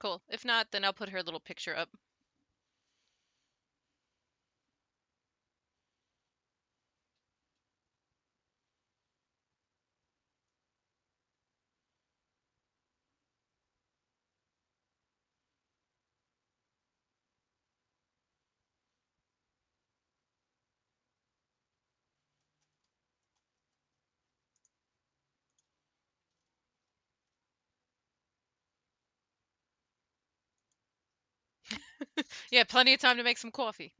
Cool. If not, then I'll put her little picture up. Yeah, plenty of time to make some coffee.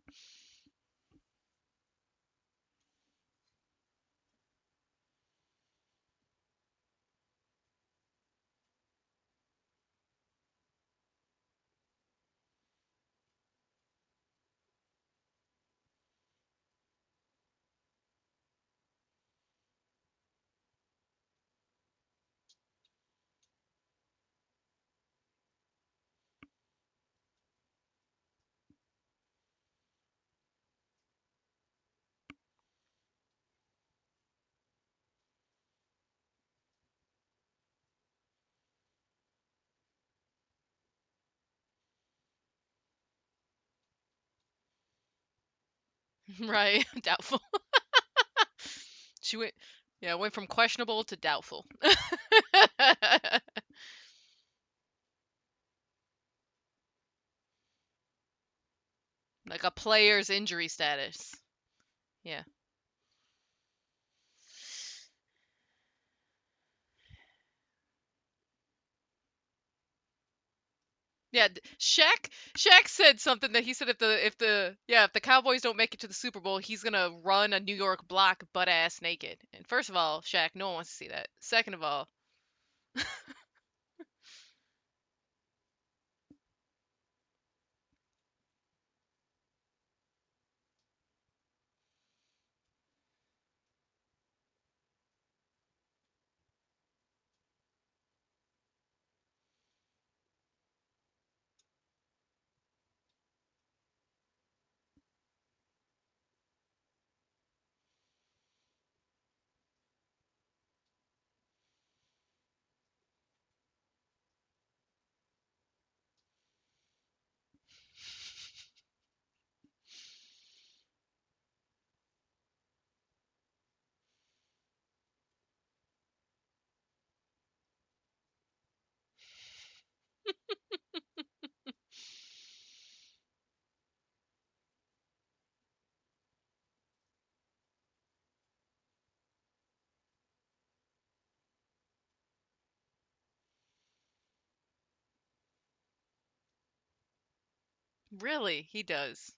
Right. Doubtful. She went, yeah, went from questionable to doubtful. Like a player's injury status. Yeah. Yeah, Shaq said something that he said if the Cowboys don't make it to the Super Bowl, he's gonna run a New York block butt ass naked. And first of all, Shaq, no one wants to see that. Second of all, really, he does.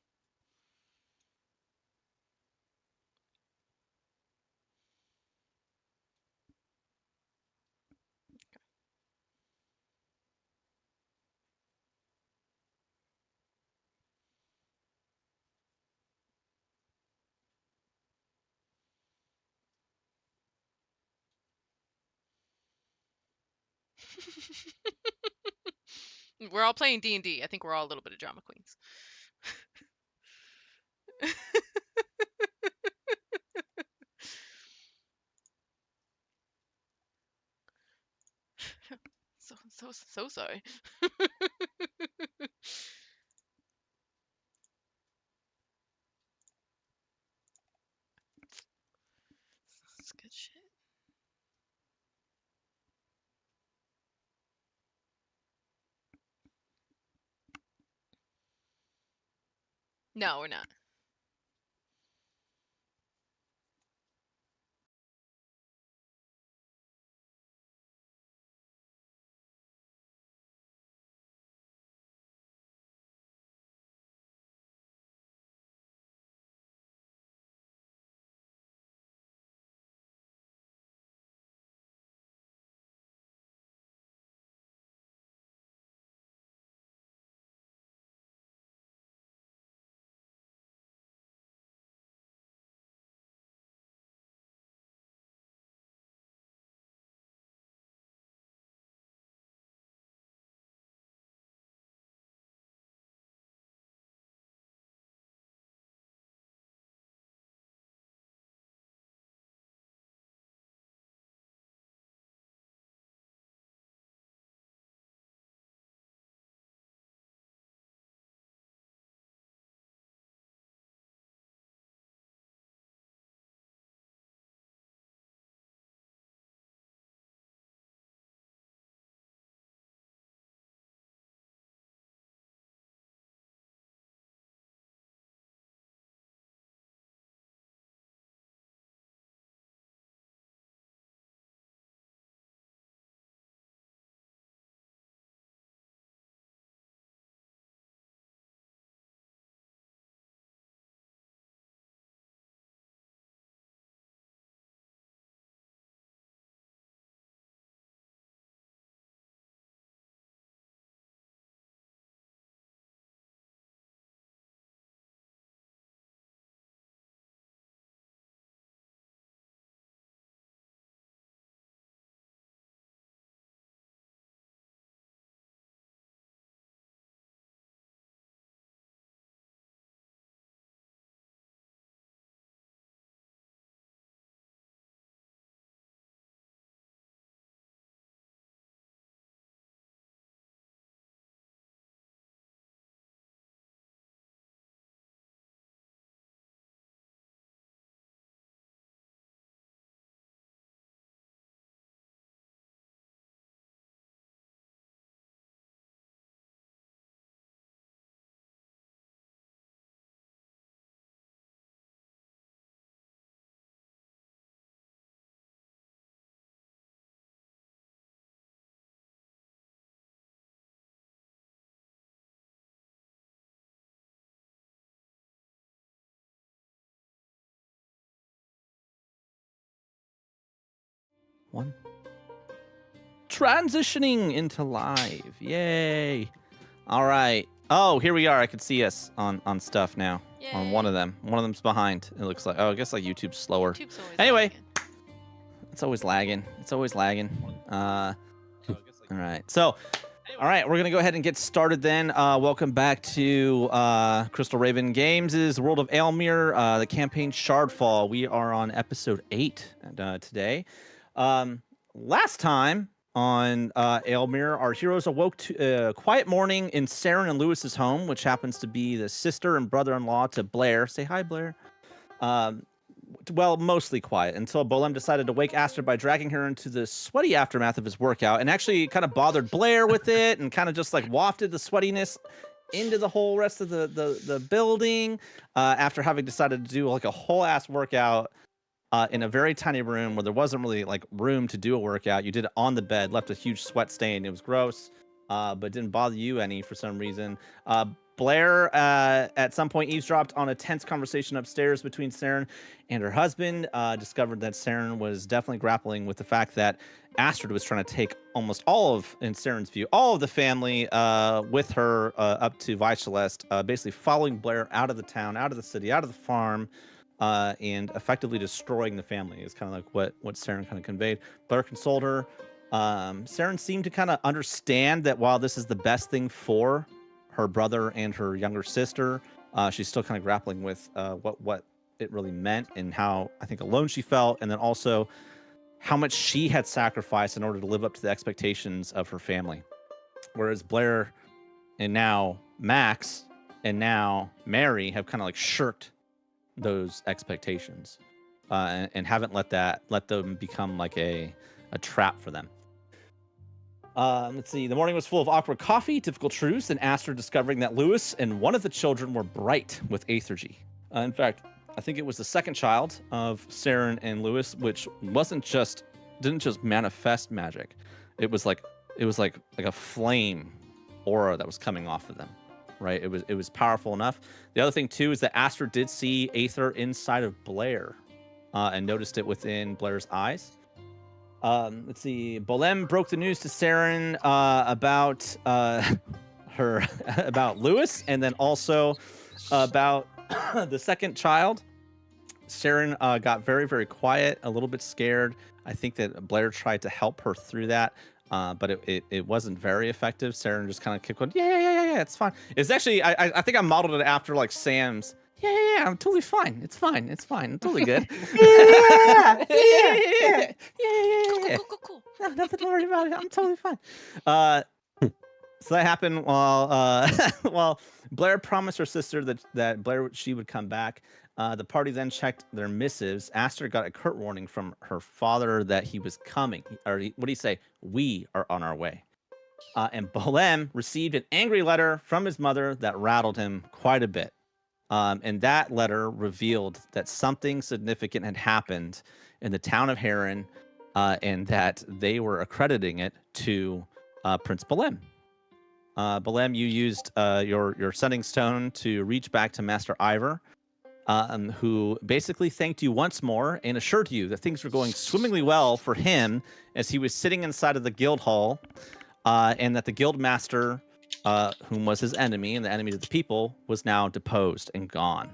We're all playing D&D. I think we're all a little bit of drama queens. So sorry. That's good shit. No, we're not. 1. Transitioning into live. Yay. All right. Oh, here we are. I can see us on stuff now. Yay. On one of them. One of them's behind. It looks like. Oh, I guess like YouTube's slower. YouTube's always Anyway. lagging. It's always lagging. It's always lagging. All right. So, all right, we're going to go ahead and get started then. Welcome back to Crystal Raven Games' World of Aelmyr, the campaign Shardfall. We are on episode 8 today. Last time on Aelmyr, our heroes awoke to a quiet morning in Saren and Lewis's home, which happens to be the sister and brother-in-law to Blair. Say hi, Blair. Well, mostly quiet until Bolem decided to wake Astrid by dragging her into the sweaty aftermath of his workout, and actually kind of bothered Blair with it and kind of just like wafted the sweatiness into the whole rest of the building after having decided to do like a whole ass workout in a very tiny room where there wasn't really like room to do a workout. You did it on the bed, left a huge sweat stain. It was gross, but didn't bother you any for some reason. Blair at some point eavesdropped on a tense conversation upstairs between Saren and her husband, discovered that Saren was definitely grappling with the fact that Astrid was trying to take almost all of, in Saren's view, all of the family with her up to Vyceleste, basically following Blair out of the town, out of the city, out of the farm, and effectively destroying the family is kind of like what Saren kind of conveyed. Blair consoled her. Saren seemed to kind of understand that while this is the best thing for her brother and her younger sister, she's still kind of grappling with what it really meant and how I think alone she felt, and then also how much she had sacrificed in order to live up to the expectations of her family. Whereas Blair and now Max and now Mary have kind of like shirked those expectations and haven't let them become like a trap for them. Let's see. The morning was full of awkward coffee, difficult truths, and Astrid discovering that Lewis and one of the children were bright with aethergy. In fact, I think it was the second child of Saren and Lewis, which didn't just manifest magic. It was like a flame aura that was coming off of them. Right? It was powerful enough. The other thing too is that Astrid did see aether inside of Blair, and noticed it within Blair's eyes. Let's see. Bolem broke the news to Saren about about Lewis, and then also about the second child. Saren got very, very quiet, a little bit scared. I think that Blair tried to help her through that, but it wasn't very effective. Saren just kind of kept going, yeah, it's fine. It's actually, I think I modeled it after like Sam's. Yeah, I'm totally fine. It's fine. I'm totally good. Yeah. Cool. No, nothing to worry about. I'm totally fine. So that happened while Blair promised her sister that she would come back. The party then checked their missives. Astrid got a curt warning from her father that he was coming. Or what did he say? We are on our way. And Bolem received an angry letter from his mother that rattled him quite a bit. And that letter revealed that something significant had happened in the town of Heron, and that they were accrediting it to Prince Bolem. Bolem, you used your sending stone to reach back to Master Ivor, who basically thanked you once more and assured you that things were going swimmingly well for him as he was sitting inside of the guild hall, and that the guild master, whom was his enemy and the enemy of the people, was now deposed and gone.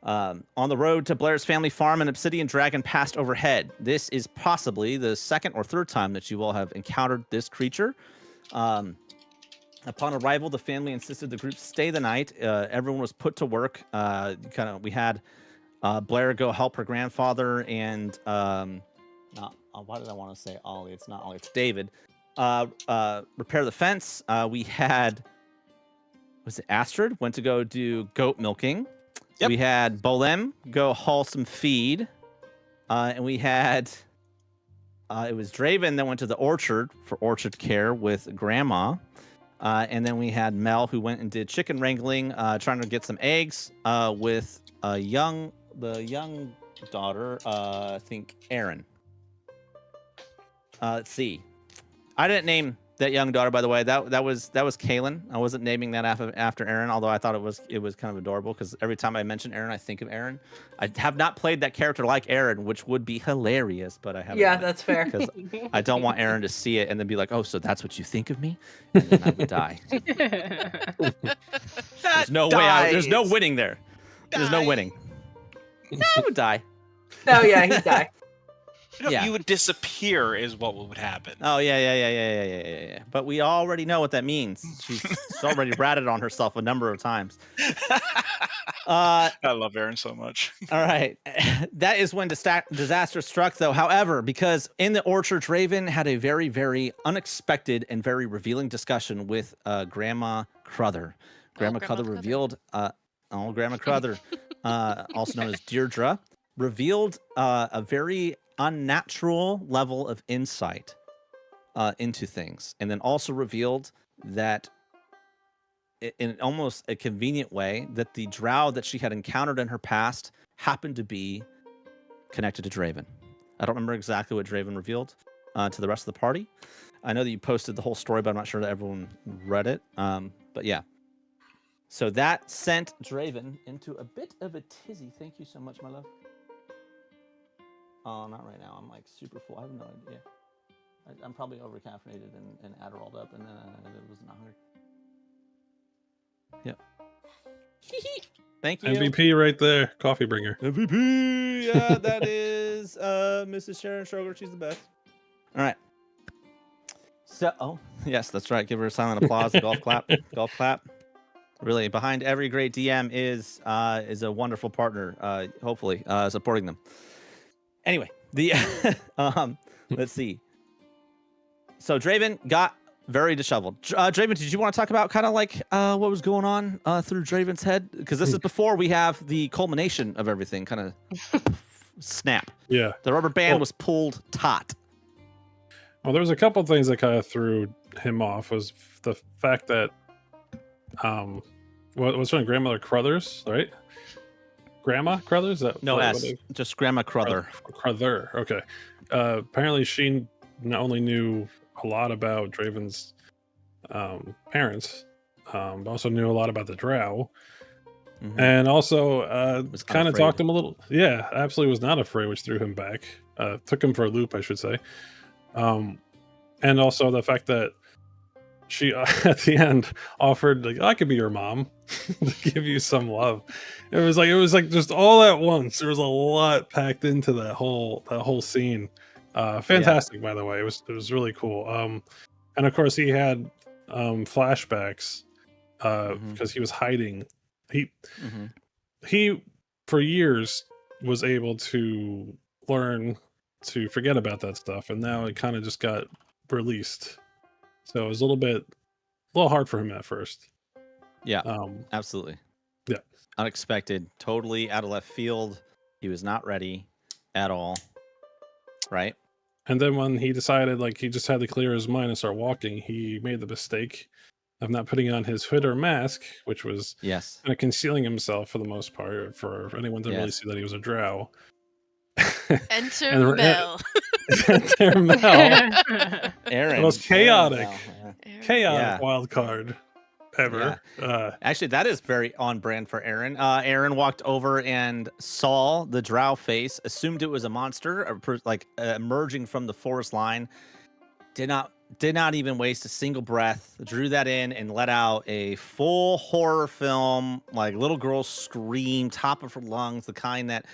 On the road to Blair's family farm, an obsidian dragon passed overhead. This is possibly the second or third time that you all have encountered this creature. Upon arrival, the family insisted the group stay the night. Everyone was put to work. We had Blair go help her grandfather and why did I want to say Ollie? It's not Ollie. It's David. Repair the fence. We had, was it Astrid went to go do goat milking. Yep. We had Bolem go haul some feed, and we had it was Draven that went to the orchard for orchard care with Grandma, and then we had Mel who went and did chicken wrangling, trying to get some eggs with the young daughter, I think Erin. Let's see. I didn't name that young daughter, by the way, that was Kaylin. I wasn't naming that after Aaron, although I thought it was kind of adorable because every time I mention Aaron, I think of Aaron. I have not played that character like Aaron, which would be hilarious, but I haven't. Yeah, that's fair. Because I don't want Aaron to see it and then be like, "Oh, so that's what you think of me," and then I would die. There's no way. There's no winning there. There's no winning. I would die. Oh yeah, he'd die. No, Yeah. You would disappear is what would happen. Oh yeah. But we already know what that means. She's already ratted on herself a number of times. I love Aaron so much. All right. That is when disaster struck, though. However, because in the orchard, Raven had a very, very unexpected and very revealing discussion with Grandma Crother. Grandma Crother revealed, Grandma Crother, also known as Deirdre, revealed a very unnatural level of insight into things, and then also revealed that in almost a convenient way that the drow that she had encountered in her past happened to be connected to Draven. I don't remember exactly what Draven revealed to the rest of the party. I know that you posted the whole story, but I'm not sure that everyone read it. But yeah. So that sent Draven into a bit of a tizzy. Thank you so much, my love. Oh, not right now. I'm like super full. I have no idea. I'm probably over caffeinated and Adderalled up, and then I was not hungry. Yep. Thank you. MVP right there. Coffee bringer. MVP. Yeah, that is Mrs. Sharon Stroger. She's the best. All right. So, yes, that's right. Give her a silent applause. Golf clap. Golf clap. Really, behind every great DM is a wonderful partner. Hopefully, supporting them. Anyway, the let's see. So Draven got very disheveled. Draven, did you want to talk about kind of like what was going on through Draven's head? Because this is before we have the culmination of everything. Kind of snap. Yeah. The rubber band was pulled taut. Well, there was a couple things that kind of threw him off. Was the fact that what's her name? Grandmother Crothers, right? Grandma Crothers? That No S, just Grandma Crother. Crother. Okay. Apparently, she not only knew a lot about Draven's parents, but also knew a lot about the Drow, and also kind of talked him a little. Yeah, absolutely was not afraid, which threw him back. Took him for a loop, I should say. And also the fact that she at the end offered, like, I could be your mom to give you some love. It was like just all at once. There was a lot packed into that whole scene. Fantastic, by the way. It was really cool. And of course he had flashbacks because he was hiding. He for years was able to learn to forget about that stuff, and now it kind of just got released. So it was a little hard for him at first. Yeah, absolutely. Yeah. Unexpected, totally out of left field. He was not ready at all. Right? And then when he decided, like, he just had to clear his mind and start walking, he made the mistake of not putting on his hood or mask, which was kind of concealing himself for the most part, for anyone to really see that he was a drow. Enter Mel. Enter Mel. Aaron. The most chaotic Yeah. wild card ever. Yeah. Actually, that is very on brand for Aaron. Aaron walked over and saw the drow face, assumed it was a monster, emerging from the forest line. Did not even waste a single breath. Drew that in and let out a full horror film, like little girl scream, top of her lungs, the kind that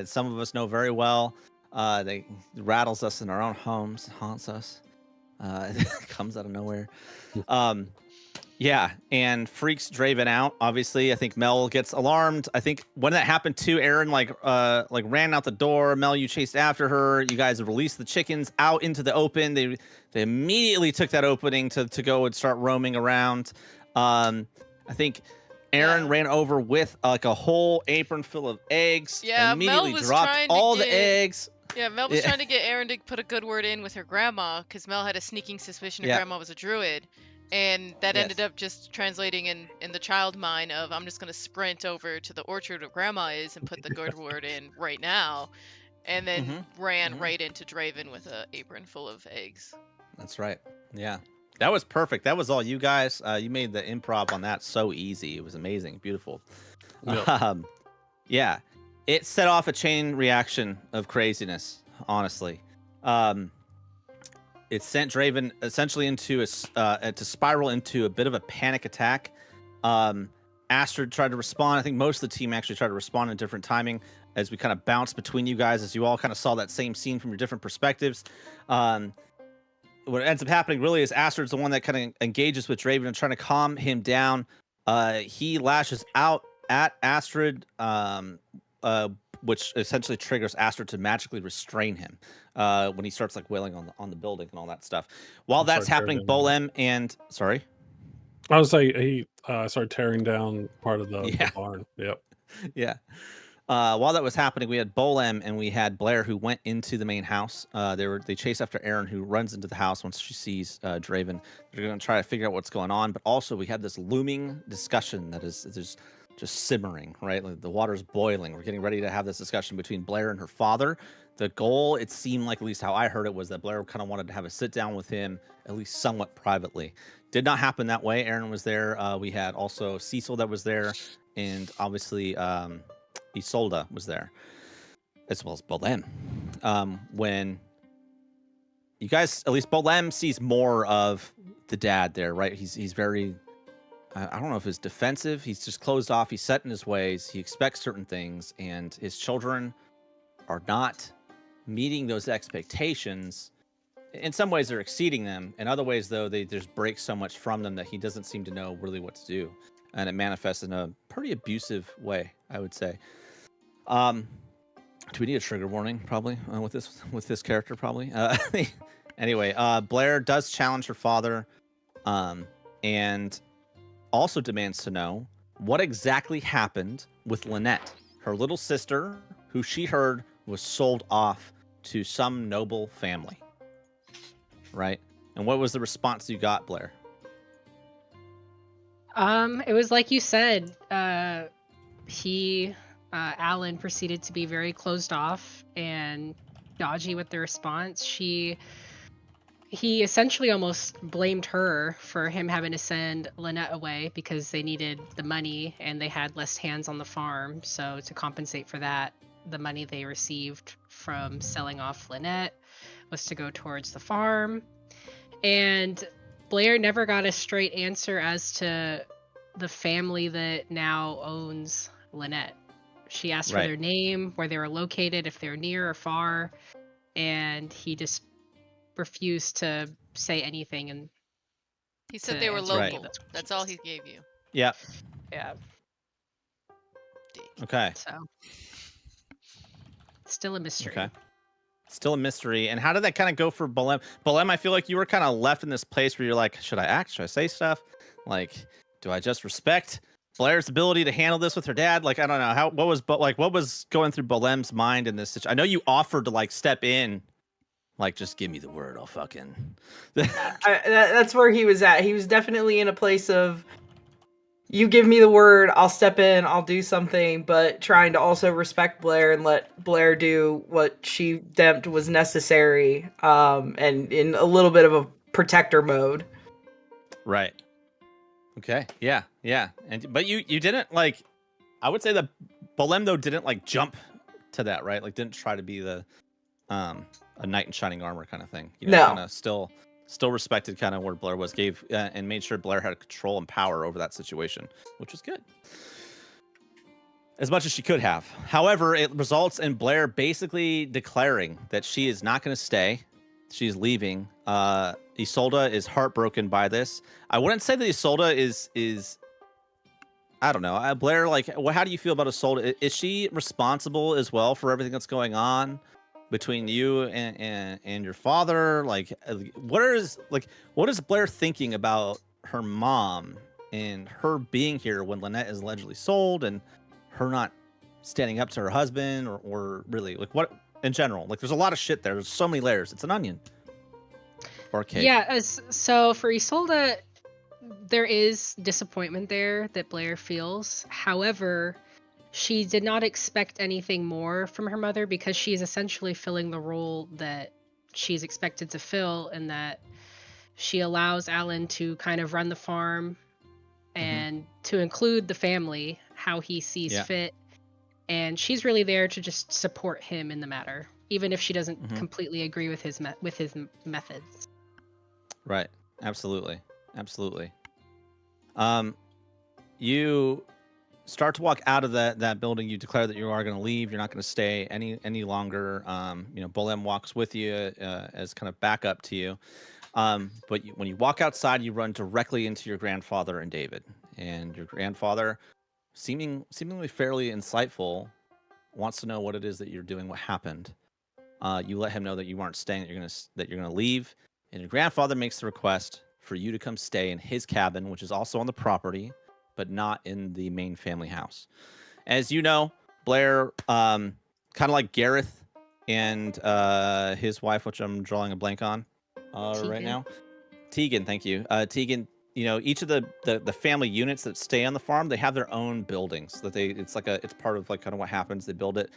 some of us know very well. They rattles us in our own homes, haunts us. Comes out of nowhere. Yeah, and freaks Draven out. Obviously, I think Mel gets alarmed. I think when that happened too, Aaron ran out the door. Mel, you chased after her. You guys released the chickens out into the open. They immediately took that opening to go and start roaming around. I think Aaron ran over with like a whole apron full of eggs. Yeah, immediately Mel was dropped trying to all get... the eggs. Yeah, Mel was trying to get Aaron to put a good word in with her grandma, because Mel had a sneaking suspicion her grandma was a druid. And that ended up just translating in the child mind of, I'm just going to sprint over to the orchard where grandma is and put the good word in right now. And then ran right into Draven with an apron full of eggs. That's right. Yeah. That was perfect. That was all you guys. You made the improv on that so easy. It was amazing. Beautiful. Yep. Yeah. It set off a chain reaction of craziness, honestly. It sent Draven essentially into to spiral into a bit of a panic attack. Astrid tried to respond. I think most of the team actually tried to respond in different timing as we kind of bounced between you guys as you all kind of saw that same scene from your different perspectives. What ends up happening really is Astrid's the one that kind of engages with Draven and trying to calm him down. He lashes out at Astrid, which essentially triggers Astrid to magically restrain him when he starts like wailing on the building and all that stuff. While that's happening, Bolem and sorry, I was like he started tearing down part of the barn. Yep. Yeah. While that was happening, we had Bolem and we had Blair who went into the main house. They chase after Aaron, who runs into the house once she sees Draven. They're going to try to figure out what's going on, but also we had this looming discussion that is just simmering, right? Like the water's boiling. We're getting ready to have this discussion between Blair and her father. The goal, it seemed like, at least how I heard it, was that Blair kind of wanted to have a sit down with him, at least somewhat privately. Did not happen that way. Aaron was there. We had also Cecil that was there, and obviously Isolde was there, as well as Bolem. When you guys, at least Bolem sees more of the dad there, right? He's very, I don't know if it's defensive. He's just closed off. He's set in his ways. He expects certain things, and his children are not meeting those expectations. In some ways, they're exceeding them. In other ways, though, they just break so much from them that he doesn't seem to know really what to do. And it manifests in a pretty abusive way, I would say. Do we need a trigger warning? Probably with this character, probably. Anyway, Blair does challenge her father, and also demands to know what exactly happened with Lynette, her little sister, who she heard was sold off to some noble family. Right? And what was the response you got, Blair? It was like you said. Alan proceeded to be very closed off and dodgy with the response. He essentially almost blamed her for him having to send Lynette away because they needed the money and they had less hands on the farm. So to compensate for that, the money they received from selling off Lynette was to go towards the farm. And Blair never got a straight answer as to the family that now owns Lynette. She asked for their name, where they were located, if they're near or far, and he just refused to say anything. And he said they were local. That's all he gave you. Yeah. Yeah. Okay. So, still a mystery. Okay. Still a mystery. And how did that kind of go for Bolem? Bolem, I feel like you were kind of left in this place where you're like, should I act? Should I say stuff? Like, do I just respect Blair's ability to handle this with her dad? Like, I don't know. What was going through Bolem's mind in this situation? I know you offered to like step in, like, just give me the word. I'll fucking. That's where he was at. He was definitely in a place of, you give me the word, I'll step in, I'll do something, but trying to also respect Blair and let Blair do what she deemed was necessary, and in a little bit of a protector mode. Right. Okay. Yeah. But you didn't, like, I would say that Bolem though didn't like jump to that, right? Like, didn't try to be the a knight in shining armor kind of thing. You know, no. Kind of still respected kind of where Blair was, gave and made sure Blair had control and power over that situation, which was good. As much as she could have. However, it results in Blair basically declaring that she is not going to stay. She's leaving. Isolde is heartbroken by this. I wouldn't say that Isolde is I don't know. Blair, like, how do you feel about Isolde? Is she responsible as well for everything that's going on between you and your father? Like, what is Blair thinking about her mom and her being here when Lynette is allegedly sold, and her not standing up to her husband, or really, like, what in general? Like, there's a lot of shit there. There's so many layers. It's an onion. Or a cake. Yeah, so for Isolde, there is disappointment there that Blair feels. However, she did not expect anything more from her mother because she is essentially filling the role that she's expected to fill, and that She allows Alan to kind of run the farm and to include the family how he sees fit. And she's really there to just support him in the matter, even if she doesn't completely agree with his methods. Right. Absolutely. Absolutely. You start to walk out of that building. You declare that you are going to leave. You're not going to stay any longer. Bolem walks with you as kind of backup to you. But when you walk outside, you run directly into your grandfather and David. And your grandfather, seemingly fairly insightful, wants to know what it is that you're doing, what happened. You let him know that you aren't staying, that you're gonna leave. And your grandfather makes the request for you to come stay in his cabin, which is also on the property, but not in the main family house. As you know, Blair, kind of like Gareth and his wife, which I'm drawing a blank on right now. Tegan, thank you. Tegan, each of the family units that stay on the farm, they have their own buildings that it's part of like kind of what happens. They build it.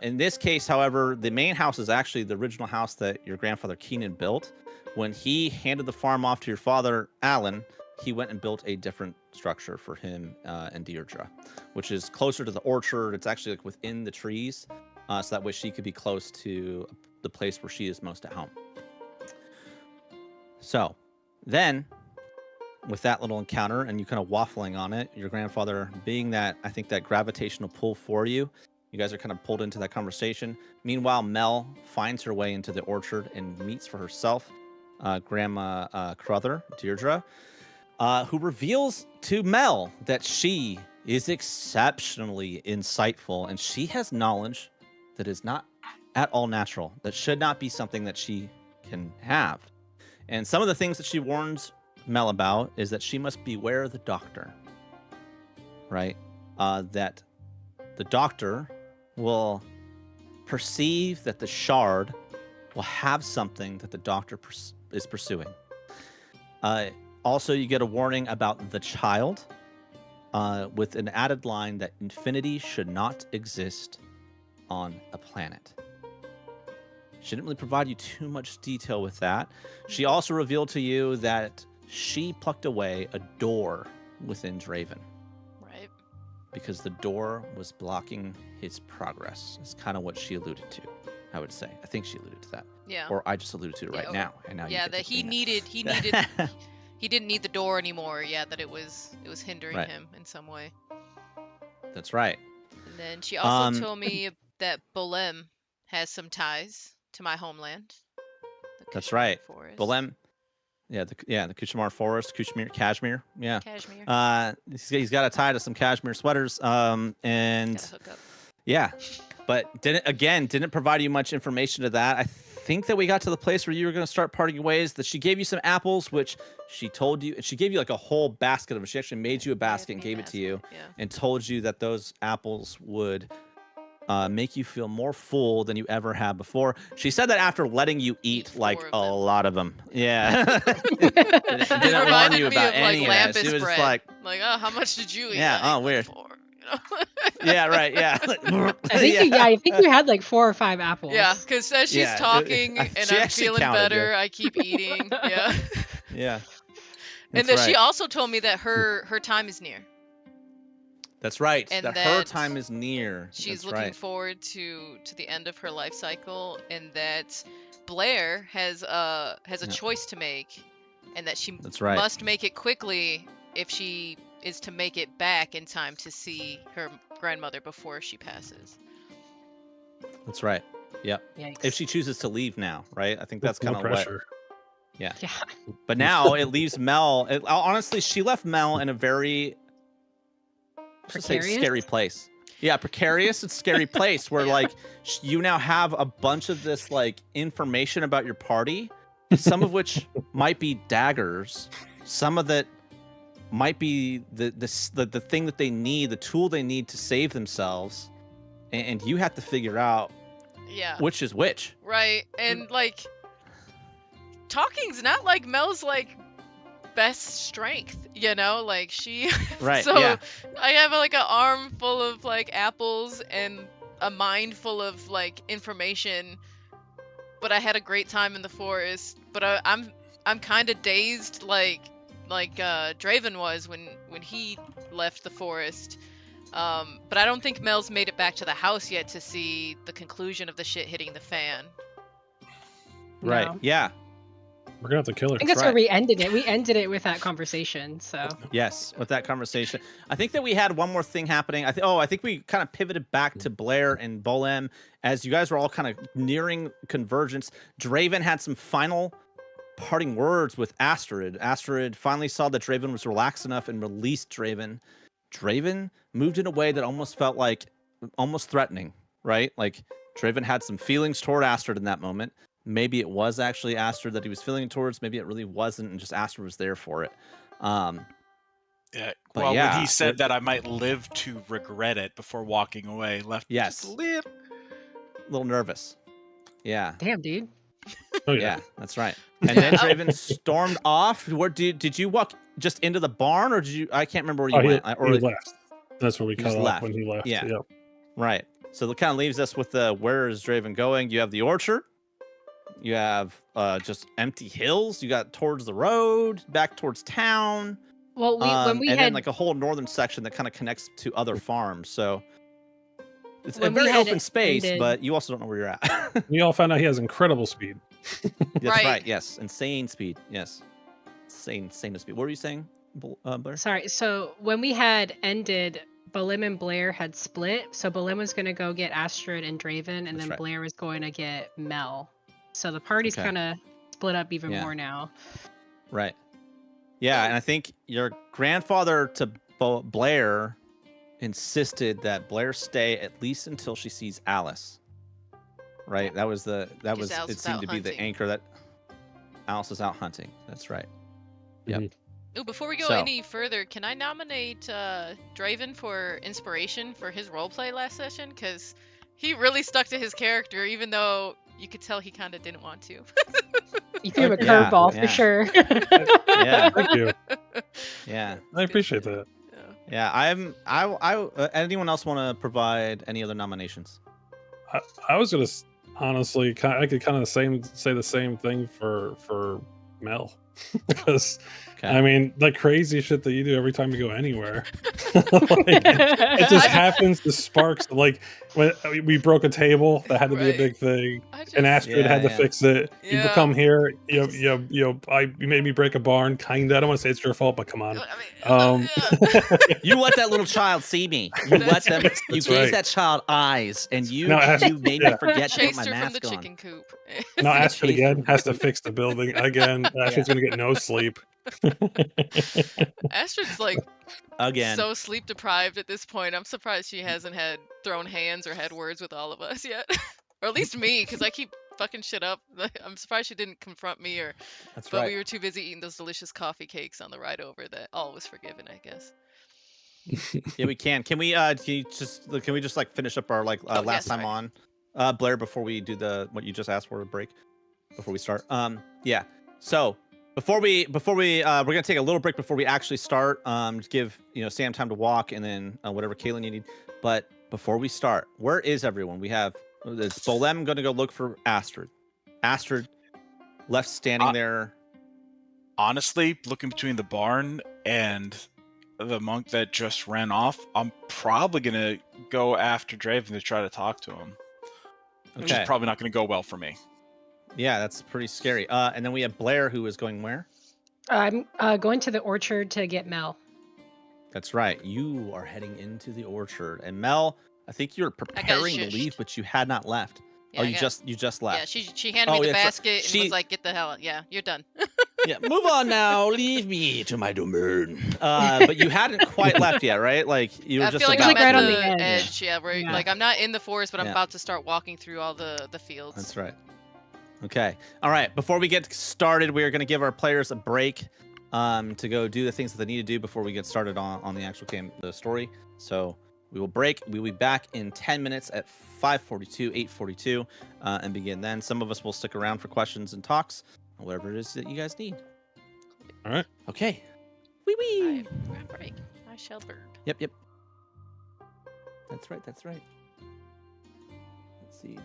In this case, however, the main house is actually the original house that your grandfather Keenan built. When he handed the farm off to your father, Alan, he went and built a different structure for him and Deirdre, which is closer to the orchard. It's actually like within the trees, so that way she could be close to the place where she is most at home. So then, with that little encounter and you kind of waffling on it, your grandfather being that, I think, that gravitational pull for you, you guys are kind of pulled into that conversation. Meanwhile, Mel finds her way into the orchard and meets for herself Grandma Crother, Deirdre, who reveals to Mel that she is exceptionally insightful and she has knowledge that is not at all natural, that should not be something that she can have. And some of the things that she warns Mel about is that she must beware of the doctor, right? That the doctor will perceive that the shard will have something that the doctor is pursuing. Also, you get a warning about the child with an added line that infinity should not exist on a planet. She didn't really provide you too much detail with that. She also revealed to you that she plucked away a door within Draven. Right. Because the door was blocking his progress. It's kind of what she alluded to, I would say. I think she alluded to that. Yeah. Or I just alluded to it right now. And now that he needed he didn't need the door anymore. Yeah, that it was hindering him in some way. That's right. And then she also told me that Bolem has some ties to my homeland. That's right. Forest. Bolem. Yeah, the Kushmar Forest, Kashmir. Yeah. Kashmir. He's got a tie to some cashmere sweaters. And yeah, but didn't provide you much information to that. I think that we got to the place where you were going to start parting ways. That she gave you some apples, which she told you, and she gave you like a whole basket of them. She actually made you a basket and gave it to you, and told you that those apples would make you feel more full than you ever have before. She said that after letting you eat like a lot of them. Yeah. Didn't warn you about any of this. She was just like, oh, how much did you eat? Yeah. Oh, weird. Yeah. Right. Yeah. I think you had like 4 or 5 apples. Yeah, because as she's talking and I'm feeling better, I keep eating. Yeah. Yeah. And then she also told me that her time is near. That's right. And that her time is near. She's looking forward to the end of her life cycle, and that Blair has a choice to make, and that she must make it quickly if she is to make it back in time to see her grandmother before she passes. That's right. Yep. Yikes. If she chooses to leave now, right? I think that's kind of what. Yeah. But now it leaves Mel. Honestly, she left Mel in a very scary place. Yeah, precarious and scary place where like you now have a bunch of this like information about your party, some of which might be daggers, some of that might be the thing that they need, the tool they need to save themselves, and you have to figure out which is which. Right. And like talking's not like Mel's like best strength, like she right. So I have like an arm full of like apples and a mind full of like information, but I had a great time in the forest, but I'm I'm kind of dazed, like Draven was when he left the forest. But I don't think Mel's made it back to the house yet to see the conclusion of the shit hitting the fan. Right. No. Yeah. We're gonna have to kill her. I think that's right. where we ended it. We ended it with that conversation. So Yes, with that conversation. I think that we had one more thing happening. I think we kind of pivoted back to Blair and Bolem as you guys were all kind of nearing convergence. Draven had some final parting words with Astrid. Astrid finally saw that Draven was relaxed enough and released Draven. Draven moved in a way that almost felt like almost threatening, right? Like Draven had some feelings toward Astrid in that moment. Maybe it was actually Astrid that he was feeling towards. Maybe it really wasn't, and just Astrid was there for it. Yeah. But Well, yeah, when he said that I might live to regret it before walking away, left me just a a little nervous. Yeah. damn, dude. Oh Yeah, that's right. And then Draven stormed off. Where did you walk just into the barn, or did you? I can't remember where you went. He left. That's where we He just cut off left. when he left. Yeah. Yep. Right. So that kind of leaves us with the where is Draven going? You have the orchard. You have just empty hills. You got towards the road, back towards town. Well, when we and had then like a whole northern section that kind of connects to other farms. So it's a When we very had open space, ended- but you also don't know where you're at. We all found out he has incredible speed. That's Right. right. Yes, insane speed. Yes, insane speed. What were you saying, Blair? sorry. So when we had ended, Bolem and Blair had split. So Bolem was gonna go get Astrid and Draven, and That's then right. Blair was going to get Mel. So the party's Okay. kind of split up even Yeah. more now. Right. Yeah, and I think your grandfather to Blair insisted that Blair stay at least until she sees Alice. Right. That was Alice it was seemed out to be the hunting. anchor that Alice is out hunting. That's right. Yep. Mhm. Ooh, before we go So- any further, can I nominate Draven for inspiration for his roleplay last session? Because he really stuck to his character, even though you could tell he kind of didn't want to. You threw him a Yeah, curveball yeah. for sure. Yeah. Thank you. Yeah. I appreciate that. Yeah. Anyone else want to provide any other nominations? I was gonna honestly, I could kind of say the same thing for Mel, because Okay. I mean the crazy shit that you do every time you go anywhere, like, it just happens to sparks. Like when we broke a table, that had to be a Right. big thing, I just, and Astrid had to Yeah. fix it. You Yeah. come here, you made me break a barn. Kinda. I don't want to say it's your fault, but come on. I mean, You let that little child see me. You let them. You That's gave right. that child eyes, and you No, you made me yeah. forget to put chased my her from the mask on. chicken coop. Now Astrid Chase again them. has to fix the building again. Astrid's gonna get no sleep. Astrid's like Again. so sleep deprived at this point. I'm surprised she hasn't had thrown hands or had words with all of us yet, or at least me, because I keep fucking shit up. I'm surprised she didn't confront me, That's but right. we were too busy eating those delicious coffee cakes on the ride over that all was forgiven, I guess. Yeah, we can. Can we just like finish up our like Oh, last yes, time right. on Blair before we do what you just asked for a break before we start. Yeah. So before we we're gonna take a little break before we actually start. To give Sam time to walk and then whatever Kaylin you need. But before we start, where is everyone? We have it's Bolem gonna go look for Astrid. Astrid left standing there. Honestly, looking between the barn and the monk that just ran off, I'm probably gonna go after Draven to try to talk to him. Which is Okay. probably not gonna go well for me. Yeah, that's pretty scary. And then we have Blair who is going where? I'm going to the orchard to get Mel. That's right. You are heading into the orchard. And Mel, I think you were preparing to shushed. leave, but you had not left. Yeah, Oh, I you got- just Yeah, left. she handed me Oh, the that's right. basket and She- was like, "Get the hell out! Yeah, you're done." Yeah, move on now. Leave me to my domain. But you hadn't quite left yet, right? Like you were I just feel like about I'm Like right at on the the edge. edge. Yeah, where Yeah. like I'm not in the forest, but I'm Yeah. about to start walking through all the fields. That's right. Okay. All right. Before we get started, we are going to give our players a break to go do the things that they need to do before we get started on the actual game, the story. So we will break. We will be back in 10 minutes at 5:42, 8:42, and begin then. Some of us will stick around for questions and talks, whatever it is that you guys need. All right. Okay. Wee wee. Alright, break. I shall bird. Yep. That's right. Let's see.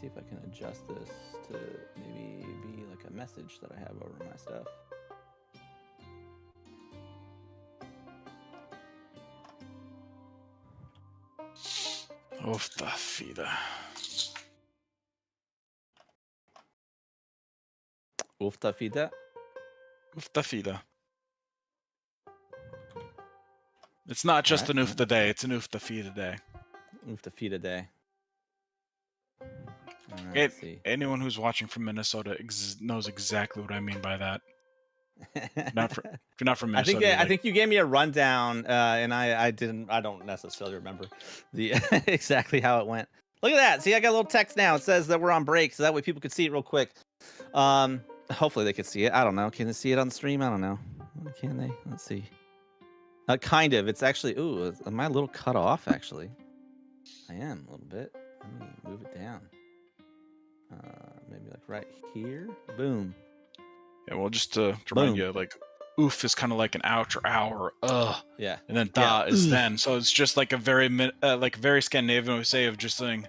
see if I can adjust this to maybe be like a message that I have over my stuff. Oof the fida. Ufta fida. Oof the fida. It's not just Alright. an oof the day, it's an oof the fida day. Ufta fida day. Alright, It, let's see. anyone who's watching from Minnesota knows exactly what I mean by that. If you're not from Minnesota, I think you gave me a rundown, and I don't necessarily remember the exactly how it went. Look at that. See, I got a little text now. It says that we're on break, so that way people can see it real quick. Hopefully they can see it. I don't know. Can they see it on the stream? I don't know. Can they? Let's see. Kind of. It's actually. Ooh, am I a little cut off? Actually, I am a little bit. Let me move it down. Maybe like right here. Boom. Yeah, well, just to remind you, like, oof is kind of like an ouch or ow or ugh. Yeah. And then da is then. So it's just like a very very Scandinavian way of just saying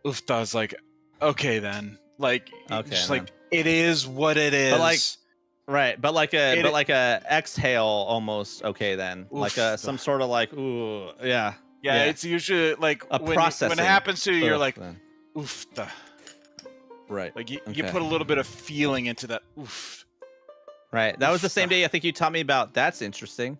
oof da is like, okay then. Like, Okay, just then. like, it is what it is. But like, right, but like a exhale almost. Okay, then, like Oof. some sort of like, ooh, yeah. Yeah, it's usually like a when processing. it happens to you, you're Ugh, like, then. oof da. Right. Like you Okay. put a little bit of feeling into that oof. Right. That was the Oof. same day I think you taught me about. That's interesting,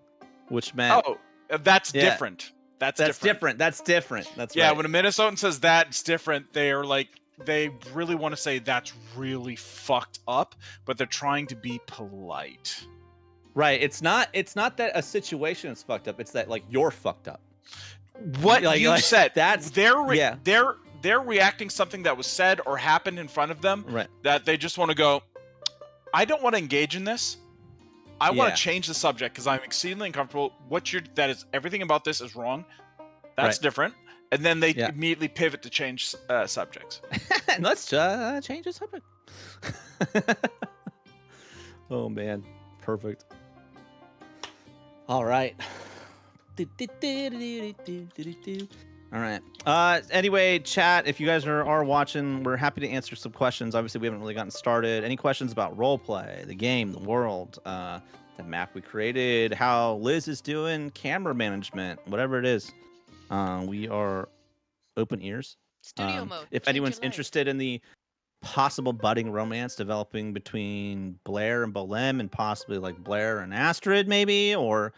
which meant. Oh, that's Yeah. different. That's different. That's different. That's yeah. right. When a Minnesotan says that, it's different. They are like, they really want to say that's really fucked up, but they're trying to be polite. Right. It's not that a situation is fucked up. It's that like you're fucked up. What Like- you like, said. that's- They're reacting something that was said or happened in front of them. Right. That they just want to go, I don't want to engage in this. I want Yeah. to change the subject because I'm exceedingly uncomfortable. That is everything about this is wrong. That's Right. different. And then they Yeah. immediately pivot to change subjects. Let's change the subject. Oh man, perfect. All right. All right. Anyway, chat, if you guys are watching, we're happy to answer some questions. Obviously, we haven't really gotten started. Any questions about roleplay, the game, the world, the map we created, how Liz is doing, camera management, whatever it is. We are open ears. Studio mode. If Change anyone's your life. interested in the possible budding romance developing between Blair and Bolem, and possibly like Blair and Astrid, maybe, or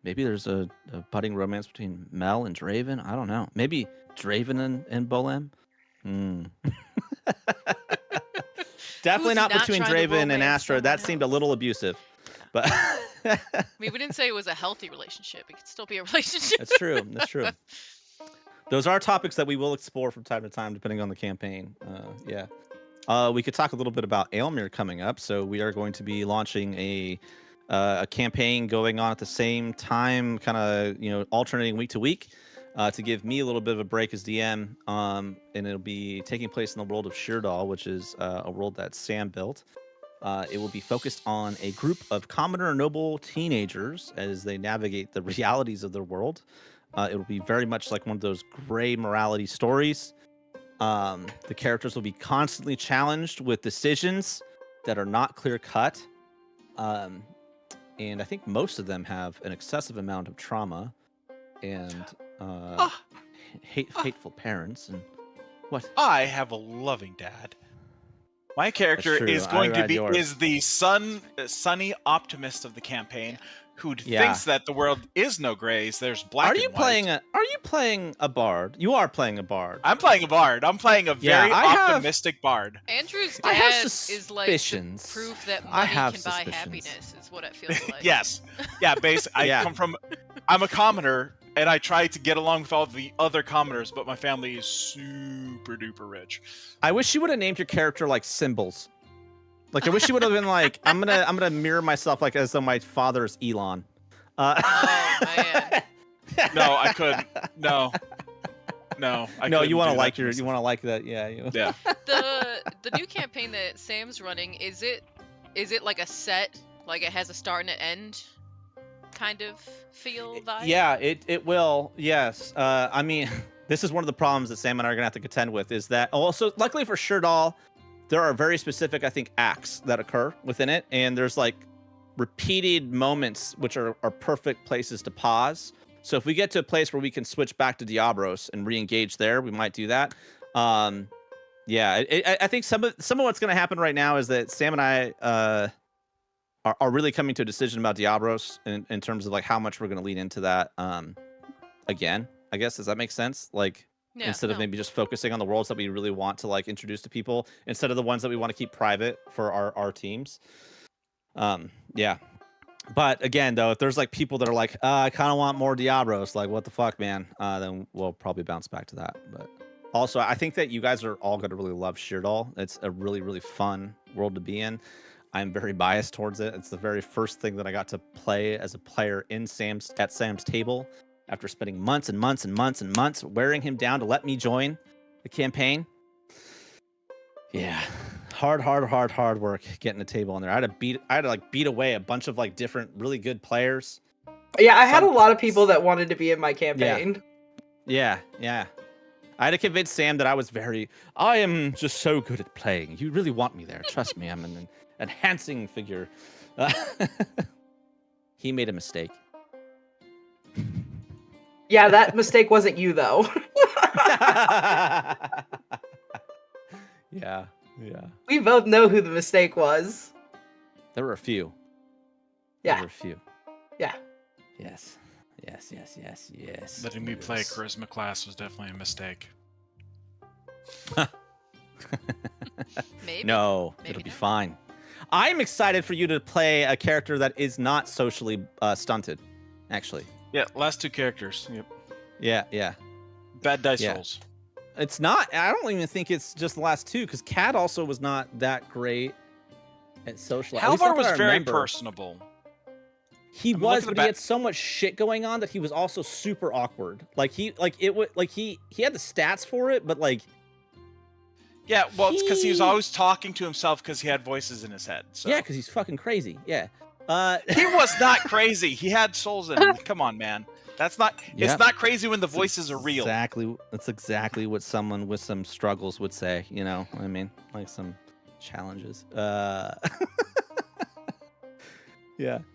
maybe there's a budding romance between Mel and Draven. I don't know. Maybe Draven and Bolem. Definitely Who's not not between trying to Draven and romance Astrid. That someone seemed a else? little abusive. But I mean, we didn't say it was a healthy relationship. It could still be a relationship. that's true. That's true. Those are topics that we will explore from time to time, depending on the campaign. Yeah. We could talk a little bit about Aelmyr coming up. So we are going to be launching a campaign going on at the same time, kind of alternating week to week, to give me a little bit of a break as DM. And it'll be taking place in the world of Shardfall, which is a world that Sam built. It will be focused on a group of commoner and noble teenagers as they navigate the realities of their world. It will be very much like one of those gray morality stories. The characters will be constantly challenged with decisions that are not clear cut. And I think most of them have an excessive amount of trauma and hateful parents. And what? I have a loving dad. My character true. is going I to read be yours. the sunny optimist of the campaign, who Yeah. thinks that the world is no grays. There's black. Are you and white. Are you playing a bard? You are playing a bard. I'm playing a bard. I'm playing a Yeah, very I have- optimistic bard. Andrew's I have dad is like the suspicions. proof that I money have can buy suspicions. happiness. Is what it feels like. Yes. Yeah. Basically, Yeah. I'm a commoner, and I try to get along with all the other commoners, but my family is super duper rich. I wish you would have named your character like Symbols. Like I wish you would have been like, I'm gonna mirror myself like as though my father is Elon. Oh man. No, I couldn't. No. I No, couldn't you want do to that like to you myself. want to like that, yeah. Yeah. The new campaign that Sam's running, is it like a set, like it has a start and an end kind of feel vibe? Yeah, it will. Yes. I mean, this is one of the problems that Sam and I are gonna have to contend with. Is that also, luckily for Shardfall, there are very specific, I think, acts that occur within it, and there's like repeated moments which are perfect places to pause. So if we get to a place where we can switch back to Deabros and re-engage there, we might do that. Yeah, I think some of what's going to happen right now is that Sam and I are really coming to a decision about Deabros in terms of like how much we're going to lean into that again. I guess, does that make sense? Like, Yeah, instead of no. maybe just focusing on the worlds that we really want to like introduce to people, instead of the ones that we want to keep private for our teams. Yeah. But again, though, if there's like people that are like, I kind of want more Deabros, like, what the fuck, man, then we'll probably bounce back to that. But also, I think that you guys are all going to really love Shardfall. It's a really, really fun world to be in. I'm very biased towards it. It's the very first thing that I got to play as a player at Sam's table after spending months and months and months and months wearing him down to let me join the campaign. Yeah. Hard work getting a table on there. I had to like beat away a bunch of like different really good players. Yeah, I had a lot of people that wanted to be in my campaign. Yeah. I had to convince Sam that I am just so good at playing. You really want me there. Trust me, I'm an enhancing figure. He made a mistake. Yeah, that mistake wasn't you though. Yeah. We both know who the mistake was. There were a few. Yeah. There were a few. Yeah. Yes. Letting me play a charisma class was definitely a mistake. Maybe. No, Maybe it'll be not. fine. I'm excited for you to play a character that is not socially stunted, actually. Yeah, last two characters. Yep. Yeah. Bad dice Yeah. rolls. It's not. I don't even think it's just the last two, because Kat also was not that great at social. At least not Halvar was that I very remember. personable. He I mean, was, look at but the he had so much shit going on that he was also super awkward. Like he had the stats for it, but like. Yeah, well, it's because he was He- always talking to himself because he had voices in his head. So. Yeah, because he's fucking crazy. Yeah. He was not crazy. He had souls in him. Come on, man. That's not. Yep. It's not crazy when the voices are real. That's exactly what someone with some struggles would say. You know what I mean? Like some challenges. Yeah.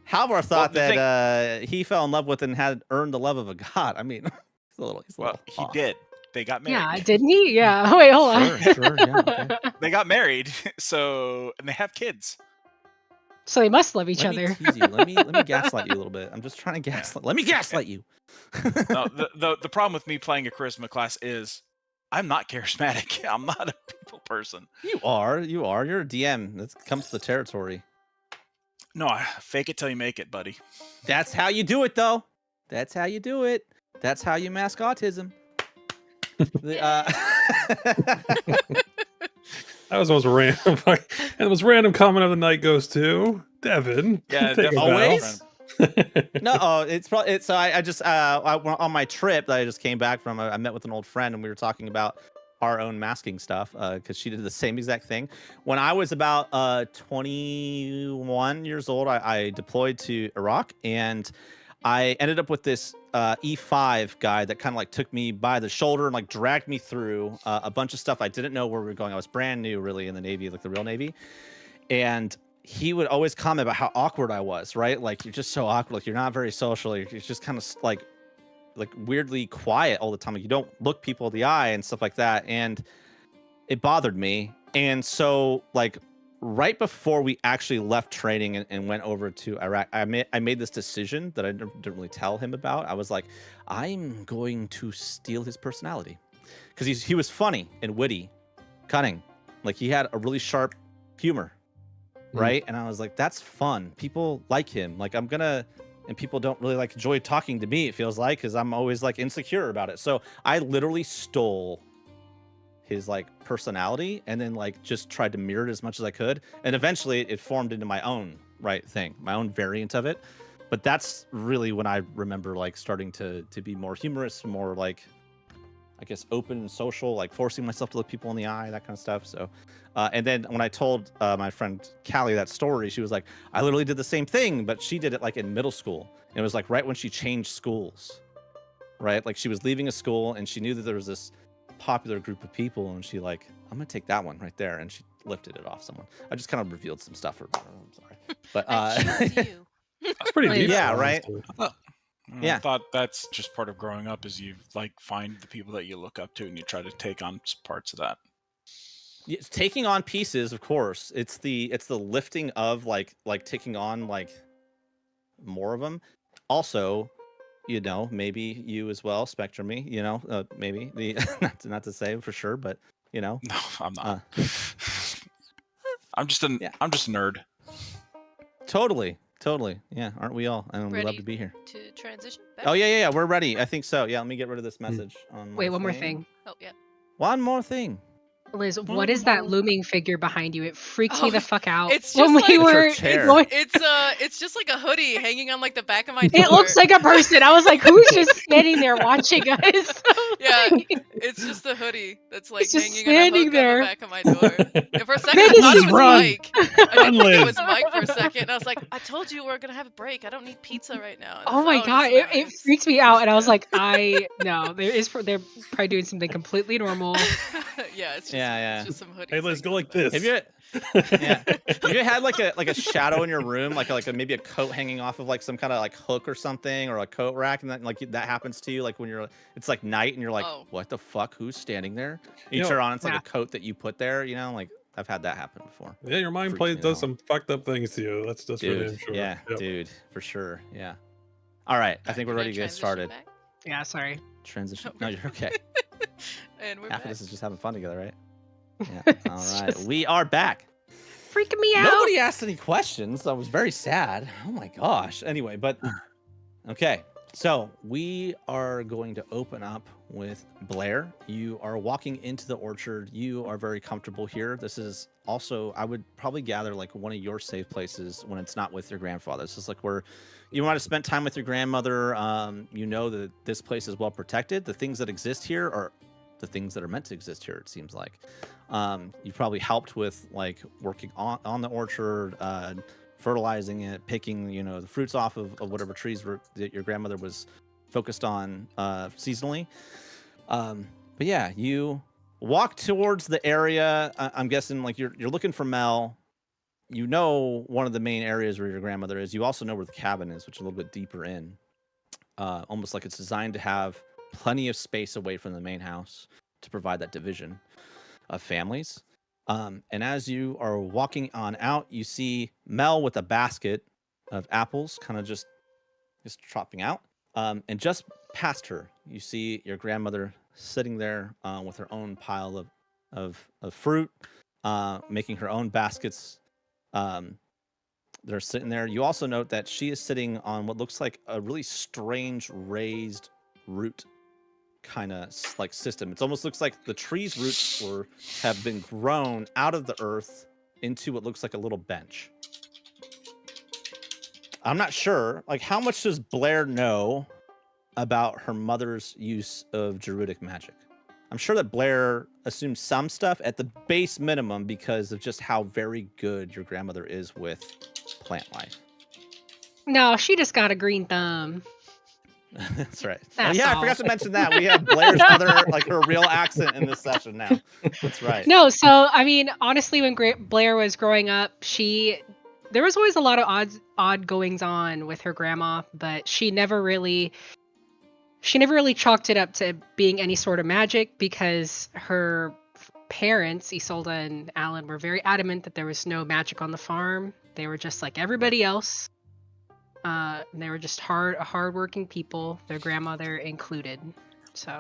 Halvar thought the that he fell in love with and had earned the love of a god. I mean, he's a little He off. did. They got married. Yeah, didn't he? Yeah. Wait, hold on. Sure, yeah, okay. They got married. So, and they have kids. So they must love each Let me other. tease you. Let me gaslight you a little bit. I'm just trying to gaslight. Let me gaslight you. No, the problem with me playing a charisma class is I'm not charismatic. I'm not a people person. You are. You're a DM. That comes to the territory. No, fake it till you make it, buddy. That's how you do it, though. That's how you do it. That's how you mask autism. That was the most random. And the most random comment of the night goes to Devin. Yeah, Take a bow. always. No, it's probably so. I just I went on my trip that I just came back from. I met with an old friend and we were talking about our own masking stuff because she did the same exact thing. When I was about 21 years old, I deployed to Iraq and I ended up with this E5 guy that kind of like took me by the shoulder and like dragged me through a bunch of stuff. I didn't know where we were going. I was brand new really in the Navy, like the real Navy. And he would always comment about how awkward I was, right? Like, you're just so awkward. Like, you're not very social. You're just kind of like weirdly quiet all the time. Like, you don't look people in the eye and stuff like that. And it bothered me. And so like right before we actually left training and went over to Iraq, I made this decision that I didn't really tell him about. I was like, I'm going to steal his personality because he was funny and witty, cunning. Like, he had a really sharp humor. Right. And I was like, that's fun. People like him. Like, and people don't really like enjoy talking to me, it feels like, because I'm always like insecure about it. So I literally stole his like personality and then like just tried to mirror it as much as I could. And eventually it formed into my own thing, my own variant of it. But that's really when I remember like starting to be more humorous, more like, I guess, open and social, like forcing myself to look people in the eye, that kind of stuff. So, and then when I told my friend Callie that story, she was like, I literally did the same thing, but she did it like in middle school. And it was like right when she changed schools. right? Like she was leaving a school and she knew that there was this popular group of people, and she like, I'm gonna take that one right there, and she lifted it off someone. I just kind of revealed some stuff. I'm sorry, but I choose you. That's pretty deep. Yeah, though, right? honestly. Yeah. I thought that's just part of growing up is you like find the people that you look up to and you try to take on parts of that. It's taking on pieces, of course. It's the lifting of like taking on like more of them. Also, you know, maybe you as well, Spectrum me, you know, maybe the not to say for sure, but you know, No, I'm not. I'm just a Yeah. I'm just a nerd. totally, yeah, aren't we all? And we love Ready to be here. to transition back? Oh yeah, we're ready. I think so. Yeah, let me get rid of this message on. Wait, my one more thing. Oh, yeah. One more thing. Liz, what is that looming figure behind you? It freaked me Oh, the fuck out. it's when just we like- were It's her chair. going- It's just like a hoodie hanging on like the back of my door. It looks like a person. I was like, who's just standing there watching us? Yeah, it's just a hoodie that's like It's just hanging on a standing hook there. on the back of my door. And for a second, Maybe I thought just it was run. Mike. I didn't think it Liz. was Mike for a second. And I was like, I told you we're gonna have a break. I don't need pizza right now. And Oh it's, my it's god, not. it It's- freaked me out, and I was yeah. like, no, they're probably doing something completely normal. Yeah, it's just, Yeah. It's just some hoodies. Hey, Liz, go hanging on like the back. this. Have you had like a shadow in your room, like maybe a coat hanging off of like some kind of like hook or something, or a coat rack, and then like that happens to you, like when it's like night and you're like, Oh. what the fuck? Who's standing there? You You know- turn on, it's like Yeah. a coat that you put there, you know, like I've had that happen before. Yeah, your mind Freaks plays me does out. some fucked up things to you. That's for Dude, damn sure. yeah, Yep. dude, for sure, yeah. All right, I think we're Can I ready to get transition started. back? Yeah, sorry. Transition. No, you're okay. And we're Half of back. this is just having fun together, right? Yeah. All It's right, just- we are back. Freaking me out. Nobody asked any questions. I was very sad. Oh my gosh. Anyway, but okay. So we are going to open up with Blair. You are walking into the orchard. You are very comfortable here. This is also, I would probably gather, like one of your safe places when it's not with your grandfather. This is like where you might have spent time with your grandmother. You know that this place is well protected. The things that exist here are the things that are meant to exist here, it seems like. You've probably helped with like working on the orchard, fertilizing it, picking, you know, the fruits off of whatever trees that your grandmother was focused on seasonally. But yeah, you walk towards the area. I'm guessing like you're looking for Mel. You know one of the main areas where your grandmother is. You also know where the cabin is, which is a little bit deeper in. Almost like it's designed to have plenty of space away from the main house to provide that division of families. And as you are walking on out, you see Mel with a basket of apples kind of just chopping out. And just past her, you see your grandmother sitting there with her own pile of fruit, making her own baskets. They're sitting there. You also note that she is sitting on what looks like a really strange raised root kind of like system. It almost looks like the tree's roots have been grown out of the earth into what looks like a little bench. I'm not sure, like, how much does Blair know about her mother's use of Druidic magic? I'm sure that Blair assumes some stuff at the base minimum because of just how very good your grandmother is with plant life. No, she just got a green thumb. That's right. That's yeah, all. I forgot to mention that. We have Blair's other, like, her real accent in this session now. That's right. No, so I mean, honestly, when Blair was growing up, there was always a lot of odd goings on with her grandma, but she never really chalked it up to being any sort of magic because her parents, Isolde and Alan, were very adamant that there was no magic on the farm. They were just like everybody else. And they were just hardworking people, their grandmother included. So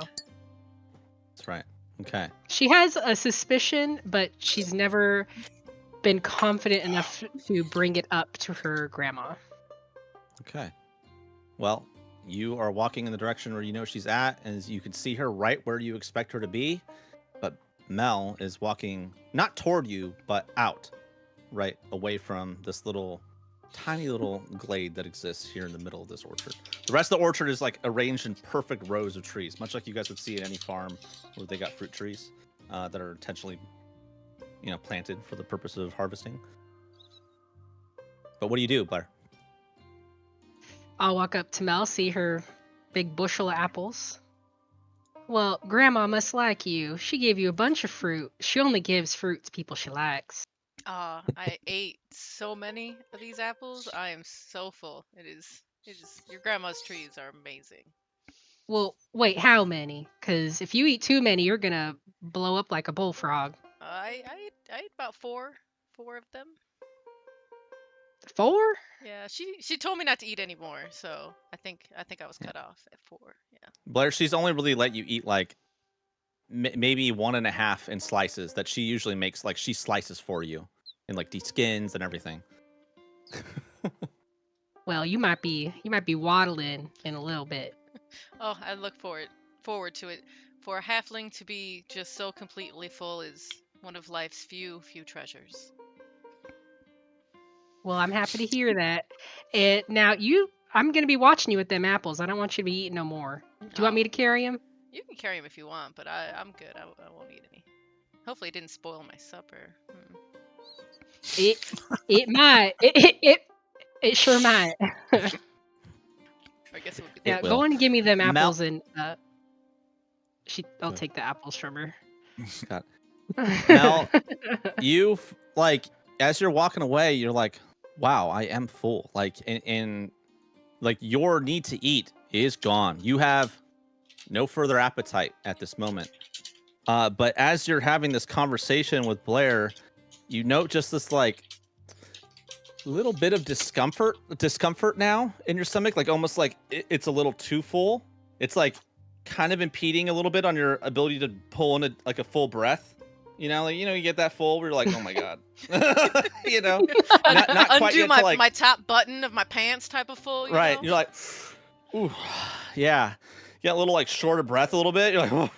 That's right. Okay. she has a suspicion, but she's never been confident enough to bring it up to her grandma. Okay. Well, you are walking in the direction where you know she's at, and you can see her right where you expect her to be. But Mel is walking not toward you, but out, right away from this tiny little glade that exists here in the middle of this orchard. The rest of the orchard is like arranged in perfect rows of trees, much like you guys would see at any farm where they got fruit trees that are intentionally, you know, planted for the purpose of harvesting. But what do you do, Blair? I'll walk up to Mel, see her big bushel of apples. Well, Grandma must like you. She gave you a bunch of fruit. She only gives fruit to people she likes. I ate so many of these apples. I am so full. It is. Your grandma's trees are amazing. Well, wait, how many? Because if you eat too many, you're gonna blow up like a bullfrog. I ate about four of them. 4? Yeah, she told me not to eat anymore, so I think I was cut off at 4. Yeah. Blair, she's only really let you eat like maybe 1.5 in slices that she usually makes. Like she slices for you and like de-skins and everything. Well, you might be waddling in a little bit. Oh, I look forward to it. For a halfling to be just so completely full is one of life's few treasures. Well, I'm happy to hear that. And now I'm gonna be watching you with them apples. I don't want you to be eating no more. Do you want me Oh, to carry them? you can carry them if you want, but I'm good. I won't eat any. Hopefully, it didn't spoil my supper. It might. It sure might. I guess it would be. Yeah, will. go on and give me them Mel- apples and I'll take the apples from her. God. Mel, you like as you're walking away, you're like, wow, I am full. Like in like your need to eat is gone. You have no further appetite at this moment. But as you're having this conversation with Blair, you note just this like little bit of discomfort now in your stomach, like almost like it's a little too full. It's like kind of impeding a little bit on your ability to pull in a full breath. You get that full where you're like, oh my god. not quite Undo yet my, to like my top button of my pants type of full. You right. know? You're like, ooh, yeah. You get a little like short of breath a little bit. You're like,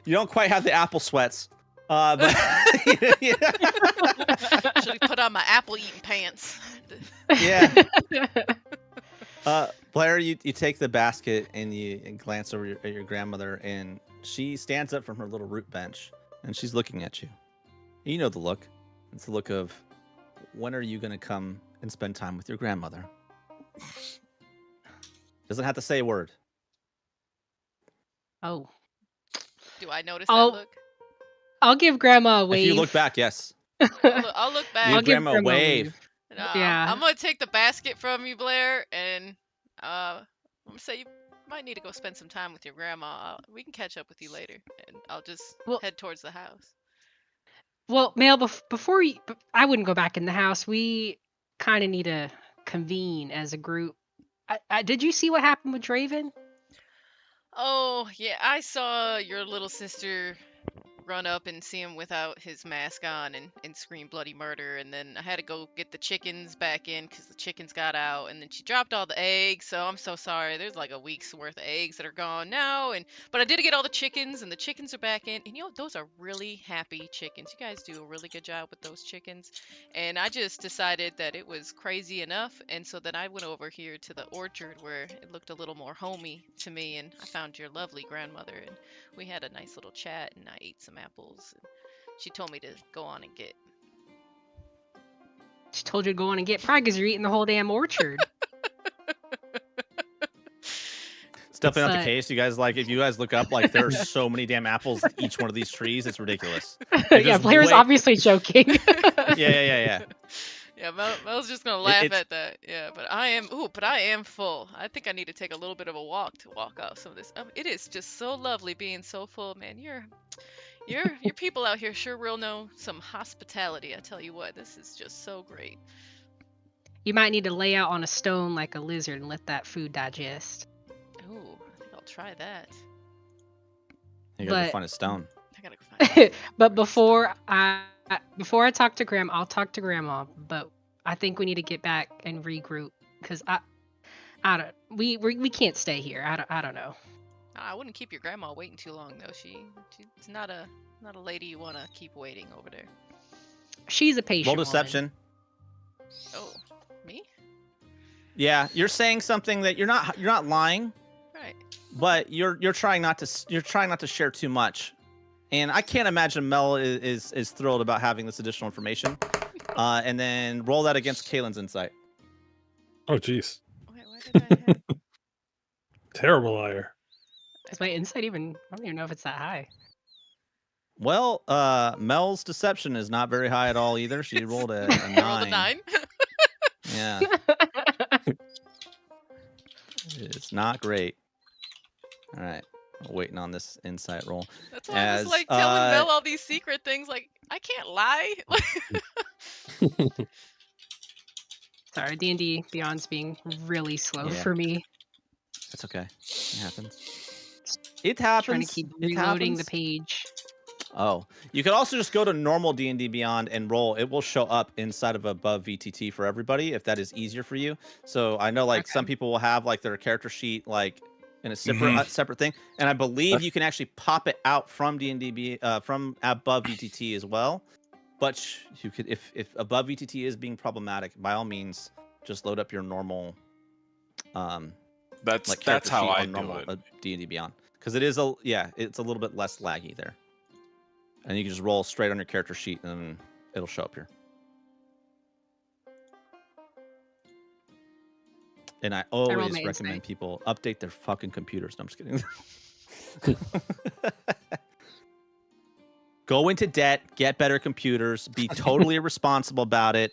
you don't quite have the apple sweats. But Should we put on my apple eating pants? yeah. Blair, you take the basket and you glance over at your grandmother, and she stands up from her little root bench, and she's looking at you. You know the look. It's the look of, when are you going to come and spend time with your grandmother? Doesn't have to say a word. Oh, Do I notice I'll- that look? I'll give Grandma a wave. If you look back, yes. I'll look back. You I'll give grandma Grandma a wave. Yeah. I'm gonna take the basket from you, Blair, and I'm gonna say you might need to go spend some time with your grandma. We can catch up with you later, and I'll just Well- head towards the house. Well, Mel, before I wouldn't go back in the house. We kind of need to convene as a group. Did you see what happened with Draven? Oh yeah, I saw your little sister run up and see him without his mask on and scream bloody murder, and then I had to go get the chickens back in because the chickens got out, and then she dropped all the eggs, so I'm so sorry. There's like a week's worth of eggs that are gone now, but I did get all the chickens, and the chickens are back in, and those are really happy chickens. You guys do a really good job with those chickens, and I just decided that it was crazy enough, and so then I went over here to the orchard where it looked a little more homey to me, and I found your lovely grandmother, and we had a nice little chat, and I ate some apples, and she told me to go on and get. She told you to go on and get probably because you're eating the whole damn orchard. It's definitely not But- the case. You guys, like, if you guys look up, like, there are so many damn apples in each one of these trees. It's ridiculous. Yeah, just Blair's way- obviously joking. Yeah. Yeah, Mel's just gonna laugh it's- at that. Yeah, but I am full. I think I need to take a little bit of a walk to walk off some of this. It is just so lovely being so full, man. Your people out here sure will know some hospitality. I tell you what, this is just so great. You might need to lay out on a stone like a lizard and let that food digest. Ooh, I think I'll try that. You gotta But- go find a stone. I gotta go find it. But before I talk to Grandma, I'll talk to Grandma. But I think we need to get back and regroup because I don't. We can't stay here. I don't know. I wouldn't keep your grandma waiting too long though. She's not a lady you want to keep waiting over there. She's a patient. Roll woman. deception. Oh, me? Yeah, you're saying something that you're not lying, Right. but you're trying not to share too much. And I can't imagine Mel is thrilled about having this additional information. And then roll that against Kaylin's insight. Oh, jeez. Wait, why did I hit? Terrible liar. Is my insight even? I don't even know if it's that high. Well, Mel's deception is not very high at all either. She rolled a I rolled a 9. 9. Yeah, it's not great. All right, waiting on this insight roll. That's why I was As like telling Mel all these secret things. Like, I can't lie. Sorry, D&D Beyond's being really slow Yeah. for me. That's okay. It happens. It Trying to happens. keep It reloading the happens. page. Oh, you could also just go to normal D&D Beyond and roll. It will show up inside of above VTT for everybody if that is easier for you. So I know like some Okay. people will have like their character sheet like in a separate separate thing, and I believe you can actually pop it out from D&D from above VTT as well. But you could if above VTT is being problematic, by all means, just load up your normal That's like character how sheet I on do normal it. D&D Beyond, because it is it's a little bit less laggy there. And you can just roll straight on your character sheet, and it'll show up here. And I rolled always my recommend insight. people update their fucking computers. No, I'm just kidding. Go into debt, get better computers, be totally irresponsible about it.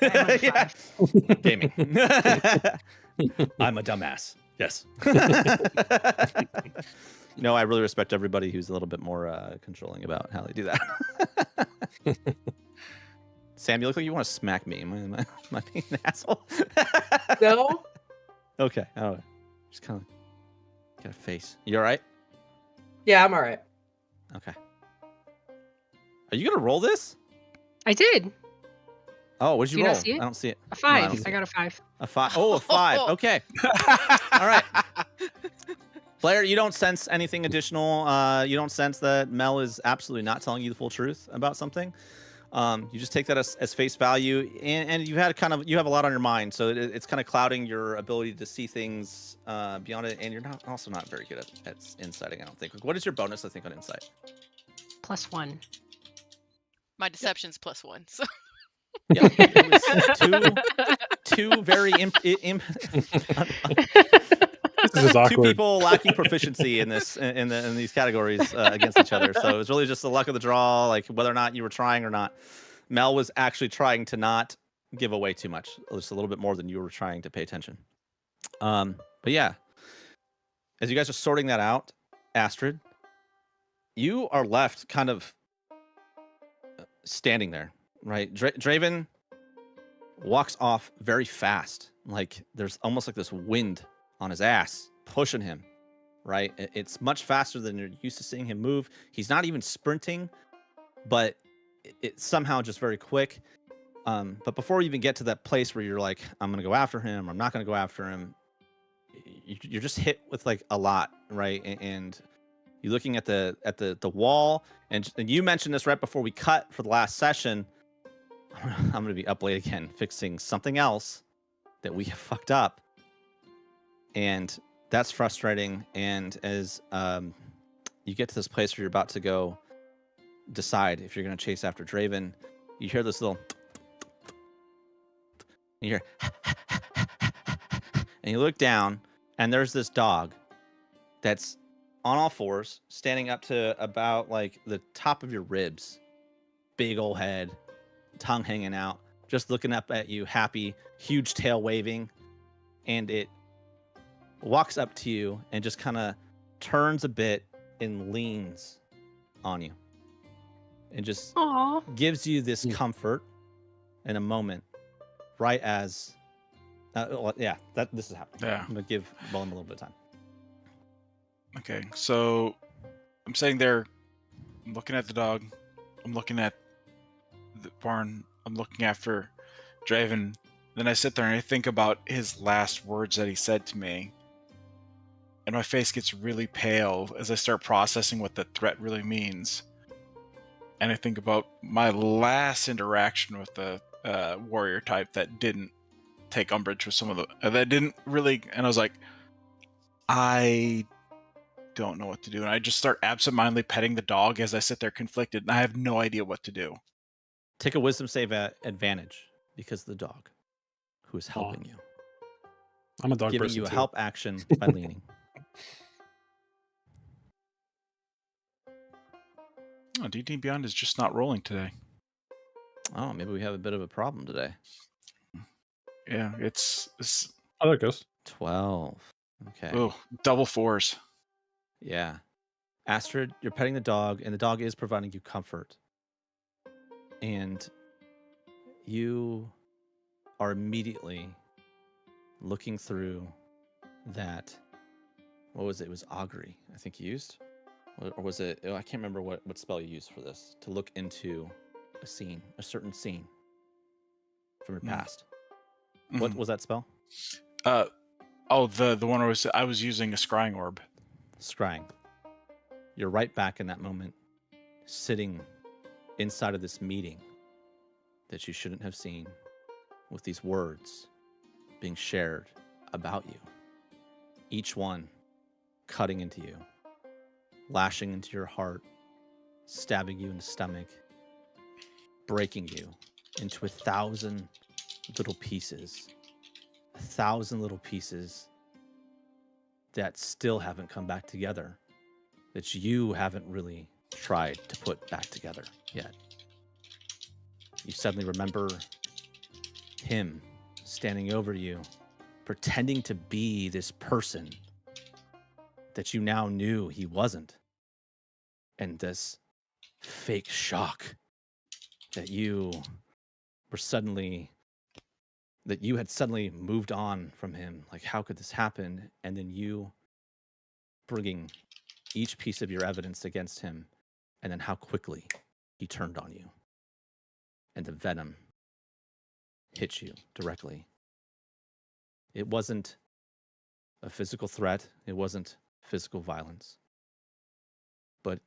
I have a Yeah. 5. Gaming. I'm a dumbass. Yes. No, I really respect everybody who's a little bit more controlling about how they do that. Sam, you look like you want to smack me. Am I being an asshole? No? Okay. I don't know. Just kind of got a face. You all right? Yeah, I'm alright. Okay. Are you gonna roll this? I did. Oh, what did you Do you roll? not see it? I don't see it. A No, I 5. don't see I it. got a 5. A 5. Oh, a 5. Okay. All right. Blair, you don't sense anything additional. You don't sense that Mel is absolutely not telling you the full truth about something. You just take that as face value, and you have a lot on your mind, so it's kind of clouding your ability to see things beyond it, and you're also not very good at insighting, I don't think. What is your bonus, I think, on insight? +1. My deception's +1. So Yeah, it was two very This is two awkward. people lacking proficiency in these categories against each other. So it was really just the luck of the draw, like whether or not you were trying or not. Mel was actually trying to not give away too much, just a little bit more than you were trying to pay attention. But yeah, as you guys are sorting that out, Astrid, you are left kind of standing there, right? Draven walks off very fast, like there's almost like this wind on his ass pushing him, right? It's much faster than you're used to seeing him move. He's not even sprinting, but it's somehow just very quick. But before you even get to that place where you're like, I'm gonna go after him, I'm not gonna go after him, you're just hit with like a lot, right? And you're looking at the wall, and you mentioned this right before we cut for the last session. I'm gonna be up late again fixing something else that we have fucked up, and that's frustrating. And as you get to this place where you're about to go decide if you're gonna chase after Draven, you hear this little, and you hear, and you look down, and there's this dog that's on all fours, standing up to about like the top of your ribs, big old head, tongue hanging out, just looking up at you, happy, huge tail waving, and it walks up to you and just kind of turns a bit and leans on you, and just Aww. gives you this comfort in a moment, right as, this is happening. Yeah. I'm gonna give Willem a little bit of time. Okay, so I'm sitting there, I'm looking at the dog, I'm looking at the barn, I'm looking after Draven. Then I sit there and I think about his last words that he said to me. And my face gets really pale as I start processing what the threat really means. And I think about my last interaction with the warrior type that didn't take umbrage with some of the... that didn't really... And I was like, I don't know what to do. And I just start absentmindedly petting the dog as I sit there conflicted, and I have no idea what to do. Take a wisdom save at advantage because of the dog who is helping you. I'm a dog Giving person you a too. help action by leaning. Oh, D&D Beyond is just not rolling today. Oh, maybe we have a bit of a problem today. Yeah, it's Oh, there it goes. 12. Okay. oh, double 4s. Yeah. Astrid, you're petting the dog, and the dog is providing you comfort. And you are immediately looking through that. What was it? It was augury, I think you used? Or was it? Oh, I can't remember what spell you used for this. To look into a scene, a certain scene from your past. What was that spell? The one I was using a scrying orb. Scrying. You're right back in that moment, sitting inside of this meeting that you shouldn't have seen, with these words being shared about you. Each one cutting into you, lashing into your heart, stabbing you in the stomach, breaking you into 1,000 little pieces. 1,000 little pieces that still haven't come back together, that you haven't really tried to put back together yet. You suddenly remember him standing over you, pretending to be this person that you now knew he wasn't. And this fake shock that you were suddenly, that you had suddenly moved on from him. Like, how could this happen? And then you bringing each piece of your evidence against him, and then how quickly he turned on you. And the venom hit you directly. It wasn't a physical threat. It wasn't physical violence. But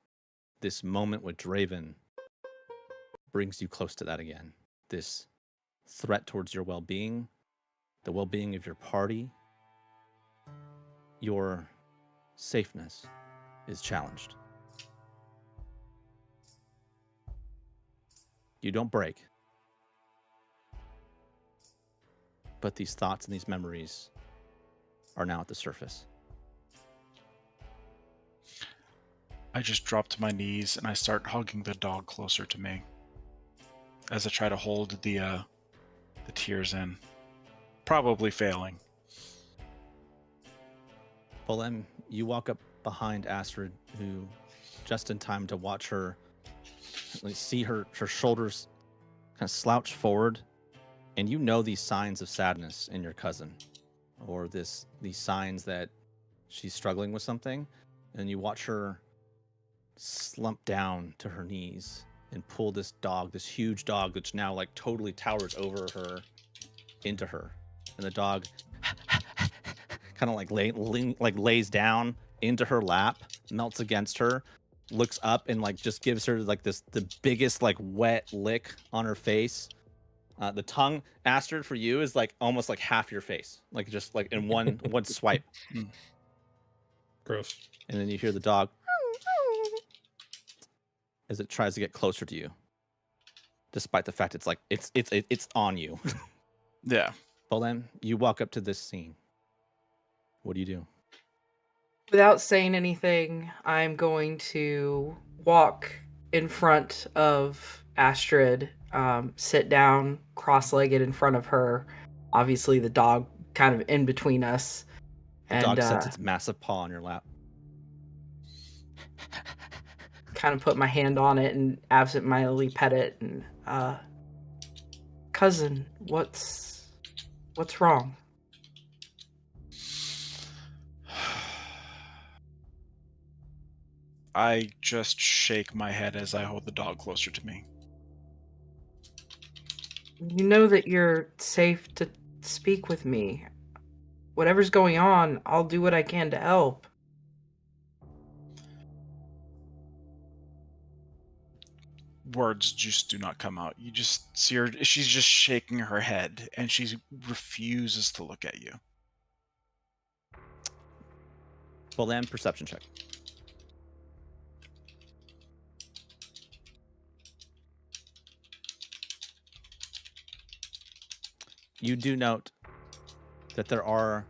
this moment with Draven brings you close to that again. This threat towards your well-being, the well-being of your party, your safeness is challenged. You don't break. But these thoughts and these memories are now at the surface. I just drop to my knees and I start hugging the dog closer to me as I try to hold the tears in, probably failing. Bolem, you walk up behind Astrid, who just in time to watch her, see her shoulders kind of slouch forward, and you know these signs of sadness in your cousin, or these signs that she's struggling with something, and you watch her slump down to her knees and pull this dog, this huge dog, which now like totally towers over her, into her, and the dog kind of like lays down into her lap, melts against her, looks up and like just gives her like the biggest like wet lick on her face. The tongue, Astrid, for you is like almost like half your face, like just like in one swipe. Gross. And then you hear the dog as it tries to get closer to you, despite the fact it's like it's on you. Yeah. Bolem, you walk up to this scene. What do you do? Without saying anything, I'm going to walk in front of Astrid, sit down cross-legged in front of her. Obviously, the dog kind of in between us. The dog sets its massive paw on your lap. Kind of put my hand on it and absentmindedly pet it. And cousin, what's wrong? I just shake my head as I hold the dog closer to me. You know that you're safe to speak with me. Whatever's going on, I'll do what I can to help. Words just do not come out. You just see her, she's just shaking her head and she refuses to look at you. Bolem, perception check. you do note that there are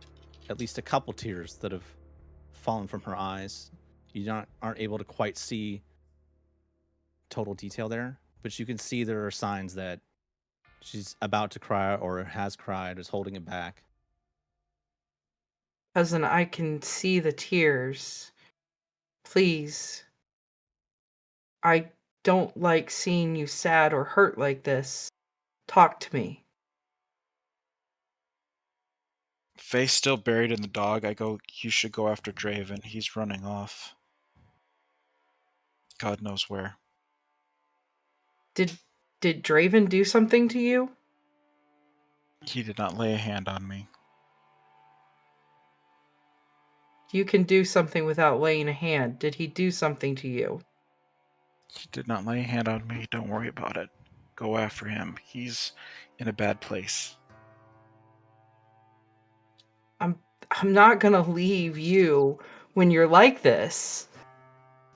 at least a couple tears that have fallen from her eyes. You aren't able to quite see total detail there, but you can see there are signs that she's about to cry or has cried, is holding it back. Cousin, I can see the tears. Please. I don't like seeing you sad or hurt like this. Talk to me. Face still buried in the dog. I go, you should go after Draven. He's running off. God knows where. Did Draven do something to you? He did not lay a hand on me. You can do something without laying a hand. Did he do something to you? He did not lay a hand on me. Don't worry about it. Go after him. He's in a bad place. I'm not gonna leave you when you're like this.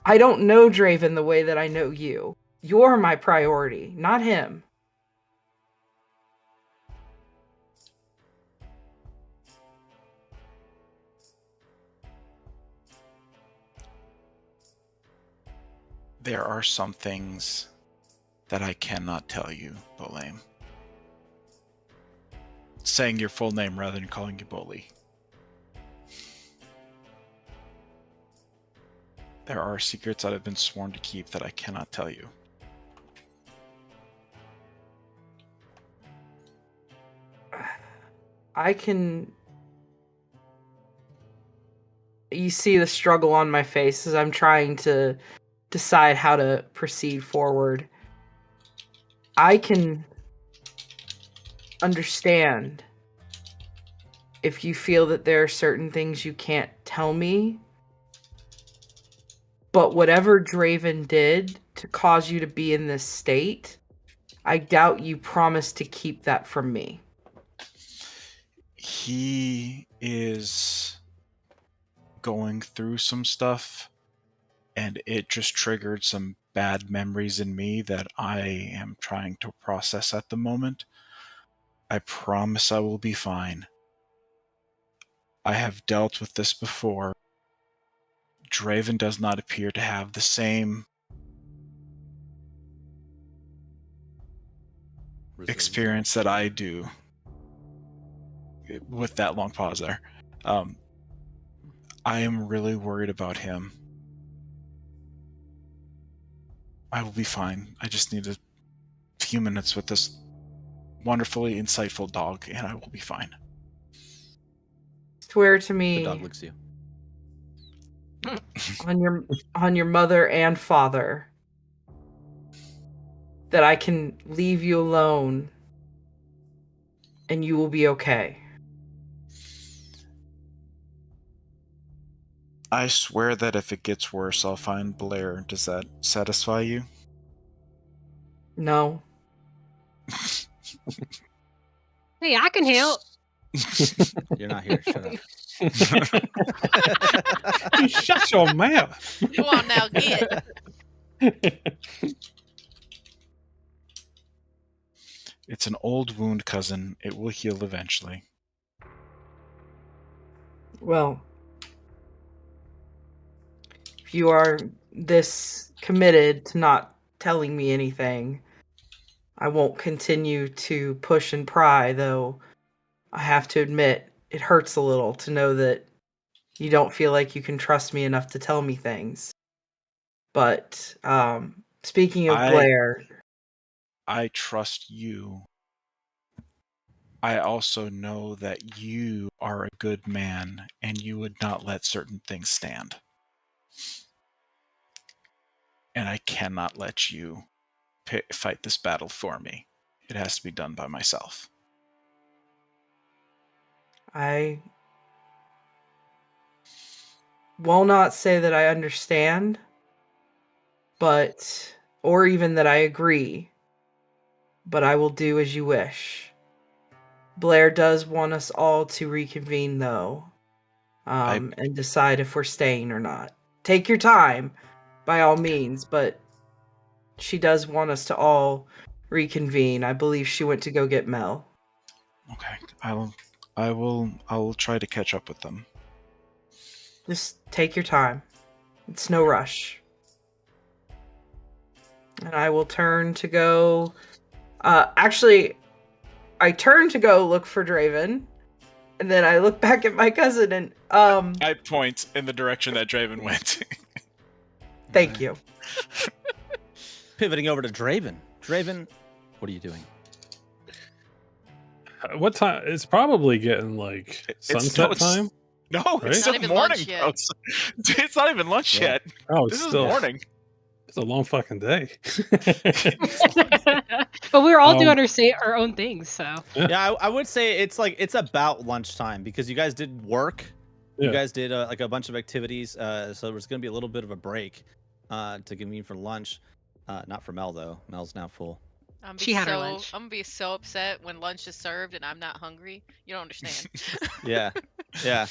I don't know Draven the way that I know you. You're my priority, not him. There are some things that I cannot tell you, Bolame. Saying your full name rather than calling you Bully. There are secrets that I've been sworn to keep that I cannot tell you. I can... You see the struggle on my face as I'm trying to decide how to proceed forward. I can understand if you feel that there are certain things you can't tell me, but whatever Draven did to cause you to be in this state, I doubt you promised to keep that from me. He is going through some stuff, and it just triggered some bad memories in me that I am trying to process at the moment. I promise I will be fine. I have dealt with this before. Draven does not appear to have the same experience that I do. With that long pause there. I am really worried about him. I will be fine. I just need a few minutes with this wonderfully insightful dog, and I will be fine. Swear to The me dog licks you. on your mother and father that I can leave you alone and you will be okay. I swear that if it gets worse, I'll find Blair. Does that satisfy you? No. Hey, I can help. You're not here. Shut up. You shut your mouth. Come on now, get. It's an old wound, cousin. It will heal eventually. Well, if you are this committed to not telling me anything, I won't continue to push and pry, though I have to admit it hurts a little to know that you don't feel like you can trust me enough to tell me things. But speaking of Blair, I trust you. I also know that you are a good man and you would not let certain things stand. And I cannot let you fight this battle for me. It has to be done by myself. I will not say that I understand, or even that I agree, but I will do as you wish. Blair does want us all to reconvene, though, and decide if we're staying or not. Take your time, by all means, but she does want us to all reconvene. I believe she went to go get Mel. Okay, I'll try to catch up with them. Just take your time. It's no rush. And I will turn to go. Actually, I turn to go look for Draven, and then I look back at my cousin and I point in the direction that Draven went. Thank you. Pivoting over to Draven. Draven, what are you doing? What time? It's probably getting like sunset time. No, Right? it's It's still not even morning. lunch yet. Folks. It's not even lunch Yeah. yet. Oh, This it's is still morning. It's a long fucking day. But we were all doing Um, our own things, so. Yeah, I would say it's about lunchtime because you guys did work. You Yeah. guys did like a bunch of activities. So there's gonna be a little bit of a break to convene for lunch. Not for Mel though. Mel's now full. She had her lunch. I'm gonna be so upset when lunch is served and I'm not hungry. You don't understand. Yeah, yeah.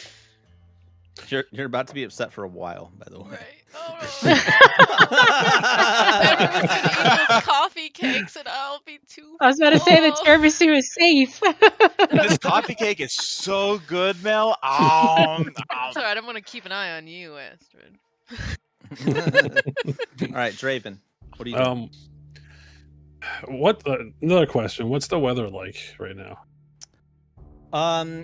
You're about to be upset for a while, by the way. Right. Oh, everyone's gonna eat those coffee cakes and I'll be too. I was about to say the full. tiramisu is safe. This coffee cake is so good, Mel. It's alright. I'm gonna keep an eye on you, Astrid. All right, Draven, what are you doing? Another question? What's the weather like right now?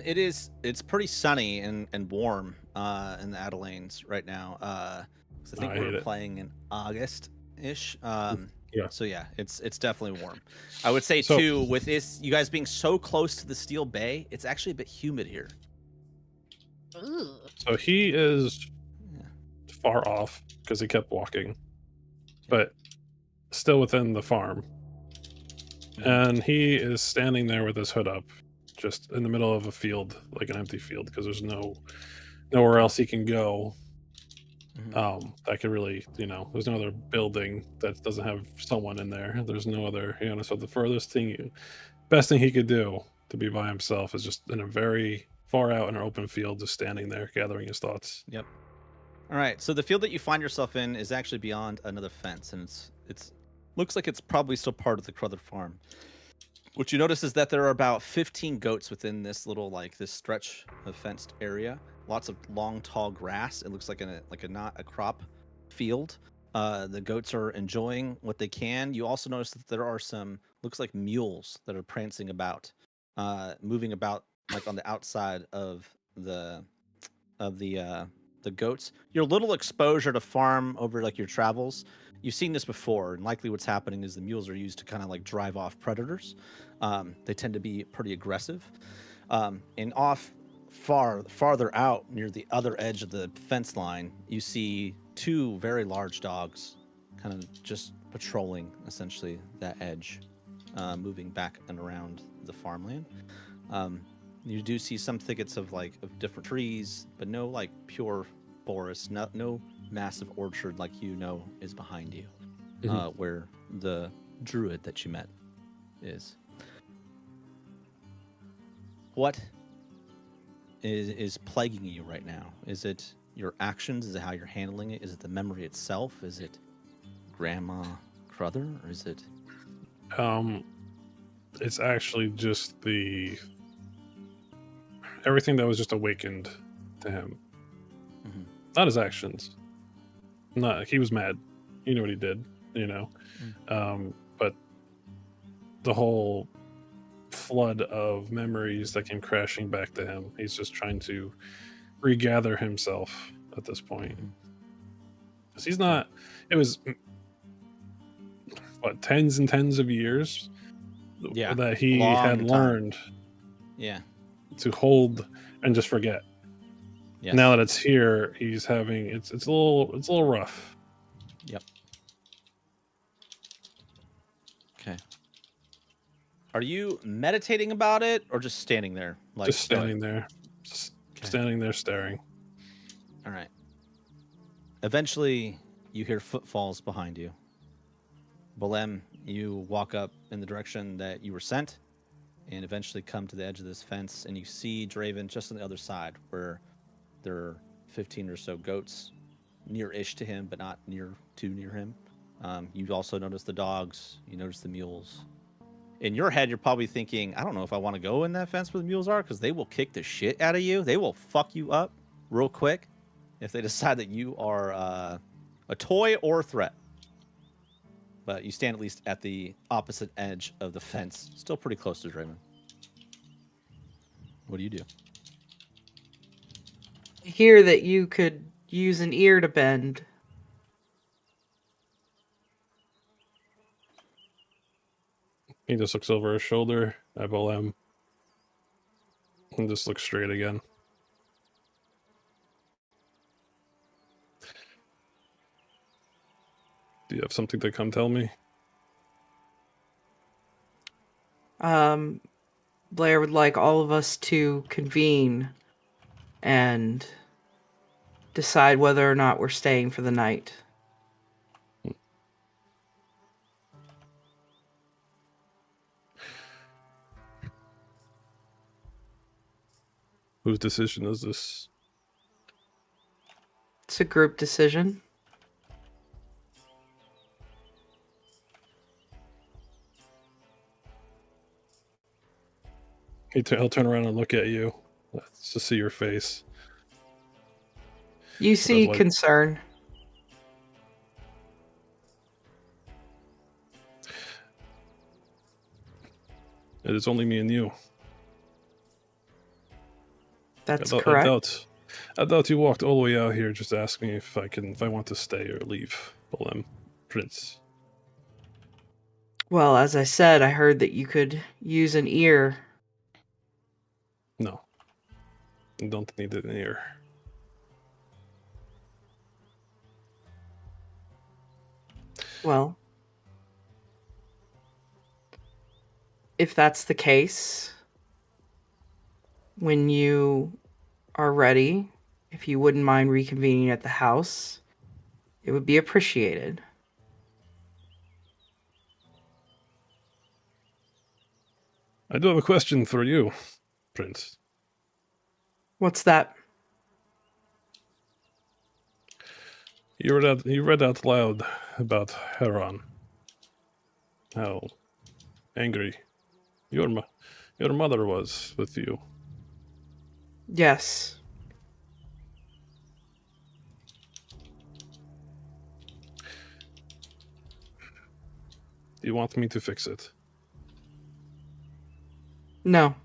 It's pretty sunny and warm in the Adelaine's right now. 'Cause I think I hate we're it. playing in August-ish. Yeah. So yeah, it's definitely warm. I would say So- too, with this, you guys being so close to the Steel Bay, it's actually a bit humid here. Ugh. So he is Yeah. far off because he kept walking, but still within the farm. And he is standing there with his hood up, just in the middle of a field, like an empty field, because there's nowhere else he can go. Mhm. That could really, there's no other building that doesn't have someone in there. There's no other, so the best thing he could do to be by himself is just in a very far out in an open field, just standing there, gathering his thoughts. Yep. All right. So the field that you find yourself in is actually beyond another fence, and it's looks like it's probably still part of the Crother farm. What you notice is that there are about 15 goats within this little this stretch of fenced area. Lots of long, tall grass. It looks like not a crop field. The goats are enjoying what they can. You also notice that there are some looks like mules that are prancing about, moving about like on the outside of the goats. Your little exposure to farm over your travels, you've seen this before, and likely what's happening is the mules are used to kind of drive off predators. They tend to be pretty aggressive. And farther out near the other edge of the fence line, you see two very large dogs kind of just patrolling essentially that edge, moving back and around the farmland. You do see some thickets of different trees, but no pure forest, no massive orchard is behind you, where the druid that you met is. What is plaguing you right now? Is it your actions? Is it how you're handling it? Is it the memory itself? Is it Grandma Crother, or is it? It's actually just everything that was just awakened to him. Mhm. Not his actions. Not he was mad. You know what he did. But the whole flood of memories that came crashing back to him. He's just trying to regather himself at this point. Because he's not. It was tens and tens of years. Yeah, that he long had time. learned. Yeah. To hold and just forget. Yes. Now that it's here, he's having it's a little rough. Yep. Okay. Are you meditating about it or just standing there? Just standing there. Just standing there staring. All right. Eventually, you hear footfalls behind you. Bolem, you walk up in the direction that you were sent, and eventually come to the edge of this fence, and you see Draven just on the other side, where there are 15 or so goats near-ish to him, but not too near him. You also notice the dogs. You notice the mules, in your head, you're probably thinking, I don't know if I want to go in that fence where the mules are because they will kick the shit out of you. They will fuck you up real quick if they decide that you are a toy or a threat. But you stand at least at the opposite edge of the fence, still pretty close to Draymond. What do you do? I hear that you could use an ear to bend. He just looks over his shoulder at Bolem and just looks straight again. Do you have something to come tell me? Blair would like all of us to convene and decide whether or not we're staying for the night. Whose decision is this? It's a group decision. He'll turn around and look at you to see your face. You see like- concern. It is only me and you. That's I correct. thought you walked all the way out here just to ask me if I want to stay or leave, Bolem, Prince. Well, as I said, I heard that you could use an ear. No. I don't need an ear. Well, if that's the case, when you are ready, if you wouldn't mind reconvening at the house, it would be appreciated. I do have a question for you, Prince. What's that? You read out loud about Heron. How angry your mother was with you. Yes. Do you want me to fix it? No.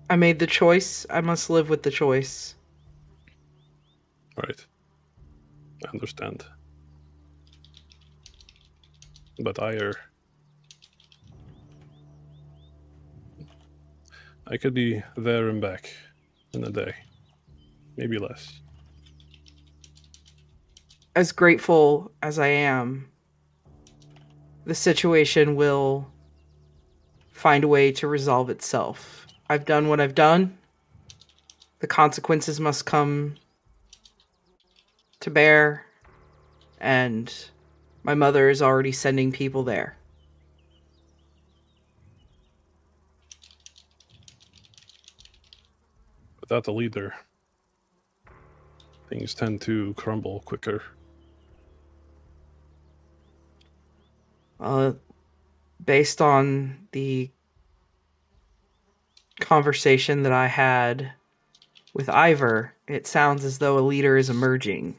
I made the choice. I must live with the choice. Right. I understand. But I could be there and back in a day. Maybe less. As grateful as I am, the situation will find a way to resolve itself. I've done what I've done. The consequences must come to bear, and my mother is already sending people there. Without a leader, things tend to crumble quicker. Based on the conversation that I had with Ivor, it sounds as though a leader is emerging.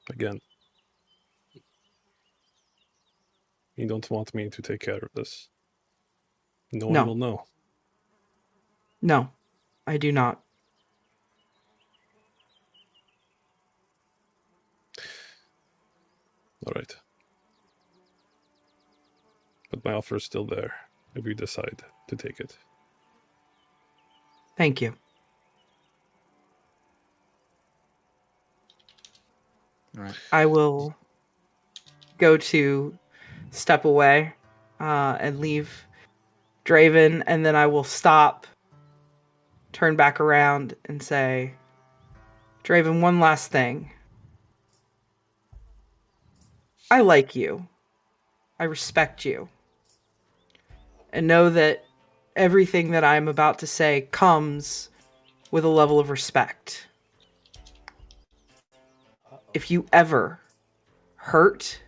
Again, you don't want me to take care of this. No one will know. No, I do not. All right. But my offer is still there if you decide to take it. Thank you. All right. I will go to step away and leave Draven, and then I will stop, turn back around, and say, Draven, one last thing. I like you. I respect you. And know that everything that I'm about to say comes with a level of respect. If you ever hurt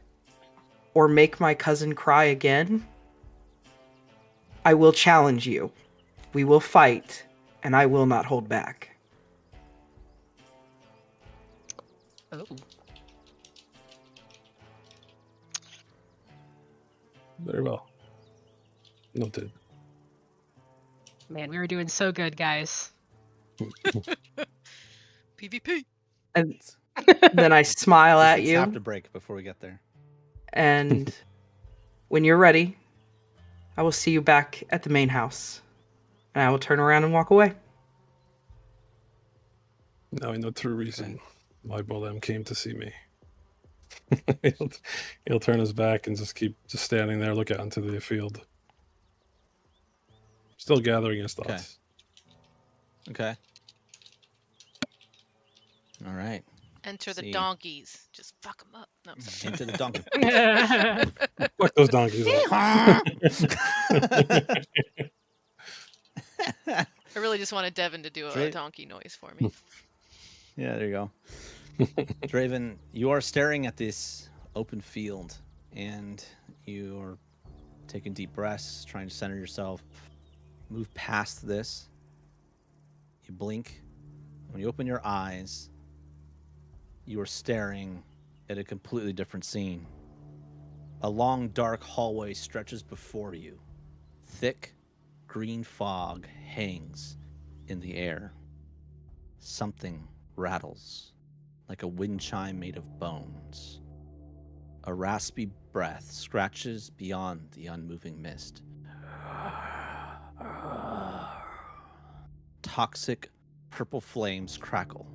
or make my cousin cry again, I will challenge you. We will fight, and I will not hold back. Oh. Very well. Noted. Man, we were doing so good, guys. PvP. And then I smile at Let's have you, to break before we get there. and when you're ready, I will see you back at the main house. And I will turn around and walk away. Now I know true reason why Bolem came to see me. he'll turn his back and just keep standing there, look out into the field. Still gathering his thoughts. Okay. All right. Enter the See. donkeys. Just fuck them up. No. Into the donkey. Fuck those donkeys up. I really just wanted Devin to do a Great. donkey noise for me. Yeah, there you go. Draven, you are staring at this open field, and you are taking deep breaths, trying to center yourself. Move past this. You blink. When you open your eyes, you are staring at a completely different scene. A long, dark hallway stretches before you. Thick, green fog hangs in the air. Something rattles like a wind chime made of bones. A raspy breath scratches beyond the unmoving mist. Toxic purple flames crackle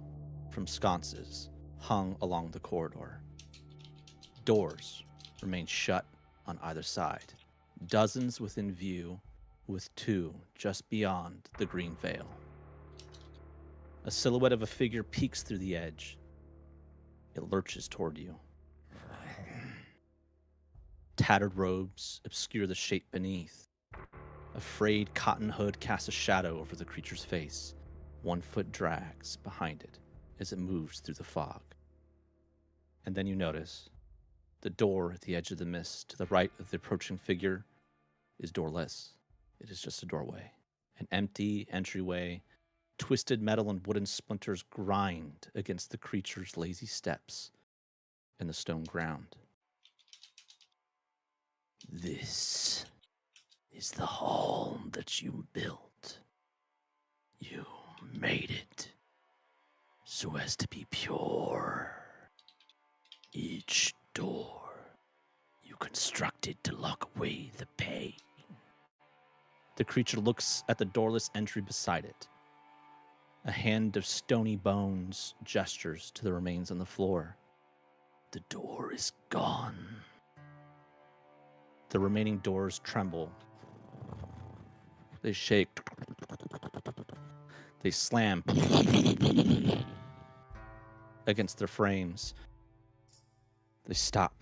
from sconces hung along the corridor. Doors remain shut on either side, dozens within view, with two just beyond the green veil. A silhouette of a figure peeks through the edge. It lurches toward you. Tattered robes obscure the shape beneath. A frayed cotton hood casts a shadow over the creature's face. 1 foot drags behind it as it moves through the fog. And then you notice the door at the edge of the mist to the right of the approaching figure is doorless. It is just a doorway, an empty entryway. Twisted metal and wooden splinters grind against the creature's lazy steps in the stone ground. This is the home that you built. You made it so as to be pure. Each door you constructed to lock away the pain. The creature looks at the doorless entry beside it. A hand of stony bones gestures to the remains on the floor. The door is gone. The remaining doors tremble. They shake. They slam against their frames. They stop.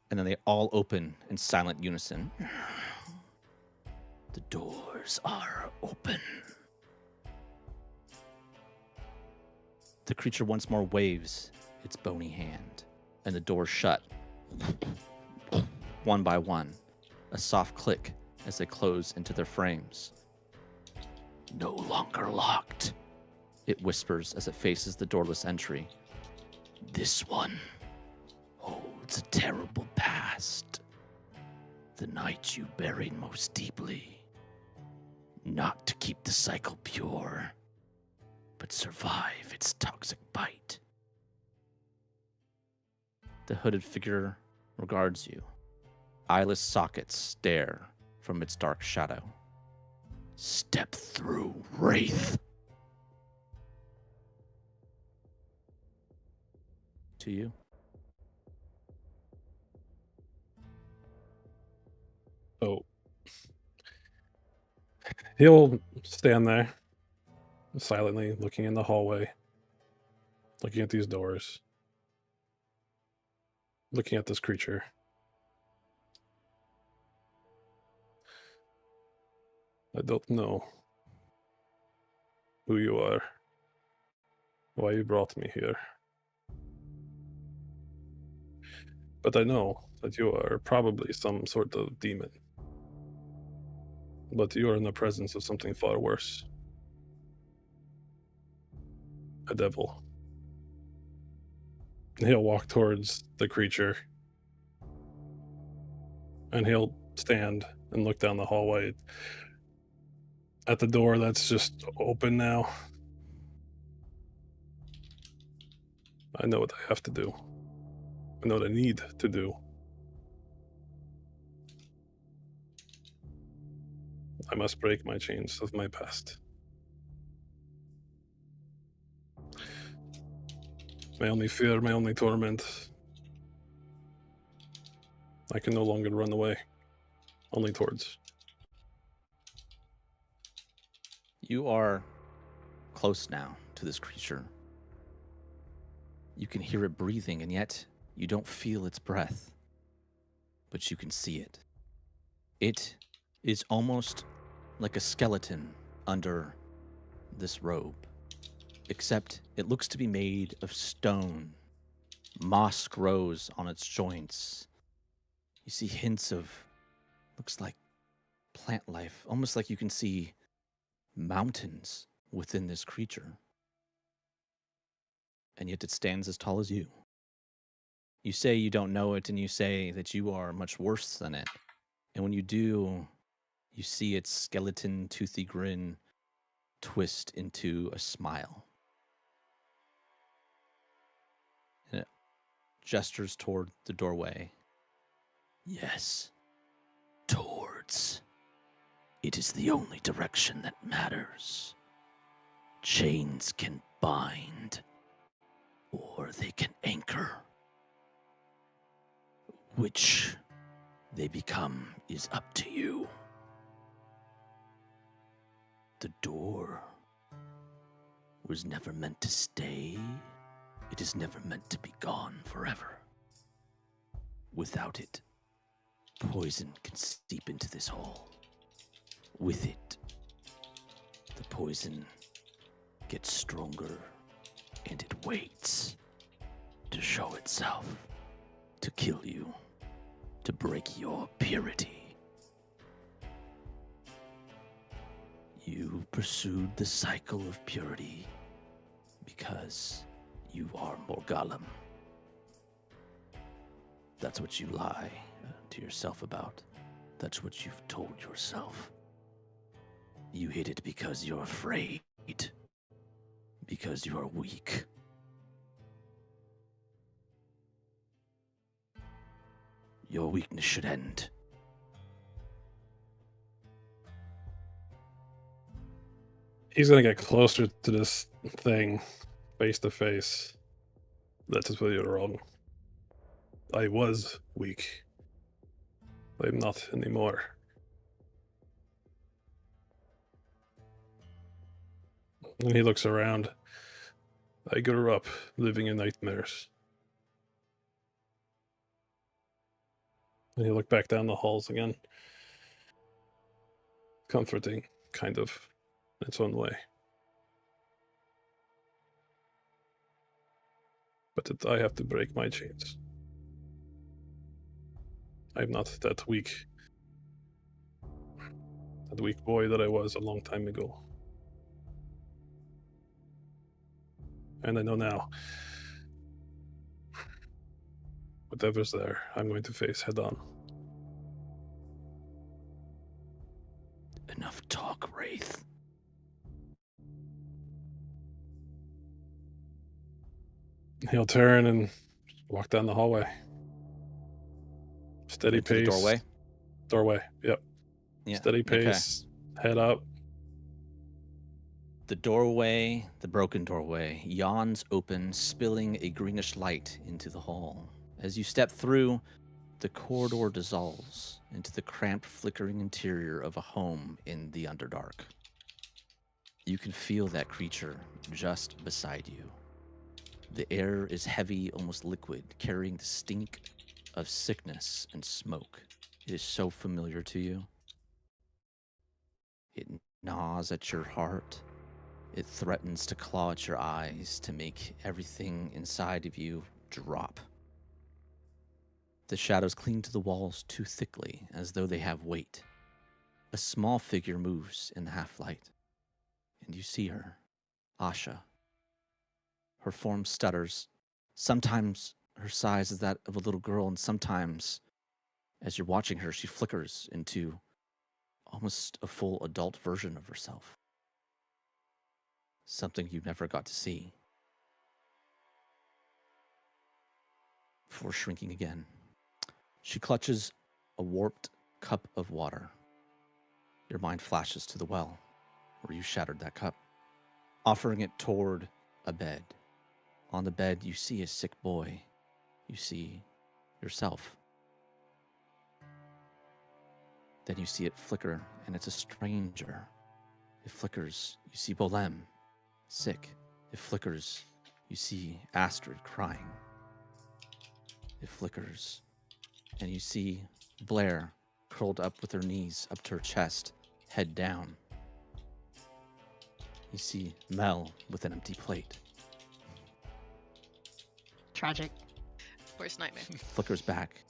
And then they all open in silent unison. The doors are open. The creature once more waves its bony hand, and the doors shut. One by one, a soft click as they close into their frames. No longer locked, it whispers as it faces the doorless entry. This one holds a terrible past. The night you buried most deeply. Not to keep the cycle pure, but survive its toxic bite. The hooded figure regards you. Eyeless sockets stare from its dark shadow. Step through, Wraith. To you. So he'll stand there, silently looking in the hallway, looking at these doors, looking at this creature. I don't know who you are, why you brought me here. But I know that you are probably some sort of demon. But you are in the presence of something far worse. A devil. He'll walk towards the creature. And he'll stand and look down the hallway at the door that's just open now. I know what I have to do. I know what I need to do. I must break my chains of my past. My only fear, my only torment. I can no longer run away. Only towards. You are close now to this creature. You can hear it breathing, and yet you don't feel its breath. But you can see it. It is almost like a skeleton under this robe, except it looks to be made of stone. Moss grows on its joints. You see hints of, looks like plant life, almost like you can see mountains within this creature. And yet it stands as tall as you. You say you don't know it, and you say that you are much worse than it. And when you do, you see its skeleton, toothy grin twist into a smile. And it gestures toward the doorway. Yes, towards. It is the only direction that matters. Chains can bind, or they can anchor. Which they become is up to you. The door was never meant to stay. It is never meant to be gone forever. Without it, poison can seep into this hole. With it, the poison gets stronger, and it waits to show itself, to kill you, to break your purity. You pursued the cycle of purity because you are Morgulum. That's what you lie to yourself about. That's what you've told yourself. You hid it because you're afraid. Because you are weak. Your weakness should end. He's gonna get closer to this thing, face to face. That is where you're wrong. I was weak. I'm not anymore. And he looks around. I grew up living in nightmares. And he looked back down the halls again. Comforting, kind of, in its own way. But I have to break my chains. I'm not that weak boy that I was a long time ago. And I know now, whatever's there, I'm going to face head on. Enough talk, Wraith. He'll turn and walk down the hallway. Steady Into pace. the doorway? Doorway, yep. Yeah. Steady pace, head up. The doorway, the broken doorway, yawns open, spilling a greenish light into the hall. As you step through, the corridor dissolves into the cramped, flickering interior of a home in the Underdark. You can feel that creature just beside you. The air is heavy, almost liquid, carrying the stink of sickness and smoke. It is so familiar to you. It gnaws at your heart. It threatens to claw at your eyes, to make everything inside of you drop. The shadows cling to the walls too thickly, as though they have weight. A small figure moves in the half-light, and you see her, Asha. Her form stutters. Sometimes her size is that of a little girl, and sometimes, as you're watching her, she flickers into almost a full adult version of herself. Something you never got to see. Before shrinking again, she clutches a warped cup of water. Your mind flashes to the well where you shattered that cup, offering it toward a bed. On the bed, you see a sick boy. You see yourself. Then you see it flicker, and it's a stranger. It flickers. You see Bolem, sick. It flickers. You see Astrid crying. It flickers. And you see Blair curled up with her knees up to her chest, head down. You see Mel with an empty plate. Tragic. Worst nightmare. Flickers back,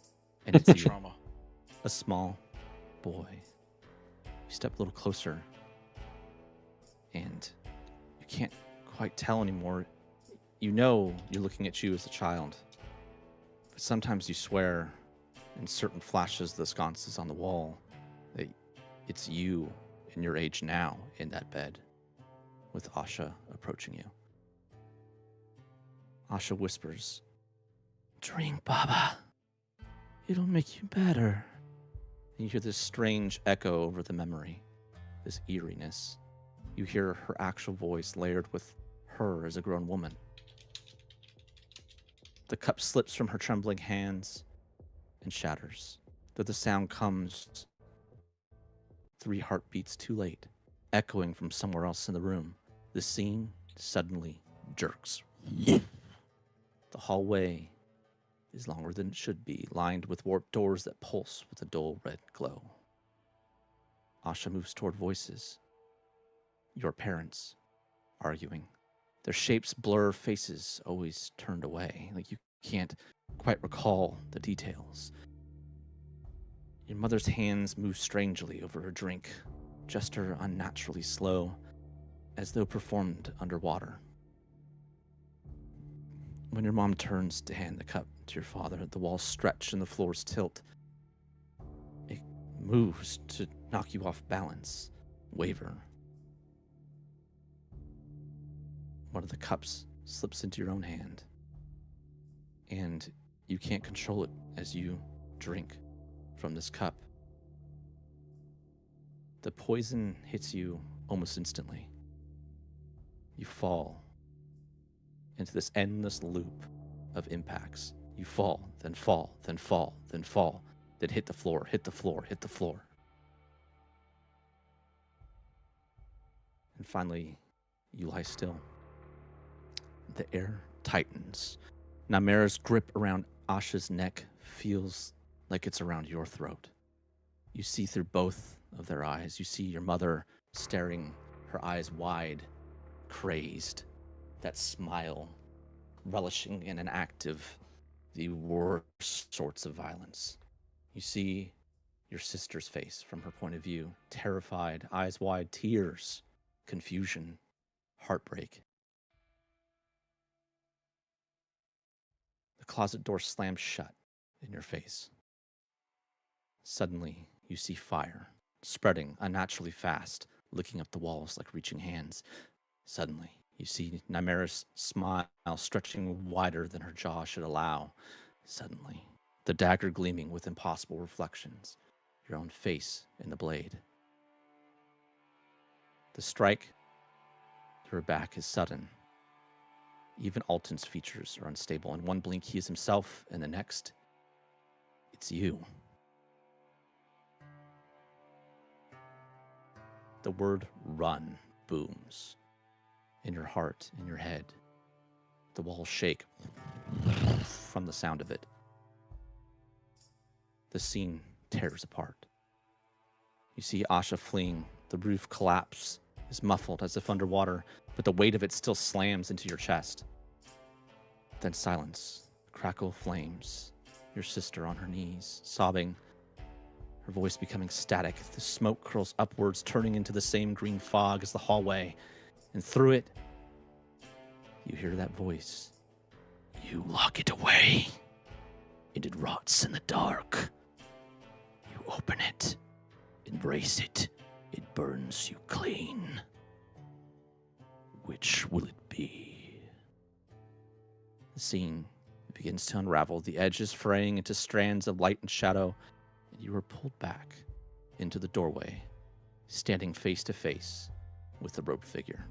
and it's you, Trauma. a small boy. You step a little closer, and you can't quite tell anymore. You know you're looking at you as a child, but sometimes you swear in certain flashes of the sconces on the wall that it's you in your age now in that bed with Asha approaching you. Asha whispers, "Drink, Baba. It'll make you better." And you hear this strange echo over the memory, this eeriness. You hear her actual voice layered with her as a grown woman. The cup slips from her trembling hands and shatters. Though the sound comes 3 heartbeats too late, echoing from somewhere else in the room. The scene suddenly jerks. The hallway is longer than it should be, lined with warped doors that pulse with a dull red glow. Asha moves toward voices. Your parents, arguing. Their shapes blur, faces always turned away, like you can't quite recall the details. Your mother's hands move strangely over her drink, gesture unnaturally slow, as though performed underwater. When your mom turns to hand the cup to your father, the walls stretch and the floors tilt. It moves to knock you off balance, waver. One of the cups slips into your own hand, and you can't control it as you drink from this cup. The poison hits you almost instantly. You fall into this endless loop of impacts. You fall, then fall, then fall, then fall, then hit the floor, hit the floor, hit the floor. And finally, you lie still. The air tightens. Namera's grip around Asha's neck feels like it's around your throat. You see through both of their eyes. You see your mother staring, her eyes wide, crazed, that smile, relishing in an act of the worst sorts of violence. You see your sister's face from her point of view, terrified, eyes wide, tears, confusion, heartbreak. The closet door slams shut in your face. Suddenly, you see fire, spreading unnaturally fast, licking up the walls like reaching hands. Suddenly, you see Nymera's smile stretching wider than her jaw should allow. Suddenly, the dagger gleaming with impossible reflections, your own face in the blade. The strike to her back is sudden. Even Alton's features are unstable. In one blink, he is himself, and the next, it's you. The word run booms in your heart, in your head. The walls shake from the sound of it. The scene tears apart. You see Asha fleeing, the roof collapse is muffled as if underwater, but the weight of it still slams into your chest. Then silence, crackle flames, your sister on her knees, sobbing, her voice becoming static. The smoke curls upwards, turning into the same green fog as the hallway, and through it, you hear that voice. You lock it away, and it rots in the dark. You open it, embrace it, it burns you clean. Which will it be? The scene begins to unravel, the edges fraying into strands of light and shadow, and you are pulled back into the doorway, standing face to face with the robed figure.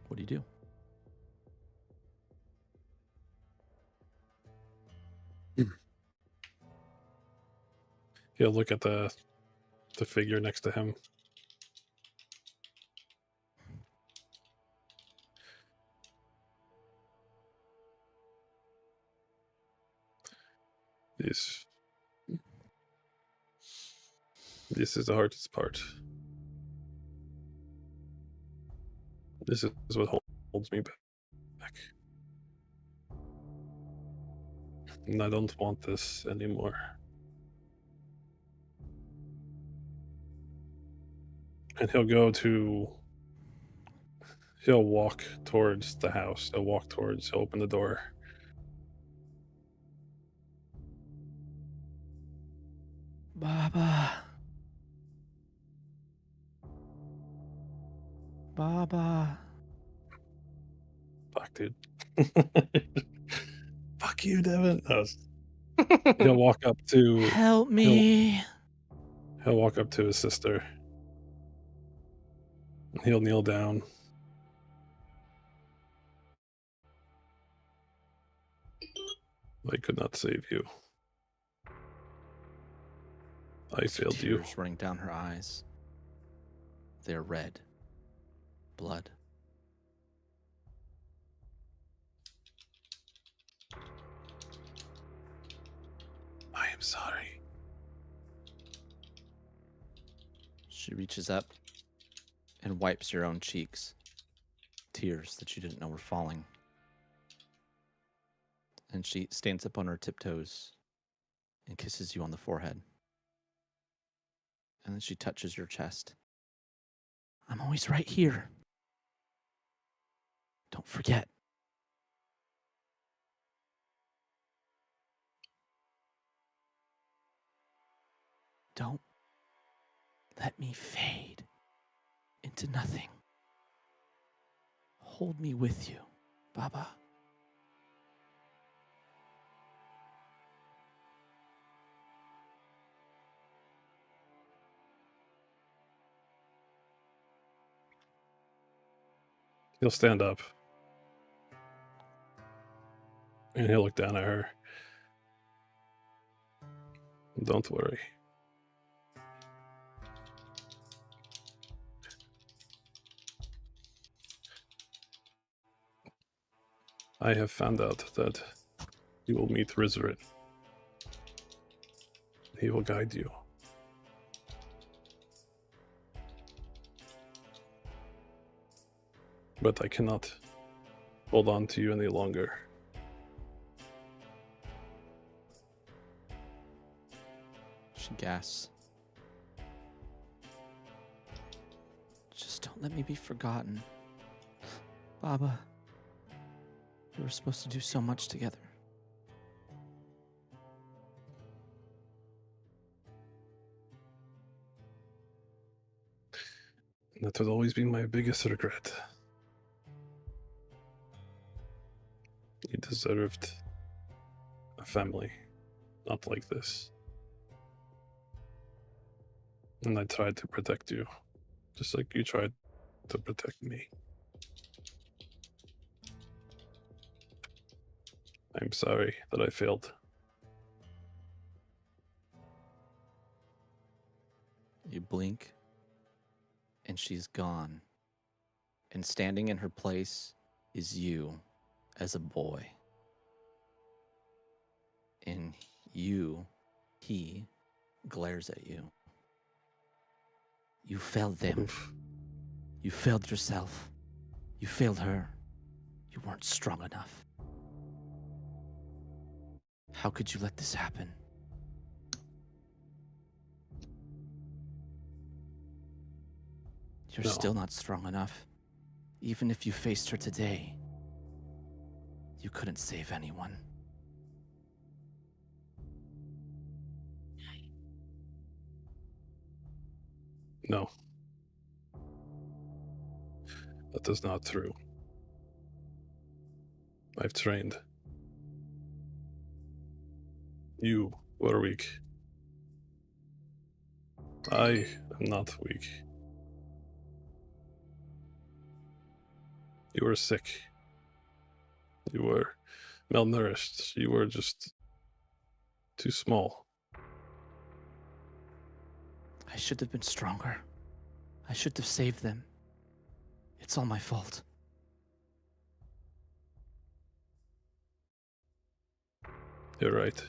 What do you do? He'll look at the figure next to him. This is the hardest part. This is what holds me back. And I don't want this anymore. And he'll walk towards the house. He'll open the door. Baba. Baba. Fuck, dude. Fuck you, Devin. He'll walk up to... Help me. He'll walk up to his sister. He'll kneel down. I could not save you. I failed you. Tears running down her eyes. They're red. Blood. I am sorry. She reaches up and wipes your own cheeks. Tears that you didn't know were falling. And she stands up on her tiptoes and kisses you on the forehead. And then she touches your chest. I'm always right here. Don't forget. Don't let me fade into nothing. Hold me with you, Baba. He'll stand up. And he'll look down at her. Don't worry. I have found out that you will meet Rizrin. He will guide you. But I cannot hold on to you any longer. She gasps. Just don't let me be forgotten. Baba, we were supposed to do so much together. That has always been my biggest regret. You deserved a family, not like this. And I tried to protect you, just like you tried to protect me. I'm sorry that I failed. You blink, and she's gone. And standing in her place is you as a boy. And he glares at you. You failed them. Oof. You failed yourself. You failed her. You weren't strong enough. How could you let this happen? You're No. still not strong enough. Even if you faced her today, you couldn't save anyone. No. That is not true. I've trained. You were weak. I am not weak. You were sick. You were malnourished. You were just too small. I should have been stronger. I should have saved them. It's all my fault. You're right.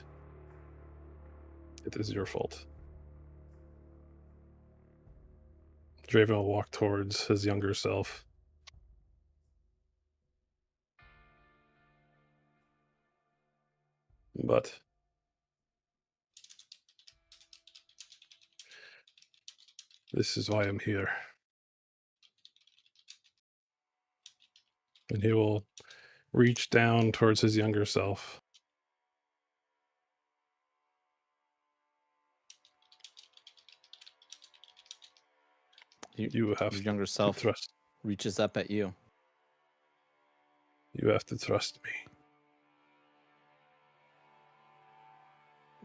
It is your fault. Draven will walk towards his younger self. But this is why I'm here. And he will reach down towards his younger self. You have Your younger to self trust. reaches up at you. You have to trust me.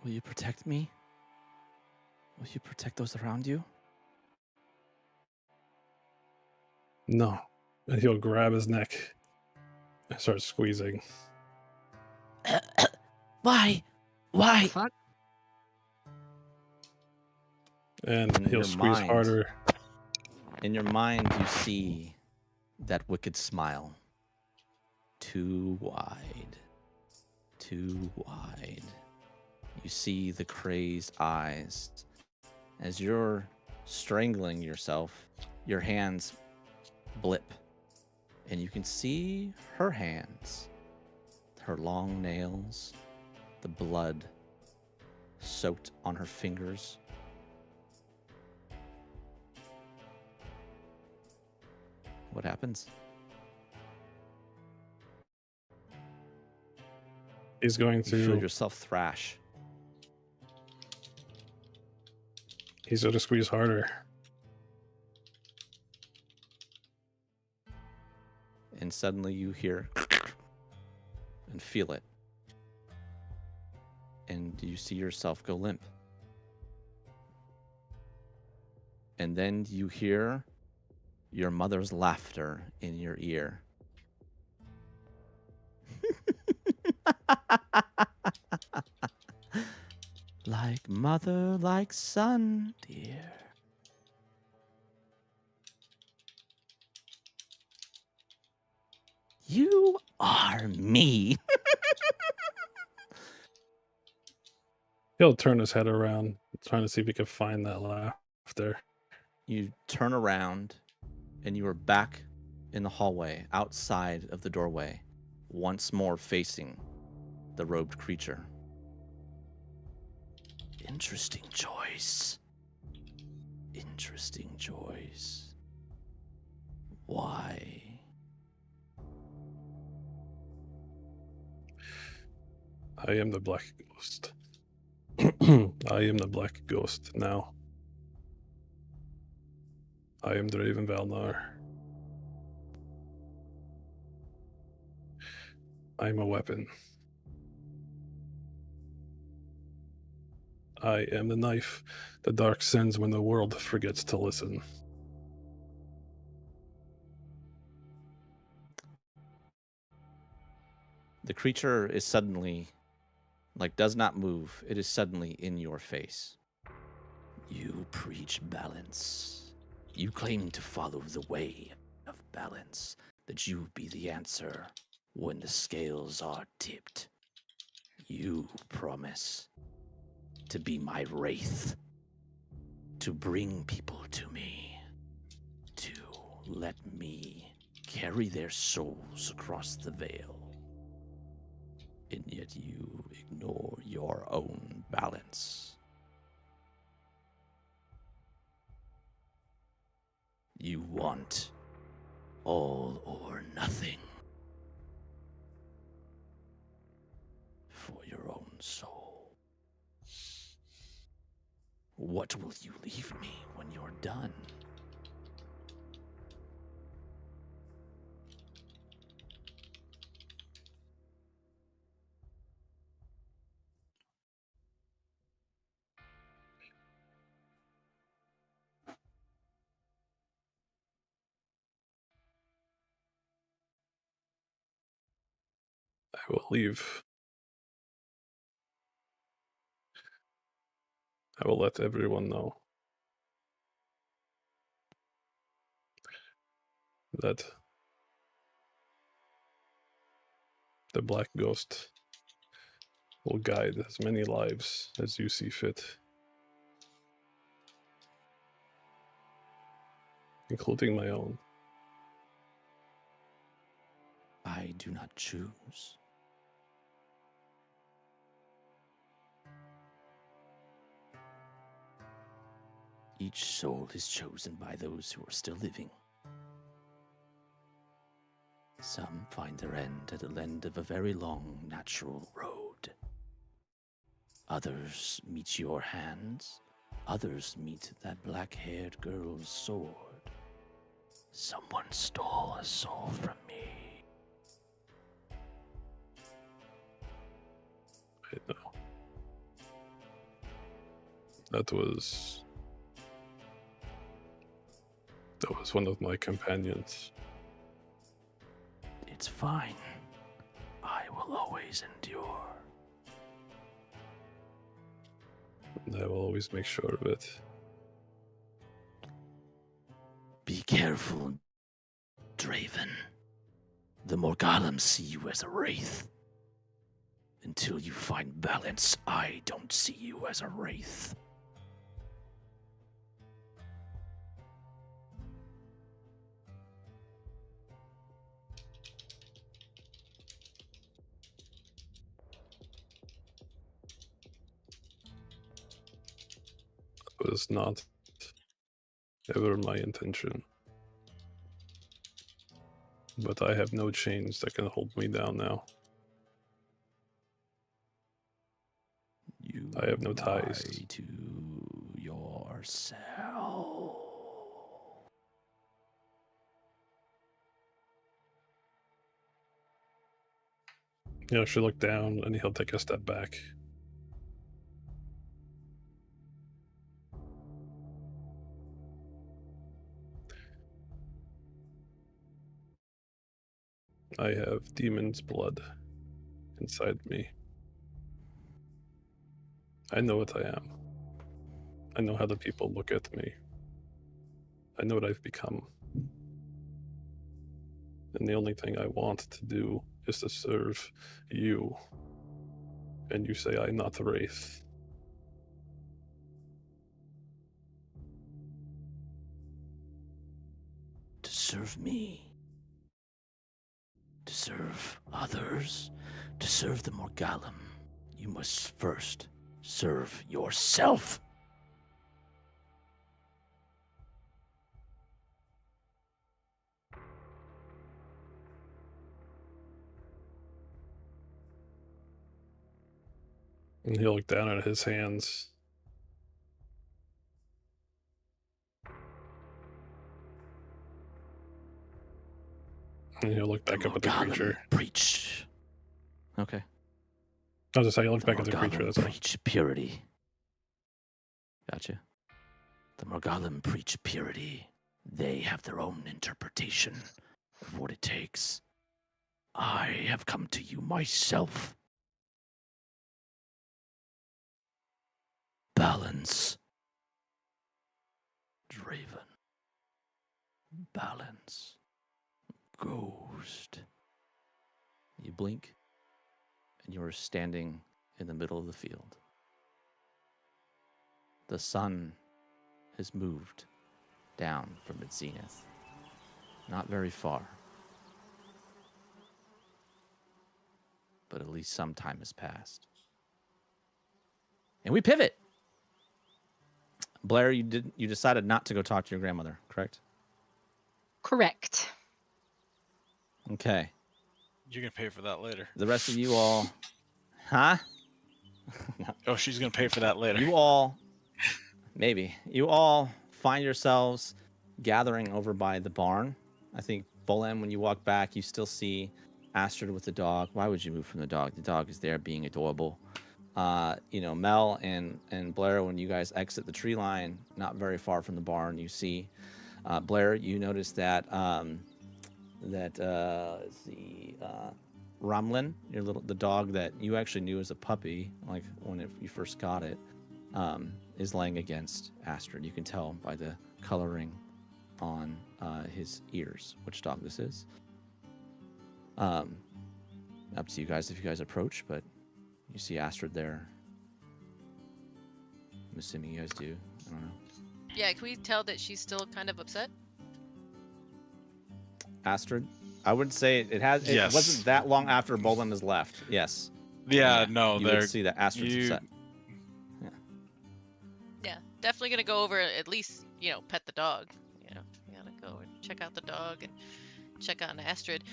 Will you protect me? Will you protect those around you? No. And he'll grab his neck and start squeezing. Why? Why? Fuck. And In he'll your squeeze mind. harder. In your mind, you see that wicked smile. Too wide. Too wide. You see the crazed eyes. As you're strangling yourself, your hands blip. And you can see her hands. Her long nails. The blood soaked on her fingers. What happens? He's going You feel to yourself thrash. he's going to squeeze harder. And suddenly you hear and feel it. And you see yourself go limp. And then you hear your mother's laughter in your ear. Like mother, like son, dear. You are me. He'll turn his head around, trying to see if he can find that laughter. You turn around and you are back in the hallway outside of the doorway, once more facing the robed creature. Interesting choice. Interesting choice. Why? I am the Black Ghost. I am the Black Ghost now. I am Draven Valnar. I am a weapon. I am the knife the dark sends when the world forgets to listen. The creature is suddenly, does not move. It is suddenly in your face. You preach balance. You claim to follow the way of balance, that you be the answer when the scales are tipped. You promise to be my wraith, to bring people to me, to let me carry their souls across the veil. And yet you ignore your own balance. You want all or nothing for your own soul. What will you leave me when you're done? I will leave. I will let everyone know that the Black Ghost will guide as many lives as you see fit, including my own. I do not choose. Each soul is chosen by those who are still living. Some find their end at the end of a very long natural road. Others meet your hands. Others meet that black-haired girl's sword. Someone stole a soul from me. I know. That was one of my companions. It's fine. I will always endure. And I will always make sure of it. Be careful, Draven. The Morgallum see you as a wraith. Until you find balance, I don't see you as a wraith. It was not ever my intention. But I have no chains that can hold me down now. You I have no ties. lie to yourself. She'll look down and he'll take a step back. I have demon's blood inside me. I know what I am. I know how the people look at me. I know what I've become. And the only thing I want to do is to serve you. And you say I'm not the wraith. To serve me. To serve others. To serve the Morgallum. You must first serve yourself. And he'll look down at his hands. And he'll look back up at the creature. Preach. Okay. I'll just say he'll look back at the creature. That's all. Preach purity. Gotcha. The Morgallum preach purity. They have their own interpretation of what it takes. I have come to you myself. Balance. Draven. Balance. Ghost. You blink, and you're standing in the middle of the field. The sun has moved down from its zenith, not very far, but at least some time has passed. And we pivot. Blair, you decided not to go talk to your grandmother, correct? Correct. Okay. You're gonna pay for that later. The rest of you all, huh? Oh, she's gonna pay for that later. You all, maybe. You all find yourselves gathering over by the barn. I think, Bolan, when you walk back, you still see Astrid with the dog. Why would you move from the dog? The dog is there being adorable. Mel and Blair, when you guys exit the tree line, not very far from the barn, you see Blair. You notice that Ramlin, the dog that you actually knew as a puppy, like when you first got it, is laying against Astrid. You can tell by the coloring on his ears which dog this is. Up to you guys if you guys approach, but you see Astrid there. I'm assuming you guys do. I don't know. Yeah, can we tell that she's still kind of upset? Astrid, I would say it Yes. wasn't that long after Bolan has left. Yes. Yeah, no, you they're would see that Astrid's upset. Yeah, definitely gonna go over at least, pet the dog. You gotta go and check out the dog and check on Astrid.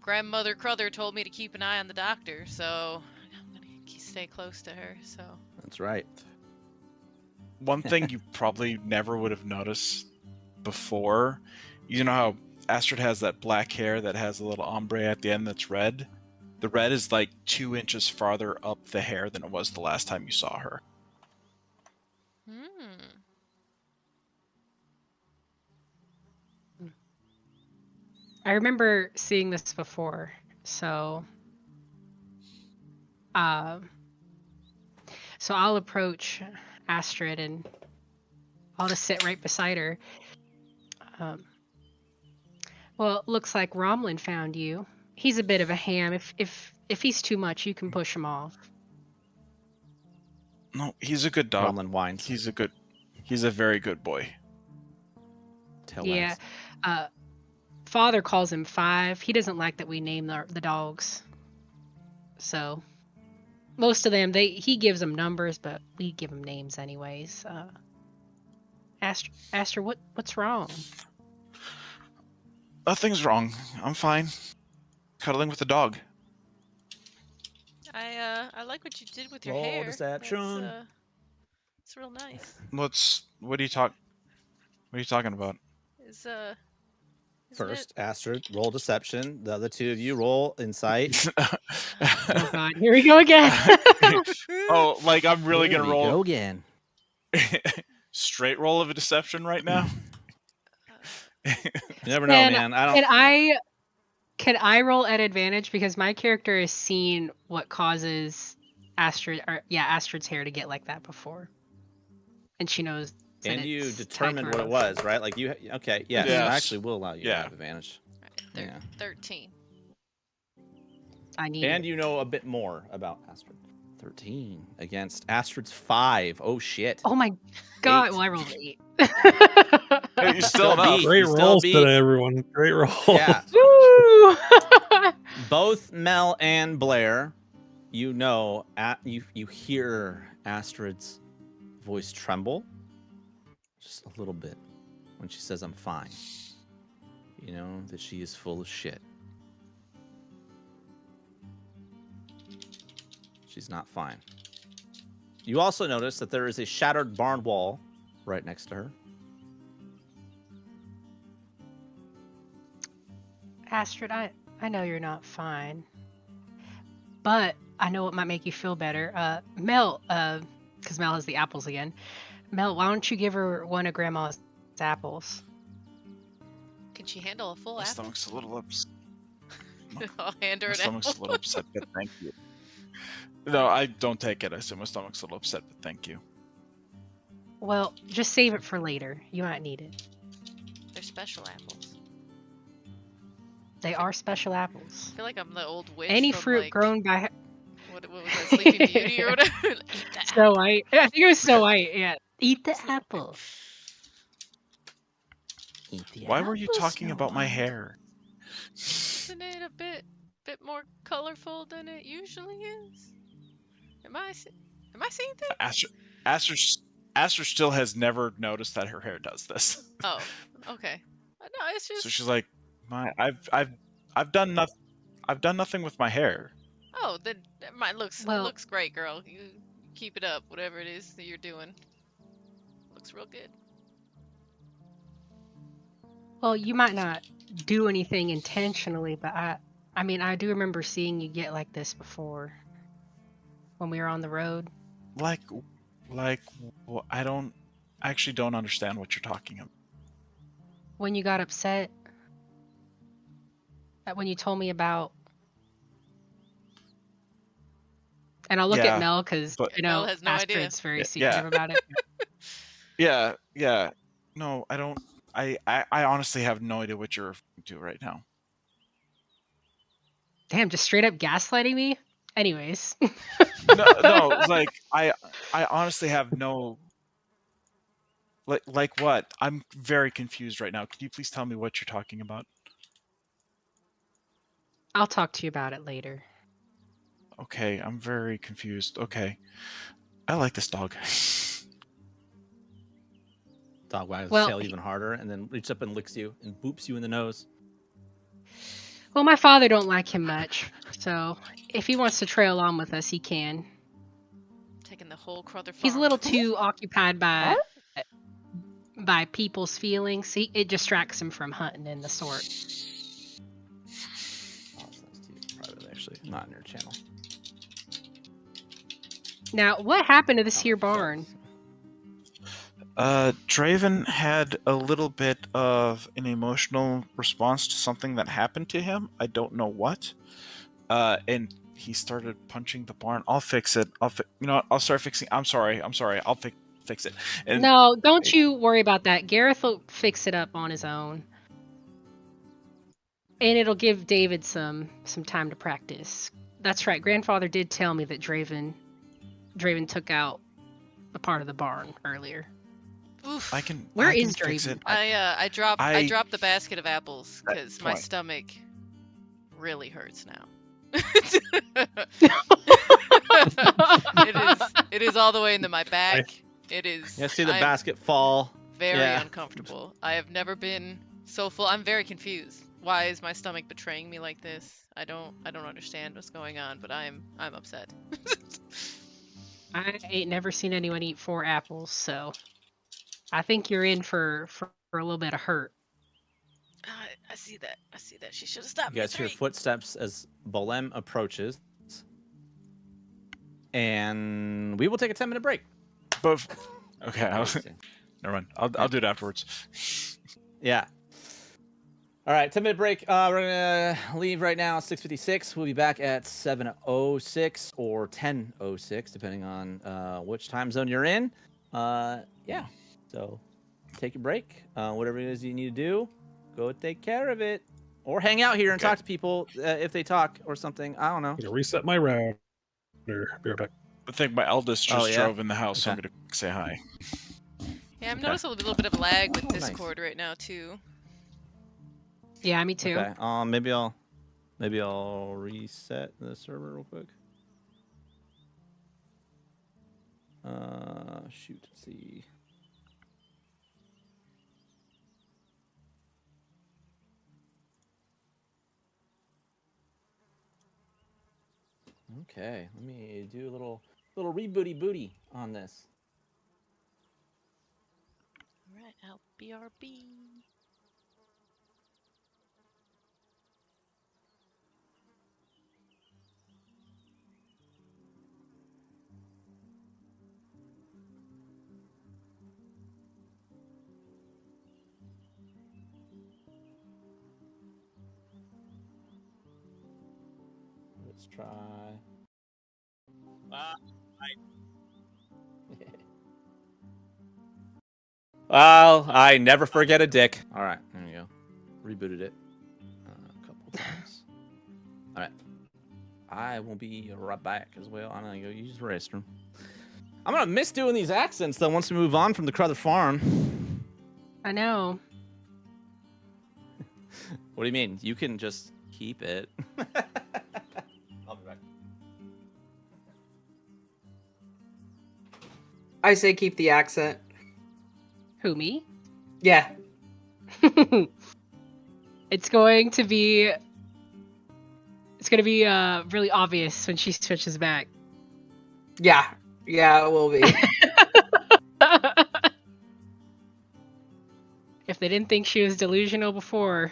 Grandmother Crother told me to keep an eye on the doctor, so I'm gonna stay close to her. So That's right. One thing you probably never would have noticed before, you know how Astrid has that black hair that has a little ombre at the end that's red? The red is like 2 inches farther up the hair than it was the last time you saw her. I remember seeing this before, so I'll approach Astrid and I'll just sit right beside her. Well, it looks like Romlin found you. He's a bit of a ham. If he's too much, you can push him off. No, he's a good dog. Romlin whines. He's a very good boy. Tail Yeah. wags. Father calls him Five. He doesn't like that we name the dogs. So most of them, he gives them numbers, but we give them names anyways. Astrid, what's wrong? Nothing's wrong. I'm fine. Cuddling with the dog. I like what you did with your Roll hair. deception. It's real nice. What are you talking about? Isn't First, Astrid, roll deception. The other two of you roll insight. Oh God, here we go again. Oh, like I'm really Here gonna we roll go again. straight roll of a deception right now? You never know, man. I don't. Can I roll at advantage because my character has seen what causes Astrid's hair to get like that before, and she knows. that And you it's determined tied what to it her. was, right? Like you. Okay, yes. Yes. I actually will allow you to Yeah. have advantage. Right, Yeah. 13. I need. And you know a bit more about Astrid. 13 against Astrid's 5. Oh shit. Oh my God! 8. Well, I rolled 8. You still enough. beat. Great You still rolls beat. today, everyone. Great rolls. Yeah. Woo! Both Mel and Blair, you hear Astrid's voice tremble just a little bit when she says, "I'm fine." You know that she is full of shit. She's not fine. You also notice that there is a shattered barn wall right next to her. Astrid, I know you're not fine, but I know what might make you feel better. Mel, because Mel has the apples again. Mel, why don't you give her one of Grandma's apples? Can she handle a full My apple? stomach's a little upset. I'll hand her My an stomach's apple. a little upset, but thank you. No, I don't take it. I said my stomach's a little upset, but thank you. Well, just save it for later. You might need it. They're special apples. They are special apples. I feel like I'm the old witch. Any from, fruit like, grown by what what was that, Sleeping Beauty or whatever? Eat the Snow apple. White. I think it was Snow White. Yeah. Eat the apple. Eat the Why were you apple, talking Snow about my White. hair? Isn't it a bit more colorful than it usually is? Am I seeing things? Aster still has never noticed that her hair does this. Oh, okay. No, it's just. So she's like, I've done nothing. I've done nothing with my hair. Oh, then mine looks Well- looks great, girl. You keep it up, whatever it is that you're doing. Looks real good. Well, you might not do anything intentionally, but I mean, I do remember seeing you get like this before when we were on the road. I actually don't understand what you're talking about. When you got upset. When you told me about. And I'll look Yeah, at Mel because but- I know Mel has no idea. Astrid's very Yeah. secretive about it. Yeah. No, I don't. I honestly have no idea what you're referring to right now. Damn, just straight up gaslighting me? Anyways. No, like I honestly have no. Like what? I'm very confused right now. Could you please tell me what you're talking about? I'll talk to you about it later. Okay, I'm very confused. Okay. I like this dog. Dog wags Well, his tail even harder, and then reaches up and licks you and boops you in the nose. Well, my father don't like him much, so if he wants to trail on with us, he can. Taking the whole Crother farm. He's a little too occupied by people's feelings. It distracts him from hunting and the sort. Oh, it's nice to you. Private, actually, not in your channel. Now, what happened to this here barn? Draven had a little bit of an emotional response to something that happened to him. I don't know what. And he started punching the barn. I'll fix it. You know what? I'll start fixing. I'm sorry. I'll fix it. And No, don't you worry about that. Gareth will fix it up on his own. And it'll give David some time to practice. That's right. Grandfather did tell me that Draven took out a part of the barn earlier. Oof. I can. Where I can is fix Draven? it. I dropped the basket of apples That because my point. stomach really hurts now. It is all the way into my back. It is. Yeah, see the I'm basket fall. very Yeah. uncomfortable. I have never been so full. I'm very confused. Why is my stomach betraying me like this? I don't understand what's going on, but I'm upset. I ain't never seen anyone eat 4 apples, so I think you're in for a little bit of hurt. I see that. She should have stopped You guys hear footsteps as Bolem approaches. And we will take a 10-minute break. But okay, Obviously. never mind. I'll do it afterwards. Yeah. All right, 10-minute break. We're gonna leave right now at 6:56. We'll be back at 7:06 or 10:06, depending on which time zone you're in. Yeah. So take a break. Whatever it is you need to do, go take care of it, or hang out here and Okay. talk to people if they talk or something. I don't know. I'm gonna reset my router. Be right back. I think my eldest just Oh, yeah? drove in the house, so I'm Okay. gonna say hi. Yeah, I'm Okay. noticing a little bit of lag with Oh, nice. Discord right now too. Yeah, me too. Okay. Maybe I'll reset the server real quick. Shoot. Let's see. Okay, let me do a little rebooty booty on this. Alright, I'll BRB. Let's try. Well, I never forget a dick. All right, there we go. Rebooted it a couple times. All right. I will be right back as well. I'm gonna go use the restroom. I'm gonna miss doing these accents though once we move on from the Crother Farm. I know. What do you mean? You can just keep it. I'll be back. I say keep the accent. Who, me? Yeah. It's going to be really obvious when she switches back. Yeah. Yeah, it will be. If they didn't think she was delusional before.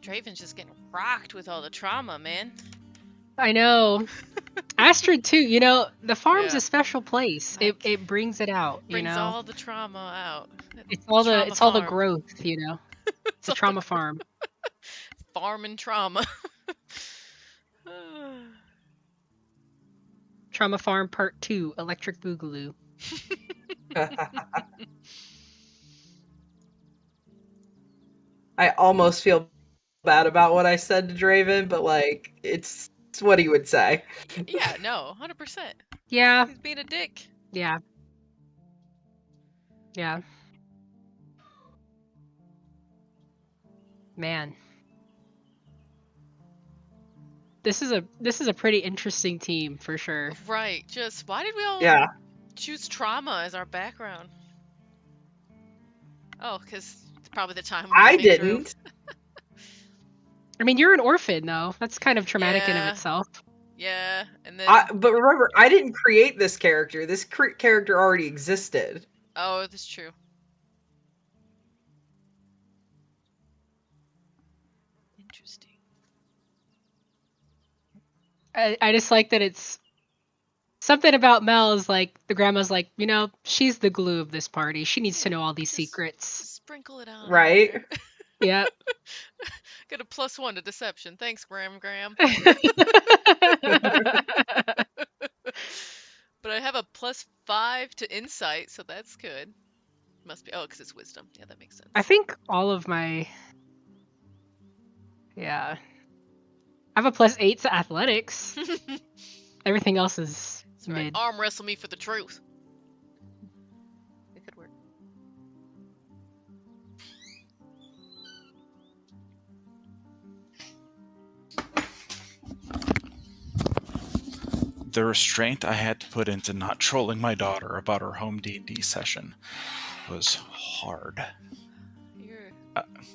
Draven's just getting rocked with all the trauma, man. I know. Astrid too, you know, the farm's Yeah. a special place. It brings it out, you Brings know. all the trauma out. It's all the Trauma farm. growth, you know. It's a trauma farm. Farm and trauma. Trauma Farm Part 2, Electric Boogaloo. I almost feel bad about what I said to Draven, but like it's what he would say. Yeah, no, 100%. Yeah, He's being a dick. yeah. Yeah. Man. This is a pretty interesting team for sure. Right, just why did we all Yeah. choose trauma as our background? Oh, because it's probably the time we're I living through. didn't. I mean, you're an orphan though. That's kind of traumatic in of Yeah. itself. Yeah, and then But remember, I didn't create this character. This character already existed. oh, that's true. Interesting. I just like that it's something about Mel is like the grandma's like, you know, she's the glue of this party. She needs to know all these secrets. Sprinkle it on. Right. there. Yeah. Get a +1 to deception. Thanks, Graham. But I have a +5 to insight, so that's good. Must be because it's wisdom. Yeah, that makes sense. I think all of my I have a +8 to athletics. Everything else is That's right. mid. Arm wrestle me for the truth. It could work. The restraint I had to put into not trolling my daughter about her home D&D session was hard.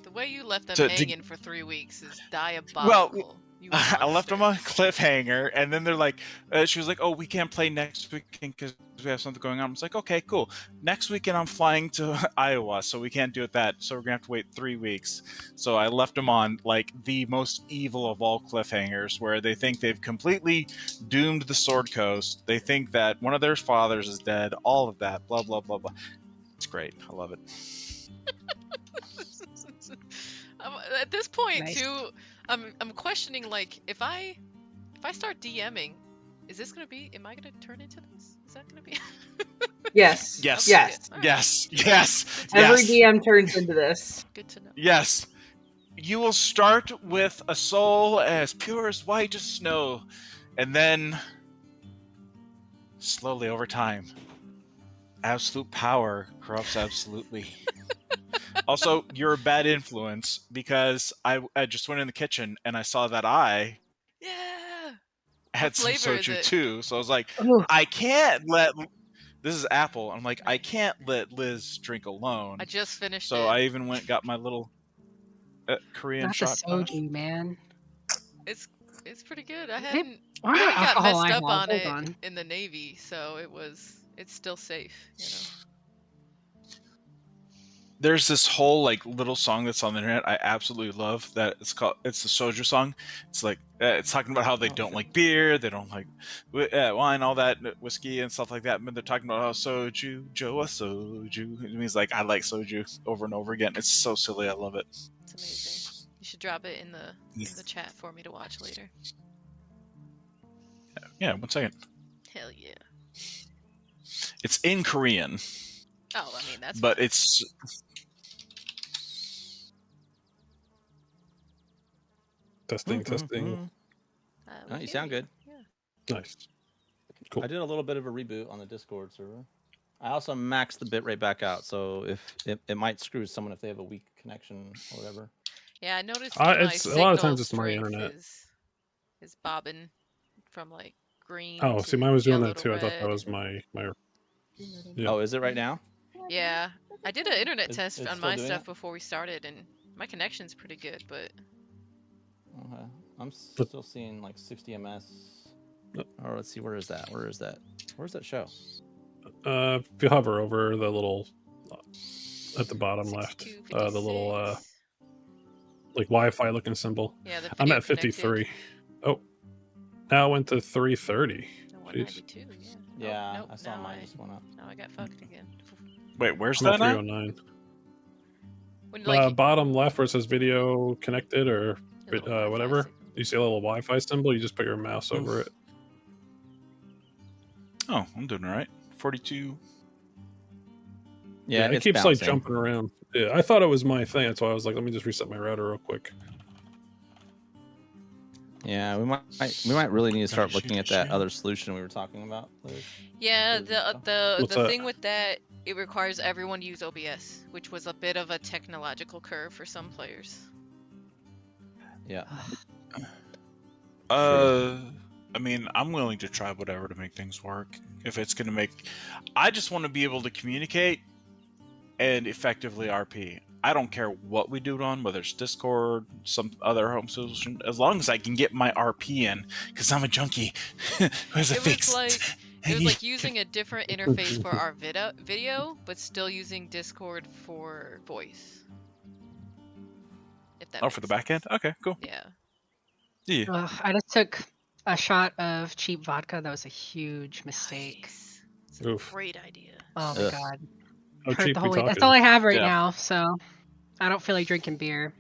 The way you left them to- hanging for 3 weeks is diabolical. You I left them monster. on a cliffhanger, and then they're like, she was like, "Oh, we can't play next weekend because we have something going on." I was like, "Okay, cool. Next weekend I'm flying to Iowa, so we can't do it that. So we're gonna have to wait 3 weeks." So I left them on like the most evil of all cliffhangers, where they think they've completely doomed the Sword Coast. They think that one of their fathers is dead. All of that, blah blah blah blah. It's great. I love it. At this point, Nice. too, I'm questioning like if I start DMing, is this gonna be? Am I gonna turn into this? Is that gonna be? Yes. Yes. Yes. Alright. Yes. Yes. Every yes. DM turns into this. Good to know. Yes. You will start with a soul as pure as white as snow, and then slowly over time, absolute power corrupts absolutely. Also, you're a bad influence because I just went in the kitchen and I saw that I Yeah. had some flavor is soju it? too. So I was like, Ooh. I can't let. This is apple. I'm like, I can't let Liz drink alone. I just finished So it. I even went and got my little Korean Not the shot glass. soju, man. It's pretty good. I hadn't I wonder I what got alcohol messed I up have. on Hold it on. in the Navy, so it's still safe. You know. There's this whole like little song that's on the internet I absolutely love that it's the soju song. It's like it's talking about how they don't like beer, they don't like wine, all that whiskey and stuff like that. But they're talking about how soju, Joe a soju. It means like I like soju over and over again. It's so silly. I love it. It's amazing. You should drop it in the chat for me to watch later. Yeah, 1 second. Hell yeah. It's in Korean, Oh, I mean that's. but fine. it's Testing, testing. Oh, We you feel sound good. Yeah. Nice. Cool. I did a little bit of a reboot on the Discord server. I also maxed the bitrate back out, so if it might screw someone if they have a weak connection or whatever. Yeah, I noticed my It's a lot of times it's my strength internet. is bobbing from like green. Oh, to see, mine was doing yellow that to too. I thought that red. was my. Yeah. Oh, is it right now? Yeah, I did an internet It's test still on my doing stuff it? before we started, and my connection's pretty good, but Okay. I'm still seeing like 60 ms. Yep. Or let's see, where is that? Where is that? Where's that show? If you hover over the little at the bottom left, 62, the little 56. like Wi-Fi looking symbol. Yeah, the I'm video at 53. Oh, now it went to 330. No, 192. Yeah. Yeah, Oh, nope, I saw now mine just went up. Now I got fucked again. wait, where's I'm at that at? 309. When like Bottom left where it says video connected or the little Wi-Fi whatever. signal. You see a little Wi-Fi symbol. You just put your mouse over it. Oh, I'm doing all right. 42. Yeah, it it's keeps bouncing. like jumping around. Yeah, I thought it was my thing. That's why I was like, let me just reset my router real quick. Yeah, we might really need to start Gotta looking shoot at the that shit. other solution we were talking about. Yeah, the What's the that? thing with that, it requires everyone to use OBS, which was a bit of a technological curve for some players. Yeah. I mean, I'm willing to try whatever to make things work. If it's gonna make, I just want to be able to communicate and effectively RP. I don't care what we do it on, whether it's Discord, some other home solution, as long as I can get my RP in, because I'm a junkie who has a It fix. was like using a different interface for our video, but still using Discord for voice. If that Oh, makes for the back end? sense. Okay, cool. Yeah. Yeah. I just took a shot of cheap vodka. That was a huge mistake. Nice. It's a Oof. great idea. Oh my Ugh. god. How Hurt cheap the we whole week. That's talking? all I have right Yeah. now, so I don't feel like drinking beer.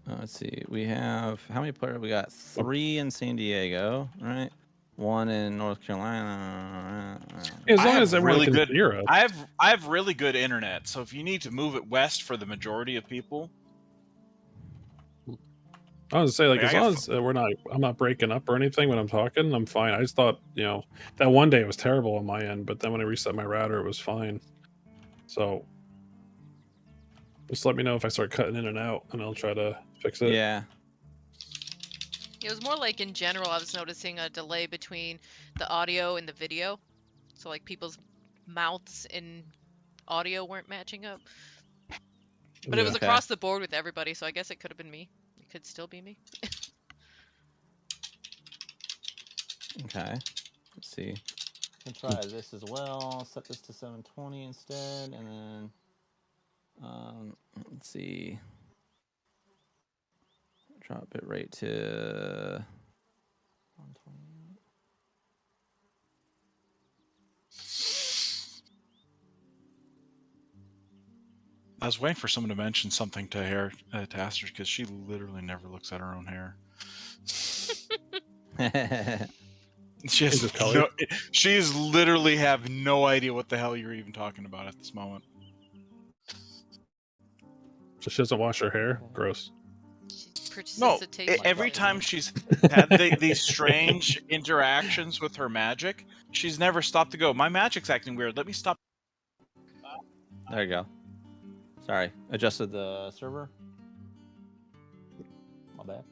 Let's see. We have how many players? We got 3 in San Diego, right? 1 in North Carolina. As I long have as everyone really can good- hear us. I have really good internet, so if you need to move it west for the majority of people, I was gonna say, like, Like, as I long got as I'm not breaking up or anything when I'm talking, I'm fine. I just thought, that one day it was terrible on my end, but then when I reset my router, it was fine. So, just let me know if I start cutting in and out, and I'll try to fix it. Yeah. It was more like in general, I was noticing a delay between the audio and the video. So like people's mouths and audio weren't matching up. But it was Okay. across the board with everybody, so I guess it could have been me. It could still be me. Okay. Let's see. Can try this as well. Set this to 720 instead, and then let's see. Drop bit rate to 120. I was waiting for someone to mention something to Aster, because she literally never looks at her own hair. She Is has it colored? she's literally have no idea what the hell you're even talking about at this moment. So she doesn't wash her hair? Gross. She purchases No, a taste every buds. time she's had these strange interactions with her magic, she's never stopped to go, my magic's acting weird, let me stop. There you go. Sorry, adjusted the server. My bad.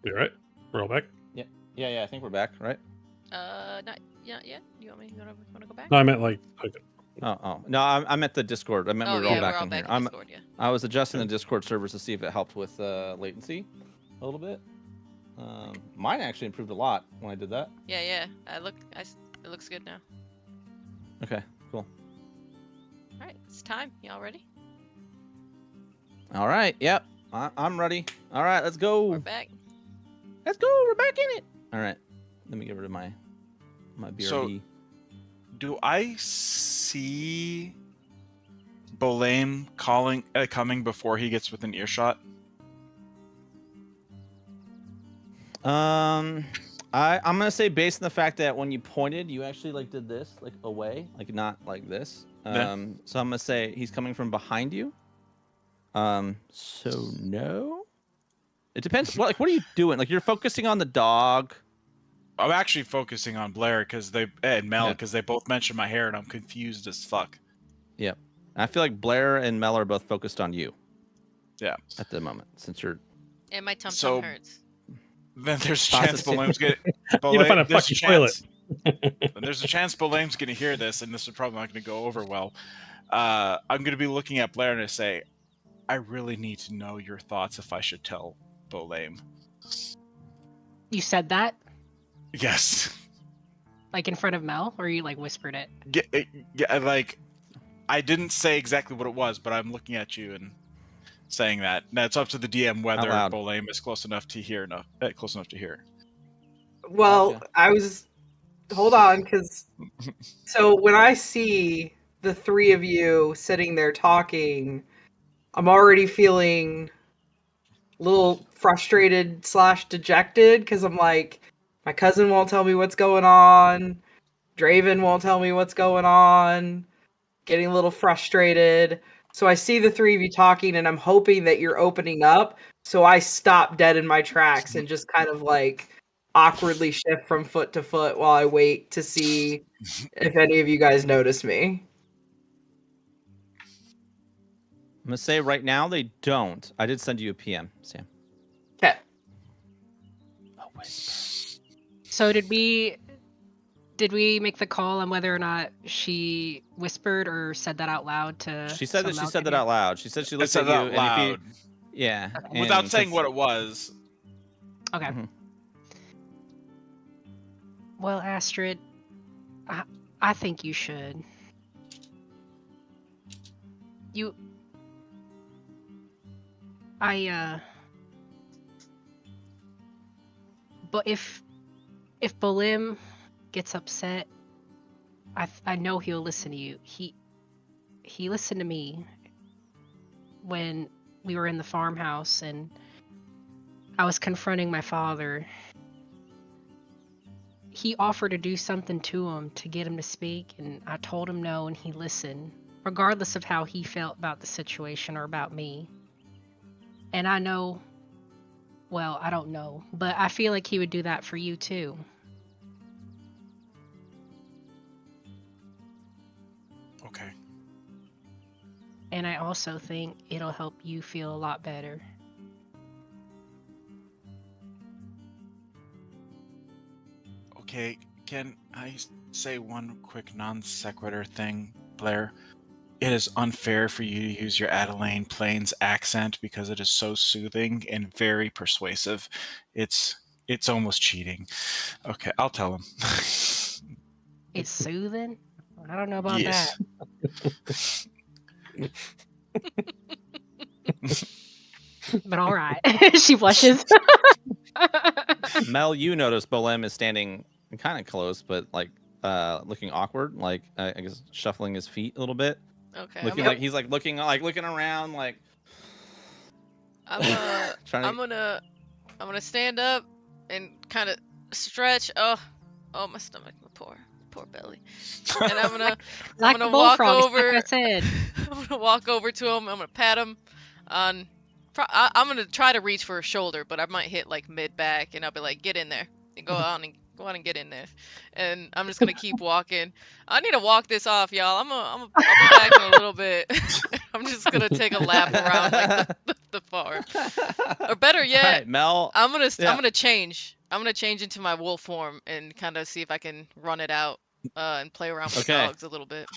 You all right? We're all back? Yeah, I think we're back, right? Not yet. You want to go back? No, I meant like Oh. No, I'm at the Discord. I meant we were all yeah, back we're all in back here. in Discord, yeah. I was adjusting the Discord servers to see if it helped with latency a little bit. Mine actually improved a lot when I did that. Yeah. It looks good now. Okay, cool. All right, it's time. Y'all ready? All right, yep. I'm ready. All right, let's go. We're back. Let's go. We're back in it. All right. Let me get rid of my BRB. So- Do I see Bolame coming before he gets within earshot? I'm gonna say based on the fact that when you pointed, you actually like did this, like away, like not like this. Yeah. So I'm gonna say he's coming from behind you. So no. It depends. What are you doing? Like you're focusing on the dog. I'm actually focusing on Blair and Mel Yeah. because they both mentioned my hair and I'm confused as fuck. Yep. I feel like Blair and Mel are both focused on you. Yeah. At the moment, since you're. And my tum So- hurts. Then there's a chance Boleym's gonna. You need to find a fucking toilet. There's a chance Boleym's gonna hear this, and this is probably not gonna go over well. I'm gonna be looking at Blair and I say, I really need to know your thoughts if I should tell Boleym. You said that Yes. like in front of Mel, or you like whispered it? Yeah, like I didn't say exactly what it was, but I'm looking at you and saying that. Now it's up to the DM whether Out loud. Boleym is close enough to hear. Well, Gotcha. I was. Hold on, because. So when I see the three of you sitting there talking, I'm already feeling a little frustrated / dejected because I'm like, my cousin won't tell me what's going on. Draven won't tell me what's going on. Getting a little frustrated. So I see the three of you talking, and I'm hoping that you're opening up. So I stop dead in my tracks and just kind of like awkwardly shift from foot to foot while I wait to see if any of you guys notice me. I'm gonna say right now they don't. I did send you a PM, Sam. Okay. A whisper. So did we make the call on whether or not she whispered or said that out loud to? She said so that she Mel said could that hear? out loud. She said she I looked said at you that and loud, if you, yeah, Okay. without and saying since- what it was. Okay. Mhm. Well, Astrid, I think you should. But if Boleym gets upset, I know he'll listen to you. He listened to me when we were in the farmhouse and I was confronting my father. He offered to do something to him to get him to speak, and I told him no, and he listened, regardless of how he felt about the situation or about me. And I know, well, I don't know, but I feel like he would do that for you too. Okay. And I also think it'll help you feel a lot better. Okay, can I say one quick non sequitur thing, Blair? It is unfair for you to use your Adelaine Plains accent because it is so soothing and very persuasive. It's almost cheating. Okay, I'll tell him. It's soothing? I don't know about Yes. that. But all right. She blushes. Mel, you notice Boleym is standing kind of close, but like looking awkward, like I guess shuffling his feet a little bit, Okay. looking like he's like looking around, like I'm trying to. I'm gonna stand up and kind of stretch. Oh, my stomach, my poor belly. And I'm gonna Like gonna the walk bullfrog, over. like I said. I'm gonna walk over to him. I'm gonna pat him on. I'm gonna try to reach for his shoulder, but I might hit like mid back, and I'll be like, "Get in there, and go on and get in there." And I'm just gonna keep walking. I need to walk this off, y'all. I'll be back in a little bit. I'm just gonna take a lap around like the farm, or better yet, All right, Mel. I'm gonna Yeah. change. I'm gonna change into my wolf form and kind of see if I can run it out and play around with Okay. dogs a little bit.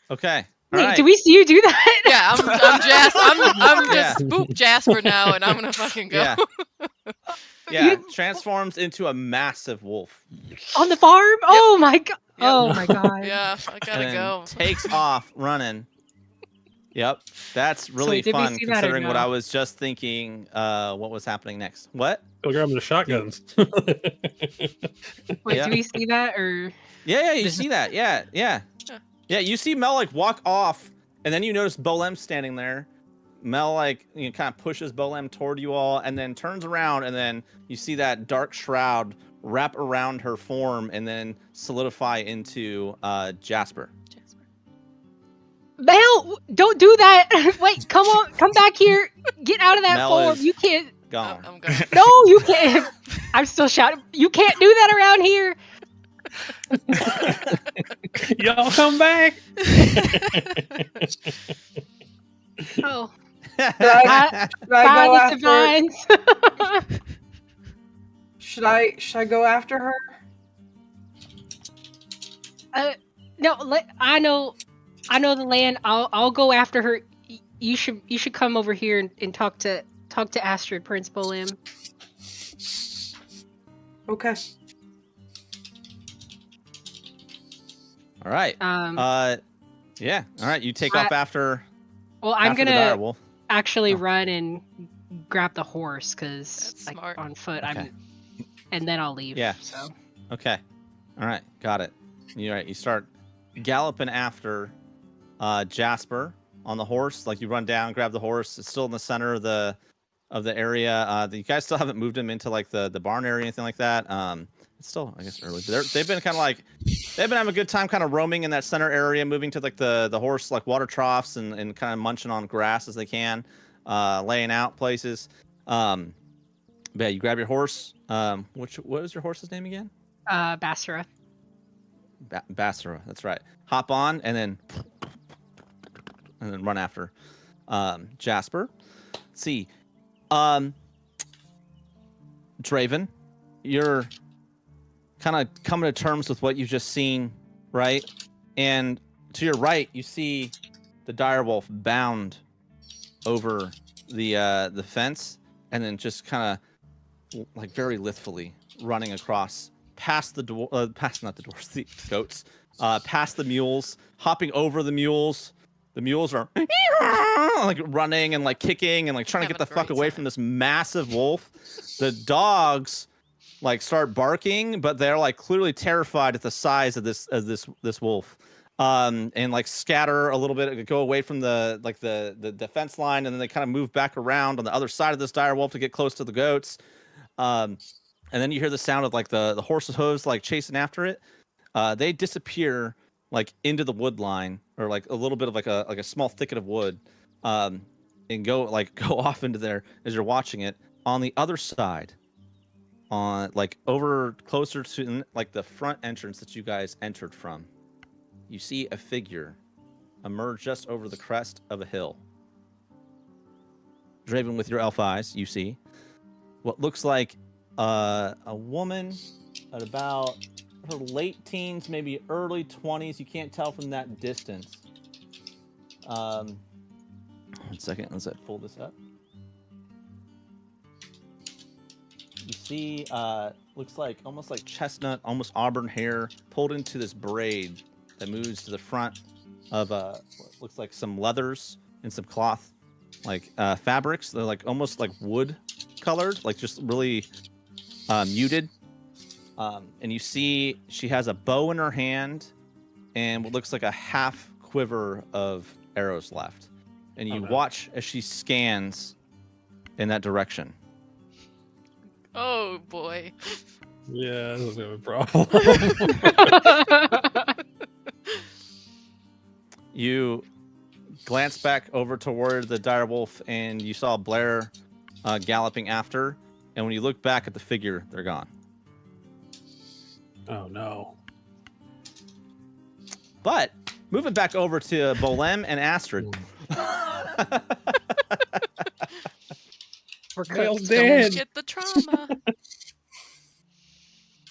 Okay. All Wait, right. do we see you do that? Yeah, I'm just Yeah. Boop Jasper now, and I'm gonna fucking go. Yeah. Yeah. Transforms into a massive wolf. On the farm? Oh my god. Oh my god. Yeah, I gotta and go. Takes off running. Yep. That's really did we fun see that or considering what no? I was just thinking what was happening next. What? Go grab the shotguns. Wait, Yeah. do we see that or Yeah, you This is- see that. Yeah. Yeah. Yeah, you see Mel like walk off, and then you notice Bolem standing there. Mel like kind of pushes Bolem toward you all, and then turns around, and then you see that dark shroud wrap around her form, and then solidify into Jasper. Mel, don't do that. Wait, come on, come back here. Get out of that Mel form. is You can't. Gone. I'm going. No, you can't. I'm still shouting. You can't do that around here. Y'all come back. Oh, Should I go find the after? divines. Should I go after her? No, I know the land. I'll go after her. You should come over here and talk to Astrid, Prince Bolem. Okay. All right. Yeah. All right. You take off after. Well, I'm after the gonna direwolf. actually Oh. run and grab the horse because That's like smart. on foot. Okay. And then I'll leave. Yeah. So Okay. All right. Got it. You're right. You start galloping after Jasper on the horse. Like you run down, grab the horse. It's still in the center of the area. You guys still haven't moved him into like the barn area or anything like that. It's still, I guess, early. But they've been kind of like they've been having a good time, kind of roaming in that center area, moving to like the horse like water troughs and kind of munching on grass as they can, laying out places. But yeah, you grab your horse. What was your horse's name again? Bassara. Bassara. That's right. Hop on and then run after Jasper. Let's see. Draven, you're kind of coming to terms with what you've just seen, right? And to your right, you see the direwolf bound over the fence, and then just kind of like very lithely running across past the goats, past the mules, hopping over the mules. The mules are like running and like kicking and like trying to get the fuck away from this massive wolf. The dogs like start barking, but they're like clearly terrified at the size of this wolf. And like scatter a little bit, go away from the defense line, and then they kind of move back around on the other side of this dire wolf to get close to the goats. And then you hear the sound of like the horse's hooves like chasing after it. They disappear like into the wood line, or like a little bit of like a small thicket of wood, and go off into there as you're watching it. On the other side, on like over closer to like the front entrance that you guys entered from, you see a figure emerge just over the crest of a hill. Draven, with your elf eyes, you see what looks like a woman at about her late teens, maybe early 20s. You can't tell from that distance. 1 second, let's pull this up. You see, looks like almost like chestnut, almost auburn hair pulled into this braid that moves to the front of what looks like some leathers and some cloth, like fabrics. They're like almost like wood colored, like just really muted. And you see she has a bow in her hand and what looks like a half quiver of arrows left. And you watch as she scans in that direction. Oh boy. Yeah, this is gonna be a problem. You glance back over toward the direwolf and you saw Blair galloping after. And when you look back at the figure, they're gone. Oh no. But moving back over to Bolem and Astrid. We're Well cooked. dead. Get the trauma.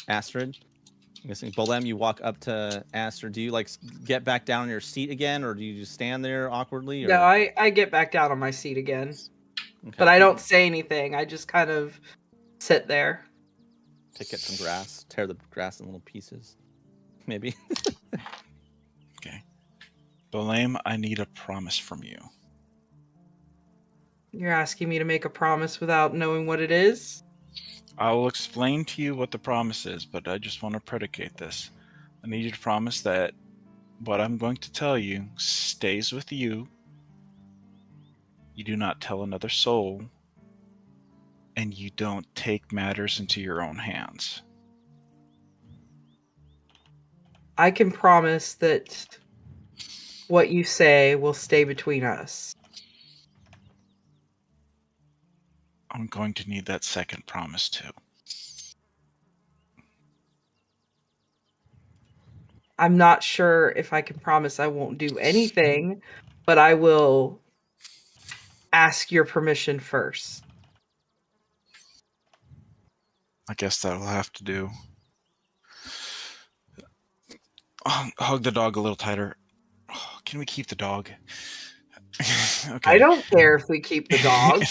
Astrid, I'm guessing Bolem, you walk up to Astrid. Do you like get back down on your seat again, or do you just stand there awkwardly? Or... No, I get back down on my seat again. Okay. But I don't say anything. I just kind of sit there. Pick at some grass, tear the grass in little pieces, maybe. Okay. Bolem, I need a promise from you. You're asking me to make a promise without knowing what it is? I will explain to you what the promise is, but I just want to predicate this. I need you to promise that what I'm going to tell you stays with you you do not tell another soul, and you don't take matters into your own hands. I can promise that what you say will stay between us. I'm going to need that second promise too. I'm not sure if I can promise I won't do anything, but I will ask your permission first. I guess that'll have to do. Hug the dog a little tighter. Oh, can we keep the dog? Okay. I don't care if we keep the dog.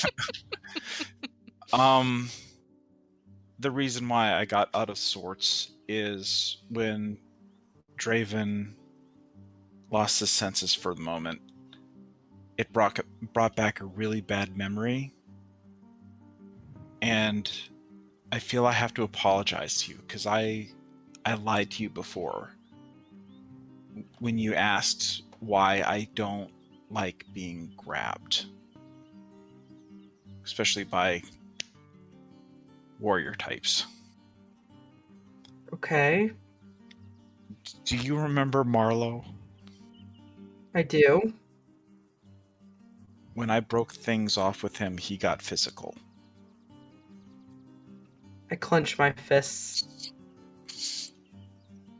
The reason why I got out of sorts is when Draven lost his senses for the moment. It brought back a really bad memory, and I feel I have to apologize to you because I lied to you before when you asked why I don't like being grabbed, especially by warrior types. Okay, Do you remember Marlowe? I do. When I broke things off with him, he got physical. I clench my fists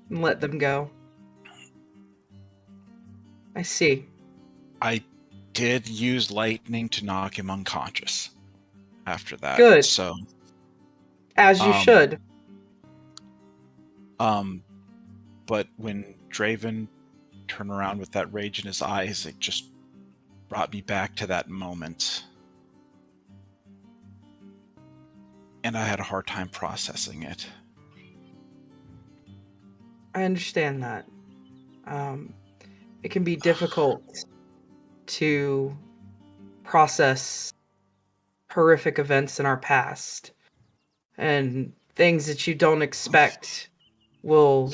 and let them go. I see. I did use lightning to knock him unconscious after that. Good. So, As you should. but when Draven turned around with that rage in his eyes, it just brought me back to that moment. And I had a hard time processing it. I understand that. It can be difficult to process horrific events in our past, and things that you don't expect will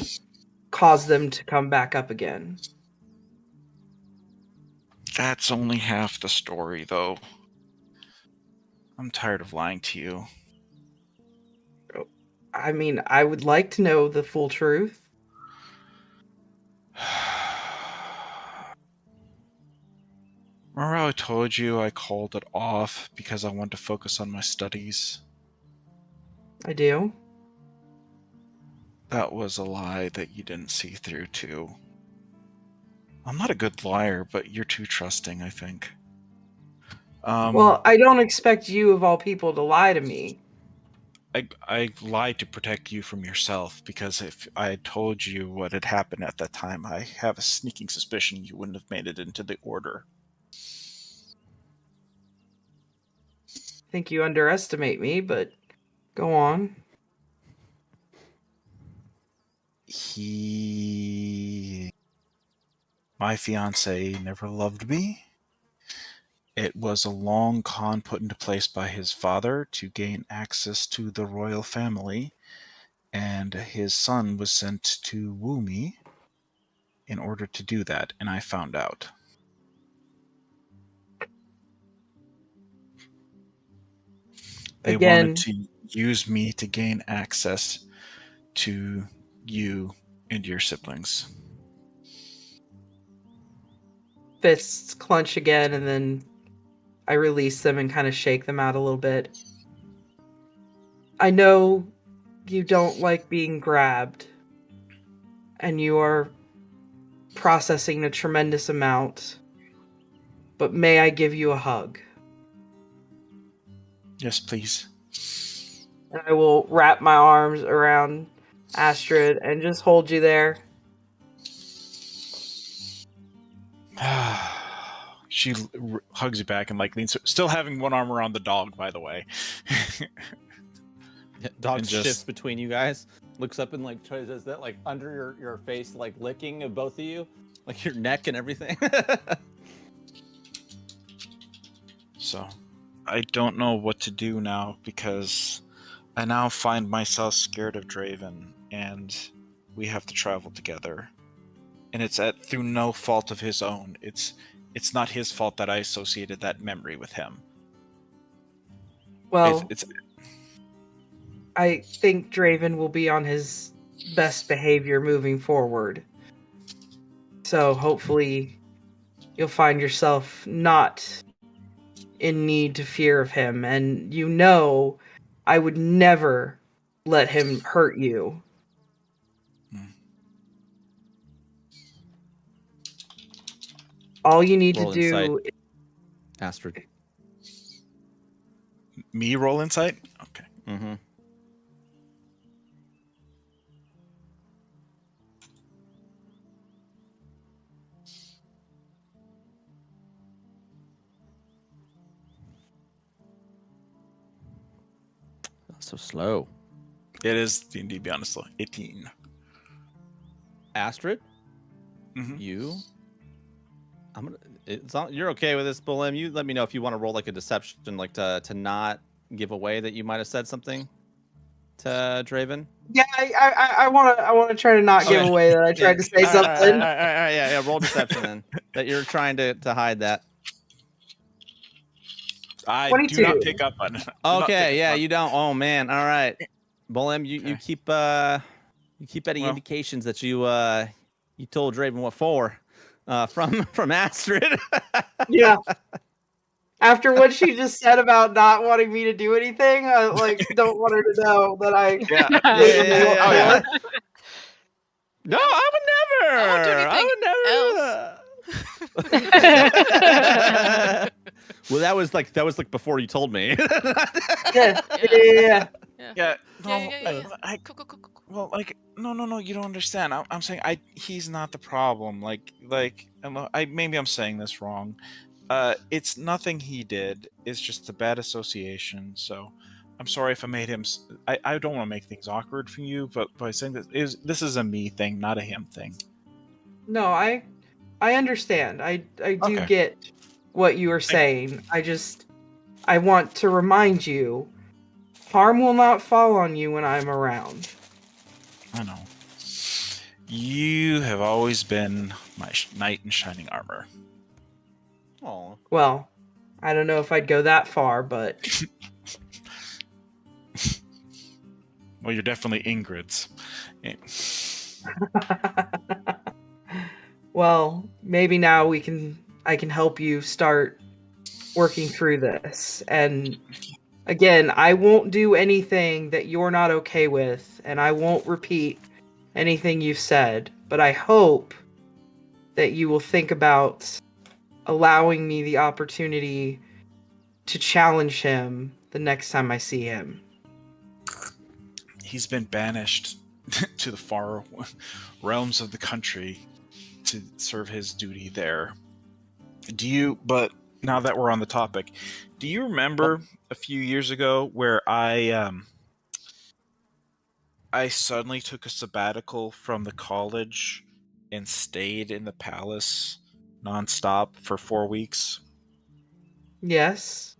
cause them to come back up again. That's only half the story, though. I'm tired of lying to you. I mean, I would like to know the full truth. Remember how I told you I called it off because I wanted to focus on my studies? I do. That was a lie that you didn't see through, too. I'm not a good liar, but you're too trusting, I think. Well, I don't expect you, of all people, to lie to me. I lied to protect you from yourself, because if I had told you what had happened at that time, I have a sneaking suspicion you wouldn't have made it into the Order. I think you underestimate me, but go on. My fiance never loved me. It was a long con put into place by his father to gain access to the royal family, and his son was sent to woo me in order to do that, and I found out. They wanted to use me to gain access to you and your siblings. Fists clench again, and then I release them and kind of shake them out a little bit. I know you don't like being grabbed, and you are processing a tremendous amount, but may I give you a hug? Yes, please. And I will wrap my arms around Astrid and just hold you there. She hugs you back and leans, still having one arm around the dog, by the way. Dog shifts between you guys, looks up and does that under your face, licking of both of you, your neck and everything. So, I don't know what to do now, because I now find myself scared of Draven, and we have to travel together. And it's through no fault of his own. It's it's not his fault that I associated that memory with him. Well, It's I think Draven will be on his best behavior moving forward. So hopefully you'll find yourself not in need to fear of him. And you know I would never let him hurt you. All you need Roll to do... insight. Astrid. me roll insight? Okay. Mm-hmm. So slow. It is D&D Beyond Slow. 18. Astrid, Mhm. you. You're okay with this, Bullim. You let me know if you want to roll like a deception, like to not give away that you might have said something to Draven. Yeah, I want to try to not give Okay. away that I tried to say All right, something. all right, yeah. Roll deception then. That you're trying to hide that. I 22. do not pick up on it. Okay, yeah, you don't. Oh man, all right. Bullim, you Okay. keep any Well. indications that you told Draven what for from Astrid. Yeah. After what she just said about not wanting me to do anything, I don't want her to know that I... Yeah. Yeah. Oh, yeah. No, I would never. I won't do anything would never. Well, that was like before you told me. Yeah. Yeah. Yeah. No, Yeah. Cool. well, like, no, you don't understand. I'm saying he's not the problem. Maybe I'm saying this wrong. It's nothing he did. It's just a bad association. So, I'm sorry if I made him. I don't want to make things awkward for you, but by saying this is a me thing, not a him thing. No, I understand. I do Okay. get what you are saying. I want to remind you, harm will not fall on you when I'm around. I know. You have always been my knight in shining armor. Oh. Well, I don't know if I'd go that far, but Well, you're definitely Ingrid's. well, maybe now I can help you start working through this. And again, I won't do anything that you're not okay with, and I won't repeat anything you've said, but I hope that you will think about allowing me the opportunity to challenge him the next time I see him. He's been banished to the far realms of the country to serve his duty there. But now that we're on the topic, do you remember a few years ago where I suddenly took a sabbatical from the college and stayed in the palace nonstop for 4 weeks? Yes.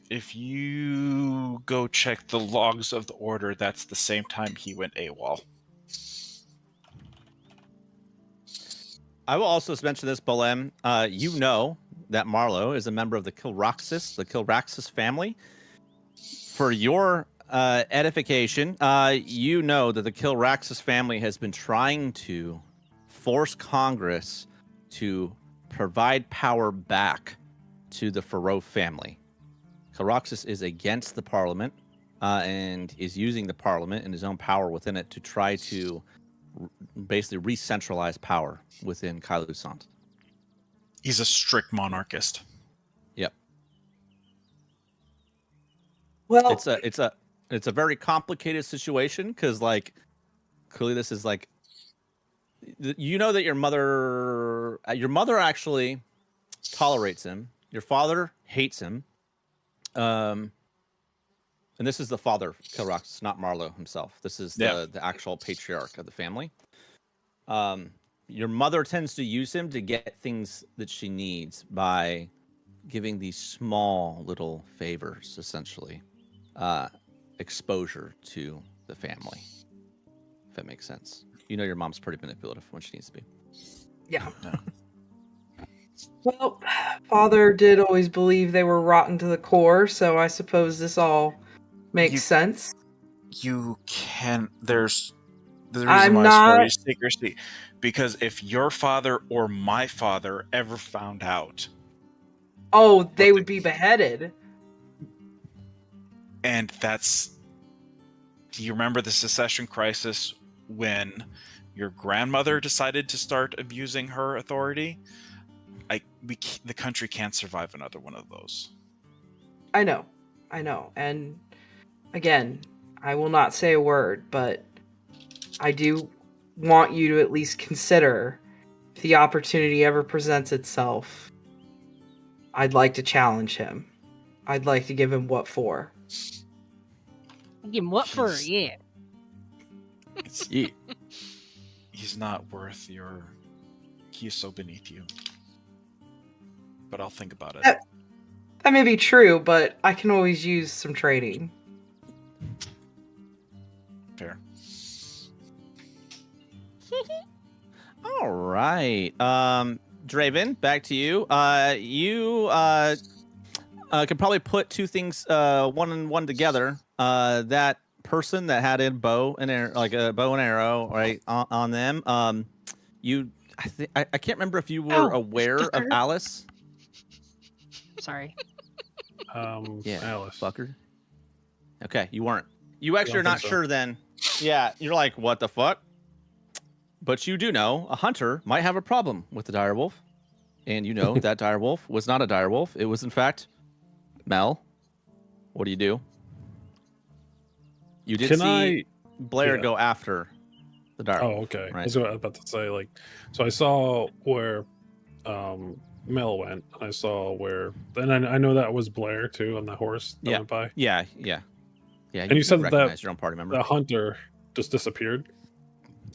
If you go check the logs of the order, that's the same time he went AWOL. I will also mention this, Bolem. You know that Marlowe is a member of the Kilraxis family. For your edification, you know that the Kilraxis family has been trying to force Congress to provide power back to the Faroe family. Kilraxis is against the parliament and is using the parliament and his own power within it to try to basically re-centralize power within Kailusant. He's a strict monarchist. Yep. Well, It's a very complicated situation because clearly this is you know that your mother actually tolerates him. Your father hates him. And this is the father, Kilraxis, not Marlowe himself. This is the actual patriarch of the family. Your mother tends to use him to get things that she needs by giving these small little favors, essentially. Exposure to the family, if that makes sense. You know your mom's pretty manipulative when she needs to be. yeah. Well, father did always believe they were rotten to the core, so I suppose this all makes You- sense. You can. There's the reason I'm why I swear not. is secrecy, because if your father or my father ever found out, Oh, they what would be beheaded. and that's. Do you remember the secession crisis when your grandmother decided to start abusing her authority? The country can't survive another one of those. I know. And again, I will not say a word, but I do want you to at least consider if the opportunity ever presents itself. I'd like to challenge him. I'd like to give him what for. Give him what for? He's- Yeah. It's, Yeah. he's not worth your. He is so beneath you. But I'll think about it. That may be true, but I can always use some training. Fair. All right. Draven, back to you. You could probably put two things one and one together. That person that had a bow and arrow, right, on them. I can't remember if you were Oh, aware of fucker. Alice. Sorry. Yeah, Alice. fucker. Okay, you weren't. You actually are don't not think so. sure then. Yeah, you're like, what the fuck? But you do know a hunter might have a problem with the direwolf. And you know that direwolf was not a direwolf. It was, in fact, Mel. What do you do? You did Can see Blair yeah. go after the direwolf. Oh, okay. Right? I was about to say, like, so I saw where Mel went. I saw where, and I know that was Blair too on the horse that Yeah. went by. Yeah. And you said that recognize your own party member. the hunter just disappeared.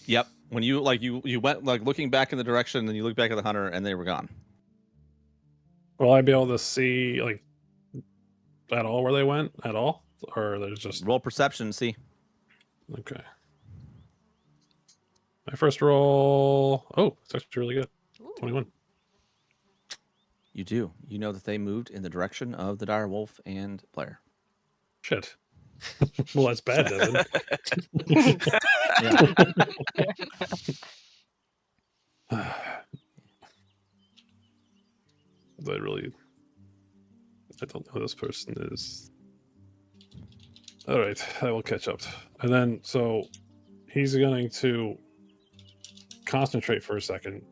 Yep. When you you went like looking back in the direction, and you look back at the hunter, and they were gone. Will I be able to see like at all where they went at all, or there's just Roll perception. See. okay? My first roll. Oh, it's actually really good. Ooh. 21. You do. You know that they moved in the direction of the direwolf and Blair. Shit. Well, that's bad, Devin. I don't know who this person is. All right, I will catch up. And then, so he's going to concentrate for a second.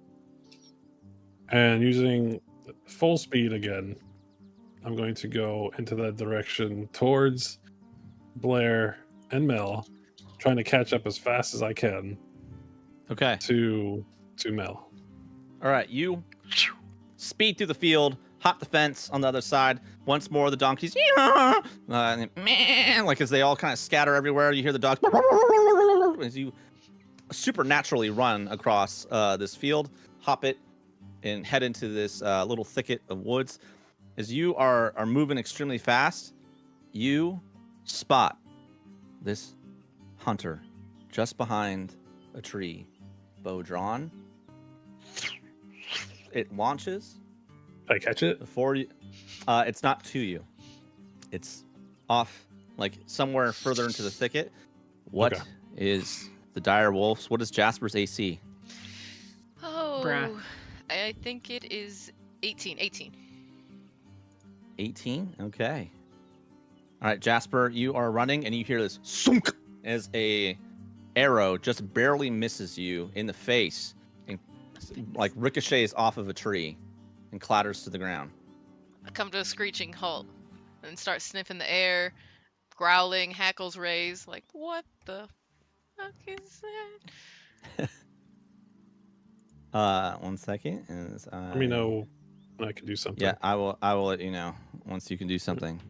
And using full speed again, I'm going to go into that direction towards Blair and Mel, trying to catch up as fast as I can Okay. to Mel. All right. You speed through the field, hop the fence on the other side. Once more, the donkeys, man, like as they all kind of scatter everywhere. You hear the dogs as you supernaturally run across this field, hop it, and head into this little thicket of woods. As you are moving extremely fast, you spot this hunter just behind a tree, bow drawn. It launches. Did I catch it? Before you, it's not to you. It's off, like somewhere further into the thicket. What is Okay. the dire wolves? What is Jasper's AC? Oh, Bruh. I think it is 18. 18. Okay. All right, Jasper, you are running, and you hear this sunk as a arrow just barely misses you in the face, and like ricochets off of a tree, and clatters to the ground. I come to a screeching halt and start sniffing the air, growling, hackles raised, like, what the fuck is that? 1 second. Let me know when I can do something. Yeah, I will let you know once you can do something.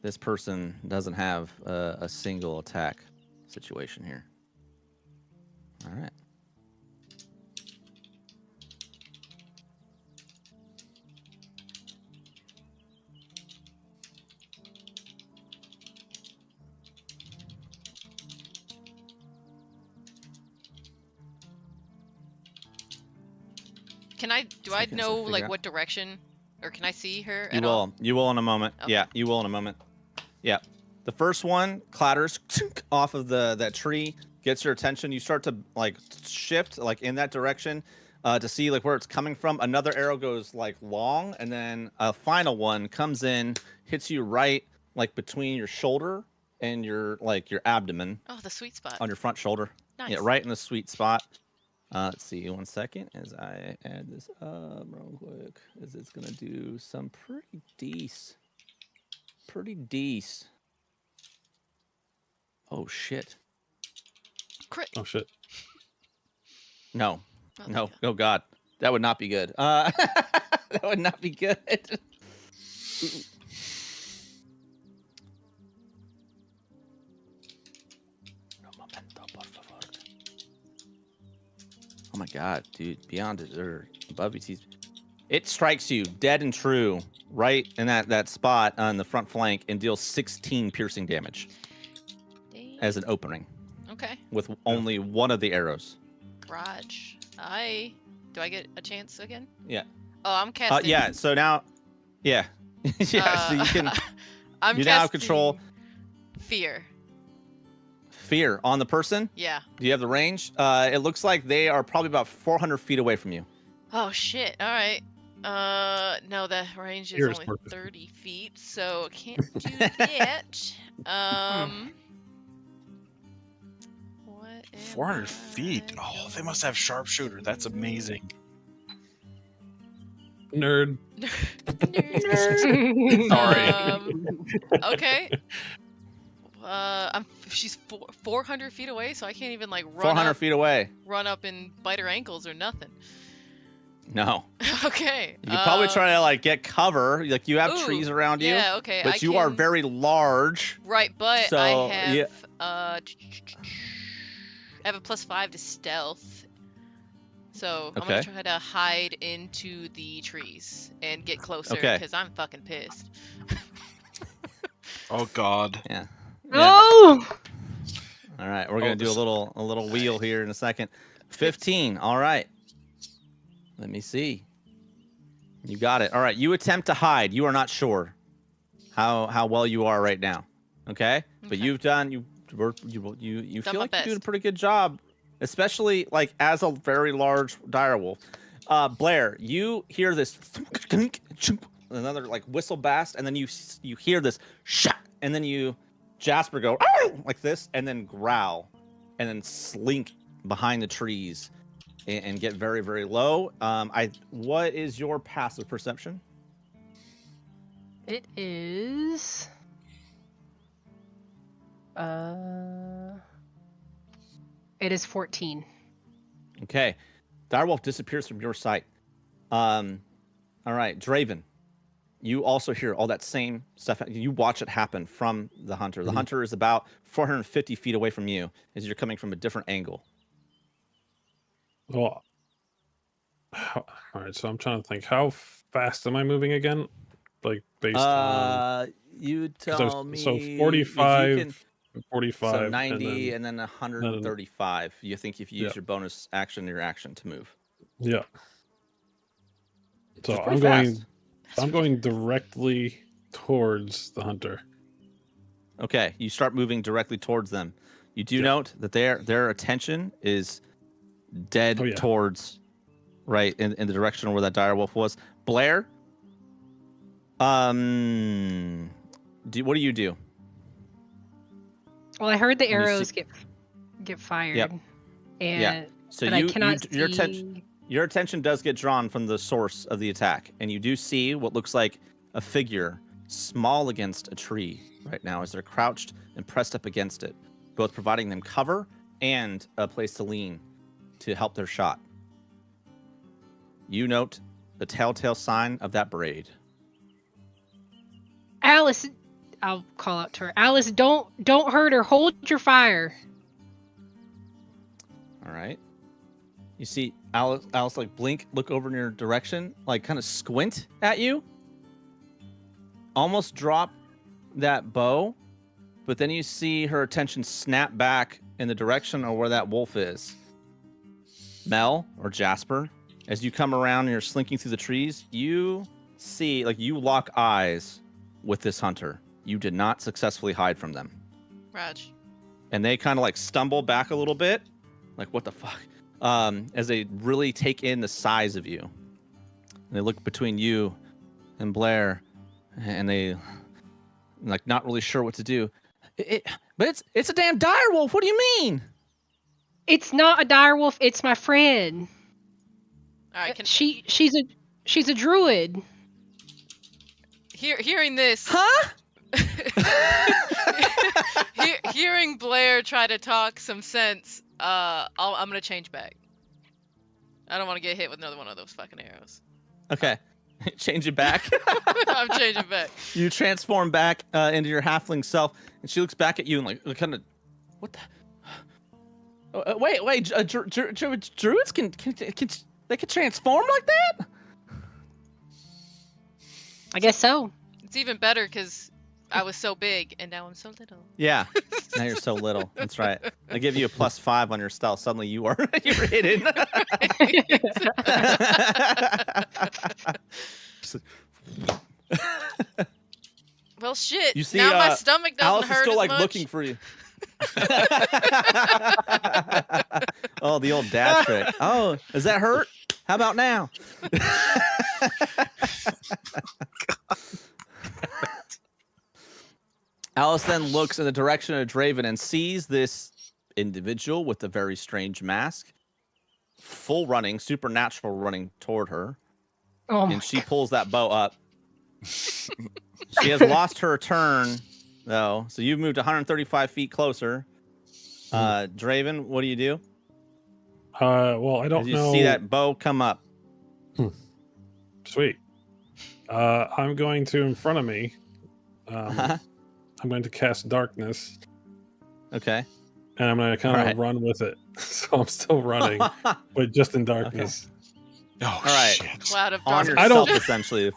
This person doesn't have a single attack situation here. All right. Can I? Do I Seconds to know figure like out. what direction, or can I see her You at will. all? You will in a moment. Okay. Yeah, you will in a moment. Yeah. The first one clatters off of that tree, gets your attention. You start to like shift like in that direction to see like where it's coming from. Another arrow goes like long, and then a final one comes in, hits you right like between your shoulder and your abdomen Oh, the sweet spot. on your front shoulder. Nice. Yeah, right in the sweet spot. Let's see, 1 second as I add this up real quick, as it's gonna do some pretty decent. Oh shit! Crit. Oh shit. No, Oh, no, thank oh god, that would not be good. That would not be good. Oh my god, dude, beyond it or above it, it strikes you dead and true, right in that spot on the front flank, and deals 16 piercing damage Dang. as an opening Okay. with only one of the arrows. Garage. Do I get a chance again? Yeah. Oh, I'm casting. Yeah. So now, yeah, yeah. So you can I'm you now have control. Fear. Fear on the person. Yeah. Do you have the range? It looks like they are probably about 400 feet away from you. Oh shit. All right. No, the range is Fear is only perfect. 30 feet, so can't do that. What? 400 feet. Oh, they must have sharpshooter. That's amazing. Nerd. Sorry. Okay. She's 400 feet away, so I can't even like run 400 up, feet away. run up and bite her ankles or nothing. No. Okay. You could probably try to like get cover. Like you have ooh, trees around you, Yeah. Okay. but you are very large. Right, but so, I have yeah. I have a +5 to stealth. So I'm gonna Okay. try to hide into the trees and get closer Okay. because I'm fucking pissed. Oh God. Yeah. Oh! All right, we're gonna do a little wheel here in a second. 15. All right. Let me see. You got it. All right. You attempt to hide. You are not sure how well you are right now. Okay. But Okay. you've done you Done feel my like you're doing a best. pretty good job, especially like as a very large direwolf. Blair, you hear this another like whistle blast, and then you hear this shot, and then Jasper go like this, and then growl, and then slink behind the trees, and get very very low. What is your passive perception? It is. It is 14. Okay, direwolf disappears from your sight. All right, Draven, you also hear all that same stuff. You watch it happen from the hunter. The hunter is about 450 feet away from you as you're coming from a different angle. Well, all right. So I'm trying to think. How fast am I moving again? Like based on. You tell me. So if you 45, can- 45, So 90 and then, and then 135. You think if you use Yeah. your bonus action, your action to move. yeah. So It's I'm pretty going. fast. I'm going directly towards the hunter. Okay, you start moving directly towards them. You do Yeah. note that their attention is dead Oh, yeah. towards right in the direction where that direwolf was. Blair, what do you do? Well, I heard the When you arrows see- get fired. Yep. And Yeah. So but I cannot your see. attention your attention does get drawn from the source of the attack, and you do see what looks like a figure small against a tree right now as they're crouched and pressed up against it, both providing them cover and a place to lean to help their shot. You note the telltale sign of that braid. Alice, I'll call out to her. Alice, don't hurt her. Hold your fire. All right. You see Alice like blink, look over in your direction, like kind of squint at you. Almost drop that bow, but then you see her attention snap back in the direction of where that wolf is. Mel or Jasper, As you come around and you're slinking through the trees, you see, like, you lock eyes with this hunter. You did not successfully hide from them. Raj. And they kind of like stumble back a little bit, like, what the fuck? As they really take in the size of you. And they look between you and Blair, and they, like, not really sure what to do. But it's a damn direwolf. What do you mean? It's not a direwolf. It's my friend. All right, She's a druid. hearing this, Huh? hearing Blair try to talk some sense, I'm gonna change back. I don't want to get hit with another one of those fucking arrows. Okay. Change it back. I'm changing back. You transform back into your halfling self, and she looks back at you and like kind of, what the? Wait, druids can they can transform like that? I guess so. It's even better because I was so big and now I'm so little. Yeah. Now you're so little. That's right. I give you a +5 on your stealth. Suddenly you're hidden. Well, shit. You see, now my stomach doesn't Alice hurt is still as like much. looking for you. Oh, the old dad trick. Oh, does that hurt? How about now? Alice then looks in the direction of Draven and sees this individual with a very strange mask, full running, supernatural running toward her. Oh, And she pulls that bow up. She has lost her turn, though, so you've moved 135 feet closer. Draven, what do you do? Well, I don't As you know. see that bow come up. Sweet. I'm going to, in front of me, I'm going to cast darkness, Okay. and I'm going to kind of Alright. run with it. So I'm still running, but just in darkness. Oh, All right. shit. Cloud of On darkness. I don't- yourself, essentially.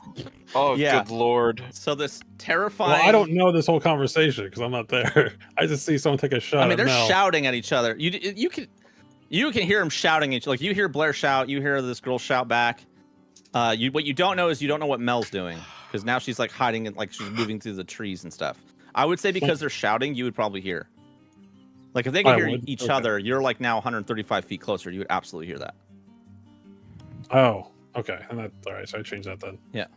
Oh, Yeah. good lord. So this terrifying... Well, I don't know this whole conversation because I'm not there. I just see someone take a shot. I mean, at they're Mel. shouting at each other. You can hear them shouting at each. Like, you hear Blair shout, you hear this girl shout back. What you don't know is you don't know what Mel's doing, because now she's like hiding, like she's moving through the trees and stuff. I would say because they're shouting, you would probably hear. Like, if they can I hear would? each Okay. other, you're like now 135 feet closer. You would absolutely hear that. Oh, okay. And that, all right. So I changed that then. Yeah.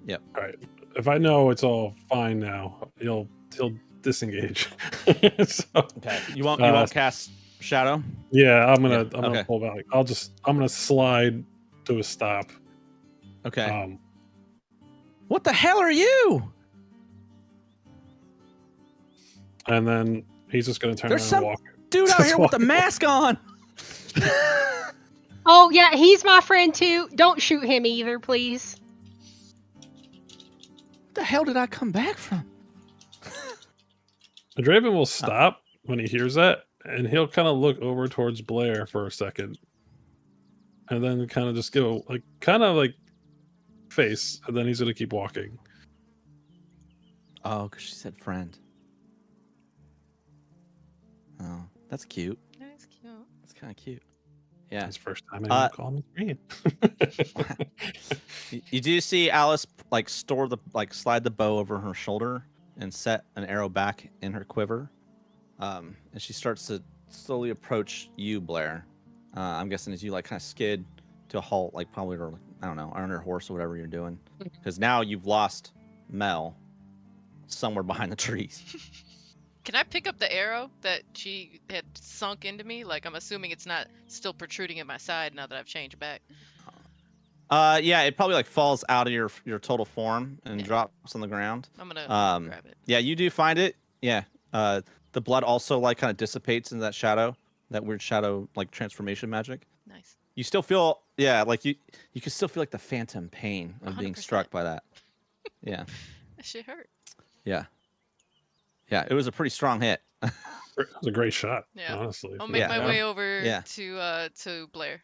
Yep. All right. If I know it's all fine now, he'll disengage. So, Okay. You won't cast shadow. yeah, I'm Yeah, gonna okay. pull back. I'm gonna slide to a stop. Okay. What the hell are you? And then he's just gonna turn There's around some- and walk. Dude out Just here with the walk away. mask on. Oh yeah, he's my friend too. Don't shoot him either, please. What the hell did I come back from? The Draven will stop when he hears that, and he'll kind of look over towards Blair for a second, and then kind of just give a like face, and then he's gonna keep walking. Oh, because she said friend. Oh, that's cute. That's cute. That's kind of cute. Yeah. His first time anyone called me friend. You do see Alice like slide the bow over her shoulder and set an arrow back in her quiver. And she starts to slowly approach you, Blair. I'm guessing as you like kind of skid to a halt, like probably, or I don't know, on your horse or whatever you're doing. Because now you've lost Mel somewhere behind the trees. Can I pick up the arrow that she had sunk into me? Like, I'm assuming it's not still protruding at my side now that I've changed back. Yeah, it probably like falls out of your total form and drops on the ground. I'm gonna grab it. Yeah, you do find it. Yeah. The blood also like kind of dissipates into that shadow, that weird shadow like transformation magic. Nice. You still feel, yeah, like you can still feel like the phantom pain of being 100%. struck by that. Yeah. That shit hurt. Yeah. Yeah, it was a pretty strong hit. It was a great shot, Yeah. honestly. I'll make Yeah. my way over Yeah. to Blair.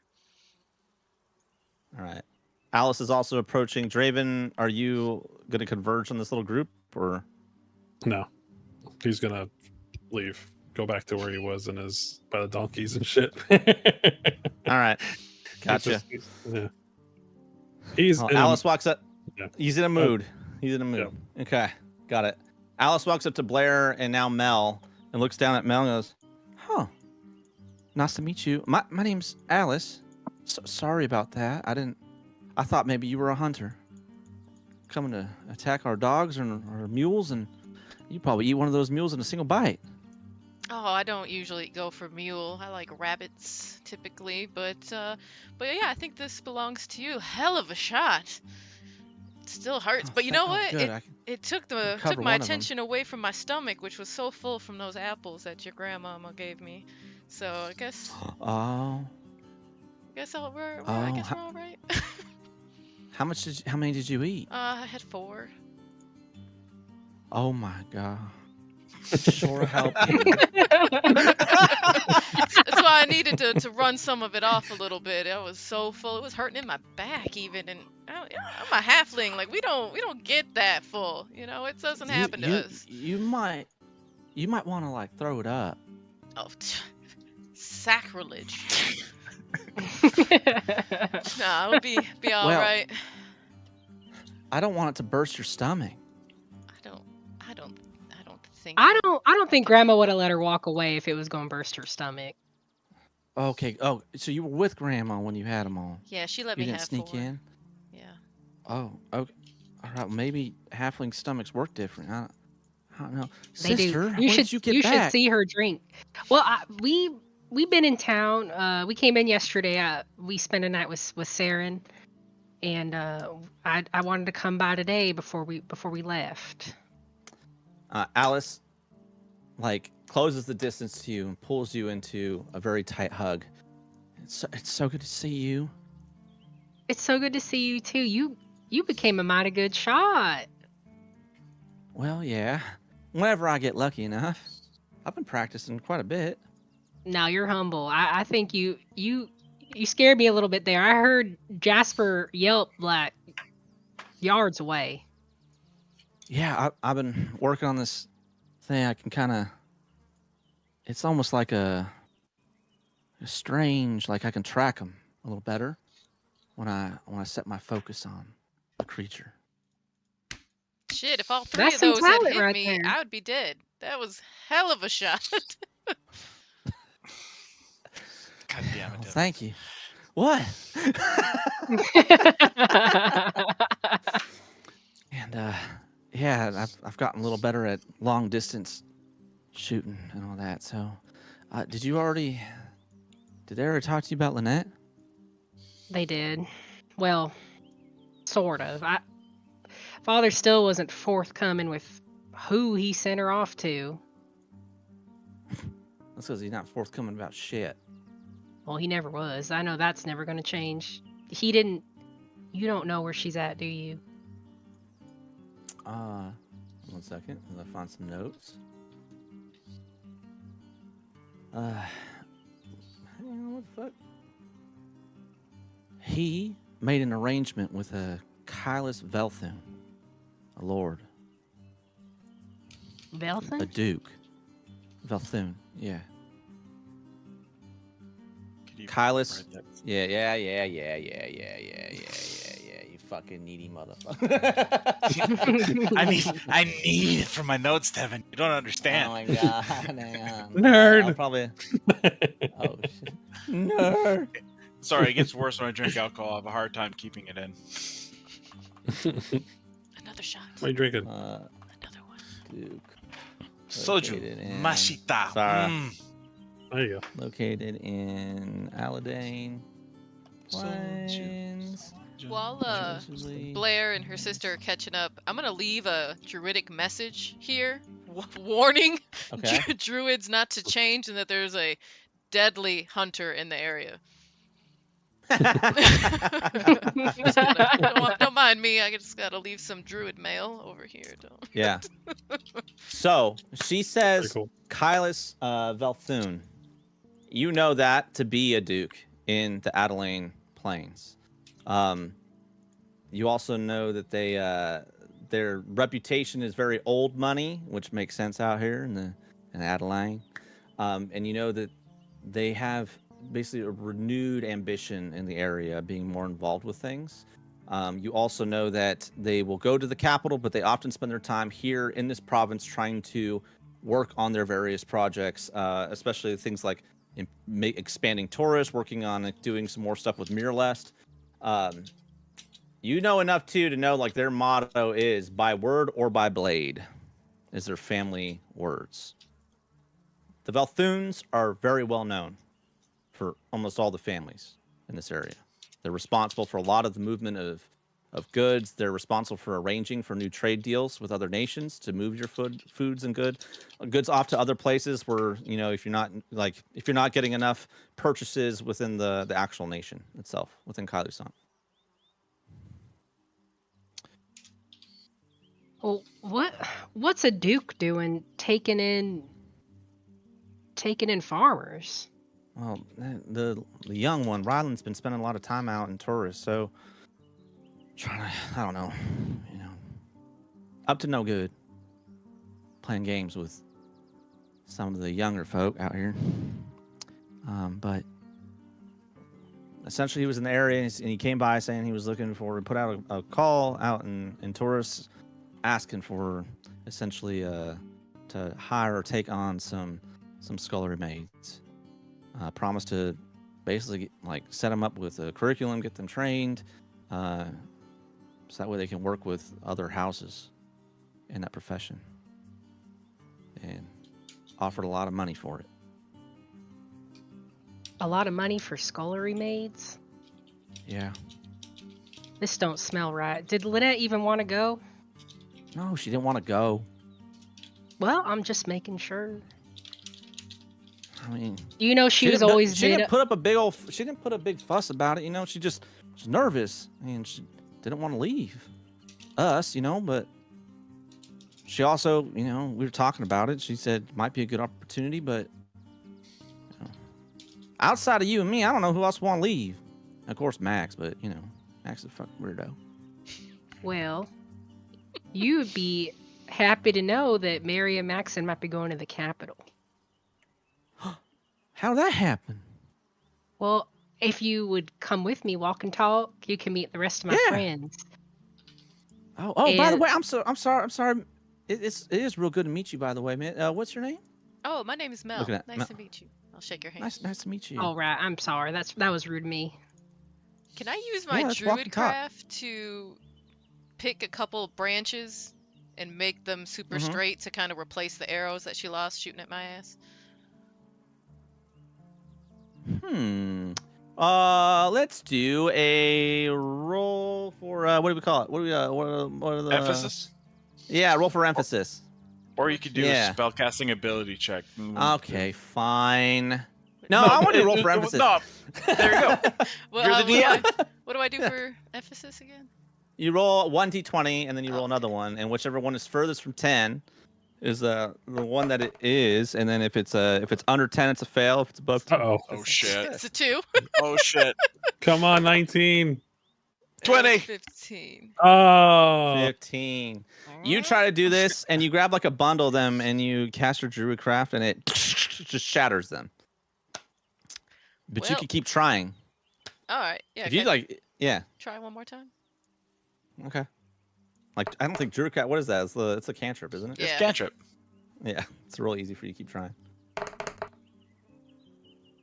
All right. Alice is also approaching. Draven, are you going to converge on this little group or? No, he's gonna leave, go back to where he was and his by the donkeys and shit. All right. He's Gotcha. yeah. He's Oh, in Alice walks up. Yeah. He's in a mood. He's in a mood. Okay, got it. Alice walks up to Blair and now Mel and looks down at Mel and goes, "Huh, nice to meet you. My name's Alice. Sorry about that. I thought maybe you were a hunter coming to attack our dogs or mules, and you probably eat one of those mules in a single bite." Oh, I don't usually go for mule. I like rabbits typically, but yeah, I think this belongs to you. Hell of a shot. It still hurts, but you know what? Good. It took cover my one of 'em. attention away from my stomach, which was so full from those apples that your grandmama gave me. So I guess Oh, we're Oh, I guess we're all right. how many did you eat? I had 4. Oh my god. Sure help you. That's why I needed to run some of it off a little bit. I was so full. It was hurting in my back even, and I'm a halfling. Like we don't get that full. You know, it doesn't happen to us. You might want to like throw it up. Oh, sacrilege. Nah, it'll be all Well, right. I don't want it to burst your stomach. I don't think. I don't think Grandma would have let her walk away if it was going to burst her stomach. Okay. Oh, so you were with Grandma when you had them on. Yeah, she let You me didn't have sneak 4. in. Yeah. Oh, okay. All right. Maybe halfling stomachs work different. I don't know. They Sister, do. when did you get you back? should see her drink. Well, we've been in town. We came in yesterday. We spent a night with Saren, and I wanted to come by today before we left. Alice, like, closes the distance to you and pulls you into a very tight hug. It's so good to see you. It's so good to see you too. You became a mighty good shot. Well, yeah. Whenever I get lucky enough. I've been practicing quite a bit. Now you're humble. I think you scared me a little bit there. I heard Jasper yelp like yards away. Yeah, I've been working on this thing. I can kind of. It's almost like a strange, like I can track them a little better when I set my focus on a creature. Shit, if all 3 That's of some those had talent hit right me, there. I would be dead. That was hell of a shot. God damn it. Well, Devin. thank you. What? And yeah, I've gotten a little better at long distance shooting and all that. So, did they ever talk to you about Lynette? They did. Well, sort of. Father still wasn't forthcoming with who he sent her off to. That's because he's not forthcoming about shit. Well, he never was. I know that's never going to change. He didn't. You don't know where she's at, do you? 1 second, as I find some notes. Hang on, what the fuck? He made an arrangement with a Kylus Velthun, a lord, a Velthun? duke. Velthun, yeah. Could you Kylus. write that? Yeah. You fucking needy motherfucker. I need it for my notes, Devin. You don't Oh understand. my god, man. Nerd. I'll probably. Oh shit. Nerd. Sorry, it gets worse when I drink alcohol. I have a hard time keeping it in. Another shot. What are you drinking? Another one. Duke. Soju. Located in- Mashita. Sorry. There you go. Located in Aladane. Plains. While Exclusively- Blair and her sister are catching up, I'm gonna leave a druidic message here, warning Okay. druids not to change and that there's a deadly hunter in the area. Don't mind me. I just gotta leave some druid mail over here. Don't. Yeah. So she says, Pretty cool. Kylus Velthun. You know that to be a duke in the Adelane Plains. You also know that their reputation is very old money, which makes sense out here in Adeline. And you know that they have basically a renewed ambition in the area, being more involved with things. You also know that they will go to the capital, but they often spend their time here in this province trying to work on their various projects, especially things like expanding tourists, working on doing some more stuff with Miralest. You know enough too to know like their motto is by word or by blade is their family words. The Velthuns are very well known for almost all the families in this area. They're responsible for a lot of the movement of goods. They're responsible for arranging for new trade deals with other nations to move your foods and goods off to other places where, you know, if you're not getting enough purchases within the actual nation itself, within Kailusan. Well, what's a duke doing taking in farmers? Well, the young one, Ryland's been spending a lot of time out in tourists, so trying to, I don't know, you know, up to no good playing games with some of the younger folk out here. But essentially he was in the area and he came by saying he was looking for, put out a call out in tourists asking for essentially to hire or take on some scullery maids. Promised to basically like set them up with a curriculum, get them trained, so that way they can work with other houses in that profession, and offered a lot of money for it. A lot of money for scullery maids? Yeah. This don't smell right. Did Lynette even want to go? No, she didn't want to go. Well, I'm just making sure. I mean, You know, she was didn't- always she didn't put up a big old. She didn't put a big fuss about it. You know, she's nervous and she didn't want to leave us. You know, but she also, you know, we were talking about it. She said it might be a good opportunity, but you know, outside of you and me, I don't know who else want to leave. Of course, Max, but you know, Max is a fucking weirdo. Well, you would be happy to know that Mary and Maxon might be going to the capital. How'd that happen? Well, if you would come with me, walk and talk, you can meet the rest of my Yeah. friends. Oh, by the And- way, I'm sorry. It is real good to meet you, by the way, man. What's your name? Oh, my name is Mel. Looking at Nice Mel. to meet you. I'll shake your hand. Nice to meet you. All right, I'm sorry. That was rude of me. Can I use my Yeah, let's walk druid and talk. craft to pick a couple branches and make them super Mhm. straight to kind of replace the arrows that she lost shooting at my ass? Let's do a roll for what do we call it? What are the Emphasis? Yeah, roll for emphasis. Or you could do Yeah. a spellcasting ability check. Okay, fine. No, I want to roll for emphasis. No, there you go. Well, You're the what do I do for emphasis again? You roll 1d20 and then you roll another one, and whichever one is furthest from 10 is the one that it is, and then if it's under 10, it's a fail. If it's above 10, Uh-oh. Oh shit. It's a 2. Oh shit. Come on, 19. 20. 15. Oh. 15. You try to do this, and you grab like a bundle of them, and you cast your druid craft, and it just shatters them. But you Well- can keep trying. All right. Yeah. If you can yeah, try one more time. okay. Like I don't think druid craft. What is that? It's a cantrip, isn't it? Yeah. Cantrip. Yeah, it's real easy for you to keep trying.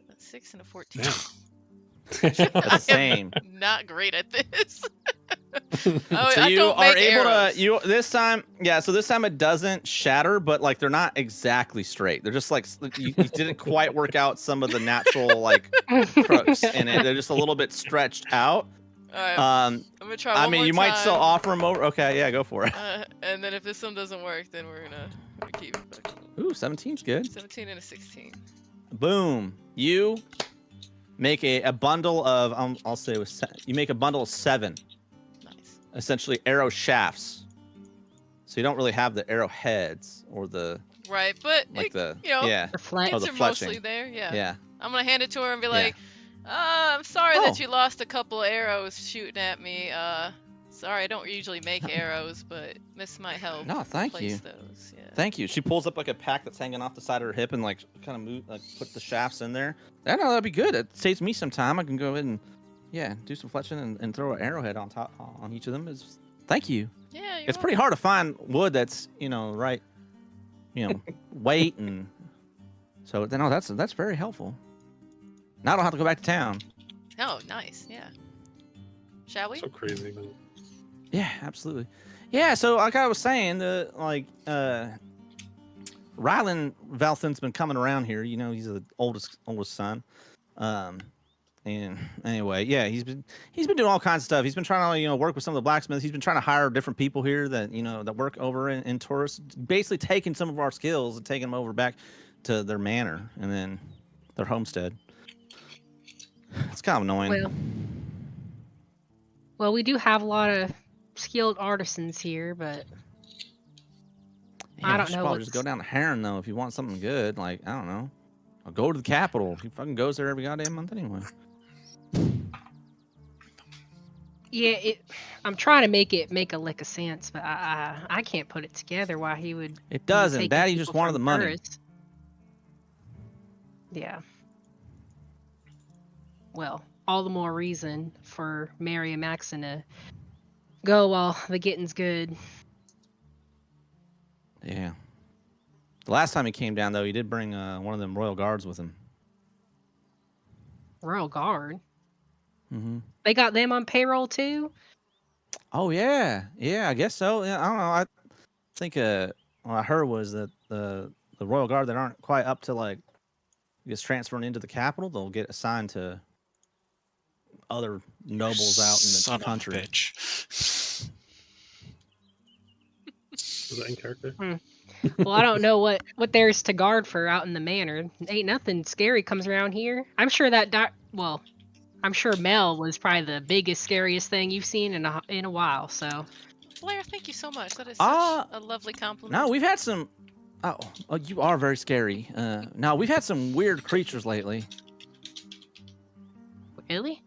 That's 6 and a 14. Damn. That's the same. Not great at this. So I you don't are make able arrows. to this time. Yeah, so this time it doesn't shatter, but like they're not exactly straight. They're just like you didn't quite work out some of the natural like crooks in it. They're just a little bit stretched out. All right. Um, I'm gonna try I one mean, more you might still time. offer them over. Okay, yeah, go for it. And then if this one doesn't work, then we're gonna keep it. Ooh, 17's good. 17 and a 16. Boom. You make a bundle of I'll say you make a bundle of 7, Nice. essentially arrow shafts. So you don't really have the arrow heads or the Right, but like it, the you know, yeah The flank. Oh, kids the are mostly fletching. there. Yeah. yeah. I'm gonna hand it to her and be Yeah. like, I'm sorry Oh. that you lost a couple arrows shooting at me. Sorry, I don't usually make arrows, but this might help. No, thank place you. Those. Yeah. Thank you. She pulls up like a pack that's hanging off the side of her hip and like kind of move like put the shafts in there. Yeah, no, that'd be good. It saves me some time. I can go ahead and do some fletching and throw an arrowhead on top on each of them. Thank you. Yeah, It's pretty hard to find wood that's right, weight, and so no, that's very helpful. Now I don't have to go back to town. Oh, nice. Yeah. Shall we? So crazy, man. Yeah, absolutely. Yeah, so like I was saying, Rylan Valthin's been coming around here. He's the oldest son. And anyway, yeah, he's been doing all kinds of stuff. He's been trying to work with some of the blacksmiths. He's been trying to hire different people here that that work over in Taurus, basically taking some of our skills and taking them over back to their manor and then their homestead. It's kind of annoying. Well, we do have a lot of skilled artisans here, but I don't know. Probably just go down to Heron though if you want something good. Like I don't know, I'll go to the capital. He fucking goes there every goddamn month anyway. Yeah, I'm trying to make it make a lick of sense, but I can't put it together why he would. It doesn't. Daddy just wanted the money. Yeah. Well, all the more reason for Mary and Maxon to go while the getting's good. Yeah. The last time he came down, though, he did bring one of them royal guards with him. Royal Guard? Mm-hmm. They got them on payroll, too? Oh, yeah. Yeah, I guess so. Yeah, I don't know. I think what I heard was that the royal guard that aren't quite up to, like, gets transferred into the capital, they'll get assigned to other nobles out in the country. Of a bitch. Is that in character? Well, I don't know what there's to guard for out in the manor. Ain't nothing scary comes around here. I'm sure I'm sure Mel was probably the biggest, scariest thing you've seen in a while. So, Blair, thank you so much. That is such a lovely compliment. No, we've had some. Oh, you are very scary. No, we've had some weird creatures lately. Really?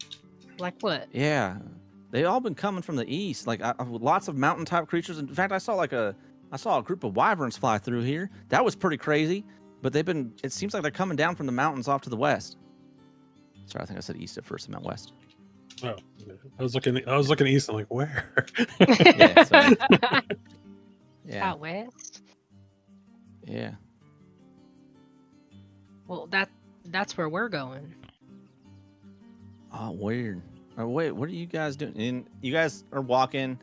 Like what? Yeah, they all been coming from the east. Like lots of mountain type creatures. In fact, I saw a group of wyverns fly through here. That was pretty crazy. But it seems like they're coming down from the mountains off to the west. Sorry, I think I said east at first. I meant west. Oh, yeah. I was looking east. I'm like, where? Yeah. Sorry. Yeah. Out west? Yeah. Well, that's where we're going. Oh, weird. Oh, wait, what are you guys doing? And you guys are walking.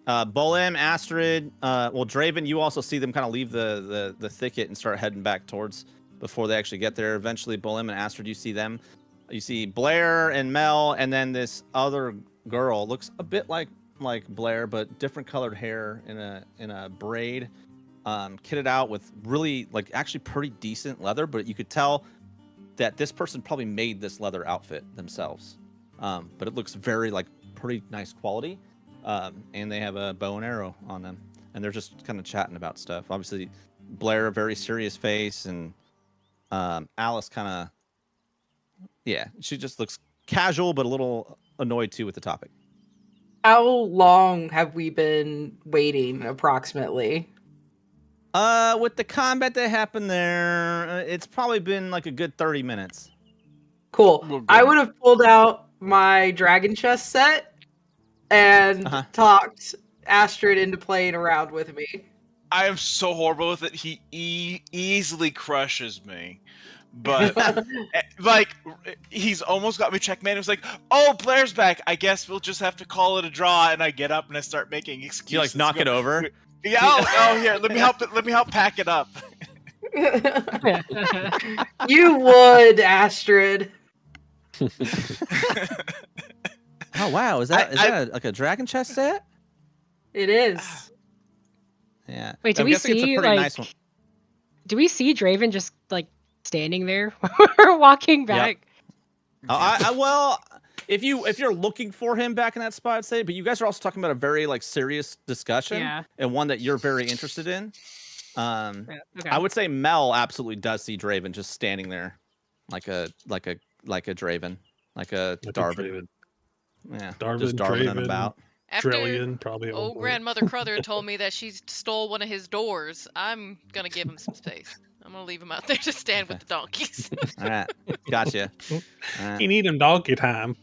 Bolem, Astrid, Draven, you also see them kind of leave the thicket and start heading back towards before they actually get there. Eventually, Bolem and Astrid, you see them. You see Blair and Mel, and then this other girl looks a bit like Blair, but different colored hair in a braid, kitted out with really actually pretty decent leather. But you could tell that this person probably made this leather outfit themselves. But it looks very pretty nice quality. And they have a bow and arrow on them, and they're just kind of chatting about stuff. Obviously, Blair a very serious face, and Alice kind of, she just looks casual but a little annoyed too with the topic. How long have we been waiting, approximately? With the combat that happened there, it's probably been a good 30 minutes. Cool. I would have pulled out my dragon chest set and talked Astrid into playing around with me. I am so horrible with it. He easily crushes me. But he's almost got me checkmate. It was like, oh, Blair's back. I guess we'll just have to call it a draw. And I get up and I start making excuses. You knock it over? Yeah. Oh, here. Let me help pack it up. You would, Astrid. Oh wow! Is that a dragon chest set? It is. Yeah. Wait, do we see it's a pretty nice one. Do we see Draven just standing there or walking back? Yep. Well, if you're looking for him back in that spot, I'd say. But you guys are also talking about a very serious discussion, and one that you're very interested in. Okay. I would say Mel absolutely does see Draven just standing there, like a Draven, like a Darvin. Yeah, just Darvin about. After Trillion, probably old grandmother Cruther told me that she stole one of his doors, I'm gonna give him some space. I'm gonna leave him out there to stand with Okay. the donkeys. All right, gotcha. All right. You need him donkey time.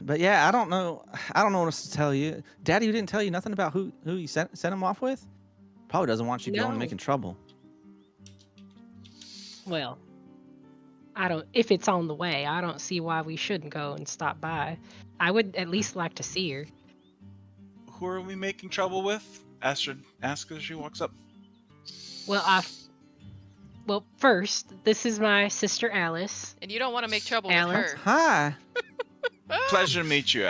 But yeah, I don't know what else to tell you. Daddy didn't tell you nothing about who you sent him off with? Probably doesn't want you going and No. making trouble. Well, I don't. If it's on the way, I don't see why we shouldn't go and stop by. I would at least like to see her. Who are we making trouble with? Astrid asks as she walks up. Well, first, this is my sister Alice. And you don't want to make trouble Alice? with her. Hi. Pleasure to meet you,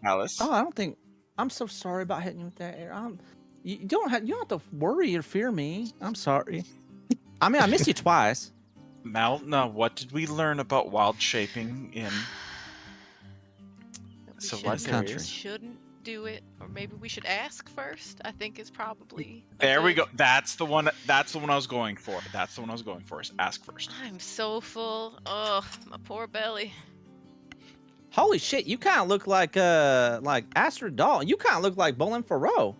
Alice. Oh, I don't think. I'm so sorry about hitting you with that air. You don't have to worry or fear me. I'm sorry. I mean, I missed you twice. Malna, what did we learn about wild shaping in We civilized country. areas? shouldn't do it, or maybe we should ask first. I think is probably. a There we good- go. That's the one. That's the one I was going for. That's the one I was going for. Is ask first. I'm so full. Oh, my poor belly. Holy shit! You kind of look like Astrid Dahl. You kind of look like Bolin Farrow.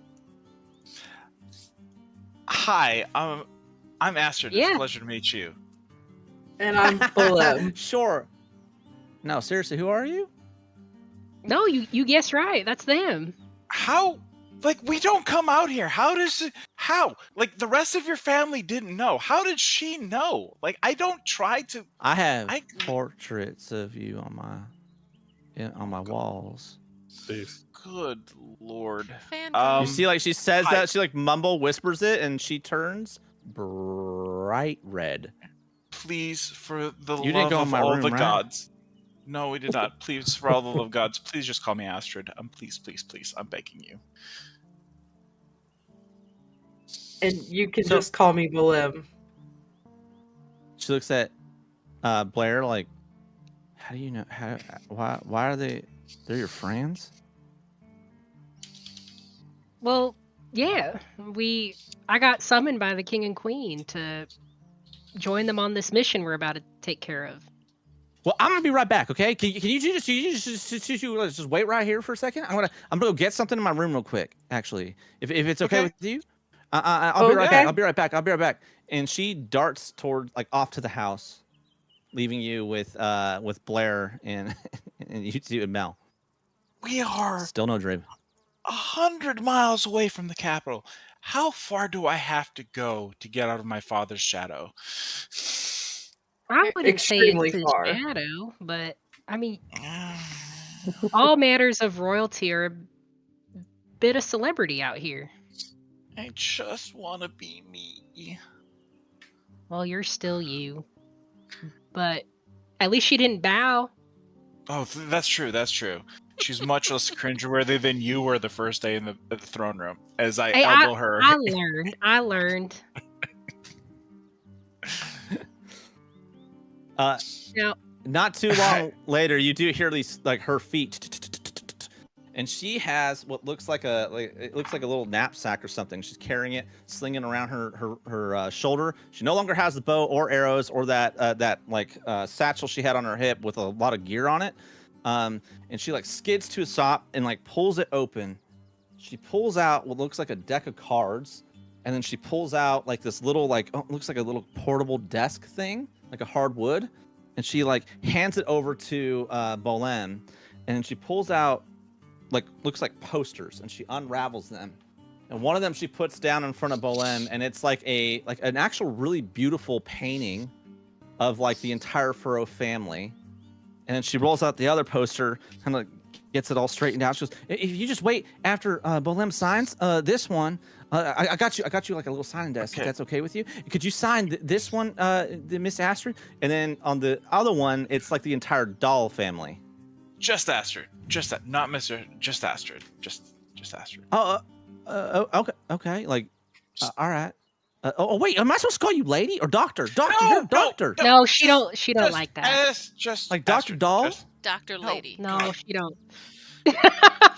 Hi, I'm Astrid. It's Yeah. a pleasure to meet you. And I'm Bulem. Sure. No, seriously, who are you? No, you guessed right. That's them. How? Like, we don't come out here. How? Like, the rest of your family didn't know. How did she know? Like, I don't try to. I have I- portraits of you on my walls. Jeez. Good lord. Fangirl. You see, like she says hi. that, she like whispers it, and she turns bright red. Please, for the You didn't love go in of my all room, the right? gods. No, we did not. Please, for all the love of gods, please just call me Astrid. Please, please, please. I'm begging you. And you can So- just call me Bulem. She looks at Blair like, how do you know? Why are they? They're your friends? Well, yeah, I got summoned by the king and queen to join them on this mission we're about to take care of. Well, I'm gonna be right back. Okay? Can you just wait right here for a second? I'm gonna go get something in my room real quick. Actually, if it's okay Okay. with you, I'll be right Okay. back. I'll be right back. I'll be right back. And she darts toward off to the house, leaving you with Blair and and you two and Mel. We are Still no Draven. 100 miles away from the capital. How far do I have to go to get out of my father's shadow? I wouldn't say Extremely it's a far. shadow, but I mean, all matters of royalty are a bit of celebrity out here. I just want to be me. Well, you're still you, but at least she didn't bow. Oh, that's true. That's true. She's much less cringeworthy than you were the first day in the throne room. As I Hey, elbow her. I learned. Now, Not too long later, you do hear these her feet, and she has what looks like it looks like a little knapsack or something. She's carrying it, slinging around her shoulder. She no longer has the bow or arrows or that satchel she had on her hip with a lot of gear on it. And she skids to a stop and pulls it open. She pulls out what looks like a deck of cards, and then she pulls out this little it looks like a little portable desk thing, like a hardwood. And she hands it over to Bolin, and she pulls out looks like posters, and she unravels them. And one of them she puts down in front of Bolin, and it's an actual really beautiful painting of the entire Furrow family. And then she rolls out the other poster and gets it all straightened out. She goes, "If you just wait after Bolin signs this one, I got you a little signing desk. Okay. If that's okay with you. Could you sign this one, the Miss Astrid? And then on the other one, it's the entire Dahl family." Just Astrid. Just that. Not Mr. Just Astrid. Just Astrid. Okay. All right. Wait, am I supposed to call you lady or doctor? Doctor, you're a doctor. no, she don't like that. Just Like Dr. Astrid, Dahl? just- Dr. No. Lady. No, she don't.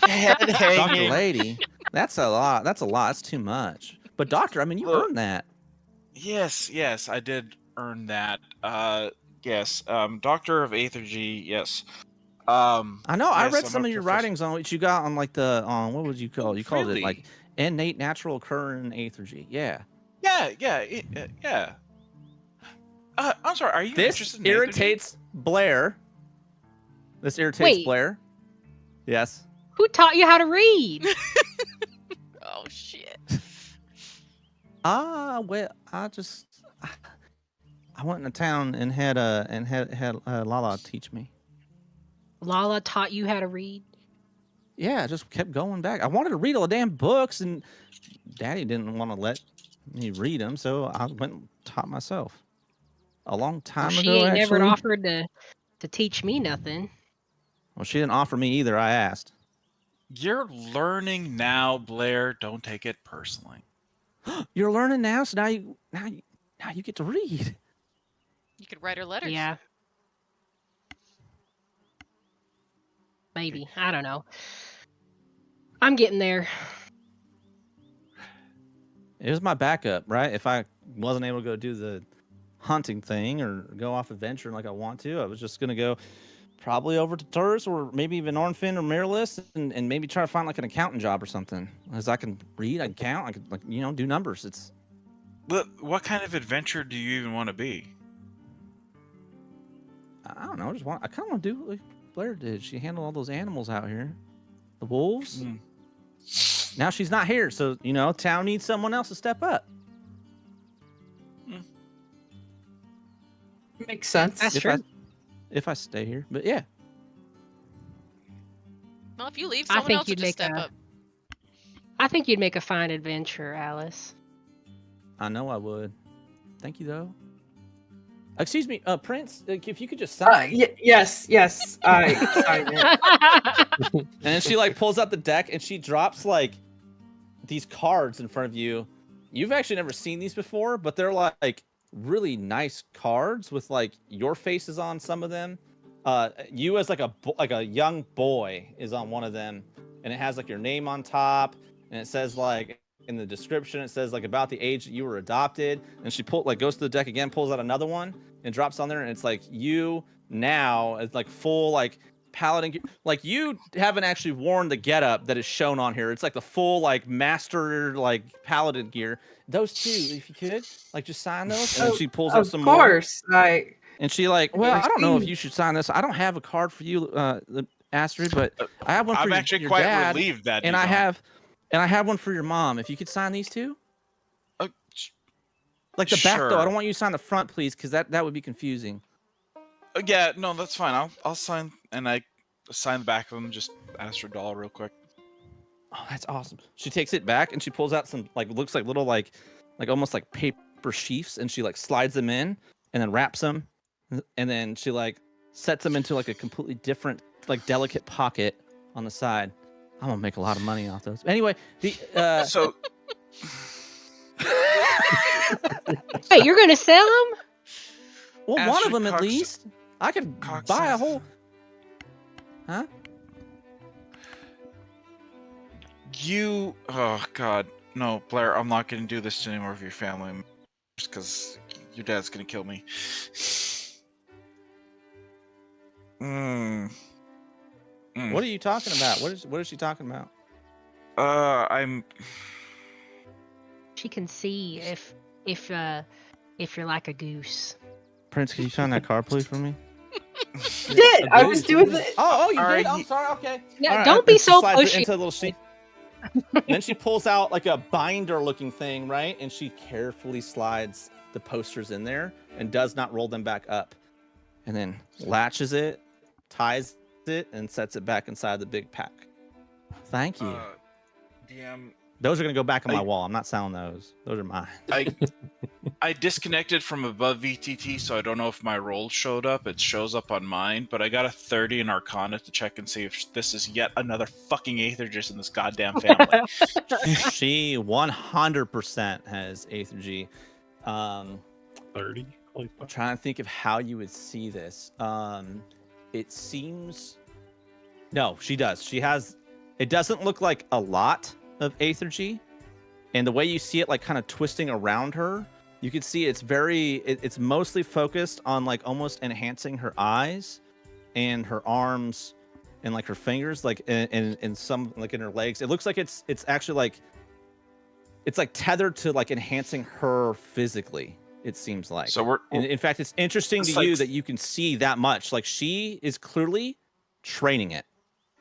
Head Doctor hanging. lady. That's a lot. That's too much. But doctor, I mean, you Look. earned that. Yes, I did earn that. Yes, Doctor of Aethergy, yes. I know. I yes, read I'm some a of your professor. writings on what you got on like the what would you call? You called it like Really? innate natural occurring aethergy. Yeah. Yeah. I'm sorry. Are you This interested in aethergy? irritates Blair. This irritates Wait. Blair. Yes. Who taught you how to read? Oh shit. Well, I went into town and had Lala teach me. Lala taught you how to read? Yeah, I just kept going back. I wanted to read all the damn books, and Daddy didn't want to let me read them, so I went and taught myself. A long Well, time she ago, ain't actually. never offered to teach me nothing. Well, she didn't offer me either. I asked. You're learning now, Blair. Don't take it personally. You're learning now, so now you get to read. You could write her letters. Yeah. Maybe. I don't know. I'm getting there. It was my backup, right? If I wasn't able to go do the hunting thing or go off adventuring like I want to, I was just gonna go probably over to Turris or maybe even Ornfin or Mirrorless and maybe try to find like an accountant job or something. As I can read, I can count, I can do numbers. It's What kind of adventure do you even want to be? I don't know. I kind of want to do like Blair did. She handled all those animals out here, the wolves. Mm. Now she's not here, so town needs someone else to step up. Makes sense. That's if true. if I stay here, but yeah. Well, if you leave, I someone think else will you'd just make step a- up. I think you'd make a fine adventure, Alice. I know I would. Thank you, though. Excuse me, Prince, if you could just sign. Yes. I signed it. And then she like pulls out the deck and she drops like these cards in front of you. You've actually never seen these before, but they're like really nice cards with like your faces on some of them. You as like a young boy is on one of them, and it has like your name on top, and it says like in the description it says like about the age that you were adopted. And she goes to the deck again, pulls out another one and drops on there, and it's like you now as like full like paladin gear. Like you haven't actually worn the getup that is shown on here. It's like the full like master like paladin gear. Those two, if you could like just sign those. And then she pulls out some Of more. course, And she like, well, I don't know if see. you should sign this. I don't have a card for you, Astrid, but I have one for I'm your, actually your quite dad, relieved that and you I don't. have one for your mom. If you could sign these two, like the back though. I sure. don't want you to sign the front, please, because that would be confusing. Yeah, no, that's fine. I'll sign, and I sign the back of them. Just ask her doll real quick. Oh, that's awesome. She takes it back and she pulls out some looks like little like almost like paper sheafs, and she like slides them in and then wraps them, and then she like sets them into like a completely different like delicate pocket on the side. I'm gonna make a lot of money off those. Anyway, the So Wait, you're gonna sell them? well, one of Astrid them at Cox- least. I could Cox buy a says- whole. Huh? oh god, no, Blair, I'm not gonna do this to any more of your family, just because your dad's gonna kill me. What are you talking about? What is she talking about? I'm. She can see if you're like a goose. Prince, can you sign that card, please, for me? Did I was doing the Oh, you Are did. I'm you- sorry. Okay. Yeah, All right, don't be and she so slides it pushy. into a little sheet. And then she pulls out like a binder-looking thing, right? And she carefully slides the posters in there and does not roll them back up. And then latches it, ties it, and sets it back inside the big pack. Thank you. DM. Those are gonna go back on my I- wall. I'm not selling those. Those are mine. I disconnected from above VTT, so I don't know if my roll showed up. It shows up on mine, but I got a 30 in Arcana to check and see if this is yet another fucking Aethergist in this goddamn family. She 100% has Aethergy. 30. Holy I'm fuck. trying to think of how you would see this. It seems. No, she does. She has. It doesn't look like a lot of Aethergy, and the way you see it, like kind of twisting around her, you can see it's it's mostly focused on like almost enhancing her eyes and her arms and like her fingers, like and some like in her legs. It looks like it's actually like it's like tethered to like enhancing her physically. It seems like. So we're In fact, it's interesting It's to you like- that you can see that much. Like she is clearly training it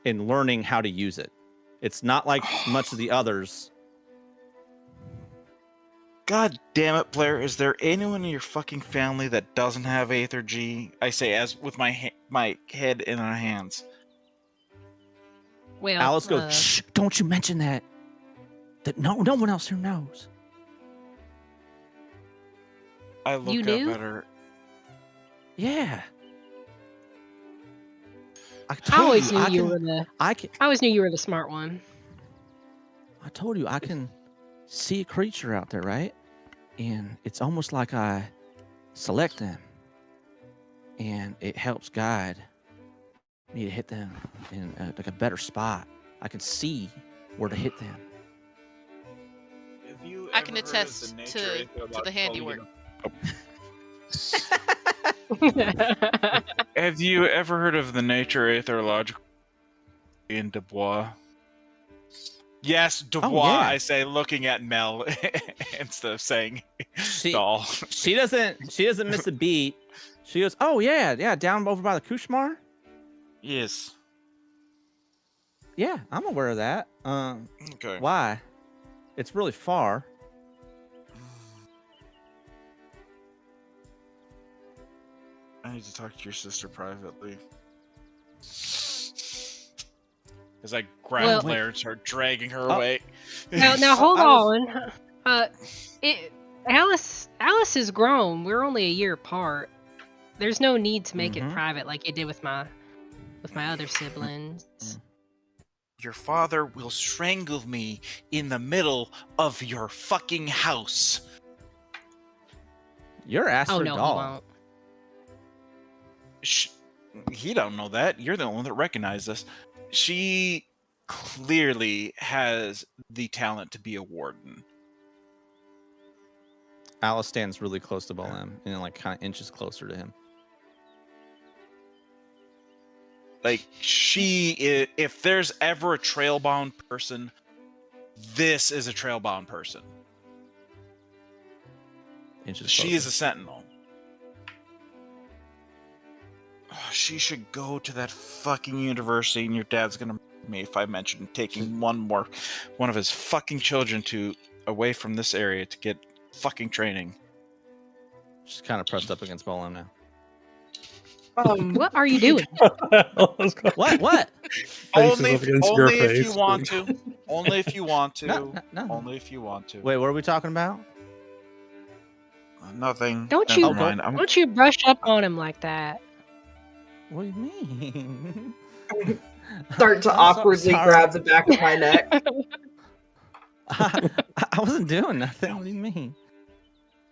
and learning how to use it. It's not like much of the others. God damn it, Blair! Is there anyone in your fucking family that doesn't have Aether G? I say as with my my head in our hands. Well, Alice goes, "Shh! Don't you mention that. That no one else here knows." I look You up knew? at her. Yeah. I I always told knew you, you were the. I can. I always knew you were the smart one. I told you I can see a creature out there, right? And it's almost like I select them, and it helps guide me to hit them in like a better spot. I can see where to hit them. Have you I can ever heard of attest the to nature Aether the logical handiwork. Have you ever heard of the nature aetherological in Dubois? Yes, Dubois, yeah. I say, looking at Mel instead of saying She doll. she doesn't miss a beat. She goes, "Oh yeah, down over by the Kushmar. Yes. Yeah, I'm aware of that. Okay. Why? It's really far." I need to talk to your sister privately. As I grab Well- Blair and start dragging her Oh. away. now hold I was- on. Alice is grown. We're only a year apart. There's no need to make it Mhm. private like you did with my other siblings. Your father will strangle me in the middle of your fucking house. You're asked Oh for no, he doll. won't. He don't know that. You're the one that recognized this. She clearly has the talent to be a warden. Alice stands really close to Bolem and like kind of inches closer to him. Like if there's ever a trailbound person, this is a trailbound person. Inches She closer. is a sentinel. Oh, she should go to that fucking university, and your dad's gonna murder me if I mention taking one of his fucking children away from this area to get fucking training. She's kind of pressed up against Bolem now. What are you doing? What? Only Faces up against your if you face. want to. Only if you want to. No. Only if you want to. Wait, what are we talking about? Nothing. Don't Never you mind. don't you brush up on him like that? What do you mean? Start to I'm so awkwardly sorry. grab the back of my neck. I wasn't doing nothing. What do you mean?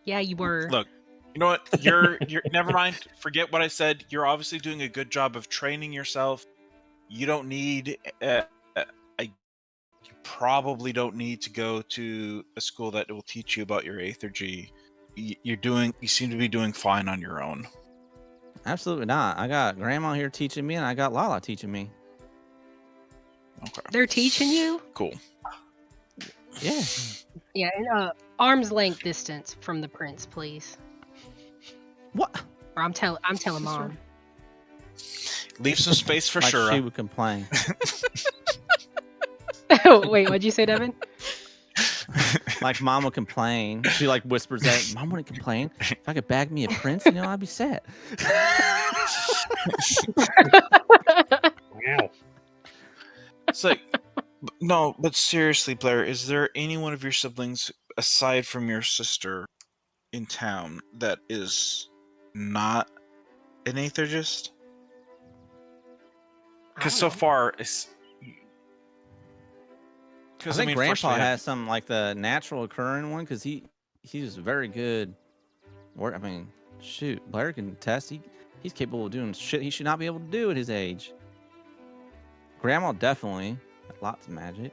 Yeah, you were. Look, you know what? You're never mind. Forget what I said. You're obviously doing a good job of training yourself. You don't need. You probably don't need to go to a school that will teach you about your Aether G. You seem to be doing fine on your own. Absolutely not. I got Grandma here teaching me, and I got Lala teaching me. Okay. They're teaching you? Cool. Yeah. Yeah, in arm's length distance from the prince, please. What? Or I'm telling mom. Leave some space for Like sure. she would complain. Wait, what'd you say, Devin? Like Mom would complain. She like whispers that Mom wouldn't complain. If I could bag me a prince, I'd be set. Wow. It's like, no, but seriously, Blair, is there any one of your siblings aside from your sister in town that is not an aethergist? Because so far, it's. I Because think first Grandpa we had- has some like the natural occurring one because he's very good. Shoot, Blair can test. He's capable of doing shit he should not be able to do at his age. Grandma definitely lots of magic.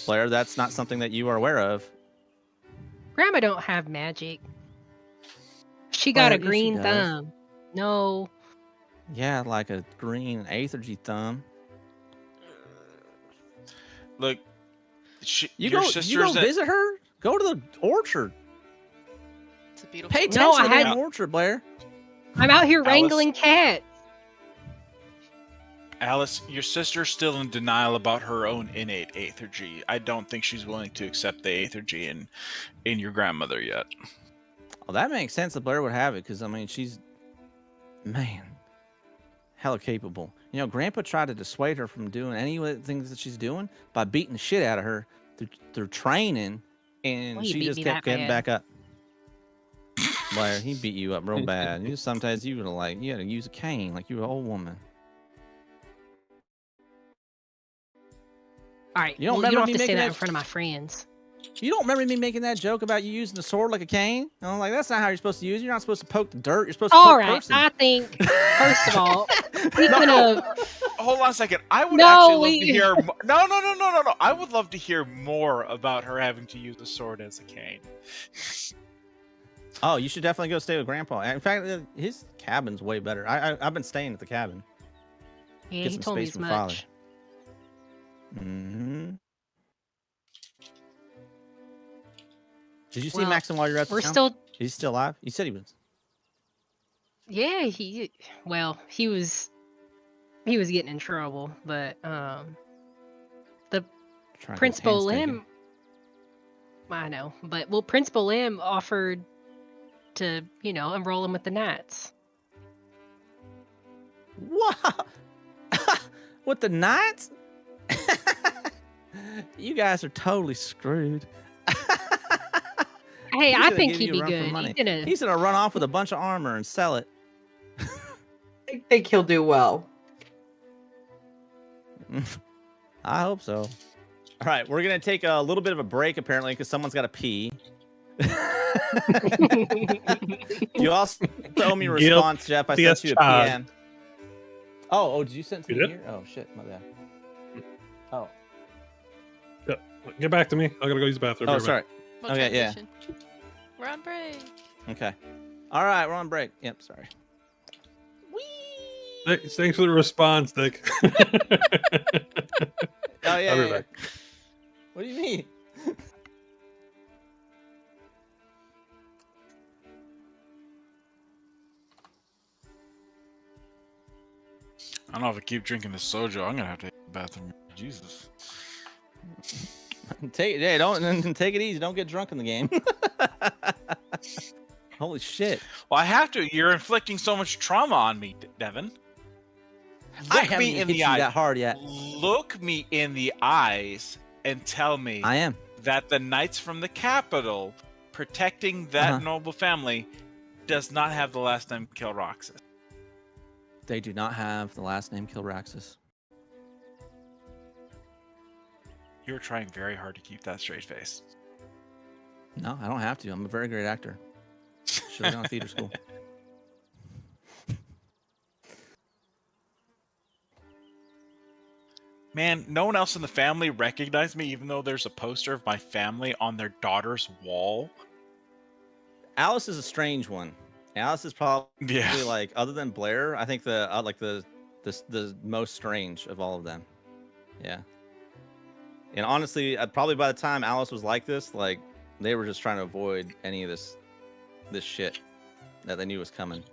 Blair, that's not something that you are aware of. Grandma don't have magic. She got Well, a yes, she green does. thumb. No. Yeah, like a green aethergy thumb. Look, You your go sister's visit her. Go to the orchard. It's a beautiful. Pay room. attention No, to the I damn orchard, Blair. I'm out here Alice- wrangling cats. Alice, your sister's still in denial about her own innate aethergy. I don't think she's willing to accept the aethergy in your grandmother yet. Oh, that makes sense that Blair would have it, because I mean, she's, man, hella capable. You know, Grandpa tried to dissuade her from doing any of the things that she's doing by beating the shit out of her through training, and Well, he she beat just me kept that getting bad. back up. Blair, he beat you up real bad. Sometimes you would like, you had to use a cane like you were an old woman. All right, You don't well, you remember don't me have to say making that that- in front of my friends. You don't remember me making that joke about you using the sword like a cane? I'm like, that's not how you're supposed to use it. You're not supposed to poke the dirt. You're supposed to All poke right, person. I think first of all, speaking of, Hold on a second. I would No, actually love we- to hear. No. I would love to hear more about her having to use a sword as a cane. Oh, you should definitely go stay with Grandpa. In fact, his cabin's way better. I've been staying at the cabin. yeah, Get he some told me space as from father. much. Mm-hmm. Did you see Well, Maxon while you're at the We're town? still, He's still alive? You said he was. yeah, he was getting in trouble, but Trying to get his Principal hands taken. Lim, I know, but well, Principal Lim offered to, enroll him with the Knights. What? With the Knights? You guys are totally screwed. Hey, He's I gonna think give he'd you a be run for good. money. He's gonna, He's gonna run off with a bunch of armor and sell it. I think he'll do well. I hope so. All right, we're gonna take a little bit of a break apparently because someone's got to pee. You also owe me a Guilty response, Jeff. I sent as you a charged. PM. Oh, did you send it to You me did? here? Oh shit, my bad. Oh, Get back to me. I gotta go use the bathroom. oh, Be right sorry. Well, Okay, yeah. transition. We're on break. Okay. All right, we're on break. Yep, sorry. back. Thanks for the response, Nick. Oh yeah. I'll be yeah, back. What do you mean? I don't know if I keep drinking this soju. I'm gonna have to hit the bathroom. Jesus. Don't take it easy. Don't get drunk in the game. Holy shit! Well, I have to. You're inflicting so much trauma on me, Devin. I Look haven't me even in hit the you eye. that hard yet. Look me in the eyes and tell me I am. that the knights from the capital protecting that Uh-huh. noble family does not have the last name Kilroxus. They do not have the last name Kilraxis. You're trying very hard to keep that straight face. No, I don't have to. I'm a very great actor. Should have gone to theater school. Man, no one else in the family recognized me, even though there's a poster of my family on their daughter's wall. Alice is a strange one. Alice is probably Yeah. like, other than Blair, I think the most strange of all of them. Yeah. And honestly, probably by the time Alice was like this, like they were just trying to avoid any of this shit that they knew was coming.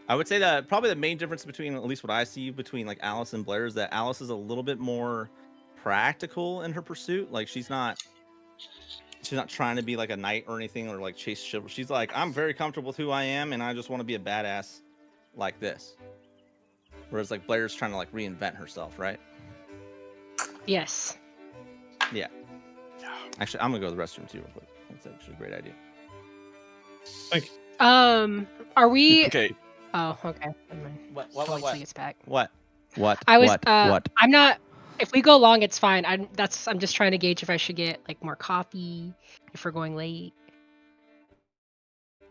I would say that probably the main difference between, at least what I see between like Alice and Blair, is that Alice is a little bit more practical in her pursuit. Like she's not trying to be like a knight or anything or like chase chivalry. She's like, I'm very comfortable with who I am and I just want to be a badass like this. Whereas like Blair's trying to like reinvent herself, right? yes. Yeah. Actually, I'm gonna go to the restroom too real quick. That's actually a great idea. Are we? Okay. Oh, okay. Never mind. What? I'll wait till he gets back. What? I was. What? I'm not. If we go long, it's fine. I'm just trying to gauge if I should get like more coffee if we're going late.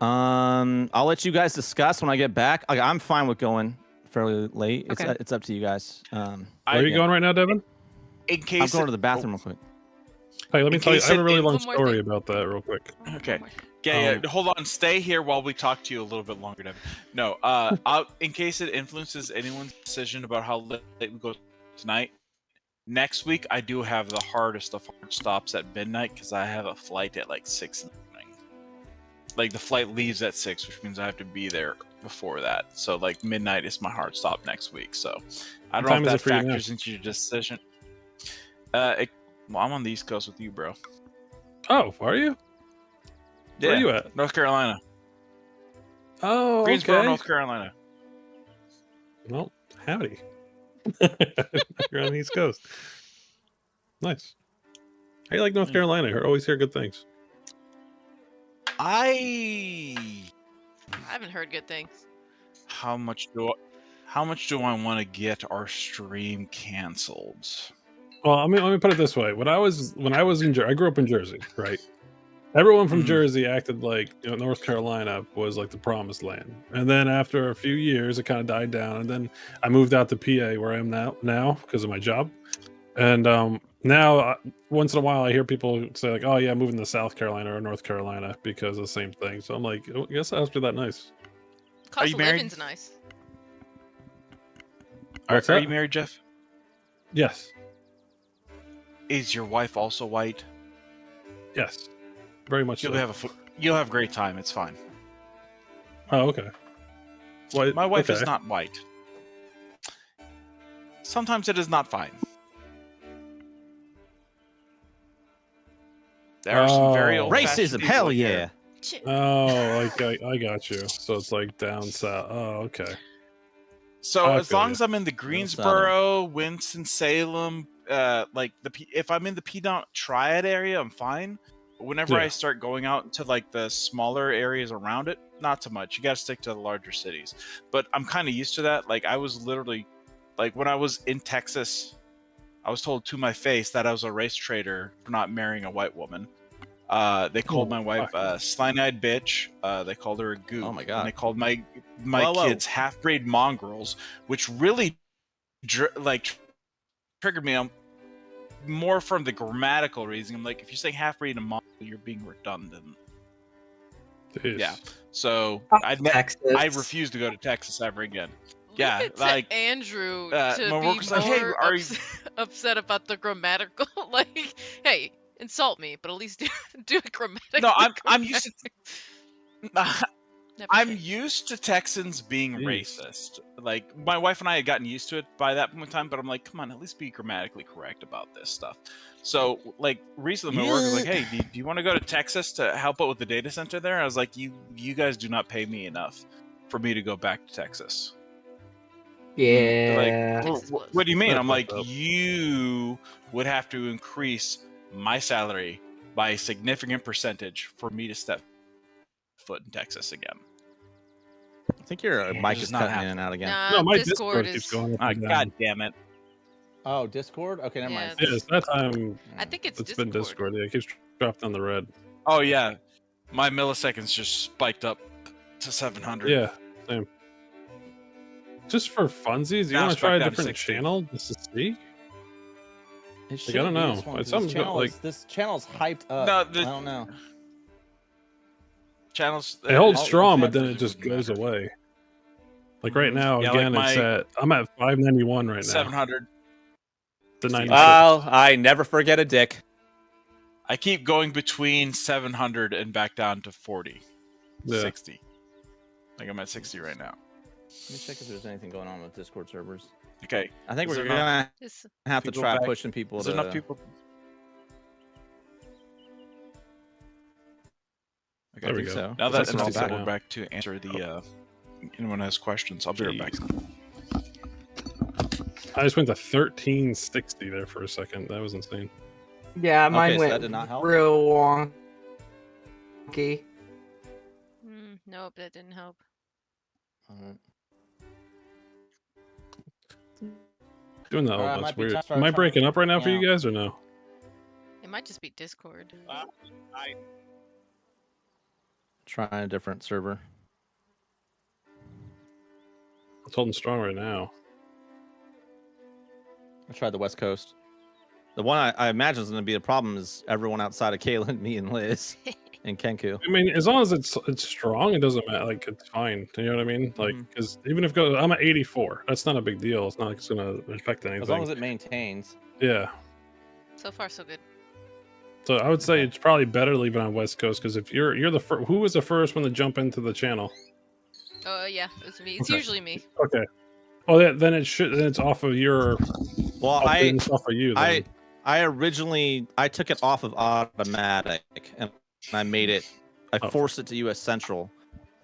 I'll let you guys discuss when I get back. I'm fine with going fairly late. Okay. It's up to you guys. Where are you yeah. going right now, Devin? In case I'm going to the bathroom real quick. Hey, let me In tell you. I case have a it- really in- long One more story thing. about that, real quick. Okay. One more. Yeah, hold on. Stay here while we talk to you a little bit longer, Devin. No, in case it influences anyone's decision about how late we go tonight, next week I do have the hardest of hard stops at midnight because I have a flight at like 6 in the morning. Like the flight leaves at 6, which means I have to be there before that. So like midnight is my hard stop next week. So I What don't time know is if it that for you now? factors into your decision. Well, I'm on the East Coast with you, bro. Oh, are you? Where are you at? North Carolina. Oh, Greensboro, okay. North Carolina. Well, howdy. You're on the East Coast. Nice. How you like North Carolina? I always hear good things. I haven't heard good things. how much do I want to get our stream canceled? Well, let me put it this way: when I was in I grew up in Jersey, right? Everyone from Mhm. Jersey acted like North Carolina was like the promised land, and then after a few years, it kind of died down. And then I moved out to PA, where I am now because of my job. And now, once in a while, I hear people say like, "Oh yeah, I'm moving to South Carolina or North Carolina because of the same thing." So I'm like, I guess that must be that nice. Cost you of married? living's nice. What's Are that? you married, Jeff? Yes, Is your wife also white? yes, very much so. You'll have a great time. It's fine. Oh, okay. Well, My wife is okay. not white. Sometimes it is not fine. There are some very Oh. old-fashioned Racism, people hell here. yeah. Oh, I got you. So it's like down south. Oh, okay. So I as feel long ya. as I'm in the Greensboro, Winston-Salem, like if I'm in the Piedmont Triad area, I'm fine. But whenever I Yeah. start going out to like the smaller areas around it, not so much. You got to stick to the larger cities. But I'm kind of used to that. Like I was literally, like when I was in Texas, I was told to my face that I was a race traitor for not marrying a white woman. They called my wife sline-eyed bitch. They called her a goop. Oh my God. And they called my Whoa, whoa. kids half-breed mongrels, which really triggered me. More from the grammatical reason. I'm like, if you're saying half-breed and mongrel, you're being redundant. Jeez. Yeah. So Texas. I refuse to go to Texas ever again. Yeah, Leave it to like, Andrew my to be worker's like, "Hey, more are you-" upset about the grammatical. Like, hey, insult me, but at least do it grammatically. No, I'm used to. Never I'm mind. used to Texans being Jeez. racist. Like my wife and I had gotten used to it by that point in time, but I'm like, come on, at least be grammatically correct about this stuff. So, like recently, my work was like, "Hey, do you want to go to Texas to help out with the data center there?" I was like, "You guys do not pay me enough for me to go back to Texas." Yeah. Texas was. What do you mean? That's I'm like, fucked up. you would have to increase my salary by a significant percentage for me to step foot in Texas again. I think your Yeah, mic this is is not cutting in happening. and out again. Nah, No, my Discord keeps is. going up Ah, and down. God damn it. Oh, Discord? Okay, never mind. Yeah, Yeah, it's that time. I think it's Been Discord. Yeah, it keeps dropping on the red. Oh yeah, my milliseconds just spiked up to 700. Yeah, same. Just for funsies, you Now want it's to try back a down to different 60. channel just to see? It I don't shouldn't be know. this one, 'cause It's something this channel's hyped up. No, I the don't know. channels. It holds I'll- strong, I'll but then really it just wouldn't goes matter. away. Like right now, Yeah, like again, I'm at 591 right now. 700. To 96. Well, I never forget a dick. I keep going between 700 and back down to 40, Yeah. 60. Like I'm at 60 right now. Let me check if there's anything going on with Discord servers. Okay. I think Is we're there gonna Just have to people try back- pushing people Is to. there enough people? Okay. There we think go. so. Now Looks that like empty we're all set, back. we're back to answer the. Anyone has questions? I'll be right back. I just went to 1360 there for a second. That was insane. Yeah, mine Okay, so went that did not help? real wonky. nope, that didn't help. Doing that, Alright, that's might be weird. time to start Am I trying breaking to up right now for figure you guys or no? It might just be Discord. Trying a different server. It's holding strong right now. I tried the West Coast. The one I imagine is going to be a problem is everyone outside of Kaylin, me, and Liz, and Kenku. I mean, as long as it's strong, it doesn't matter. Like, it's fine. You know what I mean? Like, because even if I'm at 84, that's not a big deal. It's not like it's going to affect anything. As long as it maintains. Yeah. So far, so good. So I would say it's probably better leaving on West Coast because if you're the first, who was the first one to jump into the channel? Oh yeah, it's me. It's Okay. usually me. Okay. Oh, then it should. Then it's off of your. Well, it's off of you. Then. I originally took it off of automatic and I made it. I forced it to U.S. Central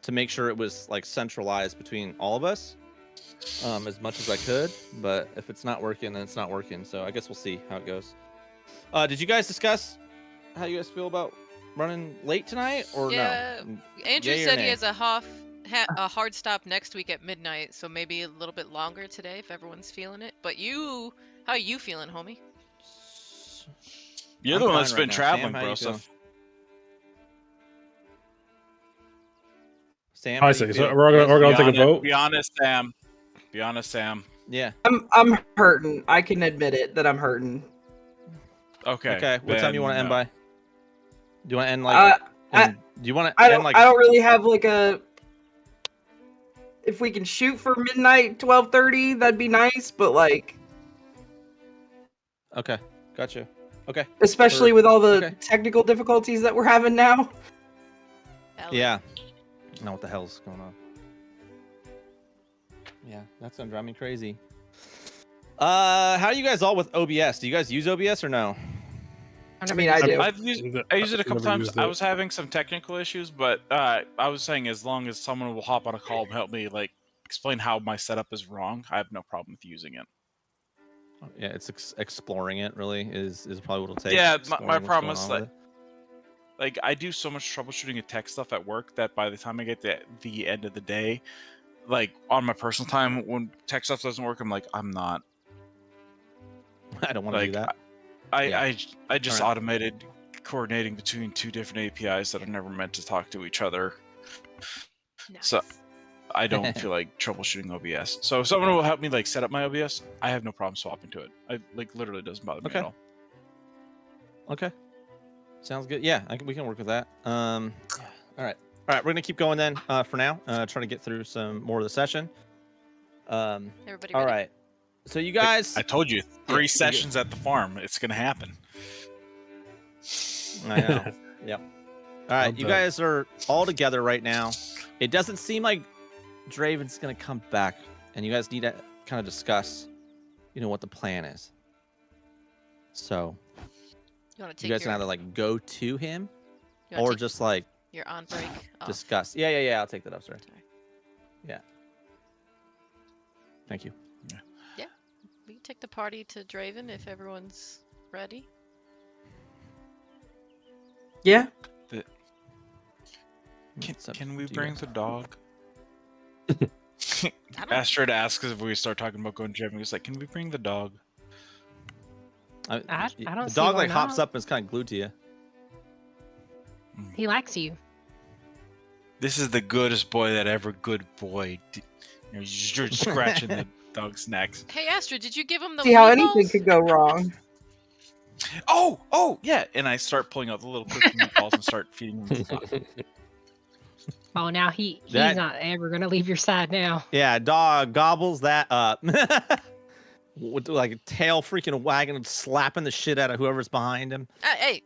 to make sure it was like centralized between all of us as much as I could. But if it's not working, then it's not working. So I guess we'll see how it goes. Did you guys discuss how you guys feel about running late tonight or Yeah, no? Andrew Yay or said nay? he has a hard stop next week at midnight, so maybe a little bit longer today if everyone's feeling it. But how are you feeling, homie? You're I'm the one fine that's right been now. traveling, Sam, how bro. you So feeling? Sam, I how do you see. So feel? we're gonna take a vote. Be honest, Sam. Be honest, Sam. Yeah. I'm hurting. I can admit it that I'm hurting. Okay. Okay. What time do you want to end then, by? Do you want to end like? Do you want to I end don't. like? I don't really have like a. If we can shoot for midnight, 12:30, that'd be nice. But like, Okay. Gotcha. Okay. especially with all the okay. technical difficulties that we're having now. Ellen? Yeah. I don't know what the hell's going on. Yeah, that's gonna drive me crazy. How are you guys all with OBS? Do you guys use OBS or no? I mean, I do. I used it a couple Never times. used I it. was having some technical issues, but I was saying as long as someone will hop on a call and help me like explain how my setup is wrong, I have no problem with using it. Yeah, it's exploring it. Really is probably what it'll take. Yeah, exploring my what's problem going is on like, with I do so much troubleshooting of tech stuff at work that by the time I get to the end of the day, like on my personal time when tech stuff doesn't work, I'm like, I'm not. it. I don't want to do Like, that. I just Alright. automated coordinating between two different APIs that are never meant to talk to each other. Nice. So I don't feel like troubleshooting OBS. So if someone will help me like set up my OBS, I have no problem swapping to it. I like literally doesn't bother me Okay. at all. Okay. Sounds good. Yeah, we can work with that. All right. We're gonna keep going then. For now, trying to get through some more of the session. Everybody All ready? right. So you guys, I told you, Yeah, 3 you sessions at the farm. It's gonna happen. I know. Yep. All right, you guys are all together right now. It doesn't seem like Draven's gonna come back, and you guys need to kind of discuss, what the plan is. So You want to you take guys can either like go to him you wanna or take just like your on break off? discuss. Yeah. I'll take that up, sir. Sorry. Thank you. We can take the party to Draven if everyone's ready. Yeah. What's up Can we to you bring guys? the dog? I don't Astrid asks if we start talking about going gym. He's like, "Can we bring the dog?" I don't The see dog why like hops not. up and is kind of glued to you. He likes you. This is the goodest boy that ever good boy. You're scratching the dog's neck. Hey Astrid, did you give him the See how meatballs? anything could go wrong. Oh, yeah. And I start pulling out the little cookie meatballs and start feeding him. Oh, now he's That- not ever gonna leave your side now. Yeah, dog gobbles that up. With like a tail freaking wagging and slapping the shit out of whoever's behind him. Hey!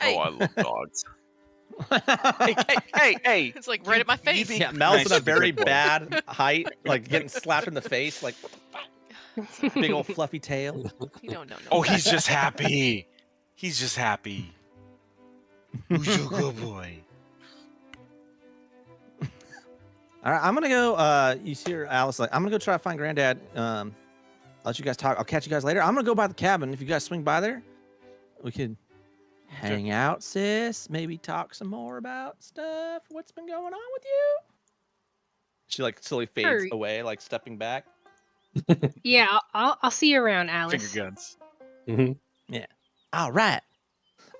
Oh, I love dogs. hey. It's like right at my face. Yeah, Mel's in Nice a very good boy. bad height, like getting slapped in the face, like big old fluffy tail. You don't know. Oh, he's just happy. He's just happy. Who's your good boy? All right, I'm gonna go. You see her, Alice? Like, I'm gonna go try to find Granddad. I'll let you guys talk. I'll catch you guys later. I'm gonna go by the cabin. If you guys swing by there, we could hang out, sis. Maybe talk some more about stuff. What's been going on with you? She like slowly fades Sure. away, like stepping back. Yeah, I'll see you around, Alice. Finger guns. All right.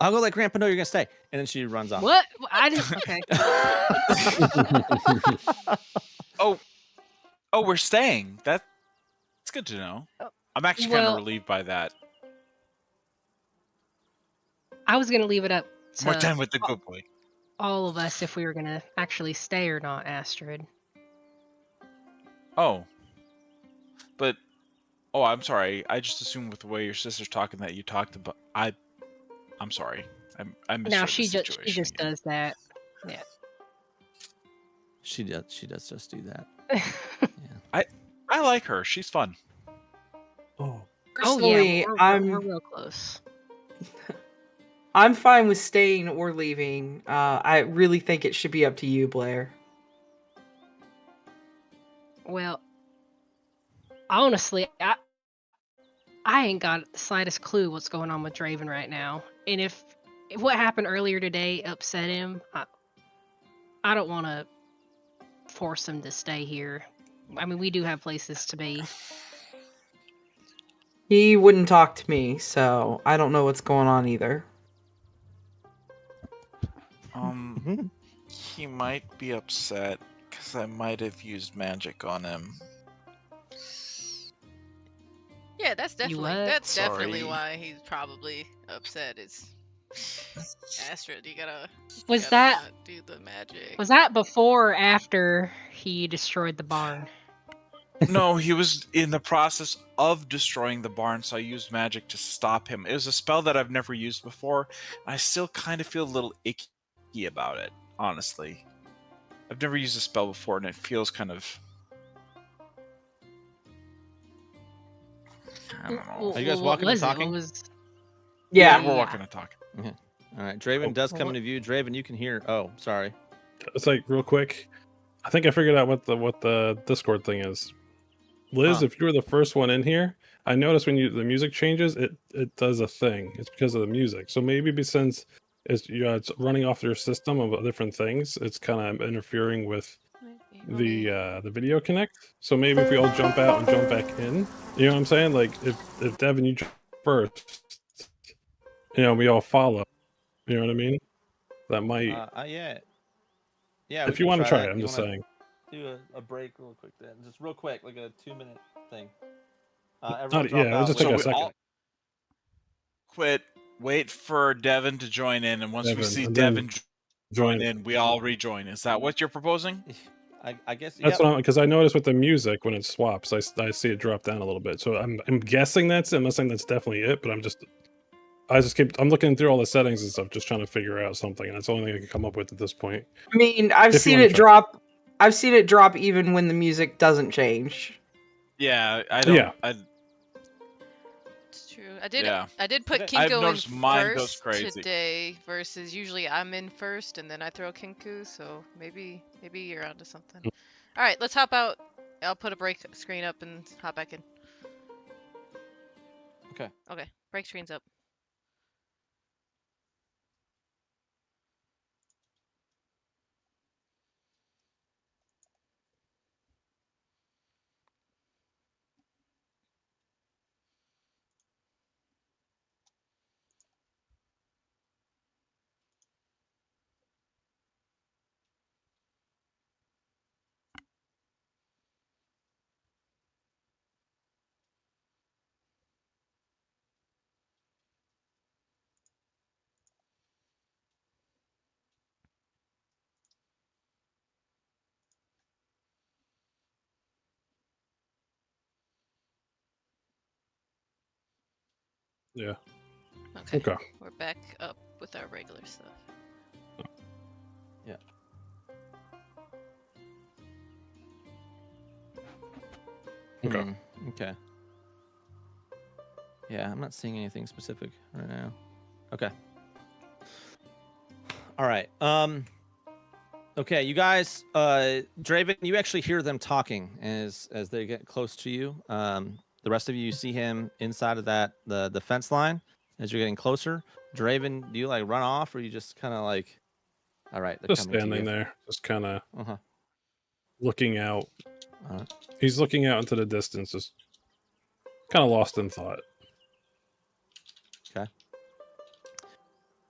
I'll go let Grandpa know you're gonna stay, and then she runs off. What? I didn't. Okay. Oh, we're staying. That's good to know. Oh, I'm actually kind of well- relieved by that. I was gonna leave it up More to time with the good boy. all of us if we were gonna actually stay or not, Astrid. Oh. But I'm sorry. I just assumed with the way your sister's talking that you talked about. I'm sorry. I Now misread the she situation. just again. does that. Yeah. She does just do that. I like her. She's fun. Oh, Personally, we're I'm real close. I'm fine with staying or leaving. I really think it should be up to you, Blair. Well, honestly, I ain't got the slightest clue what's going on with Draven right now. And if what happened earlier today upset him, I don't want to force him to stay here. I mean, we do have places to be. He wouldn't talk to me, so I don't know what's going on either. He might be upset because I might have used magic on him. Yeah, that's definitely what? definitely Sorry. why he's probably upset. Is Astrid, you gotta Was not do the magic. Was that before or after he destroyed the barn? No, he was in the process of destroying the barn, so I used magic to stop him. It was a spell that I've never used before. I still kind of feel a little icky about it, honestly. I've never used a spell before, and it feels kind of... I don't know. Are you guys What walking and was it? talking? What was? Yeah. We're walking and talking. All right, Draven does come well- into view. Draven, you can hear. Oh, sorry. it's like real quick. I think I figured out what the Discord thing is. Liz, Huh. if you were the first one in here, I noticed when the music changes, it does a thing. It's because of the music. So maybe since it's running off your system of different things, it's kind of interfering with the video connect. So maybe if we all jump out and jump back in, you know what I'm saying? Like if Devin, you jump first, we all follow. You know what I mean? That might. Yeah. Yeah. If you want to try it, I'm just saying. Do a break real quick then, just real quick, like a 2-minute thing. It was just So like a we second. all quit, wait for Devin to join in, and once we Devin, see and then Devin join in, we all rejoin. Is that what you're proposing? I guess. That's what because I noticed with the music when it swaps, I see it drop down a little bit. So I'm guessing I'm not saying that's definitely it, but I'm looking through all the settings and stuff, just trying to figure out something, and that's the only thing I can come up with at this point. I mean, I've If you seen wanna it try. drop. I've seen it drop even when the music doesn't change. Yeah, I don't. Yeah. It's true. I did. Yeah. I did put Okay. I've Kinko noticed in mine goes first crazy. today versus usually I'm in first and then I throw Kinku. So maybe you're onto something. All right, let's hop out. I'll put a break screen up and hop back in. Okay. Okay, break screen's up. Yeah. Okay. Okay. We're back up with our regular stuff. Okay. Okay. Yeah, I'm not seeing anything specific right now. Okay. All right. Okay, you guys. Draven, you actually hear them talking as they get close to you. The rest of you see him inside of the fence line as you're getting closer. Draven, do you like run off, or you just kind of like? All right, they're Just coming to standing you. there, just kind of Uh-huh. looking out. Uh-huh. He's looking out into the distance, just kind of lost in thought. Okay.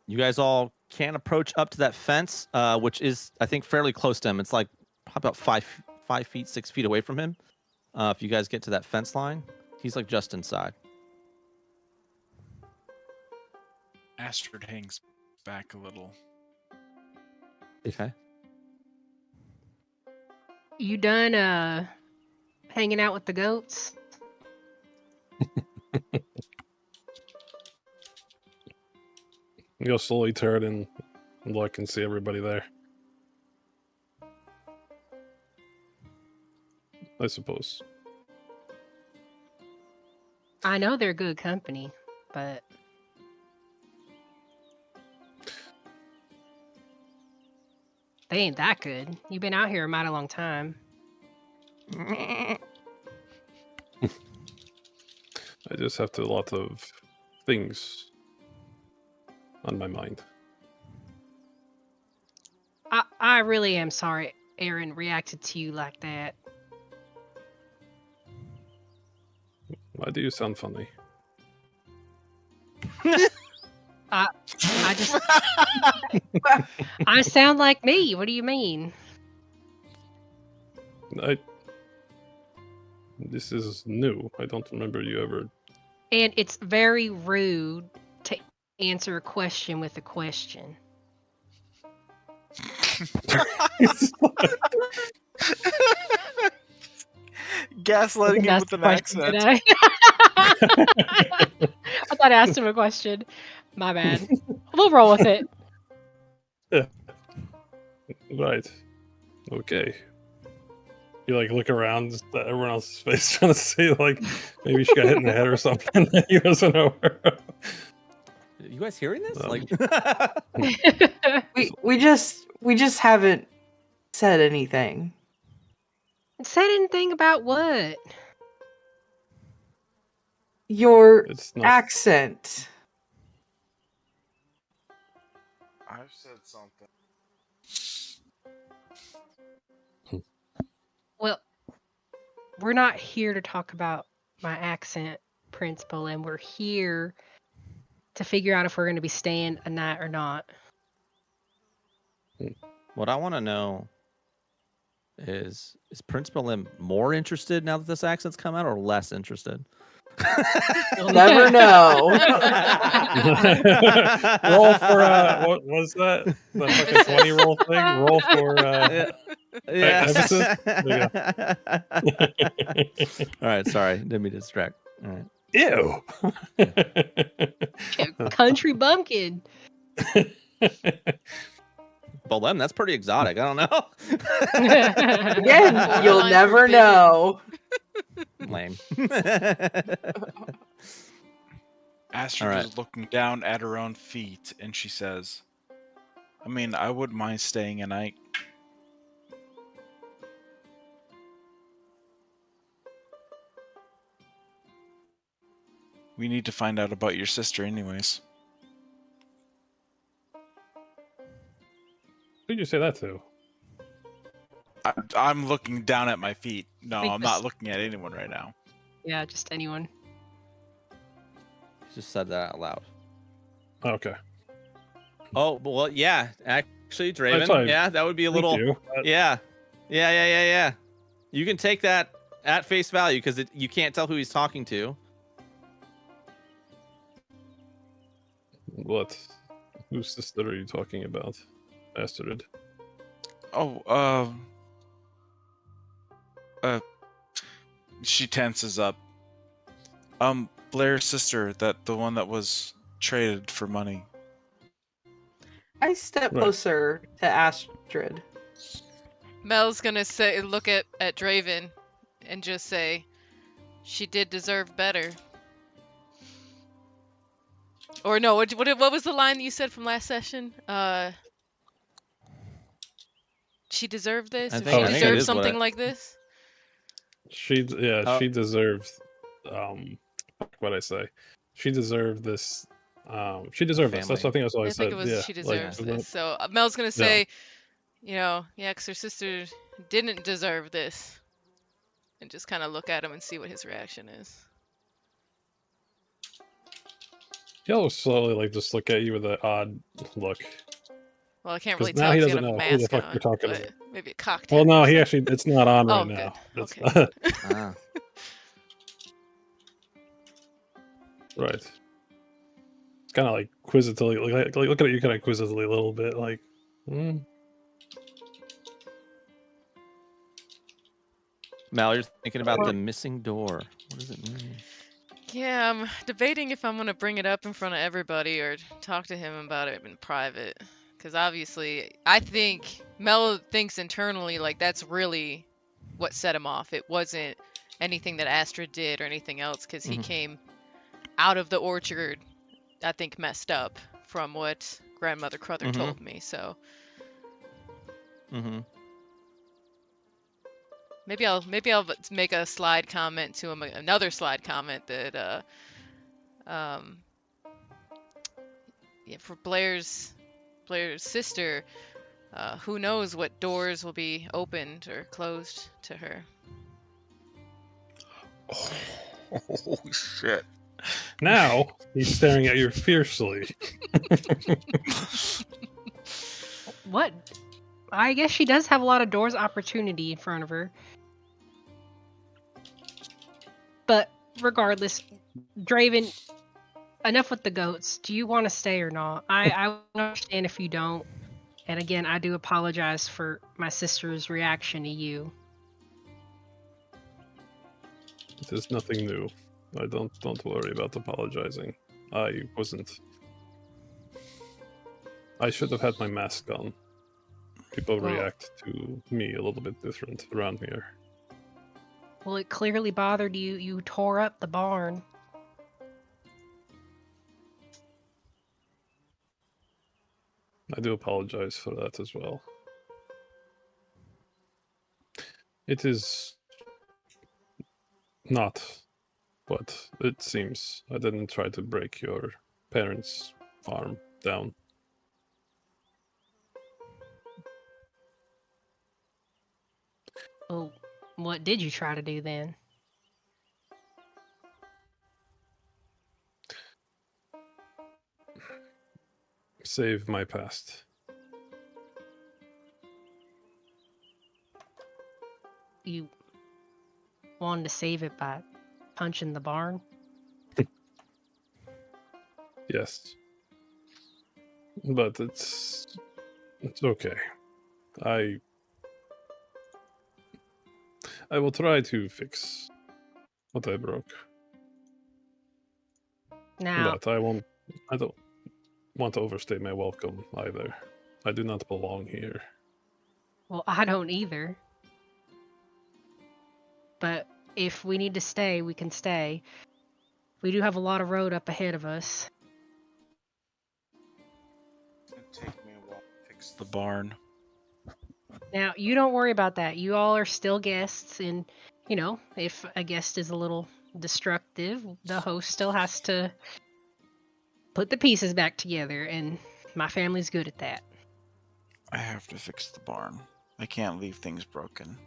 You guys all can approach up to that fence, which is, I think, fairly close to him. It's like about 5 feet, 6 feet away from him. If you guys get to that fence line, he's like just inside. Astrid hangs back a little. Okay. You done hanging out with the goats? You'll slowly turn and look and see everybody there. I suppose. I know they're good company, but they ain't that good. You've been out here a mighty long time. I just have a lot of things on my mind. I really am sorry Aaron reacted to you like that. Why do you sound funny? I just I sound like me. What do you mean? This is new. I don't remember you ever. And it's very rude to answer a question with a question. Gaslighting him with an accent. Did I? I thought I asked him a question. My bad. We'll roll with it. Right. Okay. You like look around just at everyone else's face trying to see like maybe she got hit in the head or something that he wasn't aware of. You guys hearing this? Like We just haven't said anything. Said anything about what? Your It's not. accent. I've said something. Well, we're not here to talk about my accent, Principal, and we're here to figure out if we're going to be staying a night or not. what I want to know is Principal M more interested now that this accent's come out or less interested? You'll never know. Roll for what was that? The fucking 20 roll thing? Roll for emphasis? All right, sorry. Didn't mean to distract. All right. Ew. Country bumpkin. Well, then that's pretty exotic. I don't know. Again, you'll Borderline never forbidden. know. Lame. Astrid All right. is looking down at her own feet, and she says, I mean, I wouldn't mind staying a night. We need to find out about your sister anyways. Who did you say that to? I'm looking down at my feet. No, Wait, I'm this- not looking at anyone right now. Yeah, just anyone. Just said that out loud. Okay. Oh, well, yeah. Actually, That's Draven. fine. Yeah, that would be a Thank little. you. Yeah. You can take that at face value because you can't tell who he's talking to. What? Whose sister are you talking about? Astrid. Oh, she tenses up. Blair's sister, the one that was traded for money. I step Right. closer to Astrid. Mel's gonna say, look at Draven, and just say, "She did deserve better." Or no, what was the line that you said from last session? She deserved this. I Or think- she I think it deserved is what something I- like this. She Oh. she deserved what I say. She deserved this. She deserved this. That's Family. I think that's what I I said. think it was yeah, she like, deserves this. So Mel's gonna say, yeah, 'cause her sister didn't deserve this, and just kind of look at him and see what his reaction is. He'll slowly like just look at you with an odd look. Well, I can't 'Cause really now tell he 'cause he doesn't had a know who the mask fuck on, you're talking but about. maybe a cocktail. Well, no, or he something. actually it's not on right Oh, now. good. It's Okay. Ah. right. It's kind of like quizzically, like looking at you kind of quizzically a little bit, like. Mal, you're thinking about the missing door. What does it mean? Yeah, I'm debating if I'm gonna bring it up in front of everybody or talk to him about it in private. Because obviously, I think Mel thinks internally like that's really what set him off. It wasn't anything that Astrid did or anything else, because he came out of the orchard, I think, messed up from what Grandmother Cruther told me. So maybe I'll make a slide comment to him, another slide comment that yeah, for Blair's sister, who knows what doors will be opened or closed to her. Oh shit. Now he's staring at you fiercely. What? I guess she does have a lot of doors opportunity in front of her. But regardless, Draven, enough with the goats. Do you want to stay or not? I understand if you don't. And again, I do apologize for my sister's reaction to you. There's nothing new. I don't worry about apologizing. I should have had my mask on. People react to me a little bit different around here. Well, it clearly bothered you. You tore up the barn. I do apologize for that as well. It is not what it seems. I didn't try to break your parents' farm down. Well, what did you try to do then? Save my past. You wanted to save it by punching the barn? Yes. But it's okay. I will try to fix what I broke. Now, But I don't want to overstay my welcome either. I do not belong here. well, I don't either. But if we need to stay, we can stay. We do have a lot of road up ahead of us. It's gonna take me a while to fix the barn. Now, you don't worry about that. You all are still guests, and, you know, if a guest is a little destructive, the host still has to put the pieces back together, and my family's good at that. I have to fix the barn. I can't leave things broken.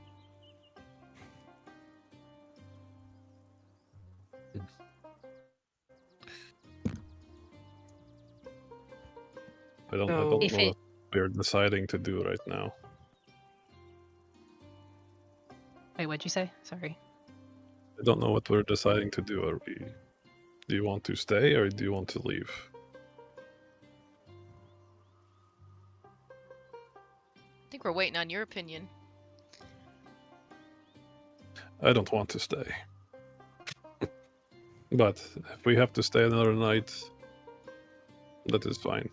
I don't So- know If what we're deciding to do right now. Wait, what'd you say? Sorry. I don't know what we're deciding to do. Do you want to stay or do you want to leave? I think we're waiting on your opinion. I don't want to stay. But if we have to stay another night, that is fine.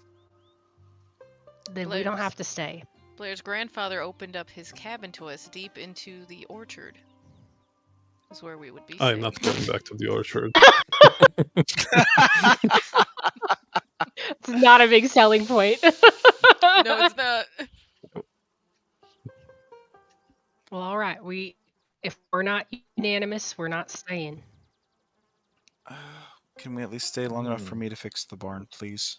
Then we don't have to stay. Blair's grandfather opened up his cabin to us deep into the orchard. Is where we would be I'm staying. not going back to the orchard. It's not a big selling point. No, it's not. Well, all right. If we're not unanimous, we're not staying. Can we at least stay long enough for me to fix the barn, please?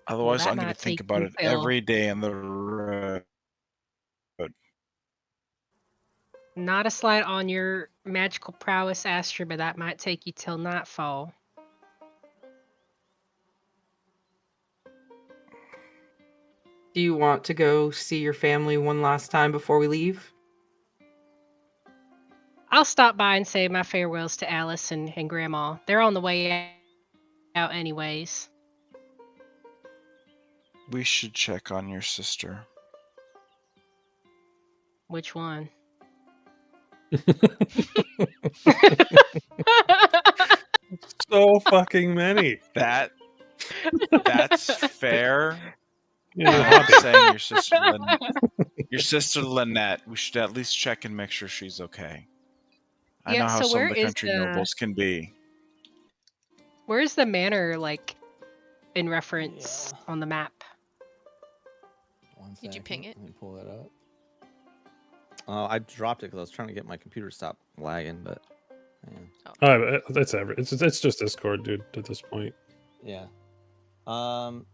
Otherwise, that I'm going to might think take about you it till- every day on the road. Not a slight on your magical prowess, Astrid, but that might take you till nightfall. Do you want to go see your family one last time before we leave? I'll stop by and say my farewells to Alice and Grandma. They're on the way out anyways. We should check on your sister. Which one? So fucking many. That's fair. Yeah, I'm Hoppy. saying your sister Lynette. We should at least check and make sure she's okay. I Yeah, know how so some where of the is country the- nobles can be. Where's the manor, like, in reference on the map? One Did you second, ping it? Let me pull that up. Oh, I dropped it because I was trying to get my computer to stop lagging, but Oh, that's it's just Discord, dude. At this point. yeah. I'm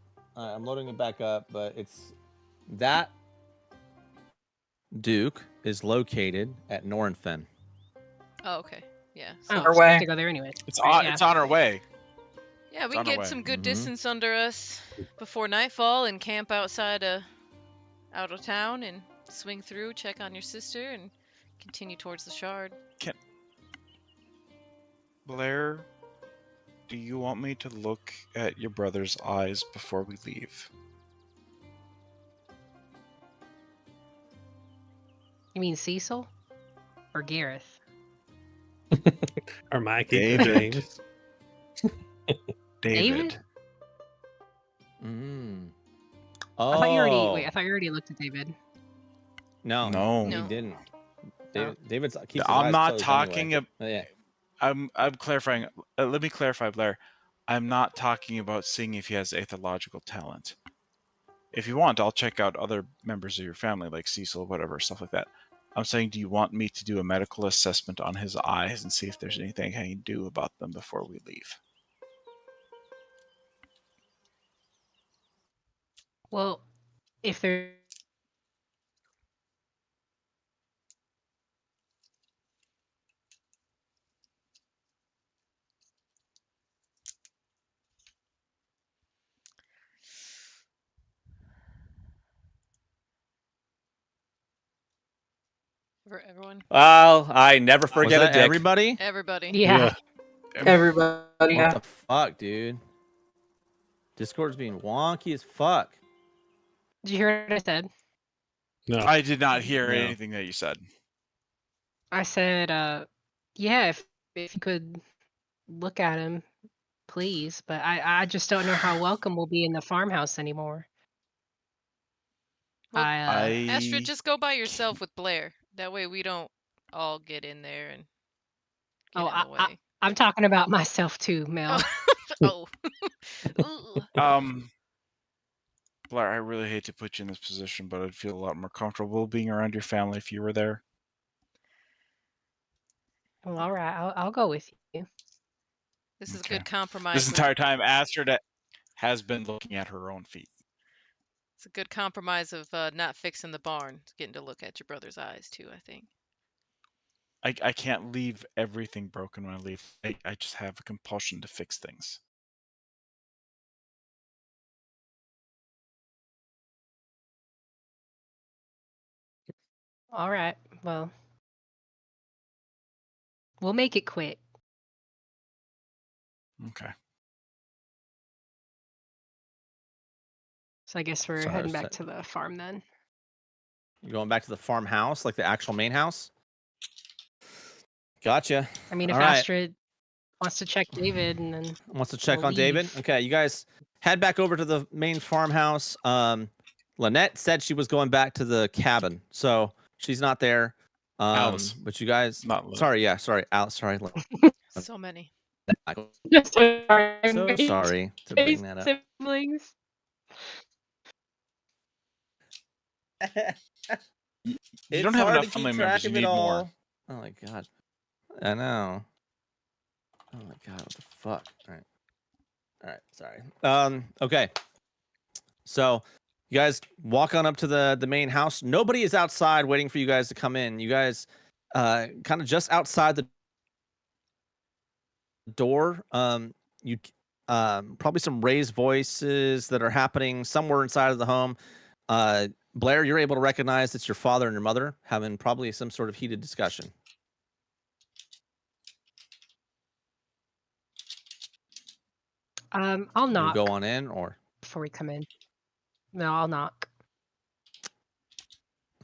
loading it back up, but it's that Duke is located at Nornfen. Oh, okay. Yeah. Oh, Our so we way. have to go there anyway. It's Right, on. yeah. It's on our way. Yeah, It's we on can our get way. some good Mhm. distance under us before nightfall and camp outside out of town and swing through, check on your sister, and continue towards the shard. Blair, do you want me to look at your brother's eyes before we leave? You mean Cecil? Or Gareth? Or Mikey. Or David. James. David? Mm. I thought you already Oh. wait, I thought you already looked at David. No, No. he No. didn't. David's keeps his I'm eyes not closed talking anyway. Yeah. I'm clarifying. Let me clarify, Blair. I'm not talking about seeing if he has aethological talent. If you want, I'll check out other members of your family, like Cecil, whatever, stuff like that. I'm saying, do you want me to do a medical assessment on his eyes and see if there's anything I can do about them before we leave? Well, if there For everyone, Well, I never forget Was a that dick. everybody? everybody. yeah. Everybody. What Yeah. the fuck, dude? Discord's being wonky as fuck. Did you hear what I said? No. I did not hear No. anything that you said. I said, yeah, if you could look at him, please. But I just don't know how welcome we'll be in the farmhouse anymore. Well, I Astrid, just go by yourself with Blair. That way we don't all get in there and get Oh, in the way. I'm talking about myself too, Mel. Oh. Ooh. Blair, I really hate to put you in this position, but I'd feel a lot more comfortable being around your family if you were there. Well, all right, I'll go with you. This is a Okay. good compromise. This entire time, Astrid has been looking at her own feet. It's a good compromise of not fixing the barn, getting to look at your brother's eyes too, I think. I can't leave everything broken when I leave. I just have a compulsion to fix things. All right, well, we'll make it quick. Okay. So I guess we're Sorry, heading so- back to the farm then. You going back to the farmhouse, like the actual main house? Gotcha. I mean, if All right. Astrid wants to check David, and then Wants to check We'll on David? leave. Okay, you guys head back over to the main farmhouse. Lynette said she was going back to the cabin, so she's not there. Alice. But you guys, Not Lynette. sorry, Alice, sorry. So many. So sorry to bring that up. Siblings. You don't have enough family members. You need more. Oh my god. I know. Oh my god, what the fuck? Alright, sorry. Okay. So you guys walk on up to the main house. Nobody is outside waiting for you guys to come in. You guys kind of just outside the door. You probably some raised voices that are happening somewhere inside of the home. Blair, you're able to recognize it's your father and your mother having probably some sort of heated discussion. I'll You knock go on in, or before we come in. No, I'll knock.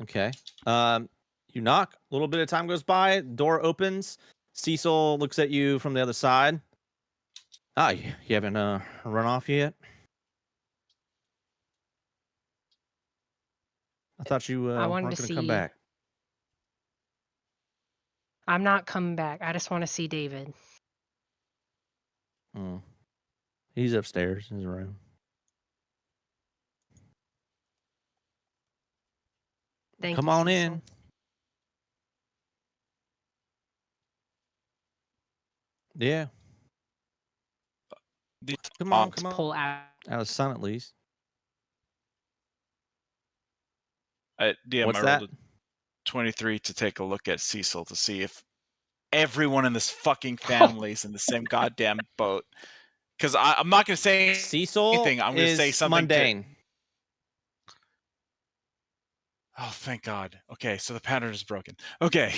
okay. You knock. A little bit of time goes by. Door opens. Cecil looks at you from the other side. Ah, you haven't run off yet. I thought you I wanted weren't to going to come see- back. I'm not coming back. I just want to see David. Hmm. He's upstairs in his room. Thank Come you, on Cecil. in. Yeah. Come on, Let's come on. pull out. Out of sun, at least. DM, What's I that? rolled a 23 to take a look at Cecil to see if everyone in this fucking family is in the same goddamn boat. Because I'm not going to say Cecil anything. I'm going to say is something mundane. Oh, thank God. Okay, so the pattern is broken. Okay.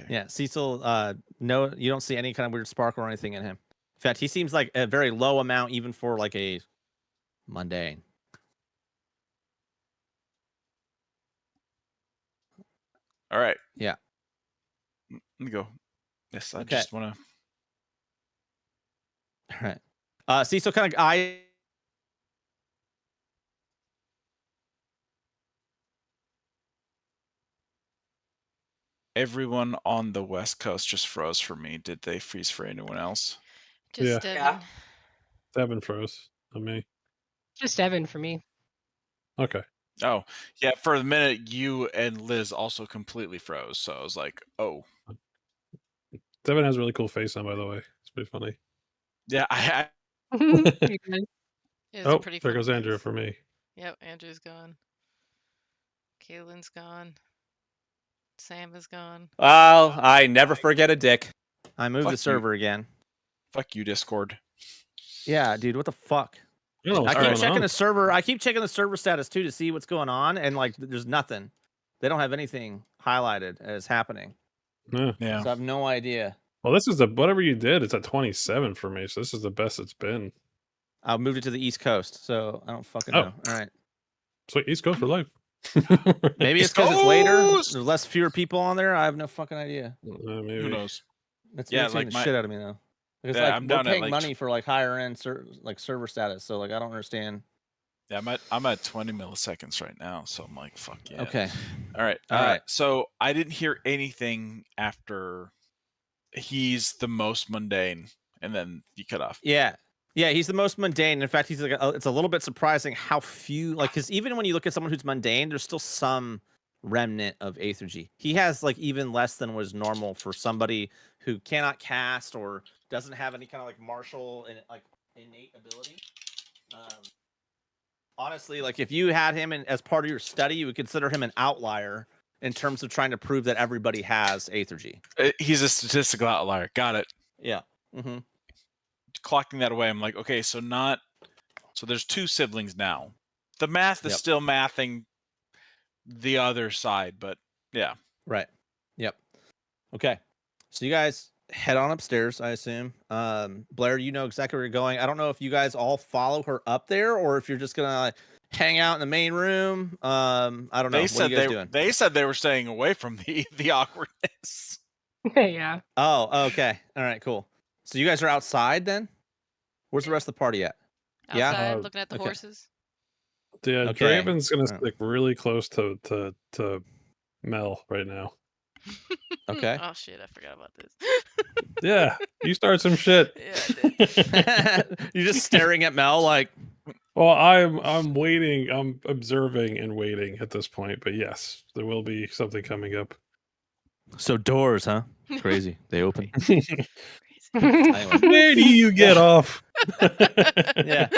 Yeah, Cecil. No, you don't see any kind of weird sparkle or anything in him. In fact, he seems like a very low amount, even for like a mundane. All right. Yeah. Let me go. Yes, I Okay. just want to. All right. Cecil kind of Everyone on the West Coast just froze for me. Did they freeze for anyone else? Just Yeah. Devin. Devin froze on me. Just Evan for me. Okay. Oh, yeah. For a minute, you and Liz also completely froze. So I was like, oh. Devin has a really cool face on, by the way. It's pretty funny. Yeah, You good? It's a Oh, pretty there funny goes Andrew face. for me. Yep, Andrew's gone. Kaylin's gone. Sam is gone. Well, I never forget a dick. I moved Fuck the you. server again. fuck you, Discord. Yeah, dude, what the fuck? I don't know what's I keep going checking on. the server. I keep checking the server status too to see what's going on, and like, there's nothing. They don't have anything highlighted as happening, Yeah. Yeah. so I have no idea. Well, this is the whatever you did. It's at 27 for me, so this is the best it's been. I moved it to the East Coast, so I don't fucking Oh. know. All right, Sweet, East Coast for life. maybe it's East because it's later. Coast! There's fewer people on there. I have no fucking idea. Maybe. Who knows? That's Yeah, irritating like the shit out of me though. Because Yeah, like I'm we're down at, paying like, money for like higher end server status, so like I don't understand. Yeah, I'm at 20 milliseconds right now, so I'm like, fuck yeah. Okay, All right. All right. So I didn't hear anything after he's the most mundane, and then you cut off. yeah, he's the most mundane. In fact, he's like it's a little bit surprising how few like because even when you look at someone who's mundane, there's still some remnant of Aethergy. He has like even less than was normal for somebody who cannot cast or doesn't have any kind of like martial and like innate ability. Honestly, like if you had him as part of your study, you would consider him an outlier in terms of trying to prove that everybody has Aethergy. He's a statistical outlier. Got it. Yeah. Mm-hmm. Clocking that away, I'm like, okay, so there's two siblings now. The math is still mathing the other side, but yeah. Right. Yep. Okay. So you guys head on upstairs, I assume. Blair, you know exactly where you're going. I don't know if you guys all follow her up there or if you're just gonna like, hang out in the main room. I don't know. What are you guys doing? They said they were staying away from the awkwardness. Yeah. Oh, okay. All right, cool. So you guys are outside then? Where's the rest of the party at? Yeah? Outside, looking at the okay. horses. Yeah, Okay. Draven's gonna Alright. stick really close to Mel right now. Okay. Oh shit, I forgot about this. Yeah, you start some shit. Yeah, I did. You're just staring at Mel like, Well, I'm waiting. I'm observing and waiting at this point. But yes, there will be something coming up. so doors, huh? Crazy. They open. Anyway. Where do you get off? Yeah.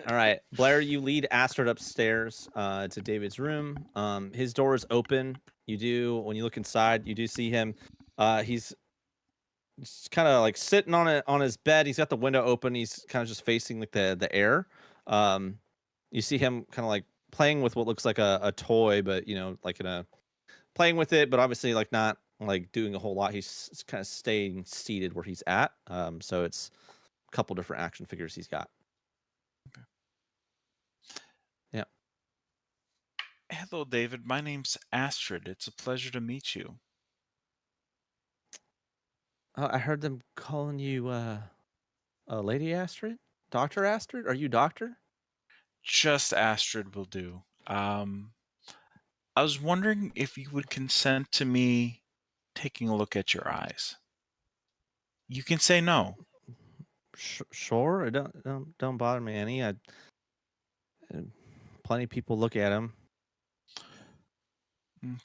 All right, Blair, you lead Astrid upstairs to David's room. His door is open. When you look inside, you do see him. He's kind of like sitting on his bed. He's got the window open. He's kind of just facing like the air. You see him kind of like playing with what looks like a toy, but like playing with it, but obviously like not like doing a whole lot. He's kind of staying seated where he's at. So it's a couple different action figures he's got. Okay. Yeah. Hello, David. My name's Astrid. It's a pleasure to meet you. I heard them calling you Lady Astrid, Dr. Astrid. Are you Doctor? Just Astrid will do. I was wondering if you would consent to me taking a look at your eyes. You can say no. Sure. It don't bother me any. Plenty of people look at him.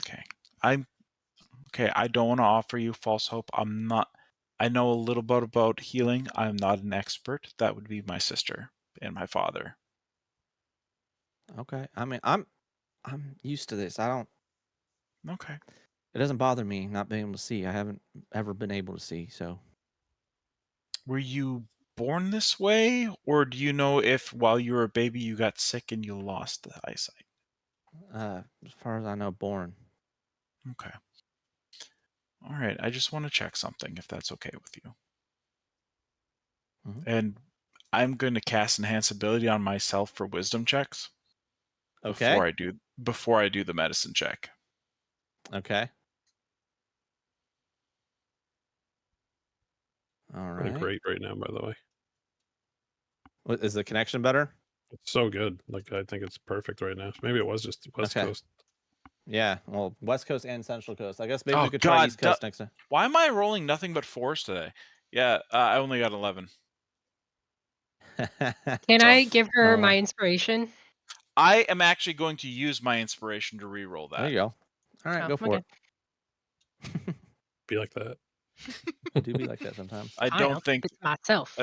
Okay. I don't want to offer you false hope. I know a little bit about healing. I'm not an expert. That would be my sister and my father. Okay. I mean, I'm used to this. I don't. Okay. It doesn't bother me not being able to see. I haven't ever been able to see. So. Were you born this way, or do you know if while you were a baby you got sick and you lost the eyesight? As far as I know, born. Okay. All right. I just want to check something, if that's okay with you. Mhm. And I'm going to cast Enhance Ability on myself for wisdom checks. Okay. Before I do the medicine check. Okay. All Really right. great right now, by the way. What, is the connection better? It's so good. Like, I think it's perfect right now. Maybe it was just West Okay. Coast. Yeah. Well, West Coast and Central Coast. I guess maybe Oh, we could try God, East Coast next time. Why am I rolling nothing but 4s today? Yeah, I only got 11. Can So- I give her Oh, my inspiration? I am actually going to use my inspiration to re-roll that. There you go. All right, Oh, go for okay. it. Be like that. You do be like that sometimes. I Fine, don't I'll think keep it to myself.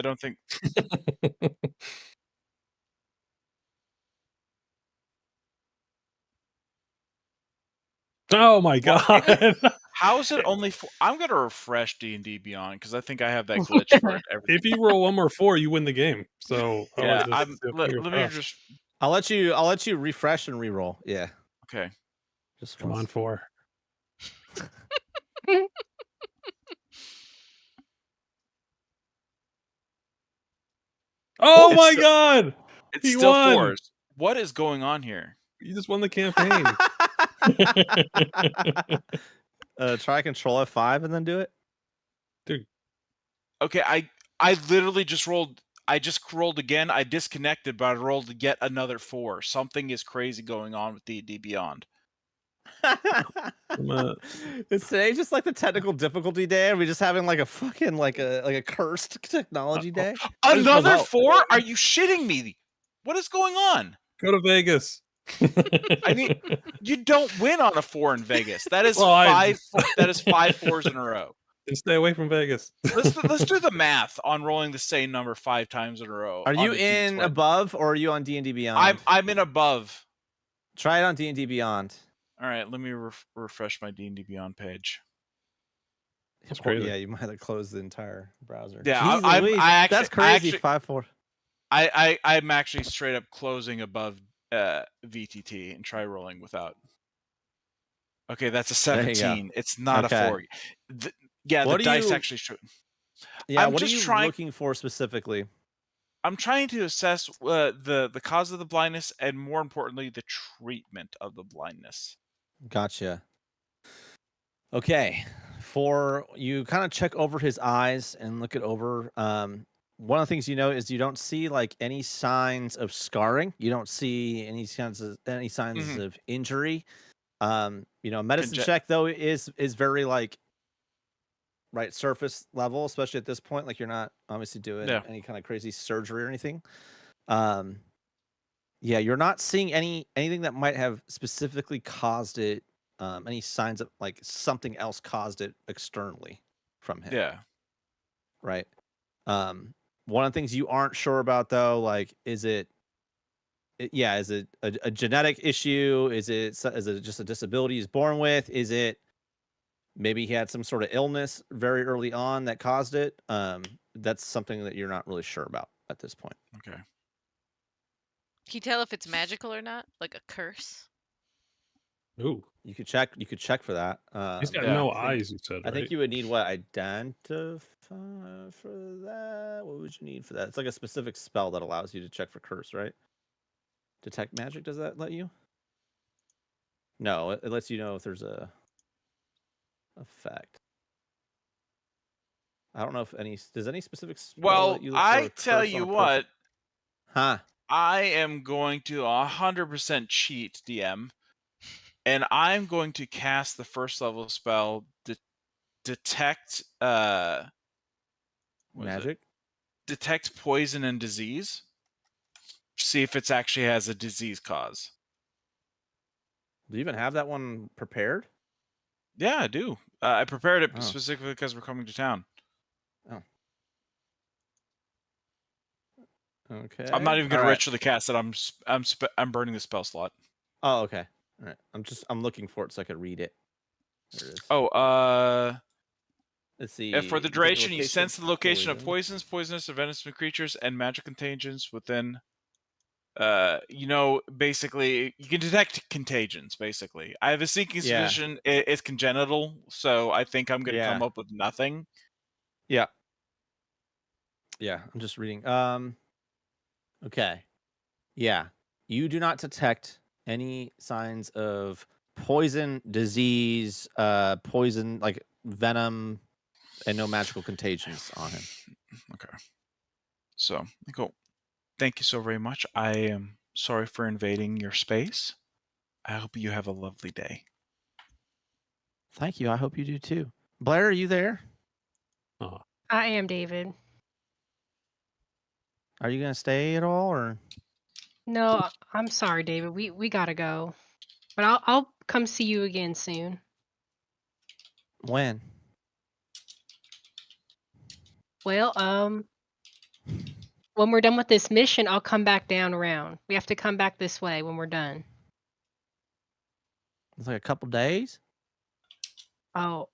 Oh my god! How is it only 4? I'm going to refresh D&D Beyond because I think I have that glitch for it. If you roll 1 more 4, you win the game. So I Yeah, would just let fingers me crossed. just I'll let you refresh and re-roll. Yeah. okay. Just Come on, once. 4. Oh It's my still- god! It's He still won! 4s. What is going on here? You just won the campaign. Try Control F5 and then do it. Dude, Okay, I literally just rolled. I just rolled again. I disconnected, but I rolled yet another 4. Something is crazy going on with D&D Beyond. Is today just like the technical difficulty day? Are we just having like a fucking like a cursed technology day? Another Wow. 4? Are you shitting me? What is going on? go to Vegas. I mean, you don't win on a 4 in Vegas. That is Well, 5. That is 5 4s in a row. And stay away from Vegas. Let's do the math on rolling the same number 5 times in a row. Are on you a in D20. above or are you on D&D Beyond? I'm in above. Try it on D&D Beyond. All right, let me refresh my D&D Beyond page. That's Or- crazy. yeah, you might have closed the entire browser. Yeah, Jeez I'm Louise, that's crazy. 5-4. I'm actually straight up closing above VTT and try rolling without. Okay, that's a There you go. 17. It's not Okay. a 4. Yeah, What the do dice you- actually show. Yeah, I'm what are just you trying- looking for specifically? I'm trying to assess the cause of the blindness and, more importantly, the treatment of the blindness. Gotcha. Okay. For you kind of check over his eyes and look it over. One of the things you know is you don't see like any signs of scarring. You don't see any signs of injury. Medicine check though is very like right surface level, especially at this point. Like you're not obviously doing any kind of crazy surgery or anything. Yeah, you're not seeing anything that might have specifically caused it. Any signs of like something else caused it externally from him. Yeah. Right. One of the things you aren't sure about though, like, is it a genetic issue? Is it just a disability he's born with? Is it maybe he had some sort of illness very early on that caused it? That's something that you're not really sure about at this point. Okay. Can you tell if it's magical or not? Like a curse? Ooh. You could check. You could check for that. He's got Yeah. no I think- eyes. You said, I right? think you would need what identify for that. What would you need for that? It's like a specific spell that allows you to check for curse, right? Detect magic. Does that let you? No, it lets you know if there's a effect. I don't know if any does any specific spell Well, let you look for I a tell curse on you a person? what, Huh? I am going to 100% cheat, DM, and I'm going to cast the first level spell, detect. What is it? Magic? Detect poison and disease. See if it actually has a disease cause. Do you even have that one prepared? Yeah, I do. I prepared it Oh. specifically because we're coming to town. Okay. I'm not even going All to right. ritually cast it. I'm burning the spell slot. Oh, okay. All right. I'm looking for it so I could read it. There it is. Oh, Let's see. for the Detect duration, you location sense the location of poison. poisons, poisonous or venomous creatures, and magic contagions within. Basically, you can detect contagions. Basically, I have a sinking Yeah. suspicion it's congenital, so I think I'm going to come Yeah. up with nothing. Yeah. Yeah. I'm just reading. Okay. Yeah. You do not detect any signs of poison, disease, poison like venom, and no magical contagions on him. Okay. So, cool. Thank you so very much. I am sorry for invading your space. I hope you have a lovely day. Thank you. I hope you do too. Blair, are you there? Oh, I am David. Are you gonna stay at all, or No, I'm sorry, David. We gotta go. But I'll come see you again soon. when? Well, when we're done with this mission, I'll come back down around. We have to come back this way when we're done. It's like a couple days. Oh,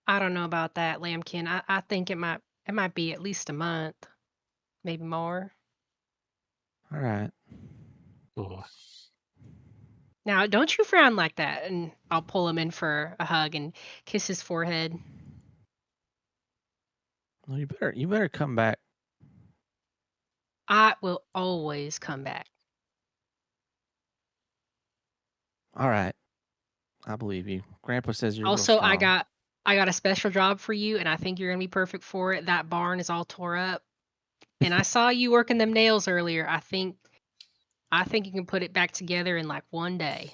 I don't know about that, Lambkin. I think it might be at least a month, maybe more. All right. oh. Now, don't you frown like that, and I'll pull him in for a hug and kiss his forehead. Well, you better come back. I will always come back. All right. I believe you. Grandpa says you're real Also, strong. I got a special job for you, and I think you're gonna be perfect for it. That barn is all tore up, and I saw you working them nails earlier. I think you can put it back together in like one day.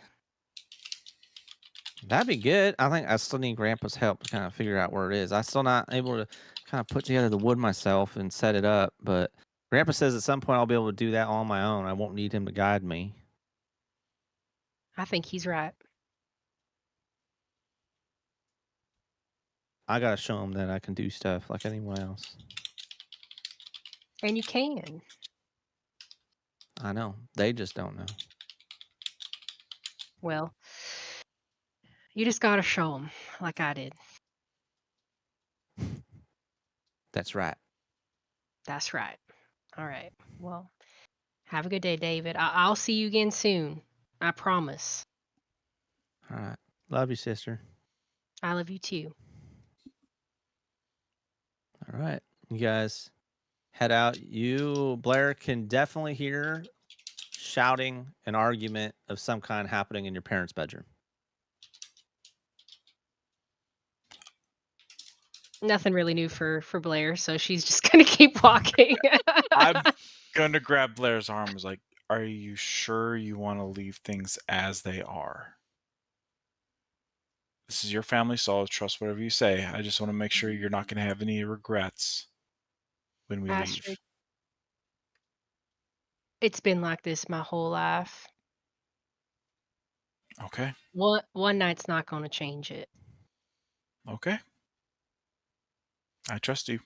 That'd be good. I think I still need Grandpa's help to kind of figure out where it is. I'm still not able to kind of put together the wood myself and set it up, but Grandpa says at some point I'll be able to do that on my own. I won't need him to guide me. I think he's right. I gotta show him that I can do stuff like anyone else. And you can. I know. They just don't know. Well, you just gotta show them, like I did. That's right. That's right. All right. Well, have a good day, David. I'll see you again soon. I promise. All right. Love you, sister. I love you too. All right. You guys head out. You, Blair, can definitely hear shouting, an argument of some kind happening in your parents' bedroom. Nothing really new for Blair, so she's just gonna keep walking. I'm going to grab Blair's arm. Is like, are you sure you want to leave things as they are? This is your family, so I'll trust whatever you say. I just want to make sure you're not going to have any regrets when we Astrid, leave. it's been like this my whole life. Okay. One night's not gonna change it. Okay. I trust you.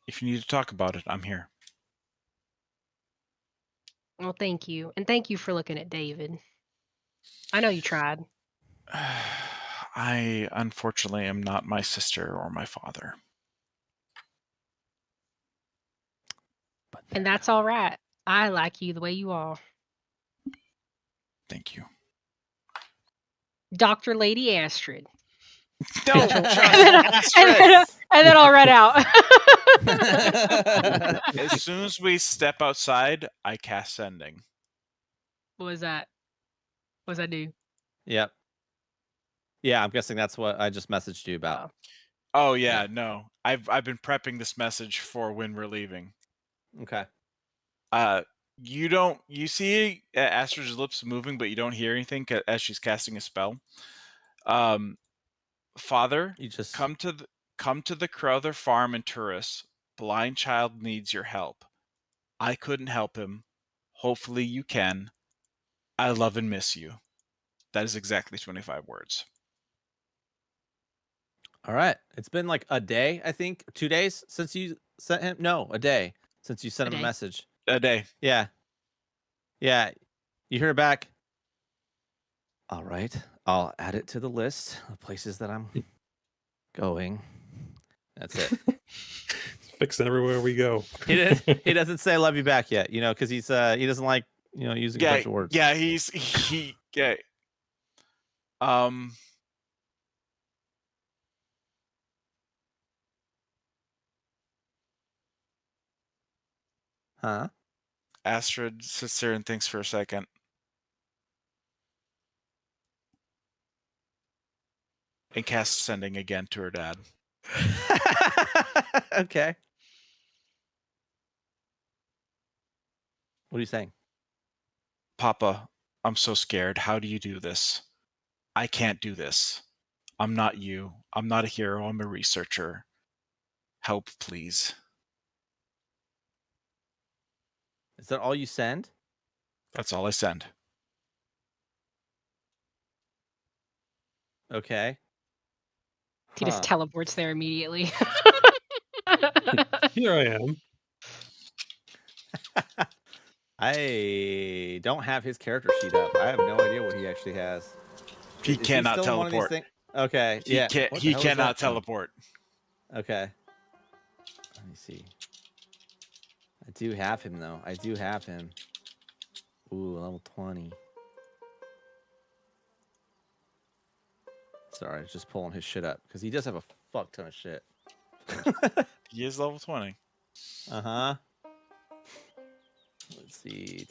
If you need to talk about it, I'm here. Well, thank you, and thank you for looking at David. I know you tried. I unfortunately am not my sister or my father. And that's all right. I like you the way you are. Thank you. Dr. Lady Astrid. Don't and, trust then, Astrid. and then I'll run out. As soon as we step outside, I cast sending. What was that? What does that do? Yep. Yeah, I'm guessing that's what I just messaged you about. Oh yeah, no. I've been prepping this message for when we're leaving. Okay. You see Astrid's lips moving, but you don't hear anything as she's casting a spell. Father, You just come to the Crowther farm in Turris. Blind child needs your help. I couldn't help him. Hopefully you can. I love and miss you. That is exactly 25 words. All right. It's been like a day, I think, 2 days since you sent him. No, a day since you sent him a message. A day. Yeah. Yeah. You hear it back. All right. I'll add it to the list of places that I'm going. That's it. Fixing everywhere we go. He doesn't say "love you" back yet, because he doesn't like using a bunch of words. Yeah, he yeah. Huh? Astrid sits there and thinks for a second. And casts sending again to her dad. Okay. What are you saying? Papa, I'm so scared. How do you do this? I can't do this. I'm not you. I'm not a hero. I'm a researcher. Help, please. Is that all you send? That's all I send. Okay. He just teleports there immediately. Here I am. I don't have his character sheet up. I have no idea what he actually has. He Is cannot still in one of these teleport. Okay. He Yeah. can't. What the He hell is cannot that from? teleport. Okay. Let me see. I do have him though. I do have him. Ooh, level 20. Sorry, I was just pulling his shit up because he does have a fuck ton of shit. He is level 20. Uh-huh. Let's see.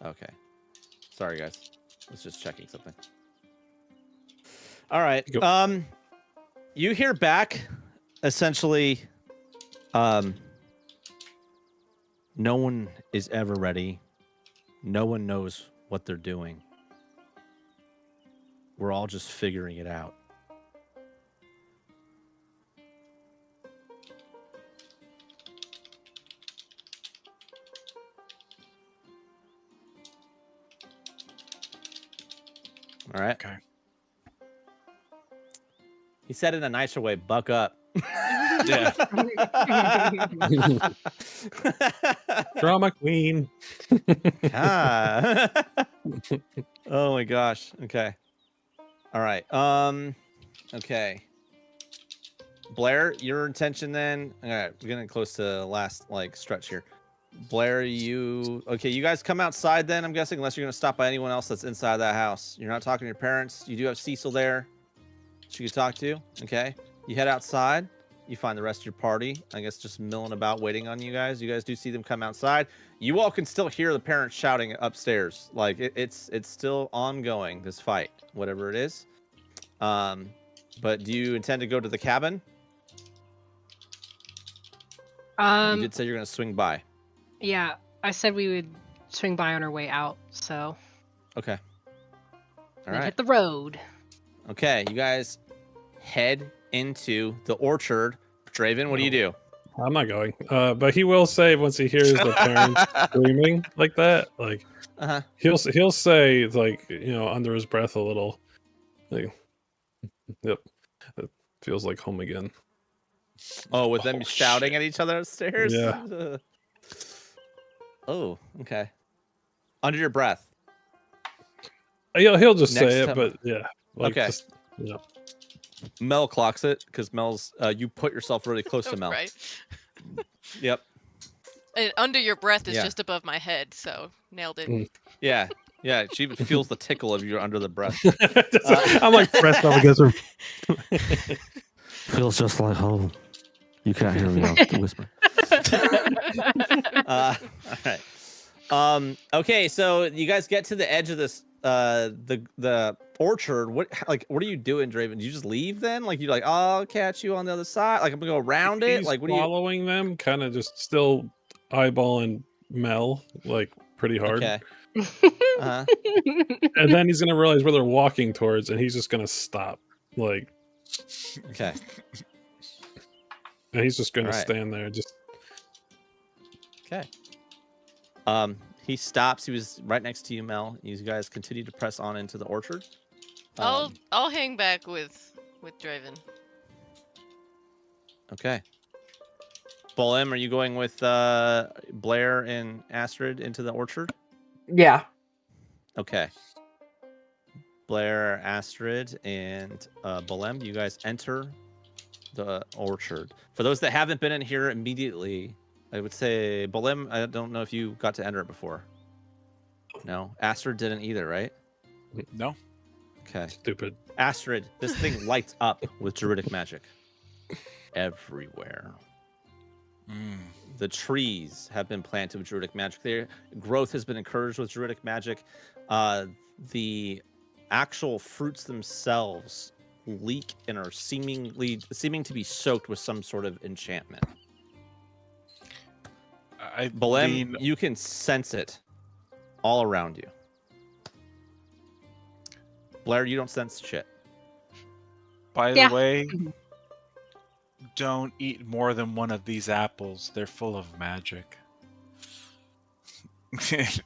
Okay. Sorry, guys. I was just checking something. All right. Go. You hear back, essentially, no one is ever ready. No one knows what they're doing. We're all just figuring it out. All right. Okay. He said in a nicer way, buck up. Yeah. Drama queen. Ah. Oh my gosh. Okay. All right. Okay. Blair, your intention then. All right, we're getting close to the last stretch here. Blair, you guys come outside then, I'm guessing, unless you're gonna stop by anyone else that's inside that house. You're not talking to your parents. You do have Cecil there that you could talk to. Okay. You head outside. You find the rest of your party, I guess, just milling about, waiting on you guys. You guys do see them come outside. You all can still hear the parents shouting upstairs. Like it's still ongoing, this fight, whatever it is. But do you intend to go to the cabin? You did say you're gonna swing by. Yeah, I said we would swing by on our way out, so. Okay. All Then right. hit the road. Okay, you guys head into the orchard. Draven, what do you do? I'm not going. But he will say once he hears the parents screaming like that, he'll say under his breath a little, yep, it feels like home again. Oh, with them shouting at each other upstairs? Yeah. Oh, okay. Under your breath. He'll just Next say it, time. but yeah. Okay. Just, Mel clocks it because Mel's you put yourself really close to Mel. Right. Yep. And under your breath is Yeah. just above my head, so nailed it. Mm. Yeah. Yeah. She even feels the tickle of your under the breath. I'm like pressed up against her. Feels just like home. You can't hear me. I'll whisper. All right. Okay, so you guys get to the edge of this the orchard. What are you doing, Draven? Do you just leave then? Like you're like, oh, I'll catch you on the other side. Like I'm gonna go around it. He's Like what are you? following them, kind of just still eyeballing Mel like pretty hard. Okay. Uh-huh. And then he's gonna realize where they're walking towards, and he's just gonna stop. Like, Okay. and he's just gonna Alright. stand there. Just Okay. He stops. He was right next to you, Mel. You guys continue to press on into the orchard. I'll hang back with Draven. Okay. Bolem, are you going with Blair and Astrid into the orchard? Yeah. Okay. Blair, Astrid, and Bolem, you guys enter the orchard. For those that haven't been in here immediately, I would say Bolem, I don't know if you got to enter it before. No. Astrid didn't either, right? No. Okay. stupid. Astrid, this thing lights up with druidic magic everywhere. The trees have been planted with druidic magic. Their growth has been encouraged with druidic magic. The actual fruits themselves leak and are seeming to be soaked with some sort of enchantment. Bolem, you can sense it all around you. Blair, you don't sense shit. By Yeah. the way, don't eat more than one of these apples. They're full of magic.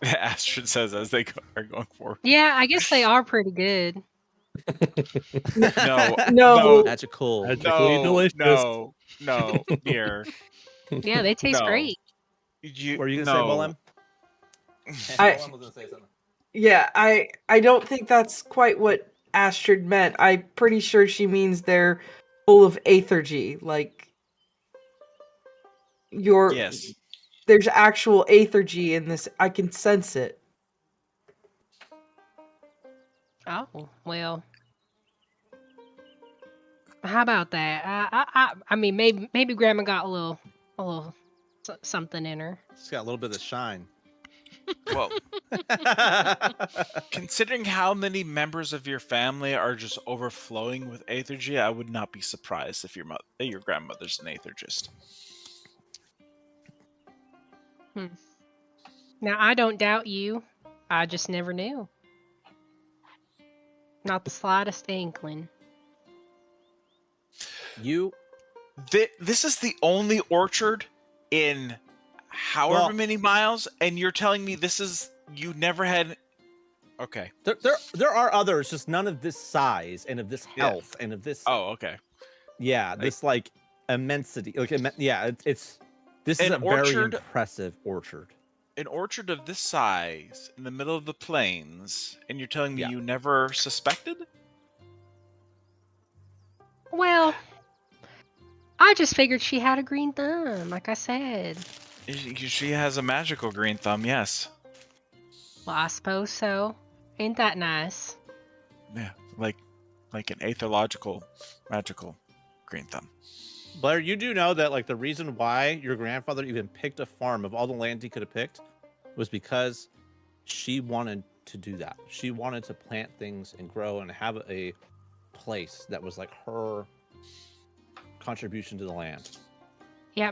Astrid says as they are going forward. Yeah, I guess they are pretty good. No, No. Magical. Magically delicious. no, here. Yeah, they taste No. great. You, What are you gonna say, Bolem? I- was gonna say something. Yeah, I don't think that's quite what Astrid meant. I'm pretty sure she means they're full of aethergy. Like Yes. there's actual aethergy in this. I can sense it. Oh, well. How about that? I mean, maybe Grandma got a little something in her. She's got a little bit of shine. Well, considering how many members of your family are just overflowing with aethergy, I would not be surprised if your grandmother's an aethergist. Now, I don't doubt you. I just never knew. Not the slightest inkling. You This is the only orchard in however Well- many miles, and you're telling me you never had. Okay. there are others, just none of this size and of this Yeah. health and of this Oh, okay. this like immensity. Like this is An a very orchard- impressive orchard. An orchard of this size in the middle of the plains, and you're telling me Yeah. you never suspected? Well, I just figured she had a green thumb, like I said. She has a magical green thumb, yes. Well, I suppose so. Ain't that nice? Yeah, like an aetherological, magical green thumb. Blair, you do know that like the reason why your grandfather even picked a farm of all the land he could have picked was because she wanted to do that. She wanted to plant things and grow and have a place that was like her contribution to the land. Yeah,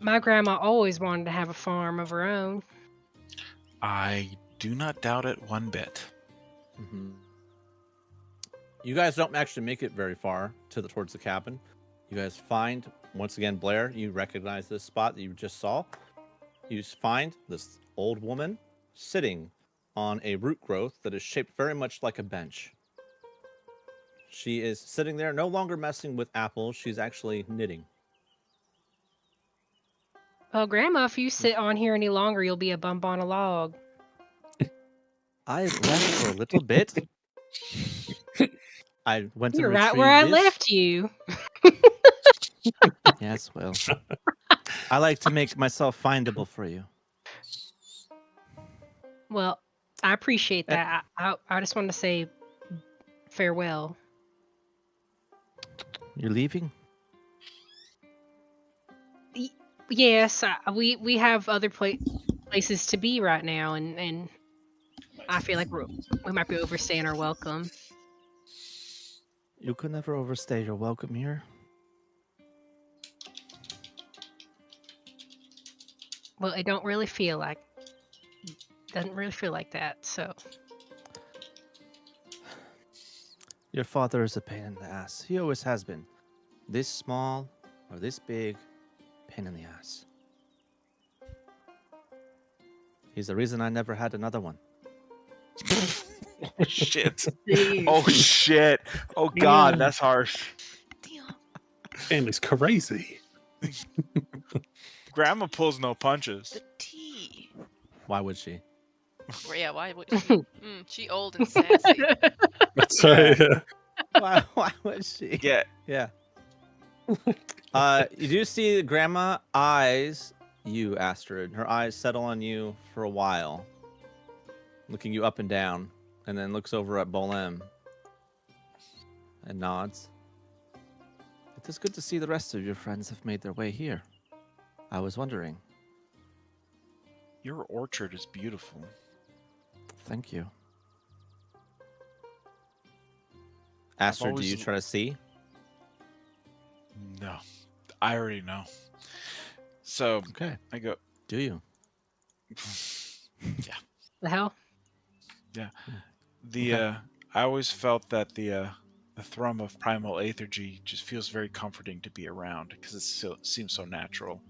my grandma always wanted to have a farm of her own. I do not doubt it one bit. Mm-hmm. You guys don't actually make it very far towards the cabin. You guys find, once again, Blair, you recognize this spot that you just saw. You find this old woman sitting on a root growth that is shaped very much like a bench. She is sitting there, no longer messing with apples. She's actually knitting. Well, Grandma, if you sit on here any longer, you'll be a bump on a log. I left for a little bit. I went to You're right retrieve where I this. left you. Yes, well. I like to make myself findable for you. Well, I appreciate And- that. I just wanted to say farewell. You're leaving? Yes, we have other places to be right now, and I feel like we might be overstaying our welcome. You could never overstay your welcome here. Well, it doesn't really feel like that. So Your father is a pain in the ass. He always has been. This small or this big, pain in the ass. He's the reason I never had another one. Oh shit. Jeez. Oh shit. Oh god, Yeah. that's harsh. Damn. Family's crazy. Grandma pulls no punches. The tea. Why would she? Well, yeah, why would she? She old and sassy. That's right. Yeah. Why would she? Yeah. Yeah. You do see Grandma eyes you, Astrid. Her eyes settle on you for a while, looking you up and down, and then looks over at Bolem and nods. It is good to see the rest of your friends have made their way here. I was wondering. Your orchard is beautiful. Thank you. Astrid, do always you try to see? No. I already know. So Okay. I go, Do you? the hell? I always felt that the thrum of primal aethergy just feels very comforting to be around because it seems so natural.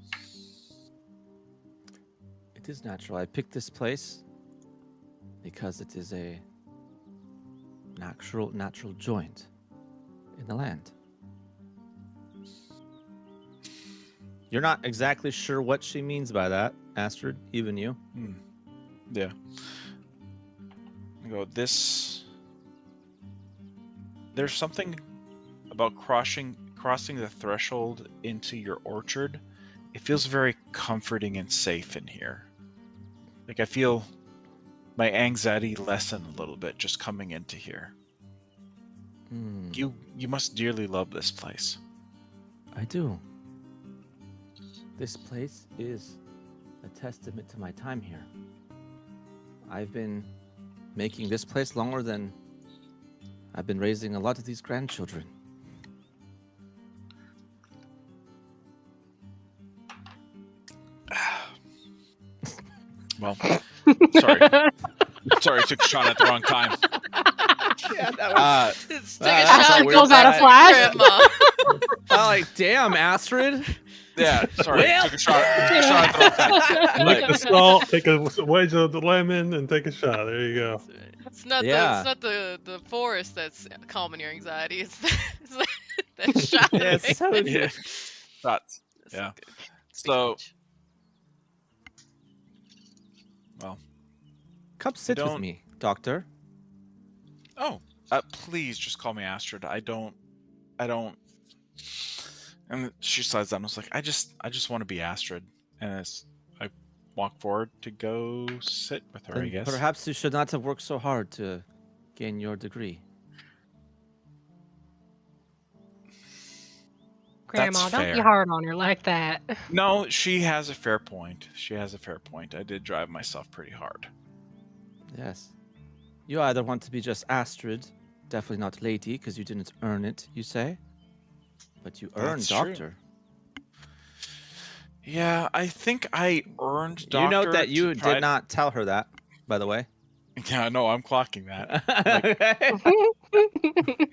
It is natural. I picked this place because it is a natural joint in the land. You're not exactly sure what she means by that, Astrid, even you. Yeah. I go, there's something about crossing the threshold into your orchard. It feels very comforting and safe in here. Like I feel my anxiety lessen a little bit just coming into here. Hmm, You must dearly love this place. I do. This place is a testament to my time here. I've been making this place longer than I've been raising a lot of these grandchildren. Well, sorry. Sorry, I took a shot at the wrong time. Yeah, that was. Let's take Wow, a that's shot a at weird Goes out of guy. flash. Grandma. I'm like, damn, Astrid. Yeah, sorry. Well. Took a shot at the wrong time. Lick the salt, take a wedge of the lemon, and take a shot. There you go. It's not Yeah. the forest that's calming your anxiety. It's that shot. Yeah, it's so good. Yeah. Shots. That's Yeah. good. So, well, Come sit with don't- me, doctor. please just call me Astrid. I don't. And she slides down. I was like, I just want to be Astrid. And I walk forward to go sit with her, I Then guess. perhaps you should not have worked so hard to gain your degree. Grandma, don't be fair. hard on her like that. No, she has a fair point. I did drive myself pretty hard. Yes. You either want to be just Astrid, definitely not lady, because you didn't earn it, you say? But you earned That's true. doctor. Yeah, I think I earned doctor. You note that you to try- did not tell her that, by the way. Yeah, no, I'm clocking that.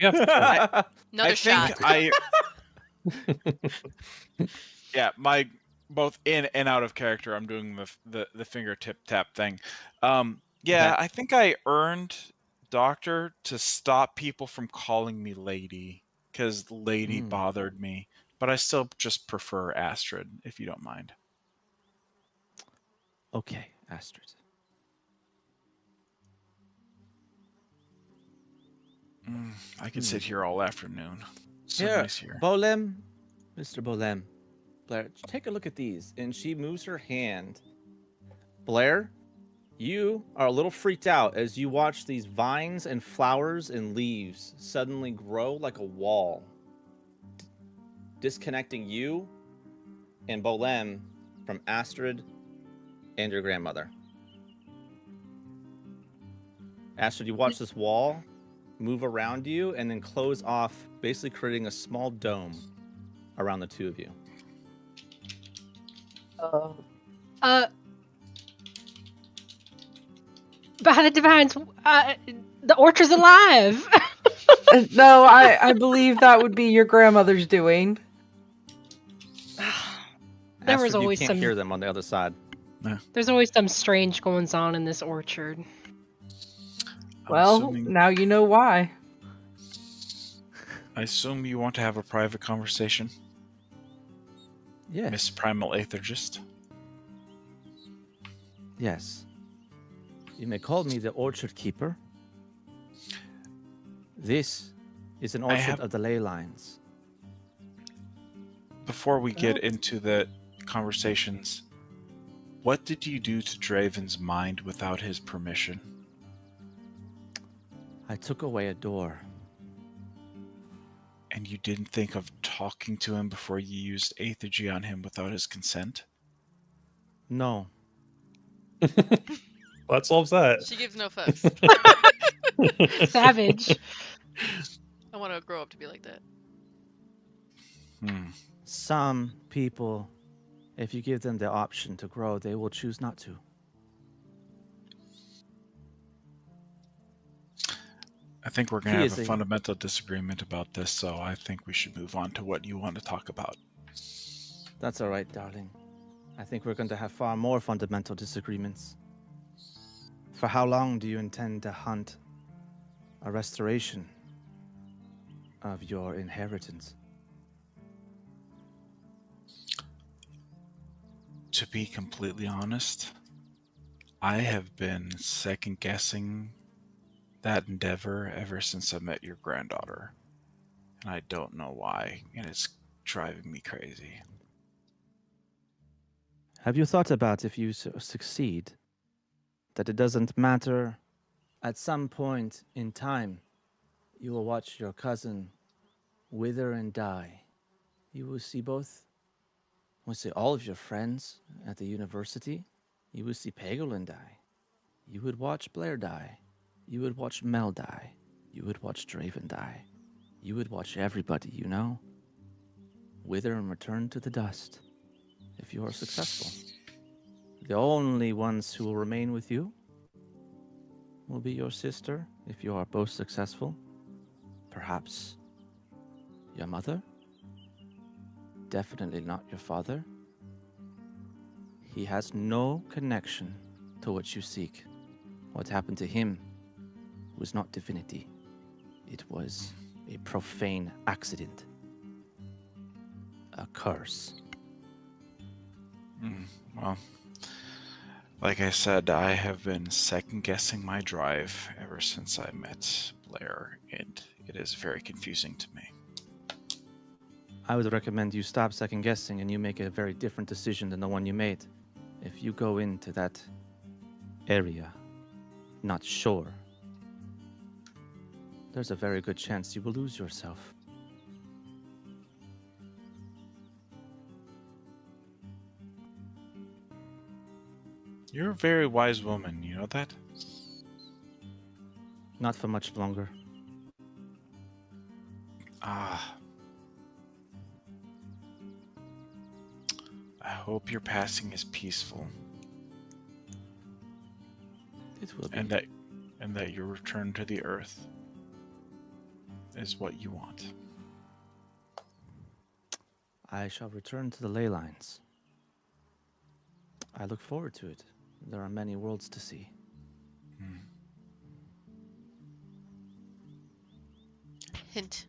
Yeah. Another I shot. think yeah, my both in and out of character, I'm doing the fingertip tap thing. Yeah, Okay. I think I earned doctor to stop people from calling me lady because lady Mm. bothered me, but I still just prefer Astrid if you don't mind. Okay, Astrid. I could sit here all afternoon. So Here, nice here. Bolem, Mr. Bolem. Blair, take a look at these. And she moves her hand. Blair, you are a little freaked out as you watch these vines and flowers and leaves suddenly grow like a wall, disconnecting you and Bolem from Astrid and your grandmother. Astrid, you watch this wall move around you and then close off, basically creating a small dome around the two of you. By the divines, the orchard's alive! No, I believe that would be your grandmother's doing. There was Astrid, always you can't some. hear them on the other side. There's always some strange goings on in this orchard. Well, assuming- now you know why. I assume you want to have a private conversation, Yes. Miss Primal Aethergist. Yes. You may call me the Orchard Keeper. This is an orchard of the ley lines. Before we get into the conversations, what did you do to Draven's mind without his permission? I took away a door. And you didn't think of talking to him before you used Aethergy on him without his consent? No. That solves that. She gives no fucks. Savage. I want to grow up to be like that. Some people, if you give them the option to grow, they will choose not to. I think we're going to He have is a a- fundamental disagreement about this, so I think we should move on to what you want to talk about. That's all right, darling. I think we're going to have far more fundamental disagreements. For how long do you intend to hunt a restoration of your inheritance? To be completely honest, I have been second guessing that endeavor ever since I met your granddaughter. And I don't know why, and it's driving me crazy. Have you thought about if you succeed, that it doesn't matter, at some point in time, you will watch your cousin wither and die. You will see all of your friends at the university. You will see Pegolin die. You would watch Blair die. You would watch Mel die. You would watch Draven die. You would watch everybody you know wither and return to the dust if you are successful. The only ones who will remain with you will be your sister if you are both successful. Perhaps your mother. Definitely not your father. He has no connection to what you seek. What happened to him was not divinity. It was a profane accident. A curse. Well, like I said, I have been second guessing my drive ever since I met Blair, and it is very confusing to me. I would recommend you stop second guessing and you make a very different decision than the one you made. If you go into that area not sure, there's a very good chance you will lose yourself. You're a very wise woman, you know that? Not for much longer. I hope your passing is peaceful, It will be. and that your return to the earth is what you want. I shall return to the ley lines. I look forward to it. There are many worlds to see.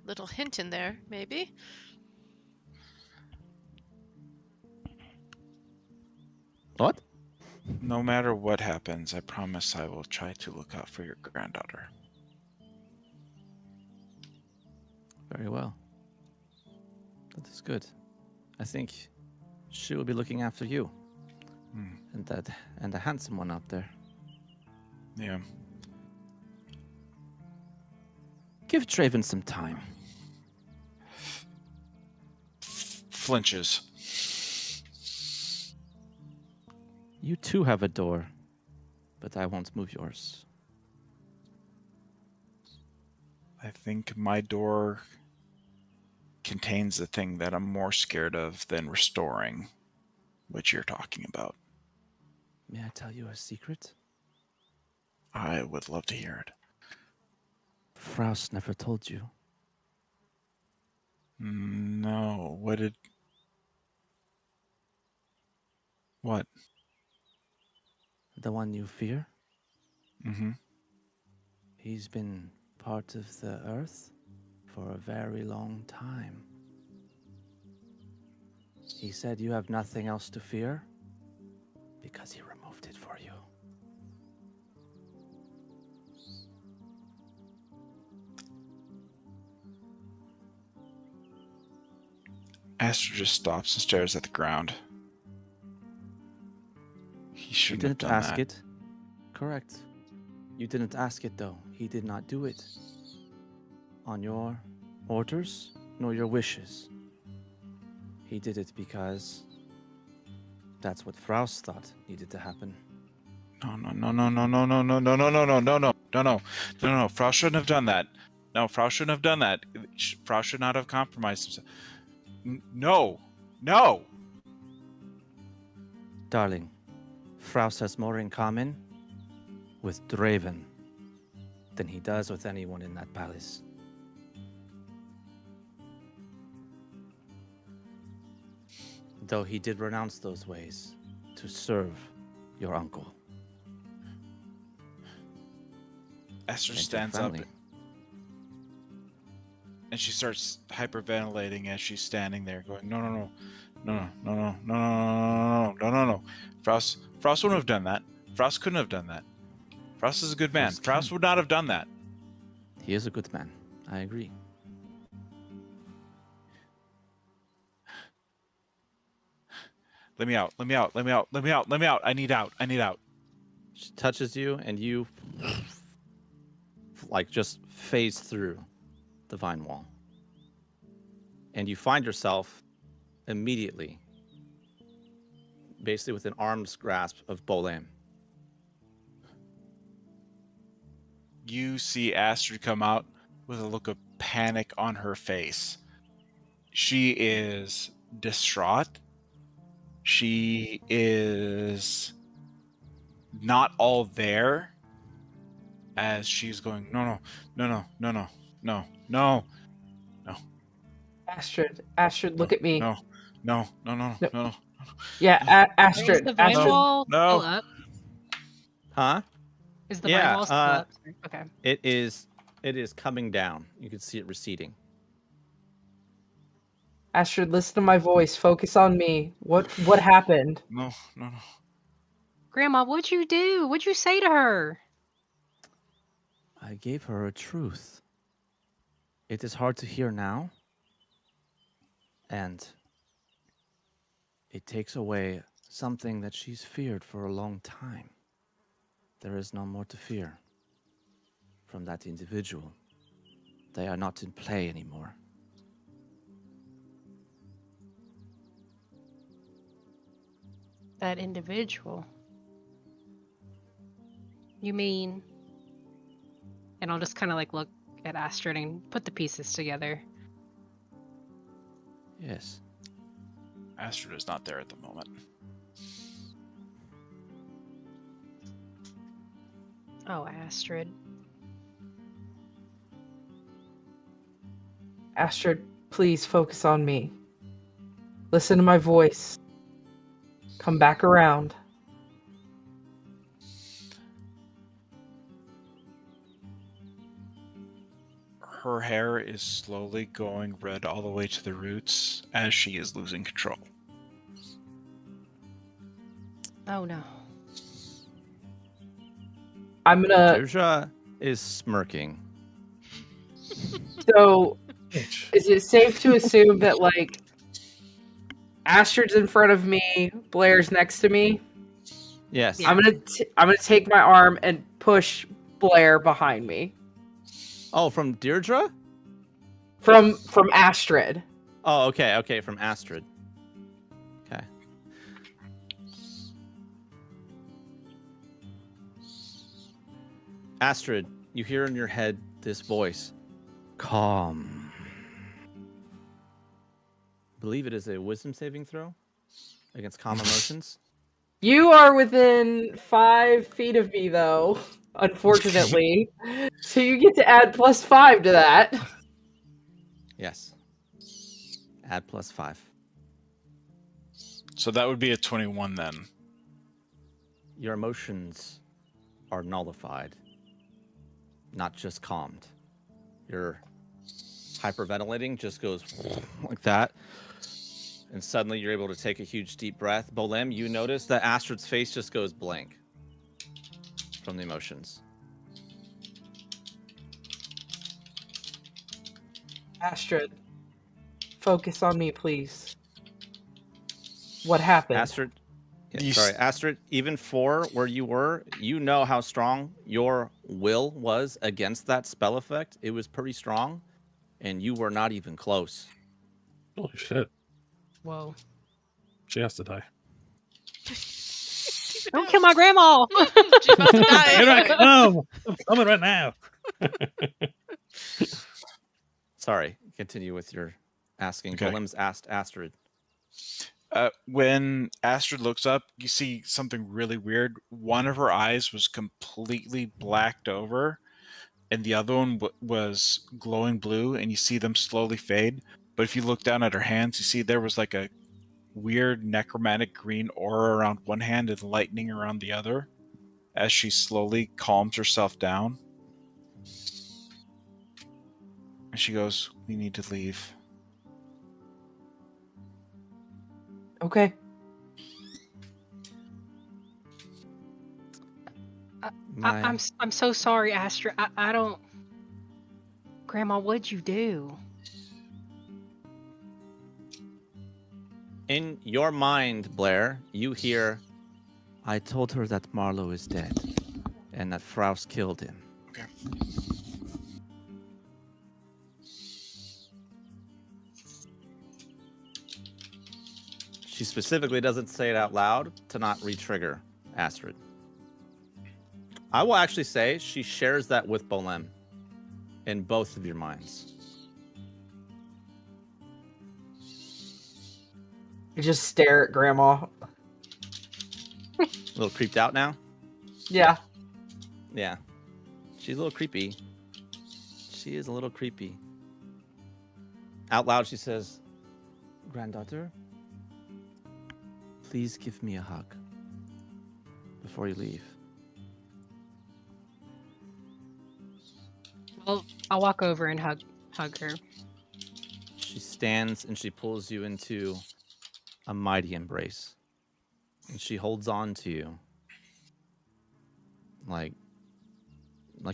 Little hint in there, maybe. What? No matter what happens, I promise I will try to look out for your granddaughter. Very well. That is good. I think she will be looking after you. Hmm. And the handsome one out there. Yeah. Give Draven some time. Flinches. You too have a door, but I won't move yours. I think my door contains the thing that I'm more scared of than restoring, which you're talking about. May I tell you a secret? I would love to hear it. Frost never told you. No. What? The one you fear? Mm-hmm. He's been part of the Earth for a very long time. He said you have nothing else to fear because he removed it for you. Aster just stops and stares at the ground. He You shouldn't didn't have done ask that. it. Correct. You didn't ask it, though. He did not do it. On your orders, nor your wishes. He did it because that's what Frost thought needed to happen. No. Frost shouldn't have done that. No, Frost shouldn't have done that. Frost should not have compromised himself. No. Darling, Frost has more in common with Draven than he does with anyone in that palace. Though he did renounce those ways to serve your uncle. Esther And your stands up family. and she starts hyperventilating as she's standing there, going, No. Frost wouldn't have done that. Frost couldn't have done that. Frost is a good man. Frost Frost can. would not have done that. He is a good man. I agree. Let me out. I need out. She touches you, and you like just phase through the vine wall. And you find yourself immediately basically within arm's grasp of Bolam. You see Astrid come out with a look of panic on her face. She is distraught. She is not all there as she's going, No. Astrid, look at me. No. Yeah, Is Astrid. the vine Astrid. wall No. still up? Huh? Is the Yeah, vine wall still up? Okay. It is coming down. You can see it receding. Astrid, listen to my voice. Focus on me. What happened? No. Grandma, what'd you do? What'd you say to her? I gave her a truth. It is hard to hear now, and it takes away something that she's feared for a long time. There is no more to fear from that individual. They are not in play anymore. That individual. You mean? And I'll just kind of like look at Astrid and put the pieces together. Yes. Astrid is not there at the moment. Oh, Astrid. Astrid, please focus on me. Listen to my voice. Come back around. Her hair is slowly going red all the way to the roots as she is losing control. Oh no. I'm gonna. Deirdre is smirking. So, is it safe to assume that, like, Astrid's in front of me. Blair's next to me. Yes. Yeah. I'm gonna take my arm and push Blair behind me Oh, from Deirdre? from Astrid. Oh, okay, okay, from Astrid. Okay. Astrid, you hear in your head this voice. Calm. I believe it is a wisdom saving throw against calm emotions. You are within 5 feet of me, though. Unfortunately, so you get to add +5 to that. Yes. Add +5. So that would be a 21 then. Your emotions are nullified, not just calmed. Your hyperventilating just goes like that. And suddenly you're able to take a huge deep breath. Bolem, you notice that Astrid's face just goes blank from the emotions. Astrid, focus on me, please. What happened? Astrid, You sorry, s- Astrid, even for where you were, you know how strong your will was against that spell effect. It was pretty strong, and you were not even close. Holy shit. Whoa. She has to die. Don't kill my grandma! She's about to die Here I anyway. come! I'm coming right now. Sorry, continue with your asking. Okay. Bolem's asked Astrid. When Astrid looks up, you see something really weird. One of her eyes was completely blacked over, and the other one was glowing blue, and you see them slowly fade. But if you look down at her hands, you see there was like a weird necromantic green aura around one hand and lightning around the other as she slowly calms herself down. And she goes, "We need to leave." Okay. I'm so sorry, Astra. I don't. Grandma, what'd you do? In your mind, Blair, you hear, I told her that Marlowe is dead and that Frous killed him. Okay. She specifically doesn't say it out loud to not re-trigger Astrid. I will actually say she shares that with Bolem in both of your minds. I just stare at Grandma. A little creeped out now? Yeah. Yeah. She's a little creepy. She is a little creepy. Out loud, she says, Granddaughter, please give me a hug before you leave. Well, I'll walk over and hug her. She stands and she pulls you into a mighty embrace. And she holds on to you. Like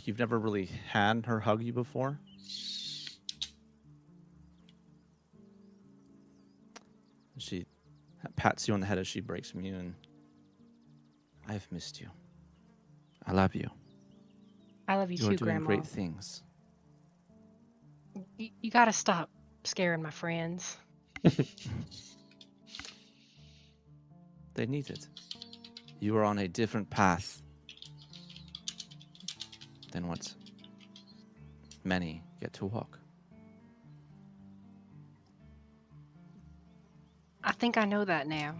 you've never really had her hug you before. She pats you on the head as she breaks from you, and I've missed you. I love you. I love you You're too, doing Grandma. great things. You gotta stop scaring my friends. They need it. You are on a different path than what many get to walk. I think I know that now.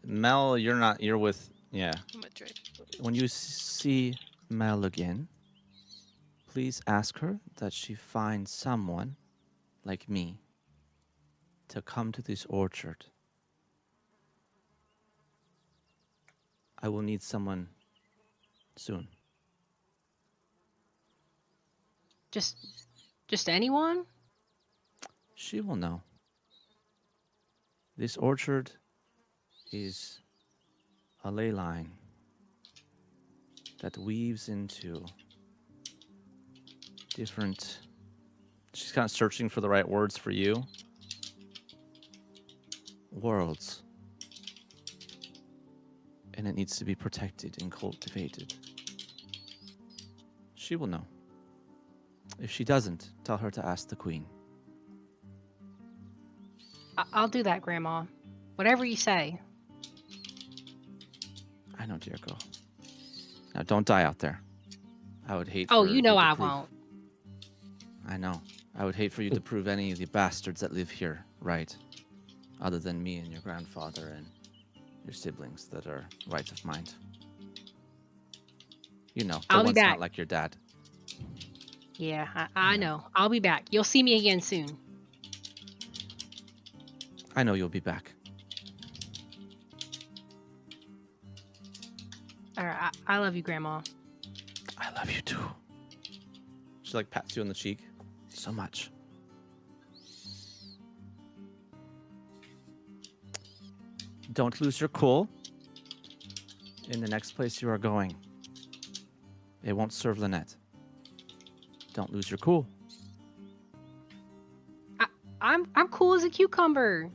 Mel, you're with, yeah. Madrid. When you see Mel again, please ask her that she finds someone like me to come to this orchard. I will need someone soon. Just anyone? She will know. This orchard is a ley line that weaves into different She's kind of searching for the right words for you. Worlds. And it needs to be protected and cultivated. She will know. If she doesn't, tell her to ask the queen. I'll do that, Grandma. Whatever you say. I know, dear girl. Now, don't die out there. I would hate Oh, for you know to I prove- won't. I know. I would hate for you to prove any of the bastards that live here right, other than me and your grandfather and your siblings that are right of mind. You know, the I'll be one's back. not like your dad. Yeah, I know. I'll be back. You'll see me again soon. I know you'll be back. All right, I love you, Grandma. I love you too. She like pats you on the cheek. So much. Don't lose your cool in the next place you are going. It won't serve Lynette. Don't lose your cool. I'm cool as a cucumber.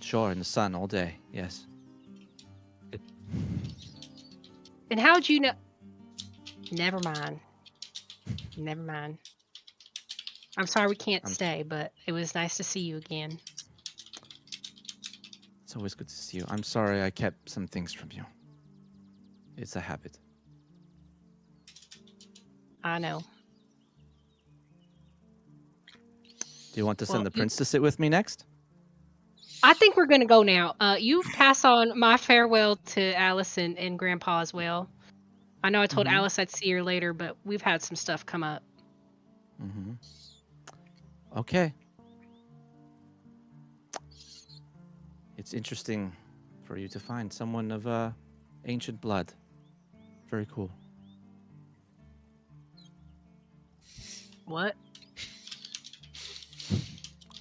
Sure, in the sun all day. Yes. And how'd you know? Never mind. Never mind. I'm sorry we can't stay, but it was nice to see you again. It's always good to see you. I'm sorry I kept some things from you. It's a habit. I know. Do you want to send Well, the prince to sit with me next? I think we're gonna go now. You pass on my farewell to Alice and Grandpa as well. I know I told Alice I'd see her later, but we've had some stuff come up. Mm-hmm. Okay. It's interesting for you to find someone of ancient blood. Very cool. What?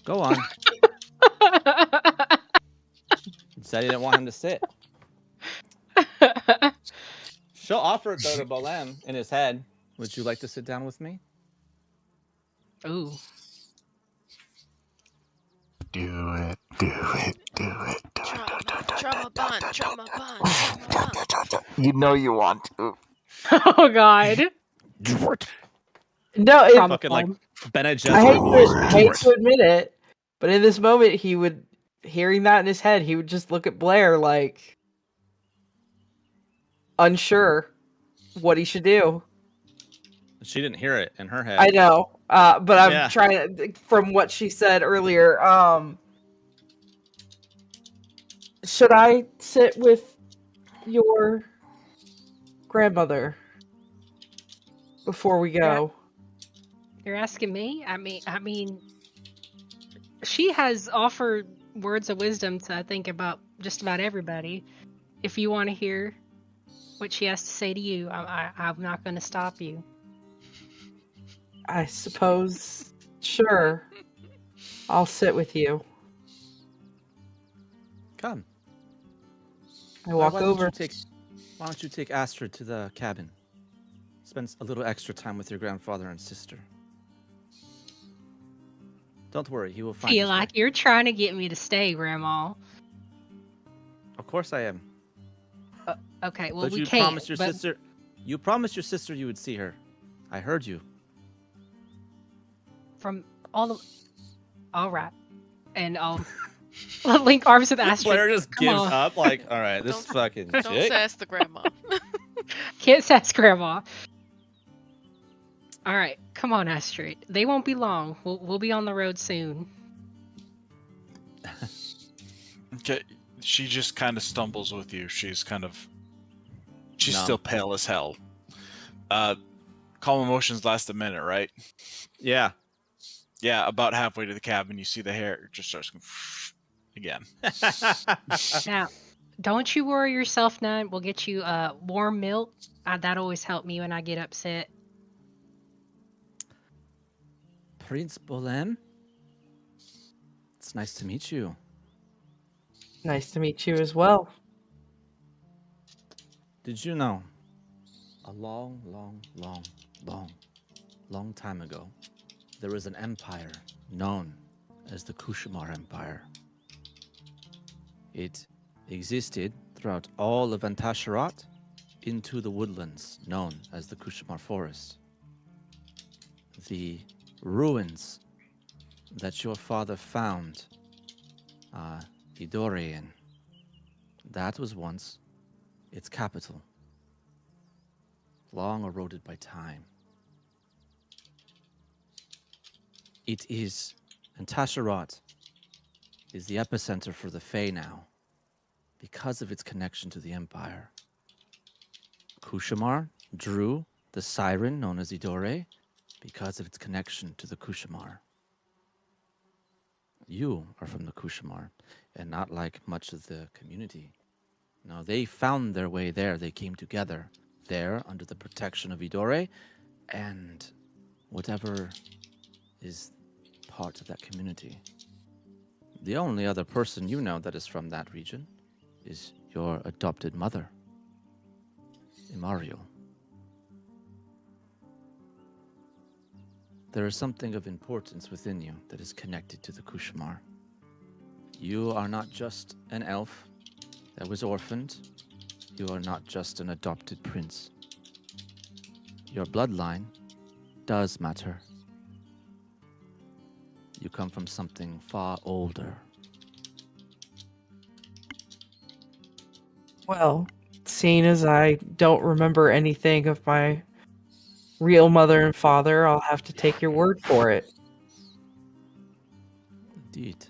Go on. You said you didn't want him to sit. She'll offer it though to Bolem in his head. Would you like to sit down with me? Ooh. Do it, do it, do it, do it. Trauma bond, trauma bond, trauma bond. You know you want to. Oh God. No, Trauma Fucking like bomb. Bene I Gesserit voice. hate to admit it, but in this moment, he would, hearing that in his head, he would just look at Blair like unsure what he should do. She didn't hear it in her head. I know, but I'm Yeah. trying to, from what she said earlier. Should I sit with your grandmother before we go? You're asking me? I mean, she has offered words of wisdom to I think about just about everybody. If you want to hear what she has to say to you, I'm not going to stop you. I suppose. Sure. I'll sit with you. Come. I walk Why don't over. Why don't you take Astrid to the cabin? Spend a little extra time with your grandfather and sister. Don't worry, he will find Feel his way. like you're trying to get me to stay, Grandma. Of course I am. Okay, well But we you can't. promised your but sister. You promised your sister you would see her. I heard you. from all right, and I'll link arms with Astrid. Blair just Come gives on. up. Like, all right, this Don't- fucking Don't chick. sass the grandma. Can't sass Grandma. All right, come on, Astrid. They won't be long. We'll be on the road soon. Okay, she just kind of stumbles with you. She's Numb. still pale as hell. Calm emotions last a minute, right? Yeah. Yeah, about halfway to the cabin, you see the hair just starts going again. Now, don't you worry yourself none. We'll get you warm milk. That always helps me when I get upset. Prince Bolem. It's nice to meet you. Nice to meet you as well. Did you know? A long time ago, there is an empire known as the Kushamar Empire. It existed throughout all of Antasharat into the woodlands known as the Kushamar Forest. The ruins that your father found Idore in, that was once its capital, long eroded by time. It is, and Tasharat is the epicenter for the Fae now, because of its connection to the Empire. Kushamar drew the siren known as Idore because of its connection to the Kushamar. You are from the Kushamar, and not like much of the community. No, they found their way there. They came together there under the protection of Idore and whatever is part of that community. The only other person you know that is from that region is your adopted mother, Imariel. There is something of importance within you that is connected to the Kushamar. You are not just an elf that was orphaned. You are not just an adopted prince. Your bloodline does matter. You come from something far older. Well, seeing as I don't remember anything of my real mother and father, I'll have to take your word for it. Indeed.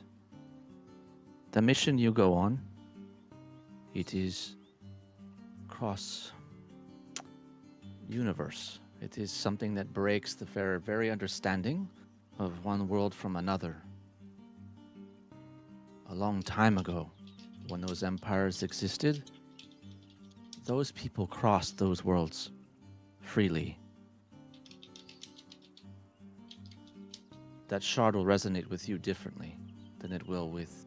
The mission you go on, it is cross universe. It is something that breaks the very understanding of one world from another. A long time ago, when those empires existed, those people crossed those worlds freely. That shard will resonate with you differently than it will with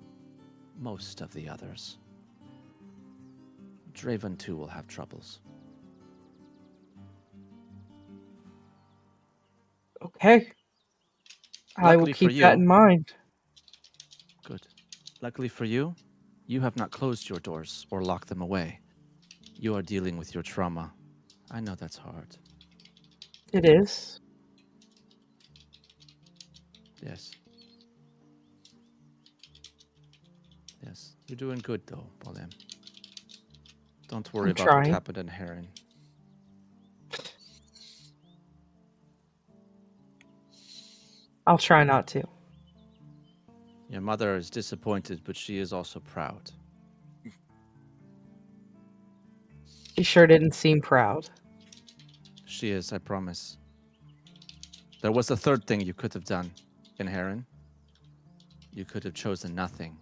most of the others. Draven too will have troubles. Okay. I will Luckily for keep that you- in mind. Good. Luckily for you, you have not closed your doors or locked them away. You are dealing with your trauma. I know that's hard. It is. Yes. Yes. You're doing good though, Bolem. Don't worry I'm about trying. what happened in Heron. I'll try not to. Your mother is disappointed, but she is also proud. She sure didn't seem proud. She is, I promise. There was a third thing you could have done in Heron. You could have chosen nothing.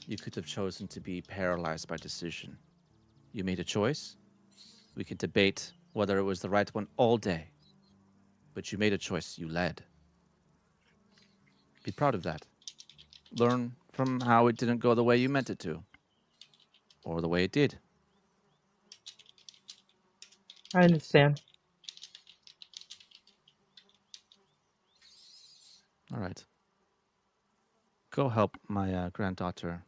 You could have chosen to be paralyzed by decision. You made a choice. We could debate whether it was the right one all day. But you made a choice. You led. Be proud of that. Learn from how it didn't go the way you meant it to. Or the way it did. I understand. All right. Go help my granddaughter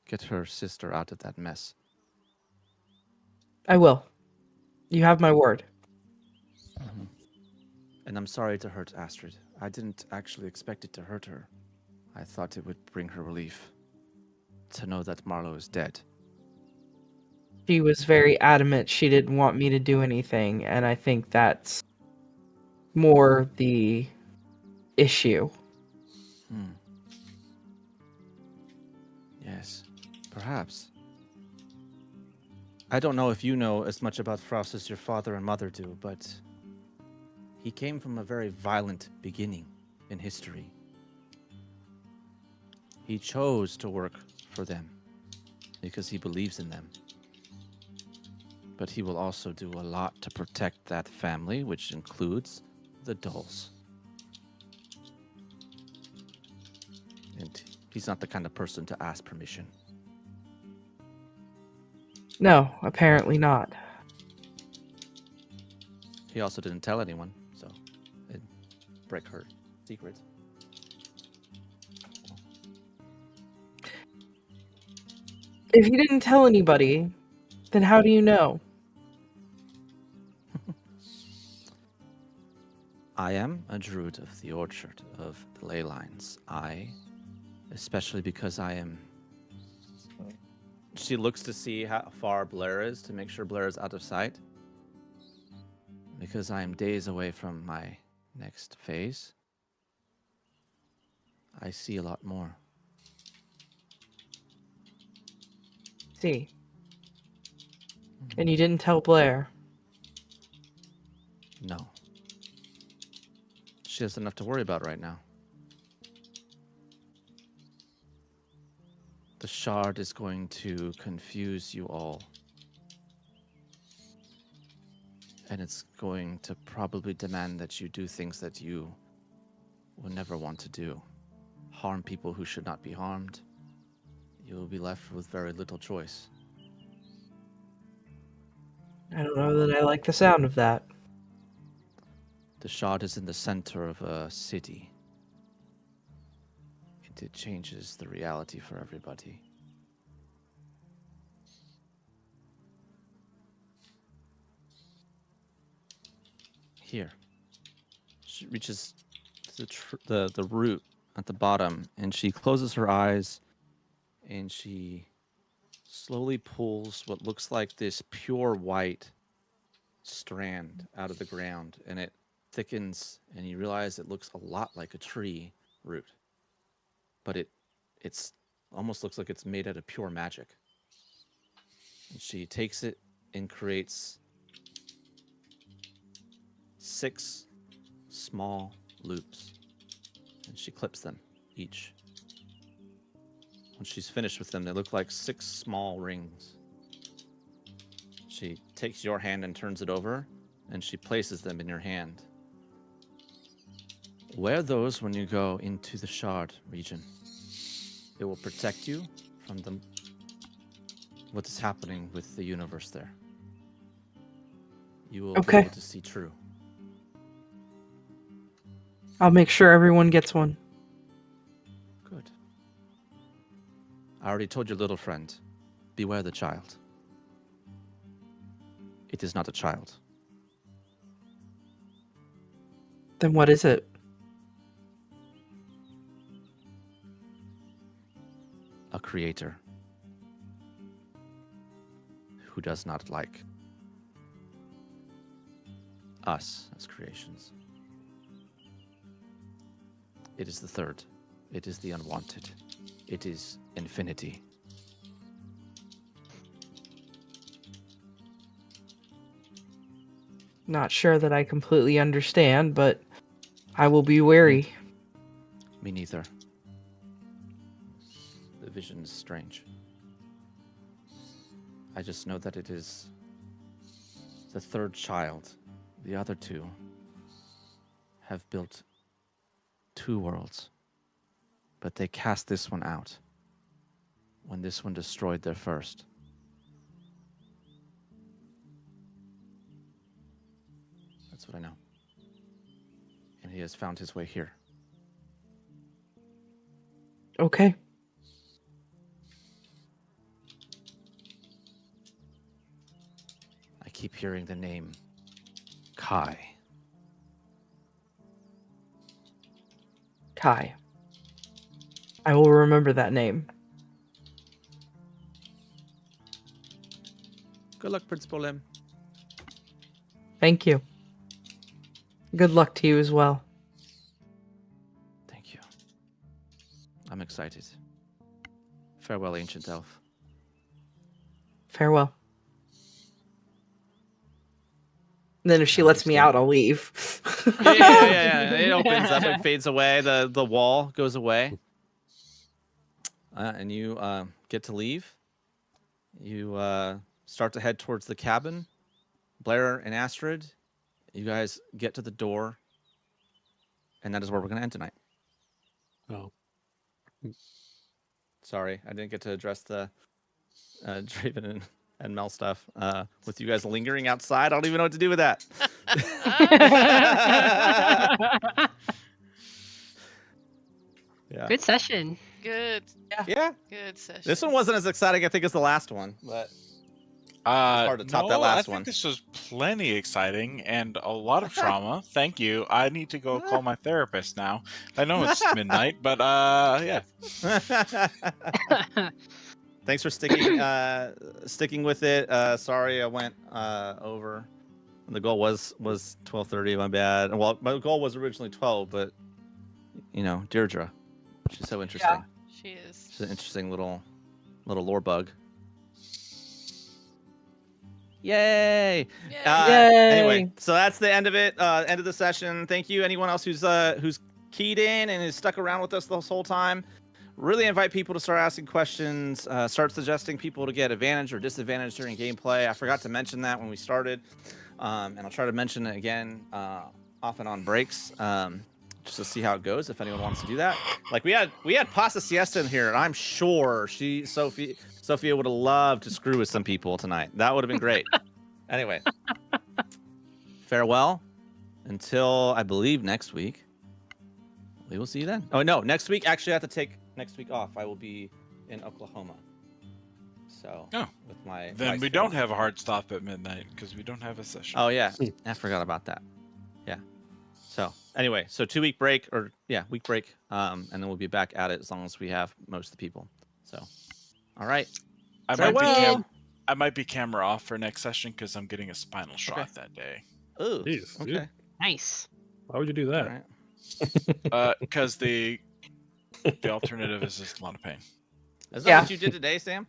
get her sister out of that mess. I will. You have my word. Mm-hmm. And I'm sorry to hurt Astrid. I didn't actually expect it to hurt her. I thought it would bring her relief to know that Marlowe is dead. She was very adamant she didn't want me to do anything, and I think that's more the issue. Yes, perhaps. I don't know if you know as much about Frost as your father and mother do, but he came from a very violent beginning in history. He chose to work for them because he believes in them. But he will also do a lot to protect that family, which includes the Dulls. And he's not the kind of person to ask permission. No, apparently not. He also didn't tell anyone, so break her secret. If you didn't tell anybody, then how do you know? I am a druid of the Orchard of the Ley Lines. Especially because I am... She looks to see how far Blair is to make sure Blair is out of sight. Because I am days away from my next phase, I see a lot more. See. And you didn't tell Blair. No. She has enough to worry about right now. The shard is going to confuse you all. And it's going to probably demand that you do things that you would never want to do. Harm people who should not be harmed. You will be left with very little choice. I don't know that I like the sound of that. The shard is in the center of a city. It changes the reality for everybody. Here. She reaches the root at the bottom, and she closes her eyes, and she slowly pulls what looks like this pure white strand out of the ground, and it thickens, and you realize it looks a lot like a tree root. But it's almost looks like it's made out of pure magic. And she takes it and creates 6 small loops. And she clips them each. When she's finished with them, they look like 6 small rings. She takes your hand and turns it over, and she places them in your hand. Wear those when you go into the shard region. It will protect you from what is happening with the universe there. You will be able to see true. I'll make sure everyone gets one. Good. I already told your little friend, beware the child. It is not a child. Then what is it? A creator who does not like us as creations. It is the third. It is the unwanted. It is infinity. Not sure that I completely understand, but I will be wary. Me neither. The vision is strange. I just know that it is the third child. The other 2 have built 2 worlds, but they cast this one out when this one destroyed their first. That's what I know. And he has found his way here. Okay. I keep hearing the name Kai. Kai. I will remember that name. Good luck, Principal Lim. Thank you. Good luck to you as well. Thank you. I'm excited. Farewell, Ancient Elf. Farewell. And then if she lets me out, I'll leave. Yeah. It opens up, it fades away, the wall goes away. And you get to leave. You start to head towards the cabin. Blair and Astrid, you guys get to the door. And that is where we're going to end tonight. Oh. Sorry, I didn't get to address the Draven and Mel stuff with you guys lingering outside. I don't even know what to do with that. Good session. Good. Yeah. Good session. This one wasn't as exciting, I think, as the last one, but hard to top that no, last I think one. this was plenty exciting and a lot of trauma. Thank you. I need to go call my therapist now. I know it's midnight, but yeah. Thanks for sticking with it. Sorry I went over. The goal was 12:30. My bad. Well, my goal was originally 12, but Deirdre, she's so interesting. Yeah. She is. She's an interesting little lore bug. Yay! Yay. Anyway, so that's the end of it. End of the session. Thank you, anyone else who's keyed in and has stuck around with us this whole time. Really invite people to start asking questions. Start suggesting people to get advantage or disadvantage during gameplay. I forgot to mention that when we started, and I'll try to mention it again off and on breaks, just to see how it goes. If anyone wants to do that, like we had Pasta Siesta in here, and I'm sure Sophia would have loved to screw with some people tonight. That would have been great. Anyway, farewell until I believe next week. We will see you then. Oh no, next week actually I have to take next week off. I will be in Oklahoma. So with my Then wife's we don't family. have a hard stop at midnight because we don't have a session. Oh yeah, I forgot about that. Yeah. So anyway, so 2-week break week break, and then we'll be back at it as long as we have most of the people. So, all right. I might be camera off for next session because I'm getting a spinal shot that day. Ooh. Jeez, Okay. dude. Nice. Why would you do that? All right. Because the alternative is just a lot of pain. Is that Yeah. what you did today, Sam?